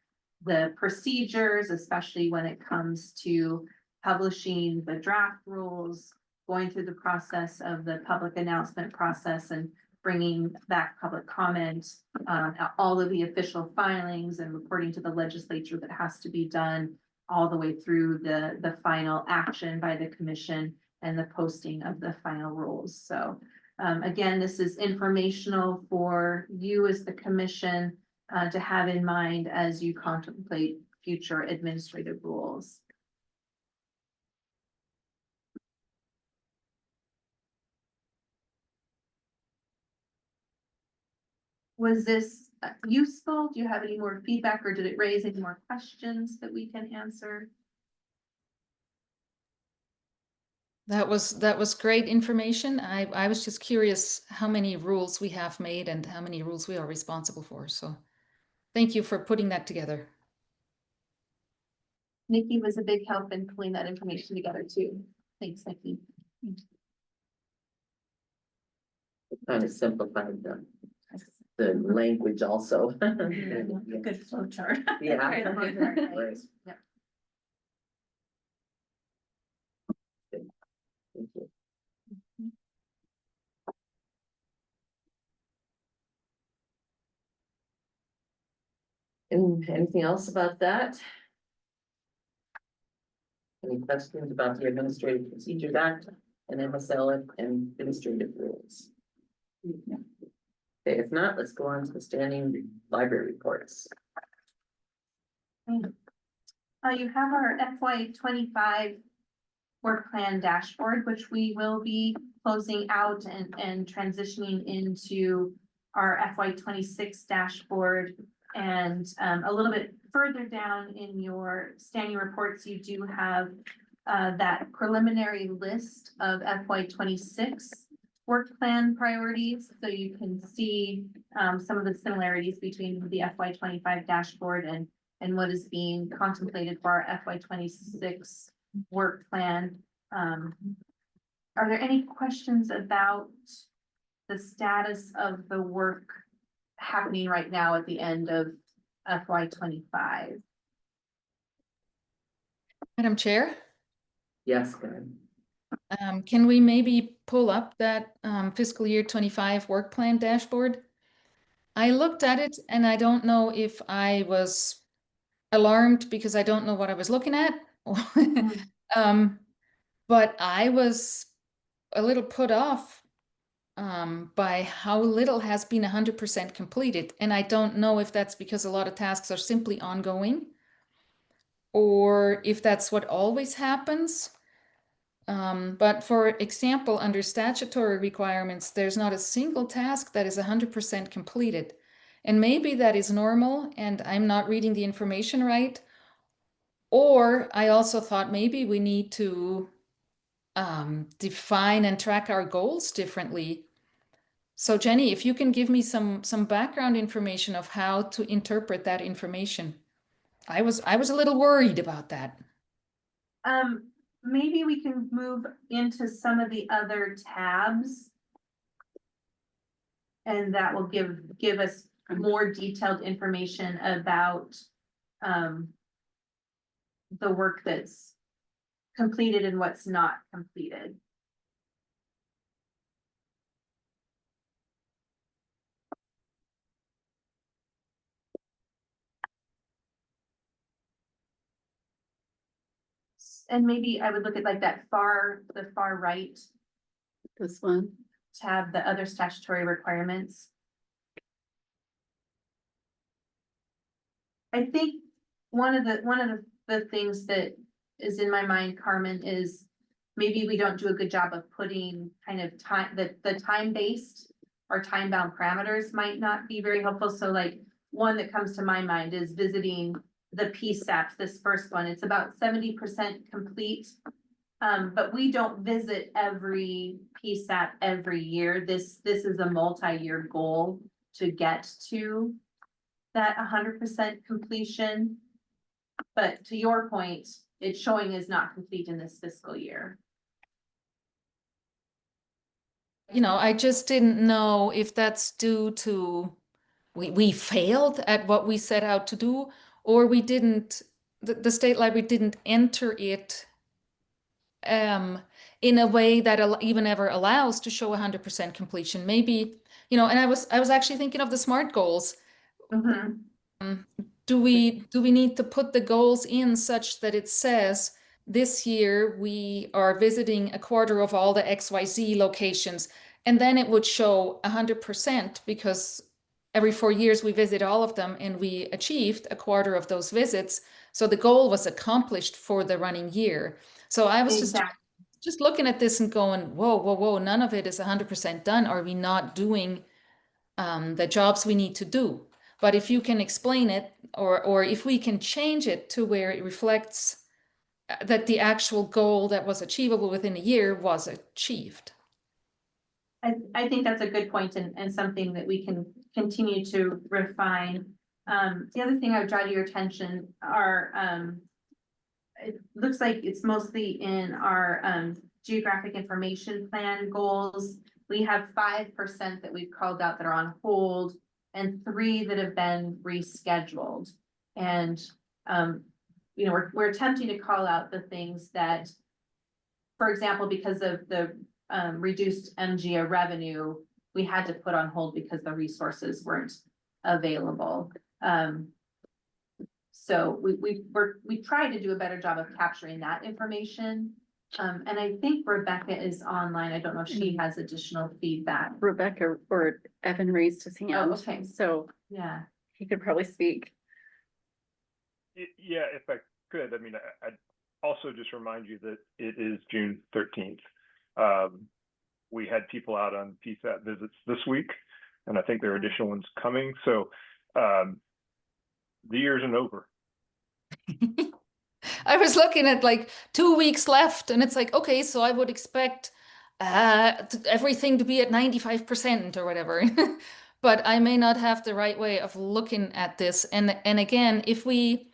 the procedures, especially when it comes to publishing the draft rules, going through the process of the public announcement process and bringing back public comment, all of the official filings and reporting to the legislature that has to be done all the way through the final action by the commission and the posting of the final rules. So again, this is informational for you as the commission to have in mind as you contemplate future administrative rules. Was this useful? Do you have any more feedback or did it raise any more questions that we can answer? That was great information. I was just curious how many rules we have made and how many rules we are responsible for. So thank you for putting that together. Nikki was a big help in pulling that information together too. Thanks, Nikki. Kind of simplified the language also. Good flow chart. Yeah. Right. Right. Yep. Thank you. And anything else about that? Any questions about the Administrative Procedures Act and MSL and administrative rules? Okay, if not, let's go on to the standing library reports. You have our FY 25 work plan dashboard, which we will be closing out and transitioning into our FY 26 dashboard. And a little bit further down in your standing reports, you do have that preliminary list of FY 26 work plan priorities. So you can see some of the similarities between the FY 25 dashboard and what is being contemplated for our FY 26 work plan. Are there any questions about the status of the work happening right now at the end of FY 25? Madam Chair, Yes, go ahead. can we maybe pull up that fiscal year 25 work plan dashboard? I looked at it and I don't know if I was alarmed because I don't know what I was looking at. But I was a little put off by how little has been 100% completed. And I don't know if that's because a lot of tasks are simply ongoing or if that's what always happens. But for example, under statutory requirements, there's not a single task that is 100% completed. And maybe that is normal and I'm not reading the information right. Or I also thought maybe we need to define and track our goals differently. So Jenny, if you can give me some background information of how to interpret that information. I was a little worried about that. Maybe we can move into some of the other tabs. And that will give us more detailed information about the work that's completed and what's not completed. And maybe I would look at like the far right. This one. Tab, the other statutory requirements. I think one of the things that is in my mind, Carmen, is maybe we don't do a good job of putting kind of time, the time-based or time-bound parameters might not be very helpful. So like one that comes to my mind is visiting the PSAPs, this first one. It's about 70% complete. But we don't visit every PSAP every year. This is a multi-year goal to get to that 100% completion. But to your point, it's showing is not complete in this fiscal year. You know, I just didn't know if that's due to we failed at what we set out to do, or we didn't, the state library didn't enter it in a way that even ever allows to show 100% completion. Maybe, you know, and I was actually thinking of the SMART goals. Do we need to put the goals in such that it says this year we are visiting a quarter of all the XYZ locations, and then it would show 100% because every 4 years we visit all of them and we achieved a quarter of those visits. So the goal was accomplished for the running year. So I was just looking at this and going, whoa, whoa, whoa, none of it is 100% done. Are we not doing the jobs we need to do? But if you can explain it, or if we can change it to where it reflects that the actual goal that was achievable within a year was achieved. I think that's a good point and something that we can continue to refine. The other thing I would draw to your attention are, it looks like it's mostly in our geographic information plan goals. We have 5% that we've called out that are on hold and 3 that have been rescheduled. And, you know, we're attempting to call out the things that, for example, because of the reduced MGA revenue, we had to put on hold because the resources weren't available. So we try to do a better job of capturing that information. And I think Rebecca is online. I don't know if she has additional feedback. Rebecca or Evan raised his hand. Oh, okay. So Yeah. he could probably speak. Yeah, if I could, I mean, I'd also just remind you that it is June 13th. We had people out on PSAT visits this week, and I think there are additional ones coming. So the year isn't over. I was looking at like 2 weeks left, and it's like, okay, so I would expect everything to be at 95% or whatever. But I may not have the right way of looking at this. And again, if we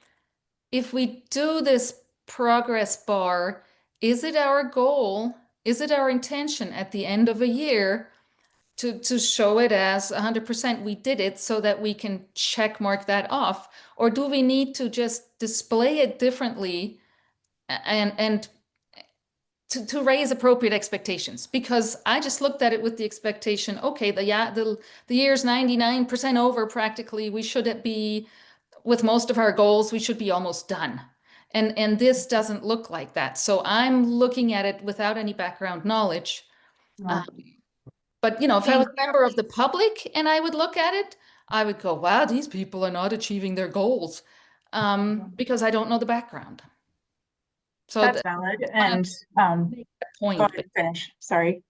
do this progress bar, is it our goal? Is it our intention at the end of a year to show it as 100% we did it so that we can check mark that off? Or do we need to just display it differently and to raise appropriate expectations? Because I just looked at it with the expectation, okay, the year's 99% over practically. We should be, with most of our goals, we should be almost done. And this doesn't look like that. So I'm looking at it without any background knowledge. But, you know, if I was a member of the public and I would look at it, I would go, wow, these people are not achieving their goals, because I don't know the background. So that's valid. And point, go ahead and finish. Sorry.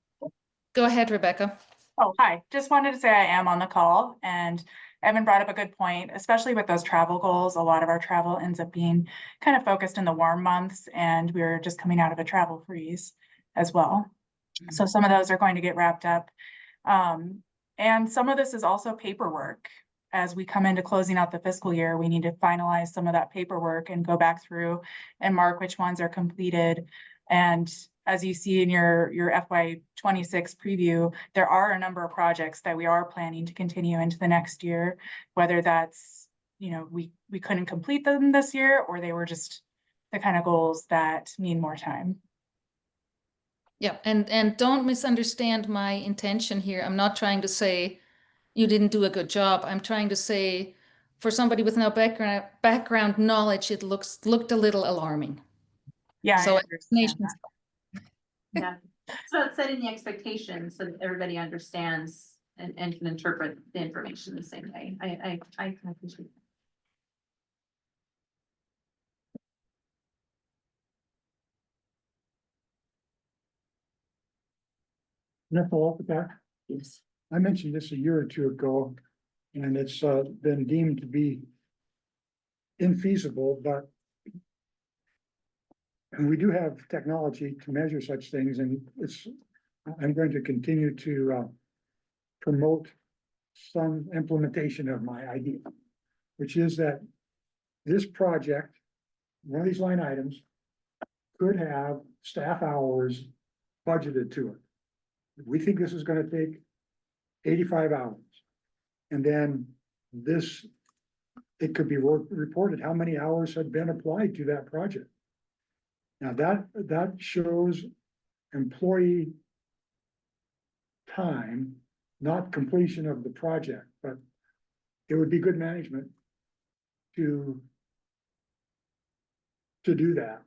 Go ahead, Rebecca. Oh, hi. Just wanted to say I am on the call, and Evan brought up a good point, especially with those travel goals. A lot of our travel ends up being kind of focused in the warm months, and we're just coming out of a travel freeze as well. So some of those are going to get wrapped up. And some of this is also paperwork. As we come into closing out the fiscal year, we need to finalize some of that paperwork and go back through and mark which ones are completed. And as you see in your FY26 preview, there are a number of projects that we are planning to continue into the next year, whether that's, you know, we couldn't complete them this year, or they were just the kind of goals that need more time. Yeah, and don't misunderstand my intention here. I'm not trying to say you didn't do a good job. I'm trying to say, for somebody with no background knowledge, it looked a little alarming. Yeah, so I understand that. Yeah, so it's setting the expectations so that everybody understands and can interpret the information the same way. I appreciate that. Can I follow up with that? Yes. I mentioned this a year or two ago, and it's been deemed to be infeasible, but and we do have technology to measure such things, and I'm going to continue to promote some implementation of my idea, which is that this project, one of these line items, could have staff hours budgeted to it. We think this is gonna take 85 hours. And then it could be reported how many hours had been applied to that project. Now that shows employee time, not completion of the project, but it would be good management to do that.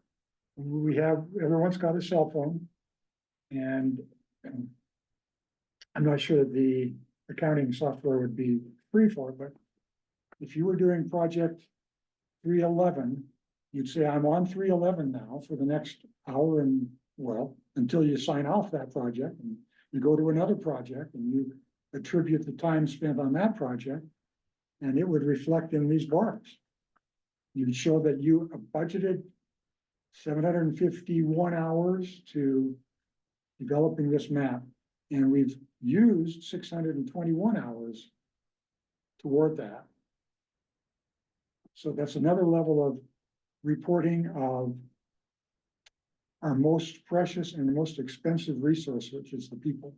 Everyone's got a cell phone, and I'm not sure that the accounting software would be free for it, but if you were doing project 311, you'd say, I'm on 311 now for the next hour and, well, until you sign off that project, and you go to another project and you attribute the time spent on that project, and it would reflect in these bars. You'd show that you budgeted 751 hours to developing this map, and we've used 621 hours toward that. So that's another level of reporting of our most precious and most expensive resource, which is the people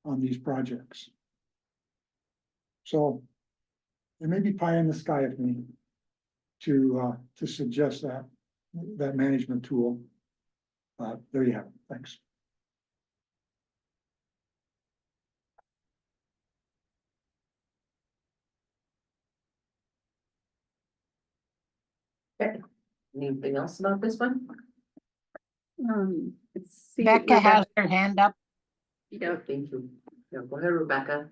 on these projects. So it may be pie in the sky of me to suggest that management tool. There you have it. Thanks. Okay, anything else about this one? Let's see. Becca has her hand up. Yeah, thank you. Yeah, go ahead, Rebecca.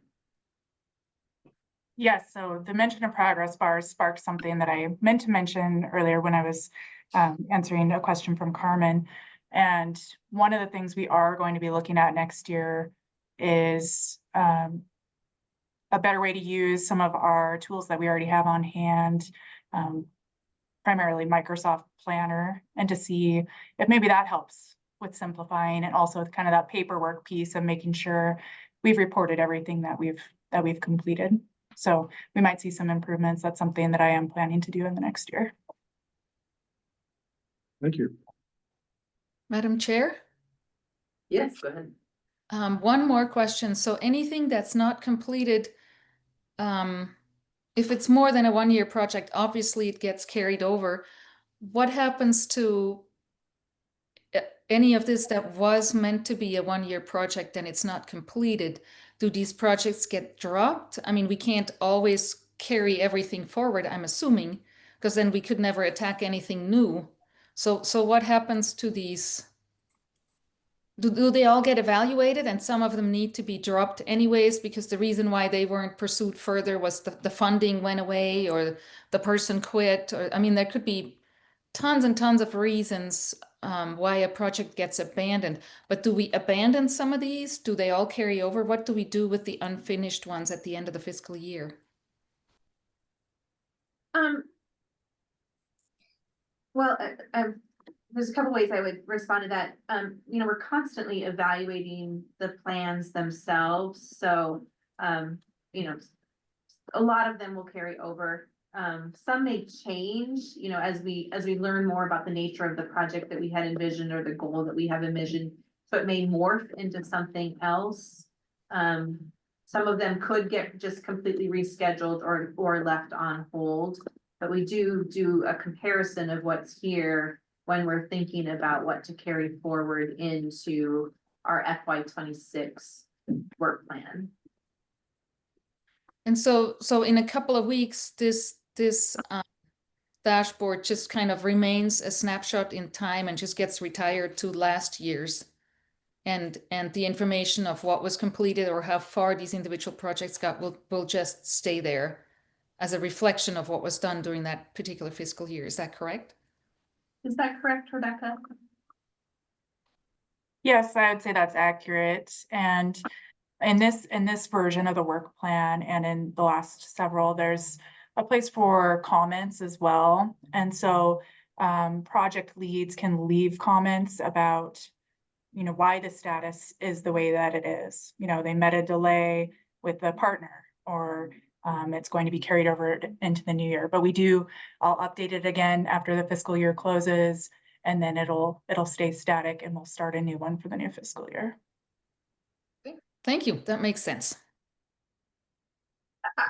Yes, so the mention of progress bars sparked something that I meant to mention earlier when I was answering a question from Carmen. And one of the things we are going to be looking at next year is a better way to use some of our tools that we already have on hand, primarily Microsoft Planner, and to see if maybe that helps with simplifying and also with kind of that paperwork piece of making sure we've reported everything that we've completed. So we might see some improvements. That's something that I am planning to do in the next year. Thank you. Madam Chair? Yes, go ahead. One more question. So anything that's not completed, if it's more than a one-year project, obviously it gets carried over. What happens to any of this that was meant to be a one-year project and it's not completed? Do these projects get dropped? I mean, we can't always carry everything forward, I'm assuming, because then we could never attack anything new. So what happens to these? Do they all get evaluated and some of them need to be dropped anyways because the reason why they weren't pursued further was the funding went away or the person quit? Or I mean, there could be tons and tons of reasons why a project gets abandoned. But do we abandon some of these? Do they all carry over? What do we do with the unfinished ones at the end of the fiscal year? Well, there's a couple ways I would respond to that. You know, we're constantly evaluating the plans themselves, so, you know, a lot of them will carry over. Some may change, you know, as we learn more about the nature of the project that we had envisioned or the goal that we have envisioned. So it may morph into something else. Some of them could get just completely rescheduled or left on hold. But we do a comparison of what's here when we're thinking about what to carry forward into our FY26 work plan. And so in a couple of weeks, this dashboard just kind of remains a snapshot in time and just gets retired to last year's. And the information of what was completed or how far these individual projects got will just stay there as a reflection of what was done during that particular fiscal year. Is that correct? Is that correct, Rebecca? Yes, I would say that's accurate. And in this version of the work plan and in the last several, there's a place for comments as well. And so project leads can leave comments about, you know, why the status is the way that it is. You know, they met a delay with the partner, or it's going to be carried over into the new year. But I'll update it again after the fiscal year closes, and then it'll stay static and we'll start a new one for the new fiscal year. Thank you. That makes sense.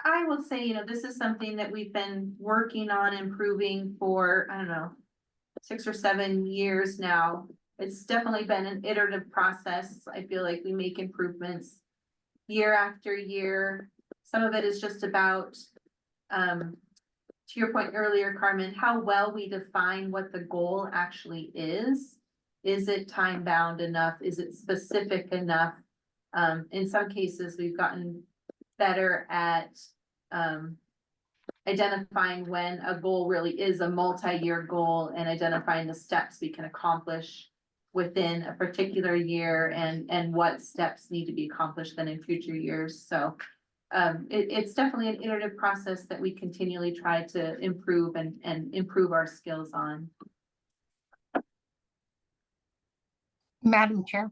I will say, you know, this is something that we've been working on improving for, I don't know, 6 or 7 years now. It's definitely been an iterative process. I feel like we make improvements year after year. Some of it is just about, to your point earlier, Carmen, how well we define what the goal actually is. Is it time bound enough? Is it specific enough? In some cases, we've gotten better at, identifying when a goal really is a multi-year goal and identifying the steps we can accomplish within a particular year and what steps need to be accomplished then in future years. So it's definitely an iterative process that we continually try to improve and improve our skills on. Madam Chair.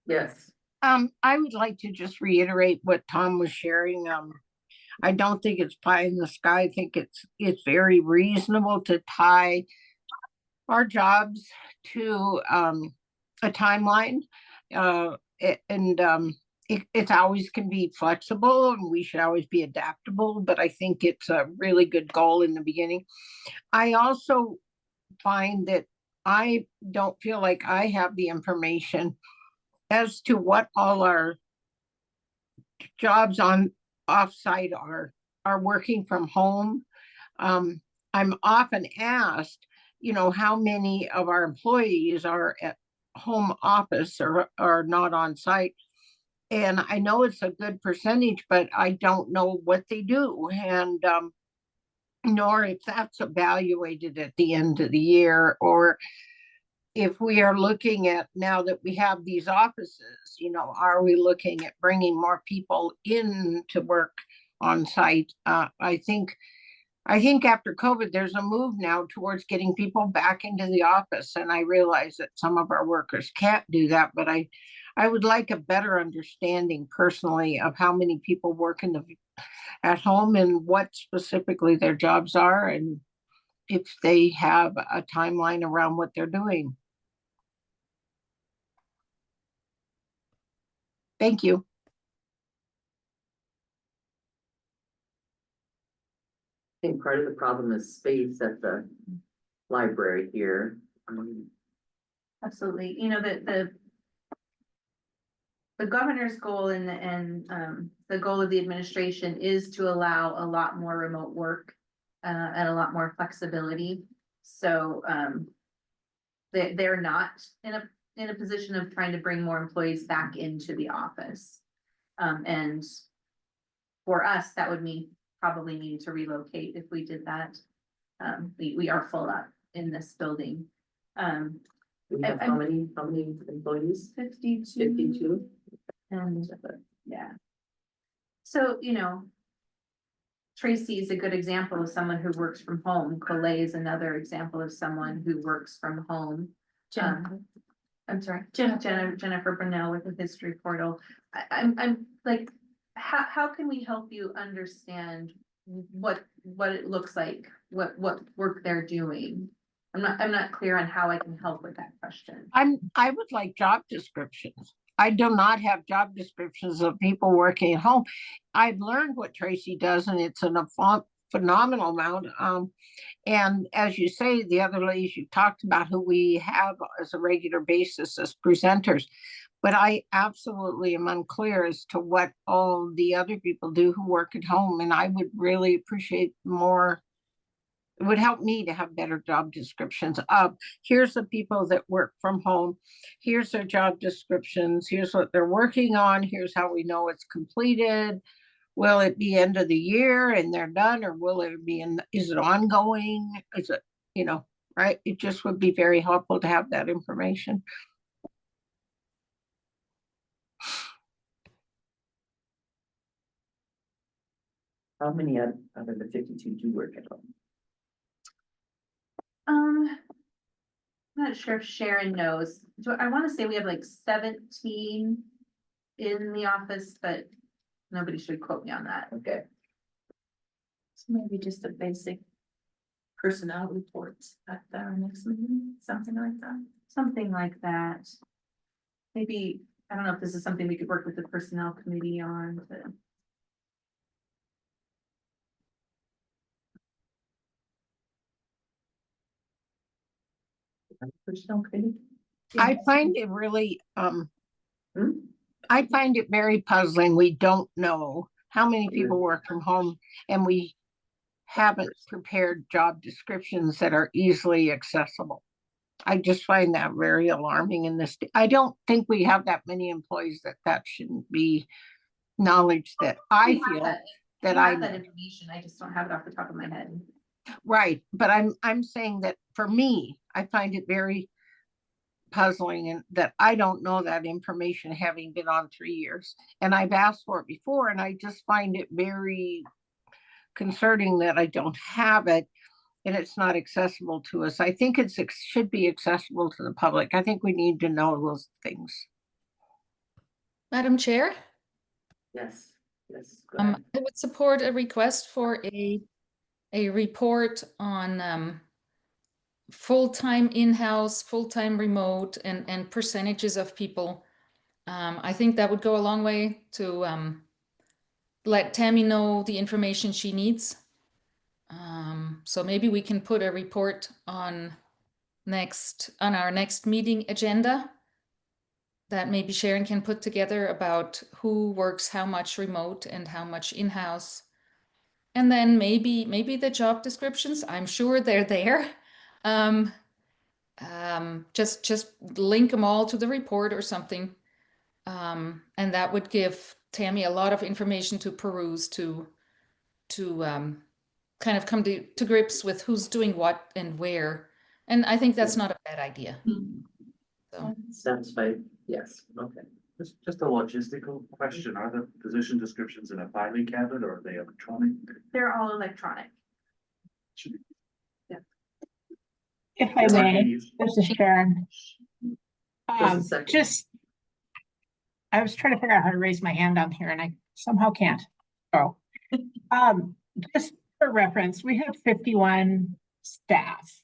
Yes. I would like to just reiterate what Tom was sharing. I don't think it's pie in the sky. I think it's very reasonable to tie our jobs to a timeline. It's always can be flexible and we should always be adaptable, but I think it's a really good goal in the beginning. I also find that I don't feel like I have the information as to what all our jobs on offsite are working from home. I'm often asked, how many of our employees are at home office or are not on site. And I know it's a good percentage, but I don't know what they do, and nor if that's evaluated at the end of the year, or if we are looking at, now that we have these offices, are we looking at bringing more people in to work on site? I think after COVID, there's a move now towards getting people back into the office. And I realize that some of our workers can't do that, but I would like a better understanding personally of how many people work at home and what specifically their jobs are, and if they have a timeline around what they're doing. Thank you. I think part of the problem is space at the library here. Absolutely. The governor's goal and the goal of the administration is to allow a lot more remote work and a lot more flexibility. So they're not in a position of trying to bring more employees back into the office. And for us, that would mean probably needing to relocate if we did that. We are full up in this building. We have how many employees? 52. 52. And yeah. So, Tracy is a good example of someone who works from home. Colette is another example of someone who works from home. I'm sorry, Jennifer Brunel with the history portal. I'm like, how can we help you understand what it looks like, what work they're doing? I'm not clear on how I can help with that question. I would like job descriptions. I do not have job descriptions of people working at home. I've learned what Tracy does, and it's a phenomenal amount. And as you say, the other ladies you talked about who we have as a regular basis as presenters, but I absolutely am unclear as to what all the other people do who work at home. And I would really appreciate more. It would help me to have better job descriptions of, here's the people that work from home, here's their job descriptions, here's what they're working on, here's how we know it's completed. Will it be end of the year and they're done, or will it be is it ongoing? Is it, right? It just would be very helpful to have that information. How many out of the 52 do work at home? I'm not sure if Sharon knows. I want to say we have like 17 in the office, but nobody should quote me on that. Okay. So maybe just a basic personnel report at our next meeting, something like that. Something like that. Maybe, I don't know if this is something we could work with the personnel committee on, but. Personnel committee? I find it really, Hmm? I find it very puzzling. We don't know how many people work from home, and we haven't prepared job descriptions that are easily accessible. I just find that very alarming in this. I don't think we have that many employees that shouldn't be knowledge that I We have feel that- that we I have that information, I just don't have it off the top of my head. right. But I'm saying that for me, I find it very puzzling and that I don't know that information having been on 3 years. And I've asked for it before, and I just find it very concerning that I don't have it and it's not accessible to us. I think should be accessible to the public. I think we need to know those things. Madam Chair, Yes, yes, go ahead. I would support a request for a report on full-time in-house, full-time remote, and percentages of people. I think that would go a long way to let Tammy know the information she needs. So maybe we can put a report on our next meeting agenda that maybe Sharon can put together about who works how much remote and how much in-house. And then maybe the job descriptions, I'm sure they're there. Just link them all to the report or something. And that would give Tammy a lot of information to peruse to kind of come to grips with who's doing what and where. And I think that's not a bad idea. So. Satisfied, yes, okay. Just a logistical question. Are the position descriptions in a filing cabinet or are they electronic? They're all electronic. If I may, this is Sharon. Just a second. I was trying to figure out how to raise my hand on here and I somehow can't. Oh, just for reference, we have 51 staff.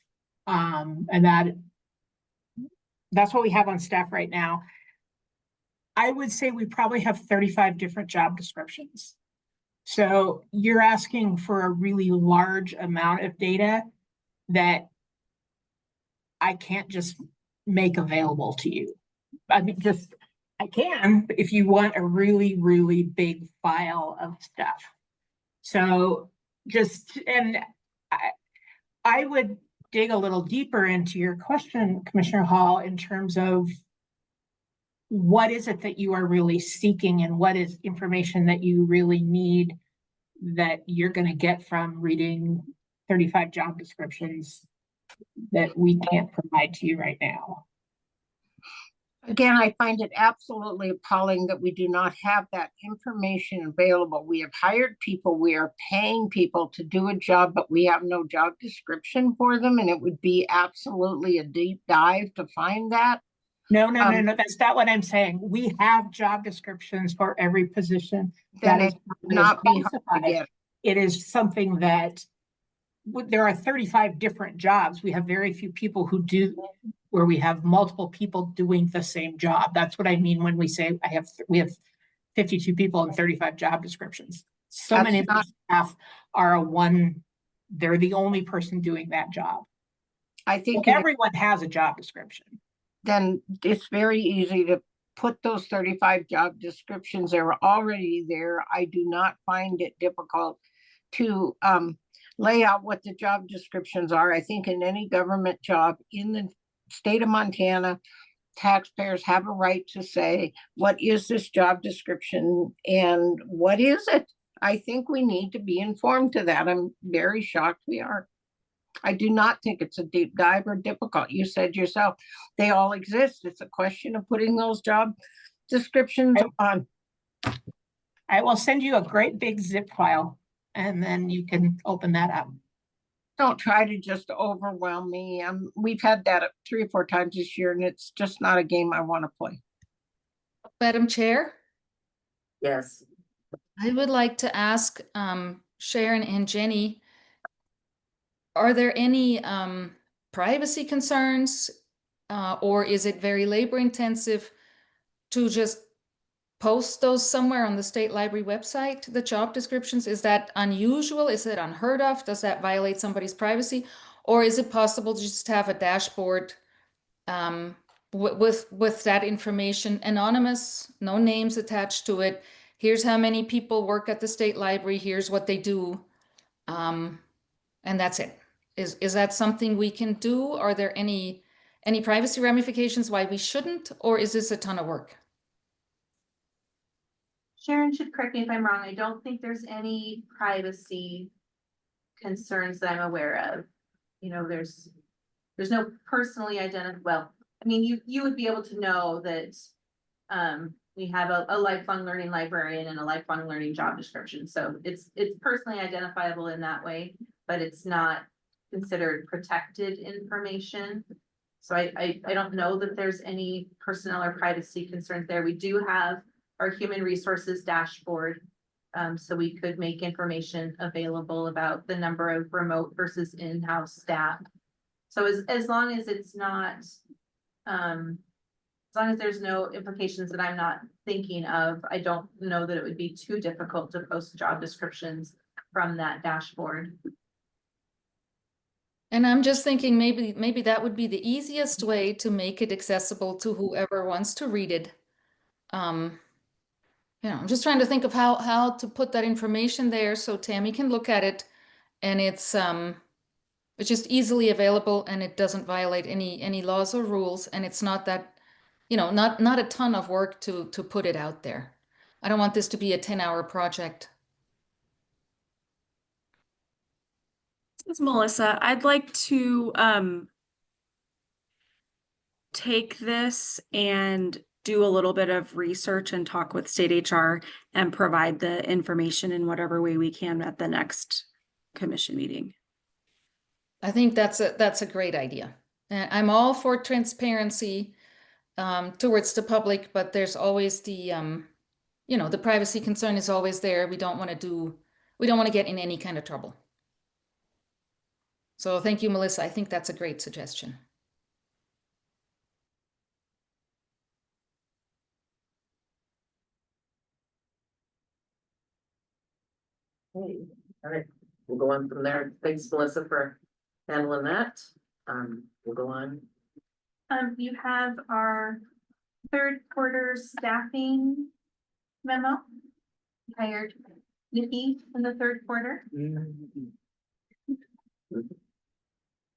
And that's what we have on staff right now. I would say we probably have 35 different job descriptions. So you're asking for a really large amount of data that I can't just make available to you. I mean, I can if you want a really, really big file of stuff. So and I would dig a little deeper into your question, Commissioner Hall, in terms of what is it that you are really seeking and what is information that you really need that you're going to get from reading 35 job descriptions that we can't provide to you right now. Again, I find it absolutely appalling that we do not have that information available. We have hired people, we are paying people to do a job, but we have no job description for them. And it would be absolutely a deep dive to find that. No, that's not what I'm saying. We have job descriptions for every position. Then That is it would not be hard to classified. get. It is something that there are 35 different jobs. We have very few people where we have multiple people doing the same job. That's what I mean when we say we have 52 people and 35 job descriptions. So many of the staff are they're the only person doing that job. I think everyone has a job description. Then it's very easy to put those 35 job descriptions. They're already there. I do not find it difficult to lay out what the job descriptions are. I think in any government job in the state of Montana, taxpayers have a right to say, what is this job description and what is it? I think we need to be informed to that. I'm very shocked we are. I do not think it's a deep dive or difficult. You said yourself, they all exist. It's a question of putting those job descriptions on. I will send you a great big zip file and then you can open that up. Don't try to just overwhelm me. We've had that 3 or 4 times this year and it's just not a game I want to play. Madam Chair? Yes. I would like to ask Sharon and Jenny, are there any privacy concerns or is it very labor intensive to just post those somewhere on the state library website, the job descriptions? Is that unusual? Is it unheard of? Does that violate somebody's privacy? Or is it possible to just have a dashboard with that information, anonymous, no names attached to it. Here's how many people work at the state library. Here's what they do. And that's it. Is that something we can do? Are there any privacy ramifications why we shouldn't, or is this a ton of work? Sharon should correct me if I'm wrong. I don't think there's any privacy concerns that I'm aware of. You know, there's no personally identified, well, I mean, you would be able to know that we have a lifelong learning librarian and a lifelong learning job description. So it's personally identifiable in that way, but it's not considered protected information. So I don't know that there's any personnel or privacy concerns there. We do have our human resources dashboard. So we could make information available about the number of remote versus in-house staff. So as long as it's not, as long as there's no implications that I'm not thinking of, I don't know that it would be too difficult to post job descriptions from that dashboard. And I'm just thinking maybe that would be the easiest way to make it accessible to whoever wants to read it. I'm just trying to think of how to put that information there so Tammy can look at it, and it's just easily available, and it doesn't violate any laws or rules, and it's not that, not a ton of work to put it out there. I don't want this to be a 10-hour project. This is Melissa. I'd like to take this and do a little bit of research and talk with state HR and provide the information in whatever way we can at the next commission meeting. I think that's a great idea. And I'm all for transparency towards the public, but there's always the the privacy concern is always there. We don't want to get in any kind of trouble. So thank you, Melissa. I think that's a great suggestion. Hey, all right, we'll go on from there. Thanks, Melissa, for handling that. We'll go on. You have our third quarter staffing memo. Hired Nikki in the third quarter.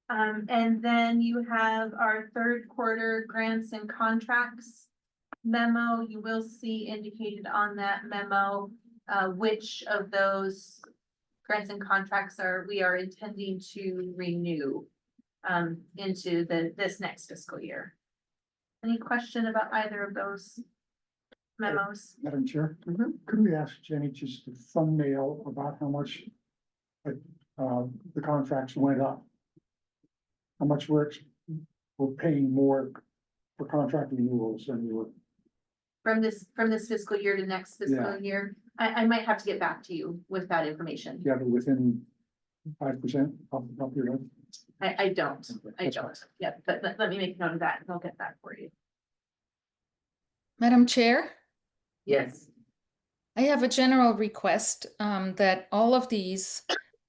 And then you have our third quarter grants and contracts memo. You will see indicated on that memo which of those grants and contracts we are intending to renew into this next fiscal year. Any question about either of those memos? Madam Chair, could we ask Jenny just to thumbnail about how much the contracts went up? How much we're paying more for contract renewals than we were. From this fiscal year to next fiscal year? I might have to get back to you with that information. Yeah, but within 5% off the top of your head? I don't, Okay, I that's don't, fine. yeah, but let me make note of that and I'll get that for you. Madam Chair? Yes. I have a general request that all of these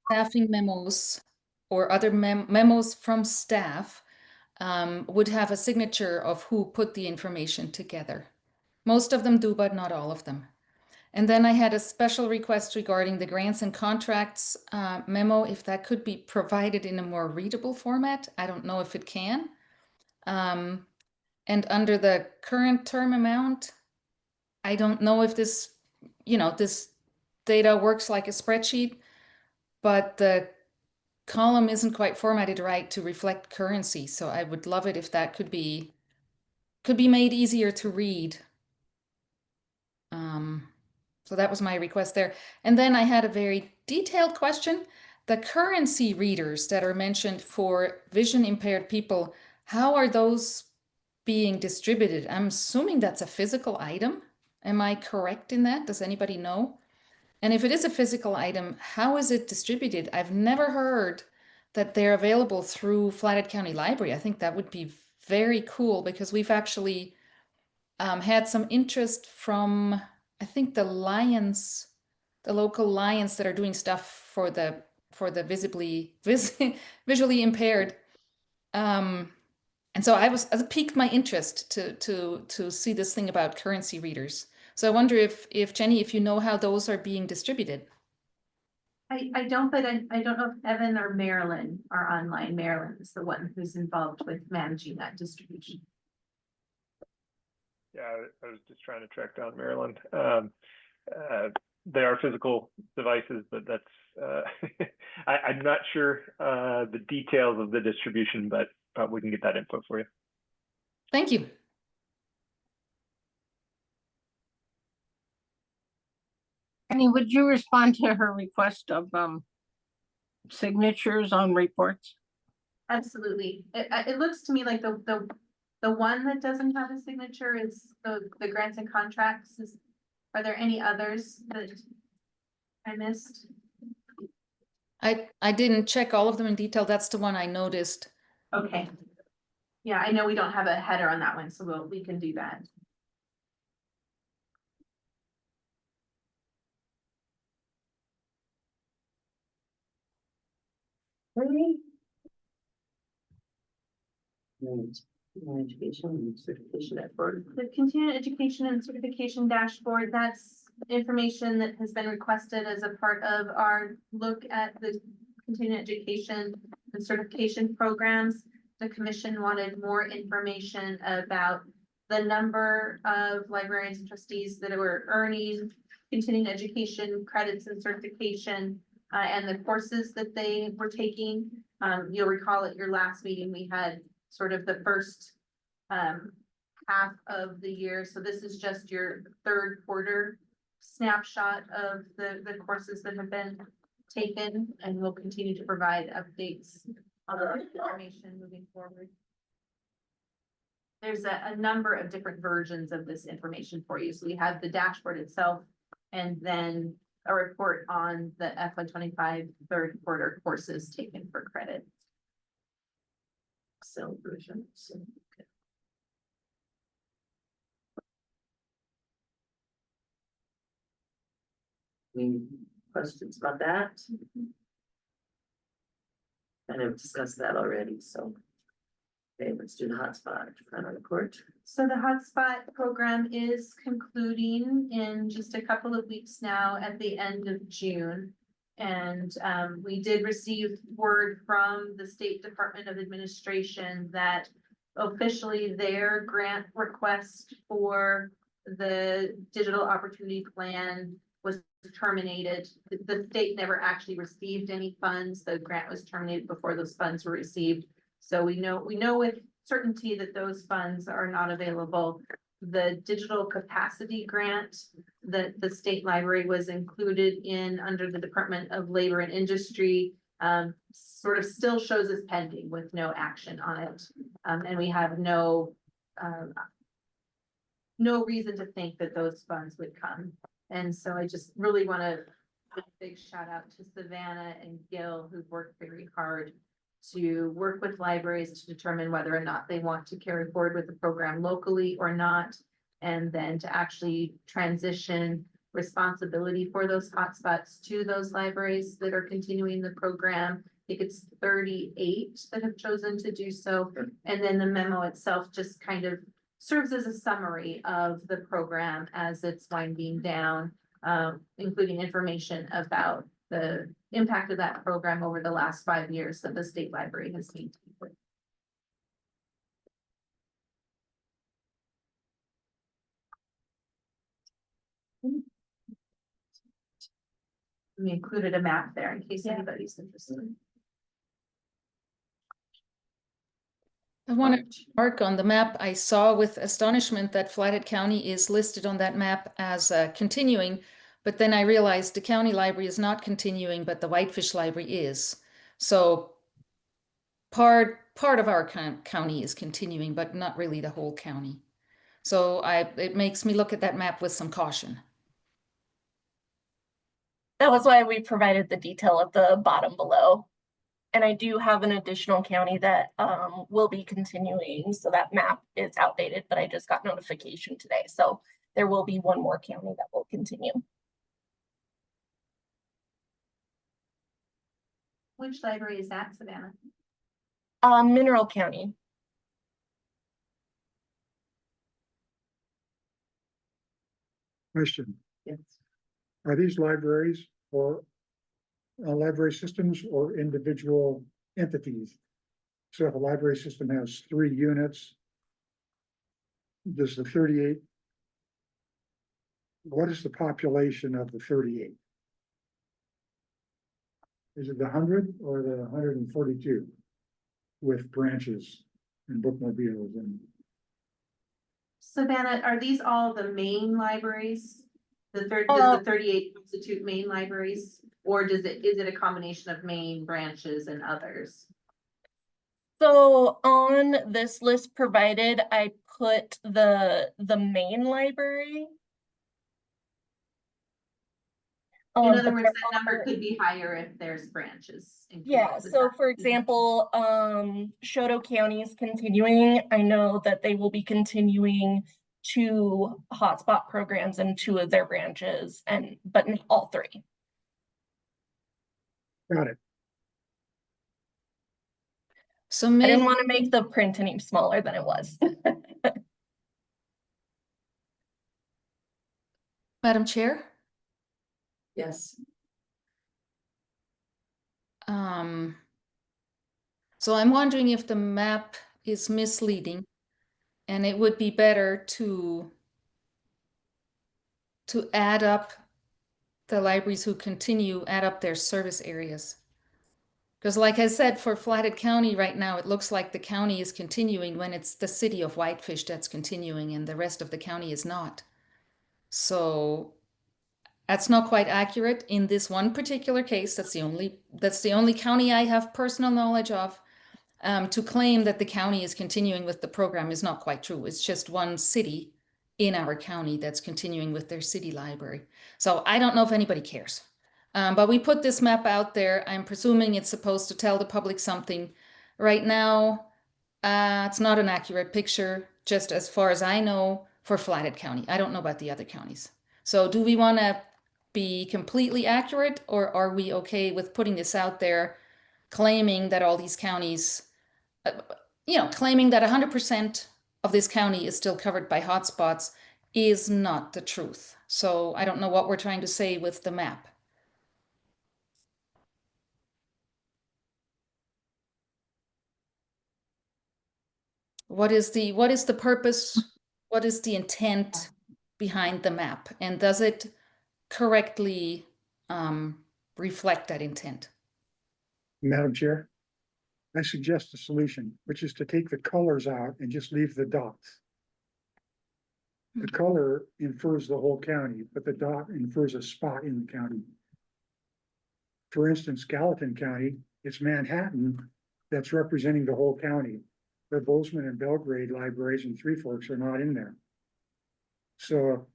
staffing memos or other memos from staff would have a signature of who put the information together. Most of them do, but not all of them. And then I had a special request regarding the grants and contracts memo, if that could be provided in a more readable format. I don't know if it can. And under the current term amount, I don't know if this, this data works like a spreadsheet, but the column isn't quite formatted right to reflect currency. So I would love it if that could be made easier to read. So that was my request there. And then I had a very detailed question. The currency readers that are mentioned for vision impaired people, how are those being distributed? I'm assuming that's a physical item. Am I correct in that? Does anybody know? And if it is a physical item, how is it distributed? I've never heard that they're available through Flathead County Library. I think that would be very cool because we've actually had some interest from, I think, the local Lions that are doing stuff for the visually impaired. And And so it piqued my interest to see this thing about currency readers. So I wonder if Jenny, if you know how those are being distributed. I don't, but I don't know if Evan or Marilyn are online. Marilyn is the one who's involved with managing that distribution. Yeah, I was just trying to track down Maryland. They are physical devices, but that's I'm not sure the details of the distribution, but we can get that info for you. Thank you. Annie, would you respond to her request of signatures on reports? Absolutely. It looks to me like the one that doesn't have a signature is the grants and contracts. Are there any others that I missed? I didn't check all of them in detail. That's the one I noticed. Okay. Yeah, I know we don't have a header on that one, so we can do that. Education and certification dashboard. The continuing education and certification dashboard, that's information that has been requested as a part of our look at the continuing education and certification programs. The commission wanted more information about the number of librarians and trustees that were earning continuing education credits and certification, and the courses that they were taking. You'll recall at your last meeting, we had sort of the first half of the year. So this is just your third quarter snapshot of the courses that have been taken, and we'll continue to provide updates on the information moving forward. There's a number of different versions of this information for you. So we have the dashboard itself, and then a report on the FY25 third quarter courses taken for credit. Excel version. So, okay. Any questions about that? I know we've discussed that already, so. Okay, let's do the hotspot final report. So the hotspot program is concluding in just a couple of weeks now at the end of June. And we did receive word from the State Department of Administration that officially their grant request for the Digital Opportunity Plan was terminated. The state never actually received any funds. The grant was terminated before those funds were received. So we know with certainty that those funds are not available. The digital capacity grant that the state library was included in under the Department of Labor and Industry sort of still shows as pending with no action on it. And we have no reason to think that those funds would come. And so I just really want to give a big shout out to Savannah and Gil, who've worked very hard to work with libraries to determine whether or not they want to carry forward with the program locally or not, and then to actually transition responsibility for those hotspots to those libraries that are continuing the program. I think it's 38 that have chosen to do so. And then the memo itself just kind of serves as a summary of the program as it's winding down, including information about the impact of that program over the last 5 years that the state library has maintained. We included a map there in case anybody's interested. I want to mark on the map. I saw with astonishment that Flathead County is listed on that map as continuing, but then I realized the county library is not continuing, but the Whitefish Library is. So part of our county is continuing, but not really the whole county. So it makes me look at that map with some caution. That was why we provided the detail at the bottom below. And I do have an additional county that will be continuing. So that map is outdated, but I just got notification today. So there will be one more county that will continue. Which library is that, Savannah? Mineral County. Question, Yes. are these libraries or library systems or individual entities? So if a library system has 3 units, does the 38, what is the population of the 38? Is it the 100 or the 142 with branches and bookmobiles and? Savannah, are these all the main libraries? Does the 38 constitute main libraries? Or is it a combination of main, branches, and others? So on this list provided, I put the main library. In other words, that number could be higher if there's branches. Yeah, so for example, Shoto County is continuing. I know that they will be continuing 2 hotspot programs in 2 of their branches, but in all 3. Got it. So I didn't want to make the print any smaller than it was. Madam Chair? Yes. So I'm wondering if the map is misleading, and it would be better to add up the libraries who continue, add up their service areas. Because like I said, for Flathead County right now, it looks like the county is continuing when it's the city of Whitefish that's continuing and the rest of the county is not. So that's not quite accurate in this one particular case. That's the only county I have personal knowledge of. To claim that the county is continuing with the program is not quite true. It's just one city in our county that's continuing with their city library. So I don't know if anybody cares. But we put this map out there. I'm presuming it's supposed to tell the public something. Right now, it's not an accurate picture, just as far as I know, for Flathead County. I don't know about the other counties. So do we want to be completely accurate, or are we okay with putting this out there, claiming that all these counties, claiming that 100% of this county is still covered by hotspots is not the truth. So I don't know what we're trying to say with the map. What is the purpose? What is the intent behind the map? And does it correctly reflect that intent? Madam Chair, I suggest a solution, which is to take the colors out and just leave the dots. The color infers the whole county, but the dot infers a spot in the county. For instance, Gallatin County, it's Manhattan that's representing the whole county. The Bozeman and Belgrade libraries and Three Forks are not in there. So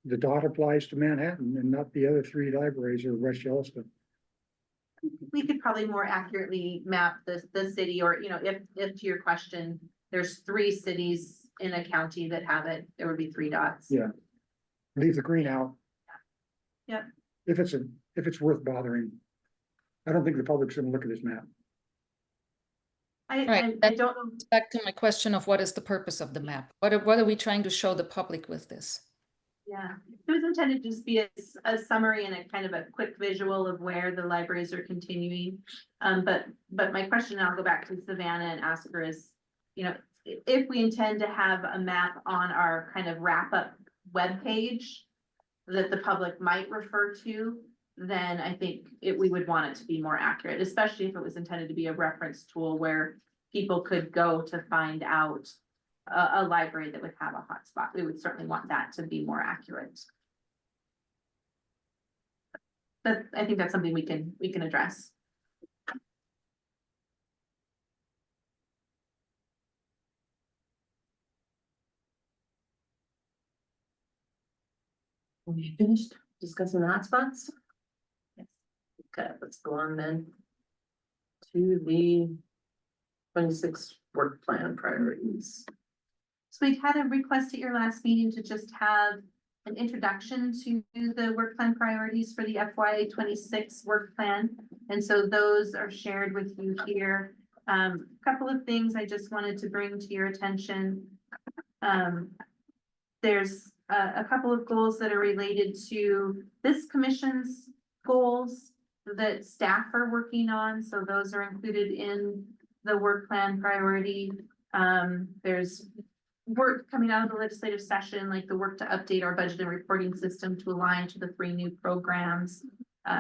the dot applies to Manhattan and not the other 3 libraries or West Yellowstone. We could probably more accurately map the city, or, if to your question, there's 3 cities in a county that have it, there would be 3 dots. Yeah. Leave the green out. Yep. If it's worth bothering. I don't think the public's gonna look at this map. I don't know. Back to my question of what is the purpose of the map? What are we trying to show the public with this? Yeah, it was intended to just be a summary and a kind of a quick visual of where the libraries are continuing. But my question, and I'll go back to Savannah and ask her, is, if we intend to have a map on our kind of wrap-up webpage that the public might refer to, then I think we would want it to be more accurate, especially if it was intended to be a reference tool where people could go to find out a library that would have a hotspot. We would certainly want that to be more accurate. But I think that's something we can address. We finished discussing the hotspots? Yes. Okay, let's go on then to the 26 work plan priorities. So we had a request at your last meeting to just have an introduction to the work plan priorities for the FY 26 work plan. And so those are shared with you here. A couple of things I just wanted to bring to your attention. There's a couple of goals that are related to this commission's goals that staff are working on, so those are included in the work plan priority. There's work coming out of the legislative session, like the work to update our budget and reporting system to align to the 3 new programs.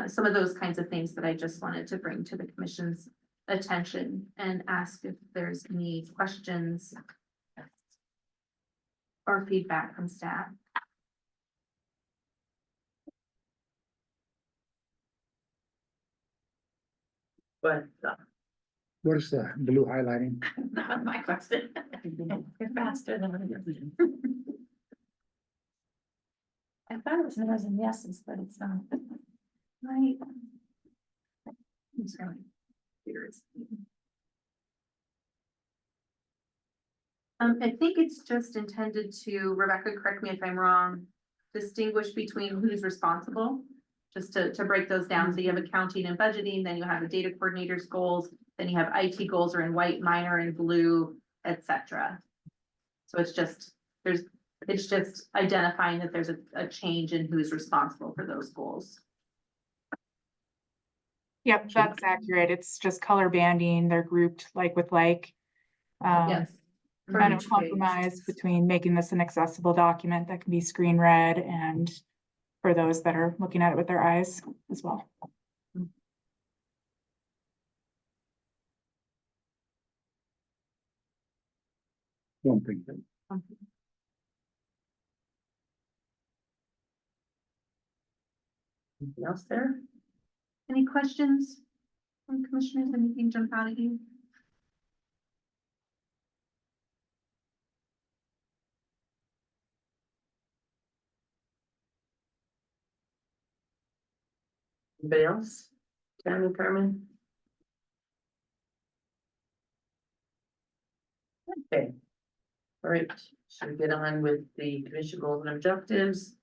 Some of those kinds of things that I just wanted to bring to the commission's attention and ask if there's any questions or feedback from staff. But What is the blue highlighting? Not my question. You're faster than I I thought it was no's and yeses, but it's not. Right. I'm sorry. I think it's just intended to, Rebecca, correct me if I'm wrong, distinguish between who's responsible. Just to break those down. So you have accounting and budgeting, then you have the data coordinator's goals, then you have IT goals are in white, minor in blue, etc. So it's just, it's just identifying that there's a change in who's responsible for those goals. Yep, that's accurate. It's just color banding. They're grouped like with like. Yes. Kind of each page. compromise between making this an accessible document that can be screen read and for those that are looking at it with their eyes as well. One thing. anything else there? Any questions from commissioners? Anything jump out at you? Anybody else? Tammy, Carmen? Okay. All right, should we get on with the commission goals and objectives?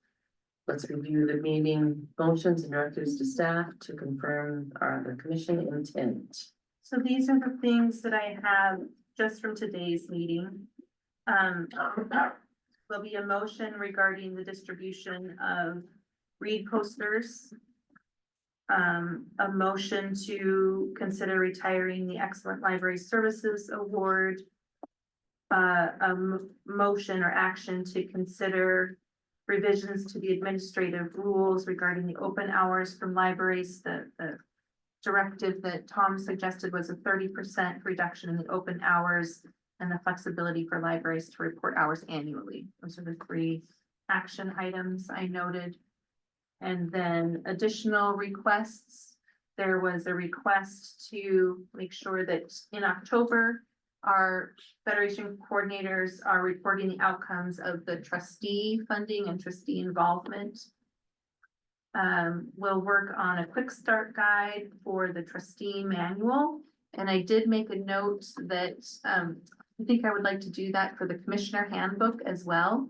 Let's review the meeting motions and directives to staff to confirm the commission intent. So these are the things that I have just from today's meeting. There'll be a motion regarding the distribution of read posters. A motion to consider retiring the Excellent Library Services Award. Motion or action to consider revisions to the administrative rules regarding the open hours from libraries. The directive that Tom suggested was a 30% reduction in the open hours and the flexibility for libraries to report hours annually. Those are the 3 action items I noted. And then additional requests. There was a request to make sure that in October, our Federation coordinators are reporting the outcomes of the trustee funding and trustee involvement. We'll work on a quick start guide for the trustee manual. And I did make a note that I think I would like to do that for the commissioner handbook as well.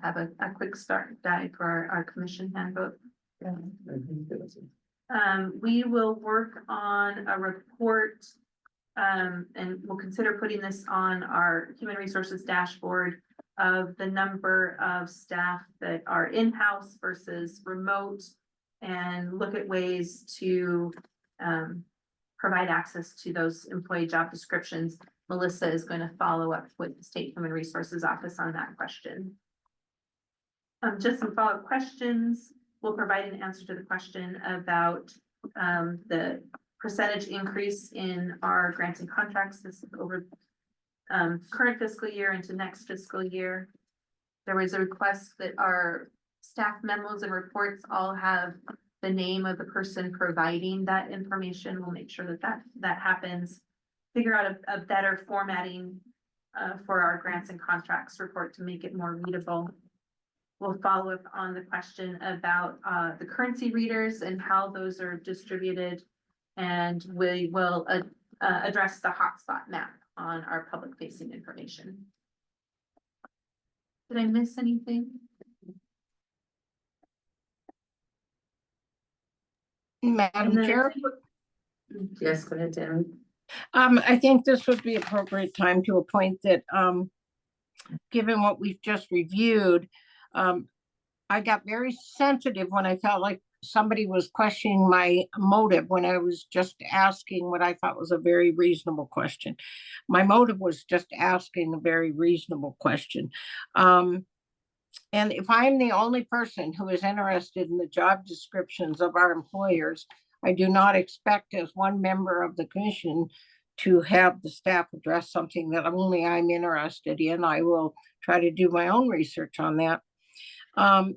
Have a quick start guide for our commission handbook. We will work on a report and we'll consider putting this on our human resources dashboard of the number of staff that are in-house versus remote and look at ways to provide access to those employee job descriptions. Melissa is going to follow up with the State Human Resources Office on that question. Just some follow-up questions. We'll provide an answer to the question about the percentage increase in our grants and contracts this over current fiscal year into next fiscal year. There was a request that our staff memos and reports all have the name of the person providing that information. We'll make sure that that happens. Figure out a better formatting for our grants and contracts report to make it more readable. We'll follow up on the question about the currency readers and how those are distributed. And we will address the hotspot map on our public facing information. Did I miss anything? Madam Chair? Yes, go ahead, Tammy. I think this would be appropriate time to appoint that, given what we've just reviewed, I got very sensitive when I felt like somebody was questioning my motive when I was just asking what I thought was a very reasonable question. My motive was just asking a very reasonable question. And if I'm the only person who is interested in the job descriptions of our employers, I do not expect as one member of the commission to have the staff address something that only I'm interested in. I will try to do my own research on that,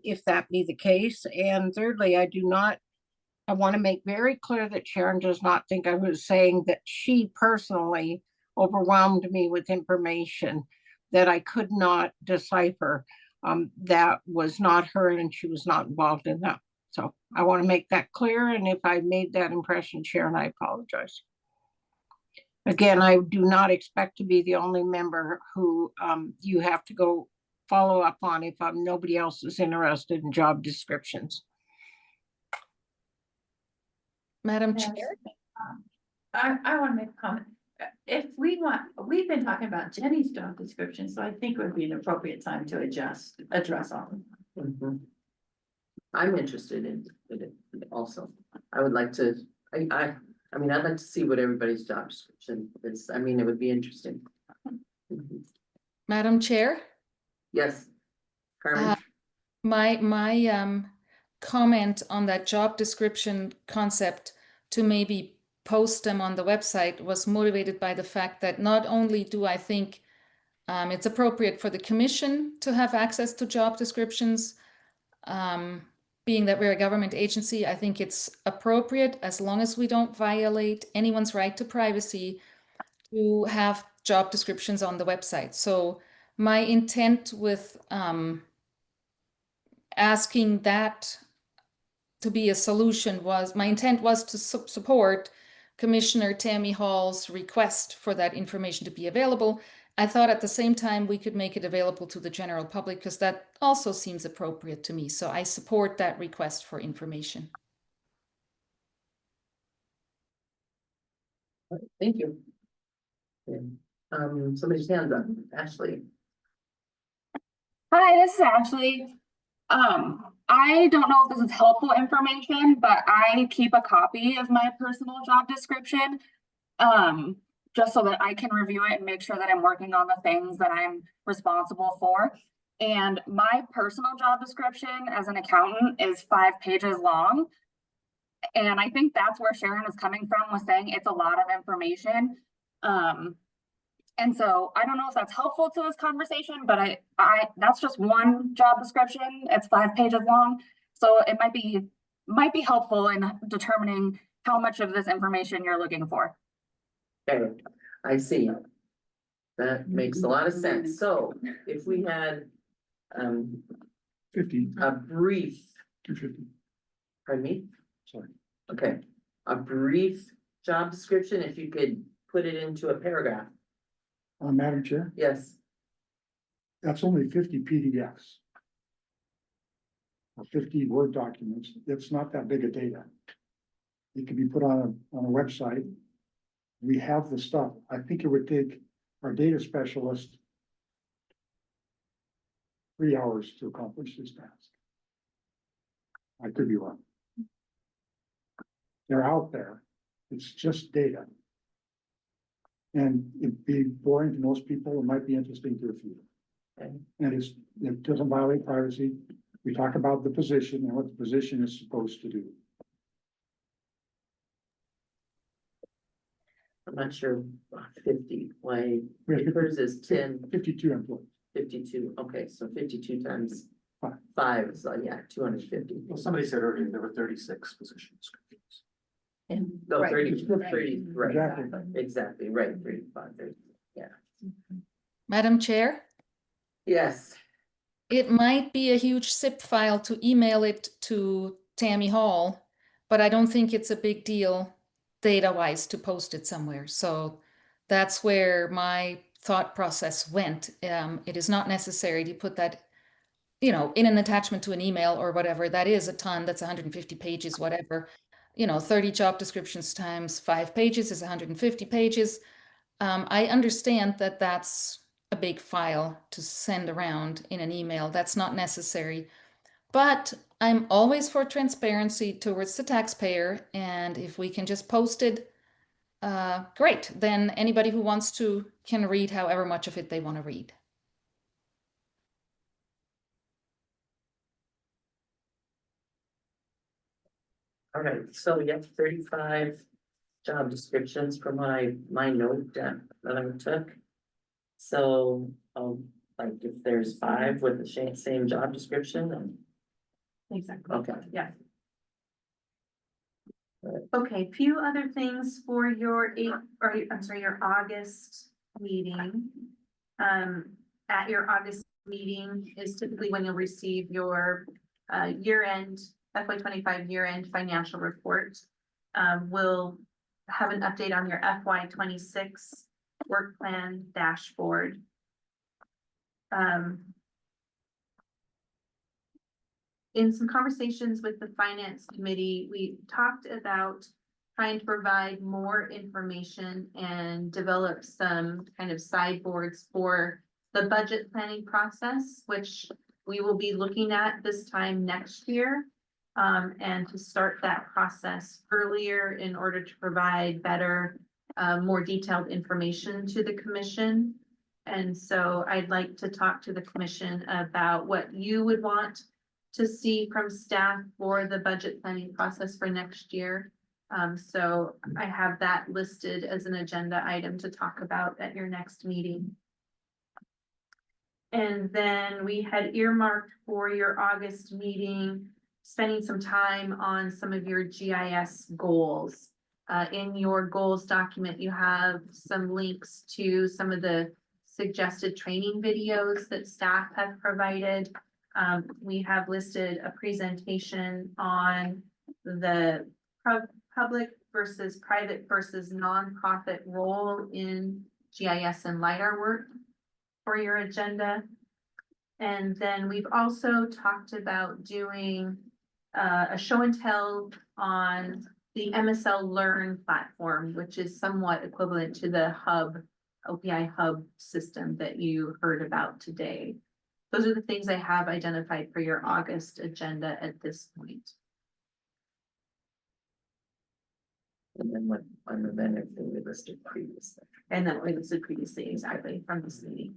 if that be the case. And thirdly, I want to make very clear that Sharon does not think I was saying that she personally overwhelmed me with information that I could not decipher. That was not her, and she was not involved in that. So I want to make that clear. And if I made that impression, Sharon, I apologize. Again, I do not expect to be the only member who you have to go follow up on if nobody else is interested in job descriptions. Madam Yes. Chair? I want to make a comment. If we've been talking about Jenny's job description, so I think it would be an appropriate time to address all of them. Mhm. I'm interested in it also. I would like to, I mean, I'd like to see what everybody's job description is. I mean, it would be interesting. Mhm. Madam Chair? Yes, Carmen? My comment on that job description concept to maybe post them on the website was motivated by the fact that not only do I think it's appropriate for the commission to have access to job descriptions, being that we're a government agency, I think it's appropriate, as long as we don't violate anyone's right to privacy, to have job descriptions on the website. So my intent with asking that to be a solution was, my intent was to support Commissioner Tammy Hall's request for that information to be available. I thought at the same time we could make it available to the general public, because that also seems appropriate to me. So I support that request for information. Thank you. Okay. Somebody's hand up, Ashley. Hi, this is Ashley. I don't know if this is helpful information, but I keep a copy of my personal job description, just so that I can review it and make sure that I'm working on the things that I'm responsible for. And my personal job description as an accountant is 5 pages long. And I think that's where Sharon is coming from, was saying it's a lot of information. And so I don't know if that's helpful to this conversation, but I that's just one job description. It's 5 pages long. So it might be helpful in determining how much of this information you're looking for. Okay, I see. That makes a lot of sense. So if we had 50, a brief, 250. pardon me? Sorry. Okay, a brief job description, if you could put it into a paragraph. Madam Chair, Yes, that's only 50 PDFs. Or 50 Word documents. It's not that big of data. It can be put on a website. We have the stuff. I think it would take our data specialist 3 hours to accomplish this task. I could be wrong. They're out there. It's just data. And it'd be boring to most people. It might be interesting to a few. okay, And it doesn't violate privacy. We talk about the position and what the position is supposed to do. I'm not sure, 50, why, We have hers is 10, 52 employees. 52, okay, so 52 times Five. 5, so yeah, 250. Well, somebody said earlier there were 36 positions. No, Right. 30, 30, right, Exactly. exactly, right, 35, 30, yeah. Madam Chair? Yes, It might be a huge zip file to email it to Tammy Hall, but I don't think it's a big deal data-wise to post it somewhere. So that's where my thought process went. It is not necessary to put that, in an attachment to an email or whatever. That is a ton. That's 150 pages, whatever. 30 job descriptions times 5 pages is 150 pages. I understand that that's a big file to send around in an email. That's not necessary. But I'm always for transparency towards the taxpayer, and if we can just post it, great. Then anybody who wants to can read however much of it they want to read. All right, so we have 35 job descriptions from my note that I took. So, like if there's 5 with the same job description, then, Exactly. okay. Yeah. Okay, few other things for your your August meeting. At your August meeting is typically when you'll receive your year-end FY 25 year-end financial report. We'll have an update on your FY 26 work plan dashboard. In some conversations with the finance committee, we talked about trying to provide more information and develop some kind of sideboards for the budget planning process, which we will be looking at this time next year. And to start that process earlier in order to provide better, more detailed information to the commission. And so I'd like to talk to the commission about what you would want to see from staff for the budget planning process for next year. So I have that listed as an agenda item to talk about at your next meeting. And then we had earmarked for your August meeting, spending some time on some of your GIS goals. In your goals document, you have some links to some of the suggested training videos that staff have provided. We have listed a presentation on the public versus private versus nonprofit role in GIS and LiDAR work for your agenda. And then we've also talked about doing a show and tell on the MSL Learn platform, which is somewhat equivalent to the hub, OPI hub system that you heard about today. Those are the things I have identified for your August agenda at this point. And then what, on the then everything we listed previously. And then we listed previously, exactly, from this meeting.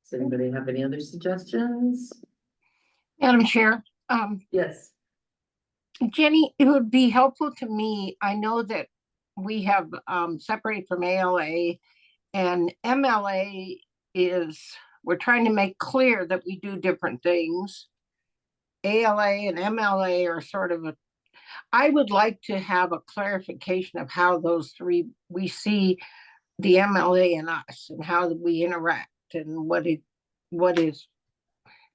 Does anybody have any other suggestions? Madam Chair, Yes. Jenny, it would be helpful to me. I know that we have separated from ALA, and MLA is, we're trying to make clear that we do different things. ALA and MLA are sort of I would like to have a clarification of how those three, we see the MLA and us and how we interact and what is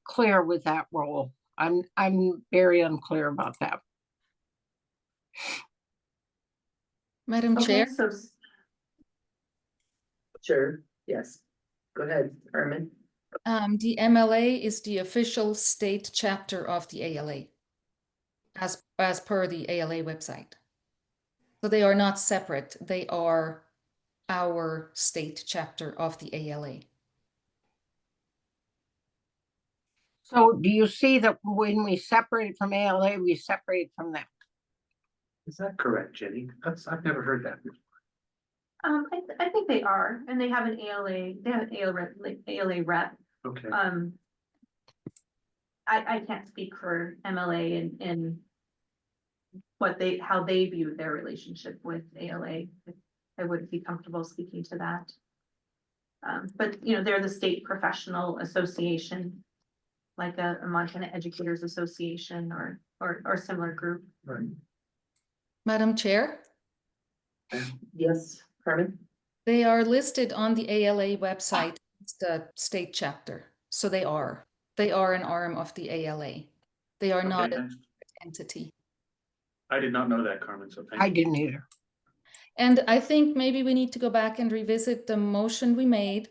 clear with that role. I'm very unclear about that. Madam Okay, Chair, so Sure, yes. Go ahead, Herman. the MLA is the official state chapter of the ALA, as per the ALA website. So they are not separate. They are our state chapter of the ALA. So do you see that when we separate from ALA, we separate from them? Is that correct, Jenny? I've never heard that before. I think they are, and they have an ALA, they have an ALA rep. Okay. I can't speak for MLA and how they view their relationship with ALA. I wouldn't be comfortable speaking to that. But you know, they're the state professional association, like a Montana Educators Association or similar group. Right. Madam Chair, Yes, Herman? they are listed on the ALA website, it's the state chapter. So they are an arm of the ALA. They are not an entity. I did not know that, Carmen, so thank you. I didn't either. And I think maybe we need to go back and revisit the motion we made.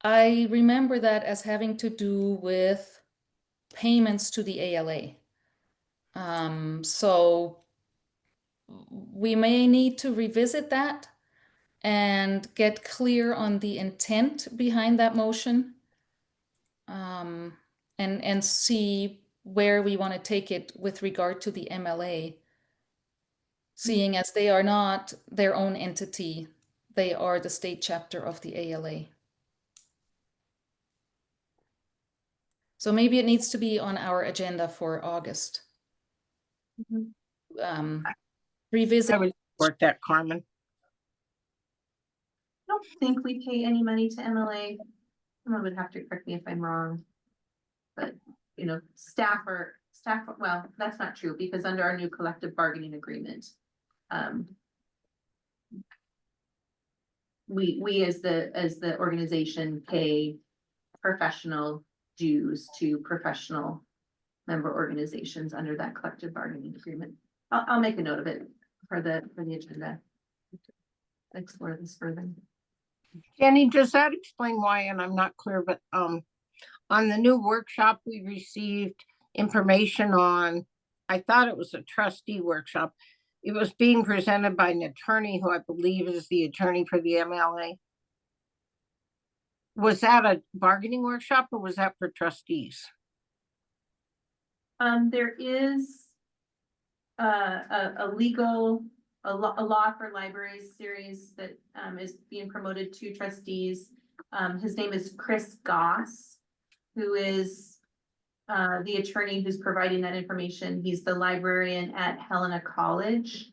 I remember that as having to do with payments to the ALA. So we may need to revisit that and get clear on the intent behind that motion. And see where we want to take it with regard to the MLA. Seeing as they are not their own entity, they are the state chapter of the ALA. So maybe it needs to be on our agenda for August. Revisit. I would support that, Carmen. I don't think we pay any money to MLA. Someone would have to correct me if I'm wrong. But, you know, staff, well, that's not true because under our new collective bargaining agreement, we as the organization pay professional dues to professional member organizations under that collective bargaining agreement. I'll make a note of it for the agenda. Explore this further. Jenny, does that explain why, and I'm not clear, but on the new workshop, we received information on, I thought it was a trustee workshop. It was being presented by an attorney who I believe is the attorney for the MLA. Was that a bargaining workshop or was that for trustees? There is a law for libraries series that is being promoted to trustees. His name is Chris Goss, who is the attorney who's providing that information. He's the librarian at Helena College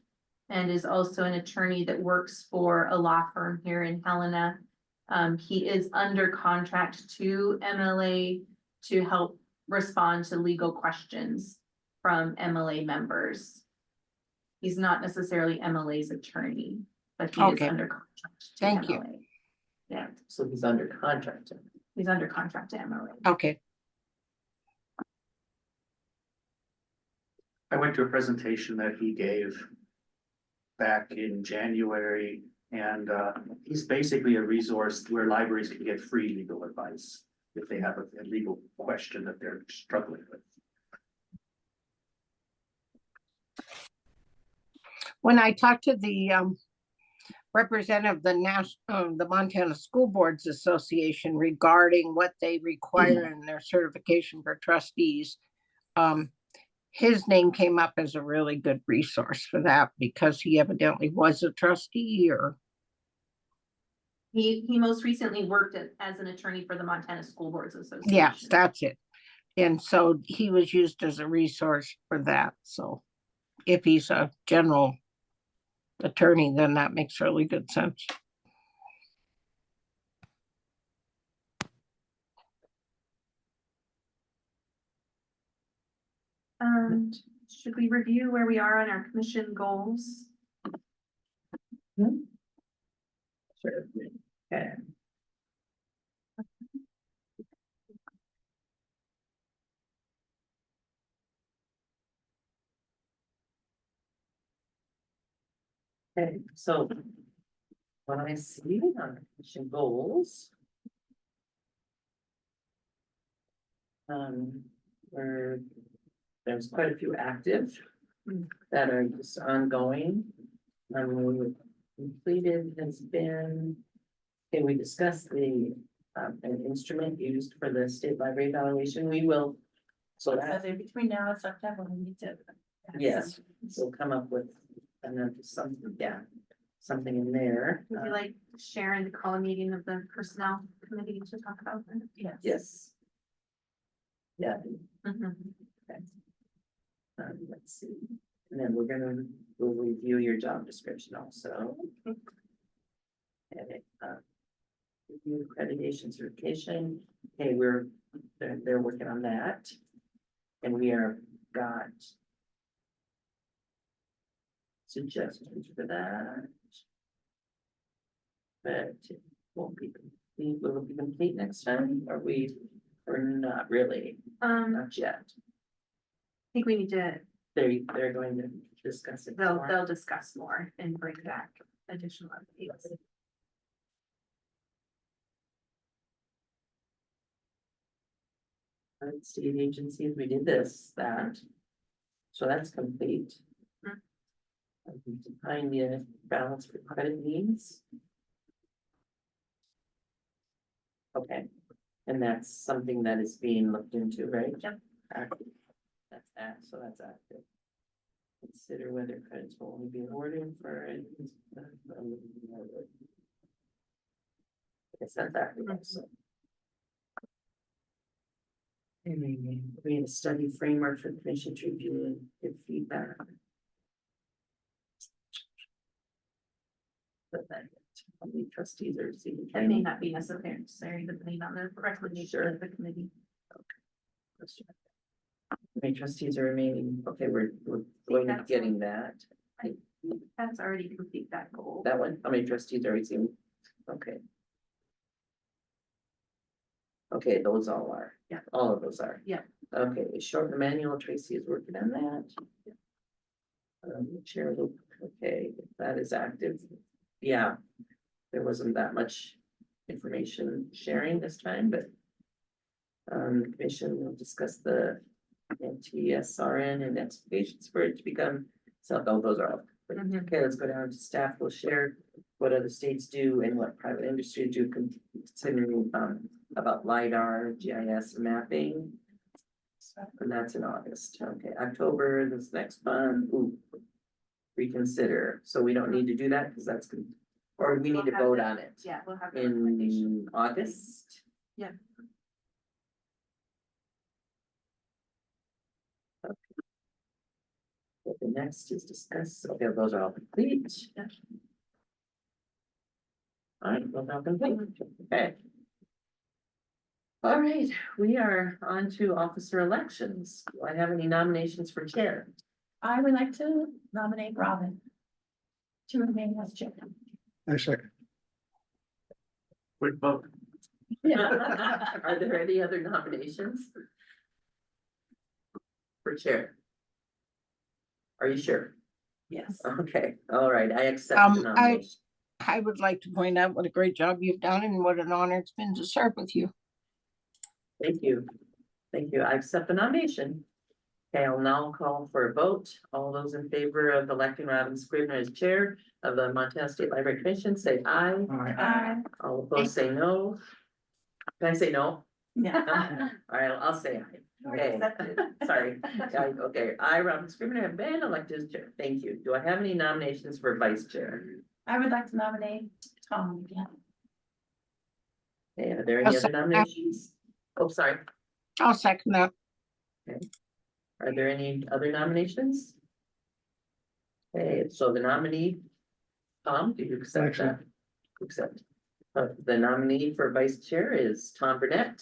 and is also an attorney that works for a law firm here in Helena. He is under contract to MLA to help respond to legal questions from MLA members. He's not necessarily MLA's attorney, but he is under contract to Thank you. MLA. Yeah, So he's under contract. he's under contract to MLA. Okay. I went to a presentation that he gave back in January, and he's basically a resource where libraries can get free legal advice if they have a legal question that they're struggling with. When I talked to the representative of the Montana School Boards Association regarding what they require in their certification for trustees, his name came up as a really good resource for that because he evidently was a trustee or. He most recently worked as an attorney for the Montana School Boards Association. Yes, that's it. And so he was used as a resource for that. So if he's a general attorney, then that makes really good sense. Should we review where we are on our commission goals? Sure. Okay. Okay, so what I see on mission goals. There's quite a few active that are just ongoing. Completed has been, okay, we discussed the an instrument used for the state library evaluation. We will, so that, Between now and September, we need to. yes, so come up with something, yeah, something in there. Would you like Sharon to call a meeting of the personnel committee to talk about that? Yes. Yes. Yeah. Mhm. Okay. Let's see, and then we'll review your job description also. And review accreditation certification. Okay, they're working on that. And we got suggestions for that. But it won't be complete. Will it be complete next time? Or not really? Not yet. I think we need to, They're going to discuss it. more. they'll discuss more and bring back additional updates. State agencies, we did that. So that's complete. Define the balance for credit needs. Okay, and that's something that is being looked into, right? Yep. Active. So that's active. Consider whether credits will only be awarded for. I guess that's active also. And then we have a study framework for the commission to review and give feedback. But then, how many trustees are receiving That may training? not be necessary depending on the recommendation of the committee. How many trustees are remaining? Okay, we're going to getting that. That's already complete that goal. That one, how many trustees are receiving? Okay. Okay, those all are. Yeah. All of those are. Yeah. Okay, short manual, Tracy is working on that. Chair Luke, okay, that is active. Yeah, there wasn't that much information sharing this time, but the commission will discuss the NTSRN and expectations for it to become, so all those are all. Okay, let's go down to staff will share what other states do and what private industry do considering about LiDAR, GIS mapping. And that's in August. Okay, October, this next month, ooh, reconsider. So we don't need to do that because that's good. Or we need to vote on it Yeah, we'll have the recommendation. in August. Yeah. Okay, the next is discuss, okay, those are all complete. All right, well, now complete, okay. All right, we are on to officer elections. Do I have any nominations for chair? I would like to nominate Robin to remain as chair. I second. Quick vote. Are there any other nominations? For chair? Are you sure? Yes. Okay, all right, I accept the nomination. I would like to point out what a great job you've done and what an honor it's been to serve with you. Thank you. Thank you. I accept the nomination. Okay, I'll now call for a vote. All those in favor of electing Robin Scribner as chair of the Montana State Library Commission, say aye. Aye. All opposed, say no. Can I say no? Yeah. All right, I'll say aye. Okay, sorry. Okay, I, Robin Scribner, have been elected as chair. Thank you. Do I have any nominations for vice chair? I would like to nominate Tom again. Okay, are there any other nominations? Oh, sorry. I'll second that. Okay. Are there any other nominations? Okay, so the nominee, Tom, do you accept that? Accept. The nominee for vice chair is Tom Burnett.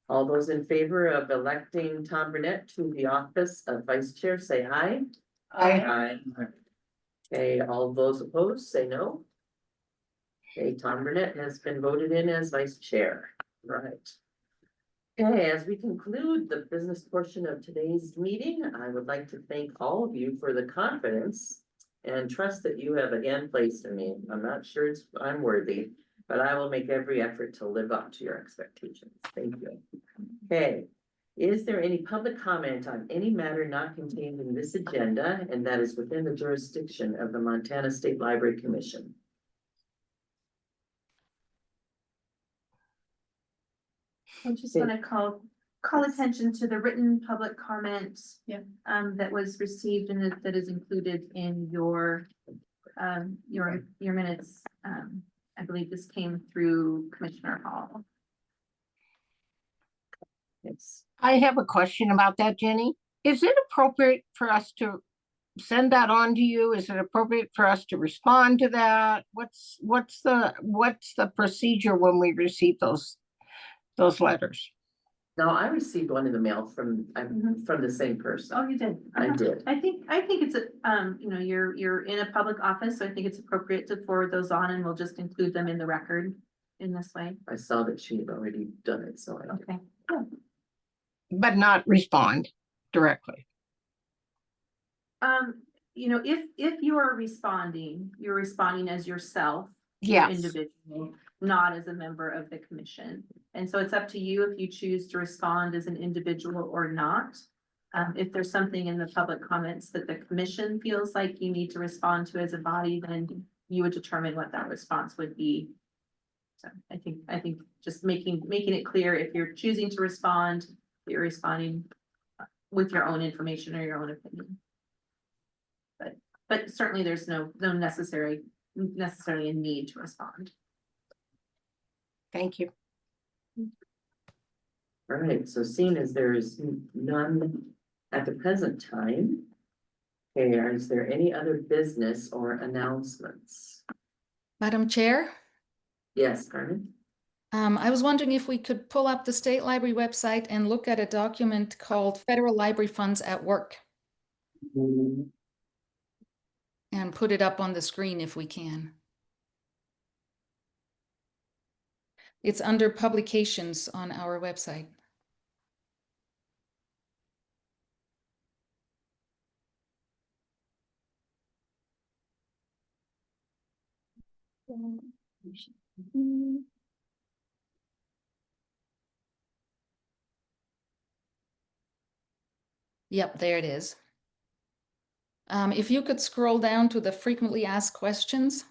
All those in favor of electing Tom Burnett to the office of vice chair, say aye. Aye. Aye. Okay, all those opposed, say no. Okay, Tom Burnett has been voted in as vice chair. Right. Okay, as we conclude the business portion of today's meeting, I would like to thank all of you for the confidence and trust that you have again placed in me. I'm not sure I'm worthy, but I will make every effort to live up to your expectations. Thank you. Okay, is there any public comment on any matter not contained in this agenda and that is within the jurisdiction of the Montana State Library Commission? I just want to call attention to the written public comment. Yeah. That was received and that is included in your minutes. I believe this came through Commissioner Hall. Yes. I have a question about that, Jenny. Is it appropriate for us to send that on to you? Is it appropriate for us to respond to that? What's the procedure when we receive those letters? No, I received one in the mail from the same person. Oh, you did? I did. I think it's you're in a public office, so I think it's appropriate to forward those on and we'll just include them in the record in this way. I saw that she had already done it, so I did. Okay. But not respond directly. If you are responding, you're responding as yourself. Yes. Individual, not as a member of the commission. And so it's up to you if you choose to respond as an individual or not. If there's something in the public comments that the commission feels like you need to respond to as a body, then you would determine what that response would be. So I think just making it clear if you're choosing to respond, you're responding with your own information or your own opinion. But certainly there's no necessarily a need to respond. Thank you. All right, so seeing as there is none at the present time, okay, is there any other business or announcements? Madam Chair, Yes, Carmen? I was wondering if we could pull up the State Library website and look at a document called Federal Library Funds at Work. And put it up on the screen if we can. It's under publications on our website. Yep, there it is. If you could scroll down to the frequently asked questions.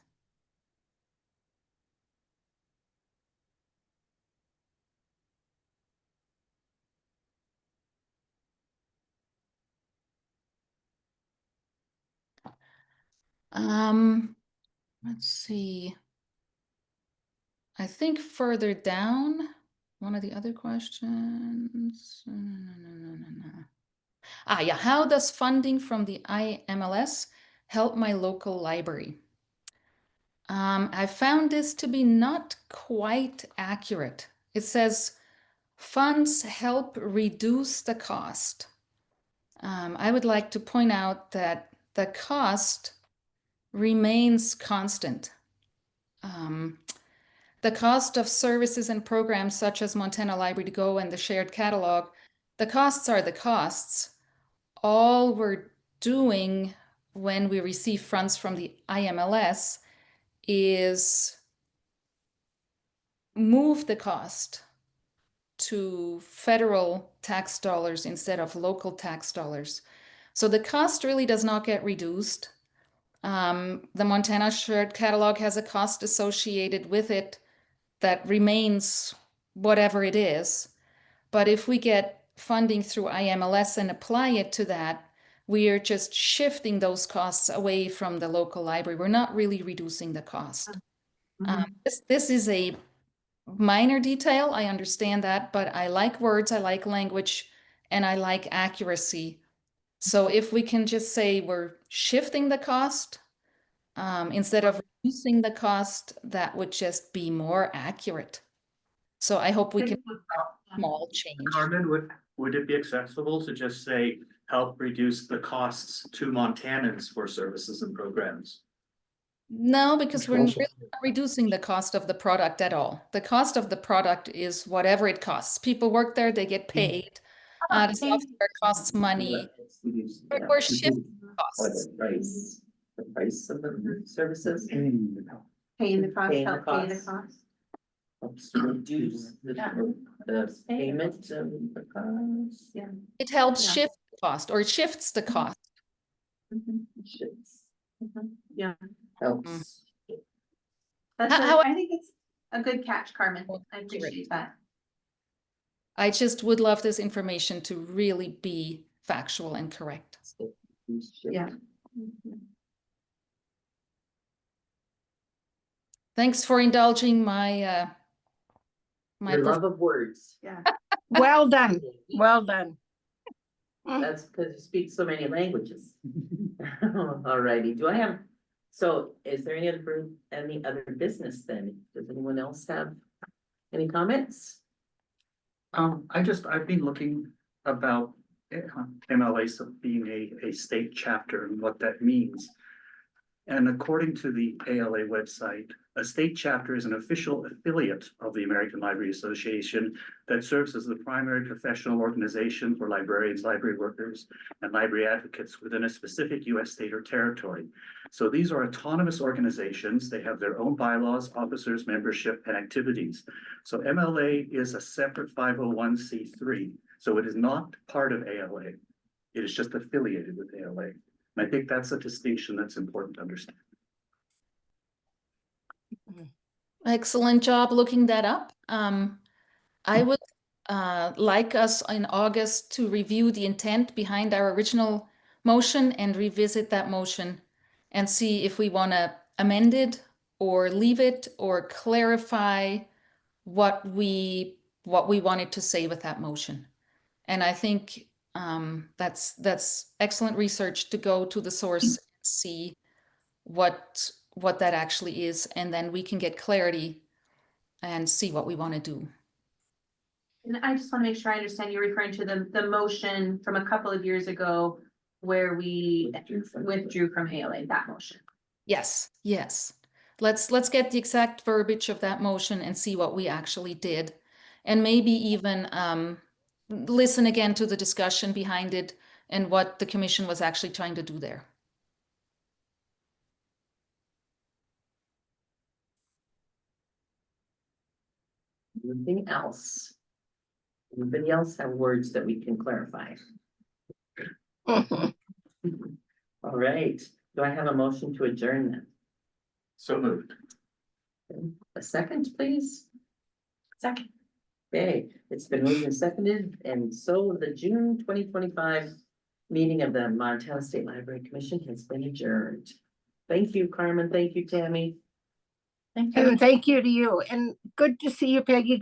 Let's see. I think further down, one of the other questions. Yeah, how does funding from the IMLS help my local library? I found this to be not quite accurate. It says funds help reduce the cost. I would like to point out that the cost remains constant. The cost of services and programs such as Montana Library to Go and the shared catalog, the costs are the costs. All we're doing when we receive funds from the IMLS is move the cost to federal tax dollars instead of local tax dollars. So the cost really does not get reduced. The Montana Shared Catalog has a cost associated with it that remains whatever it is. But if we get funding through IMLS and apply it to that, we are just shifting those costs away from the local library. We're not really reducing the cost. This is a minor detail, I understand that, but I like words, I like language, and I like accuracy. So if we can just say we're shifting the cost instead of reducing the cost, that would just be more accurate. So I hope we can small change. Carmen, would it be acceptable to just say, help reduce the costs to Montanans for services and programs? No, because we're Also- really not reducing the cost of the product at all. The cost of the product is whatever it costs. People work there, they get paid. The software costs money. We're shifting costs. The price of the services. Paying the cost, Paying the help pay the cost. cost. Helps to reduce the payment of the cost. Yeah. It helps Yeah. shift the cost, or it shifts the cost. Yeah. Helps. I think it's a good catch, Carmen. I appreciate that. I just would love this information to really be factual and correct. Yeah. Thanks for indulging my Your love of words. Yeah. Well done. Well done. That's because you speak so many languages. Alrighty, so is there any other business then? Does anyone else have any comments? I've been looking about MLA being a state chapter and what that means. And according to the ALA website, a state chapter is an official affiliate of the American Library Association that serves as the primary professional organization for librarians, library workers, and library advocates within a specific US state or territory. So these are autonomous organizations. They have their own bylaws, officers, membership, and activities. So MLA is a separate 501c3. So it is not part of ALA. It is just affiliated with ALA. And I think that's a distinction that's important to understand. Excellent job looking that up. I would like us in August to review the intent behind our original motion and revisit that motion and see if we want to amend it or leave it or clarify what we wanted to say with that motion. And I think that's excellent research to go to the source, see what that actually is, and then we can get clarity and see what we want to do. And I just want to make sure I understand, you're referring to the motion from a couple of years ago where we withdrew from ALA, that motion. Yes, yes. Let's get the exact verbiage of that motion and see what we actually did. And maybe even listen again to the discussion behind it and what the commission was actually trying to do there. Anything else? Anybody else have words that we can clarify? All right, do I have a motion to adjourn then? So moved. A second, please? Second. Okay, it's been moved and seconded, and so the June 2025 meeting of the Montana State Library Commission has been adjourned. Thank you, Carmen. Thank you, Tammy. And thank you to you, and good to see you, Peggy.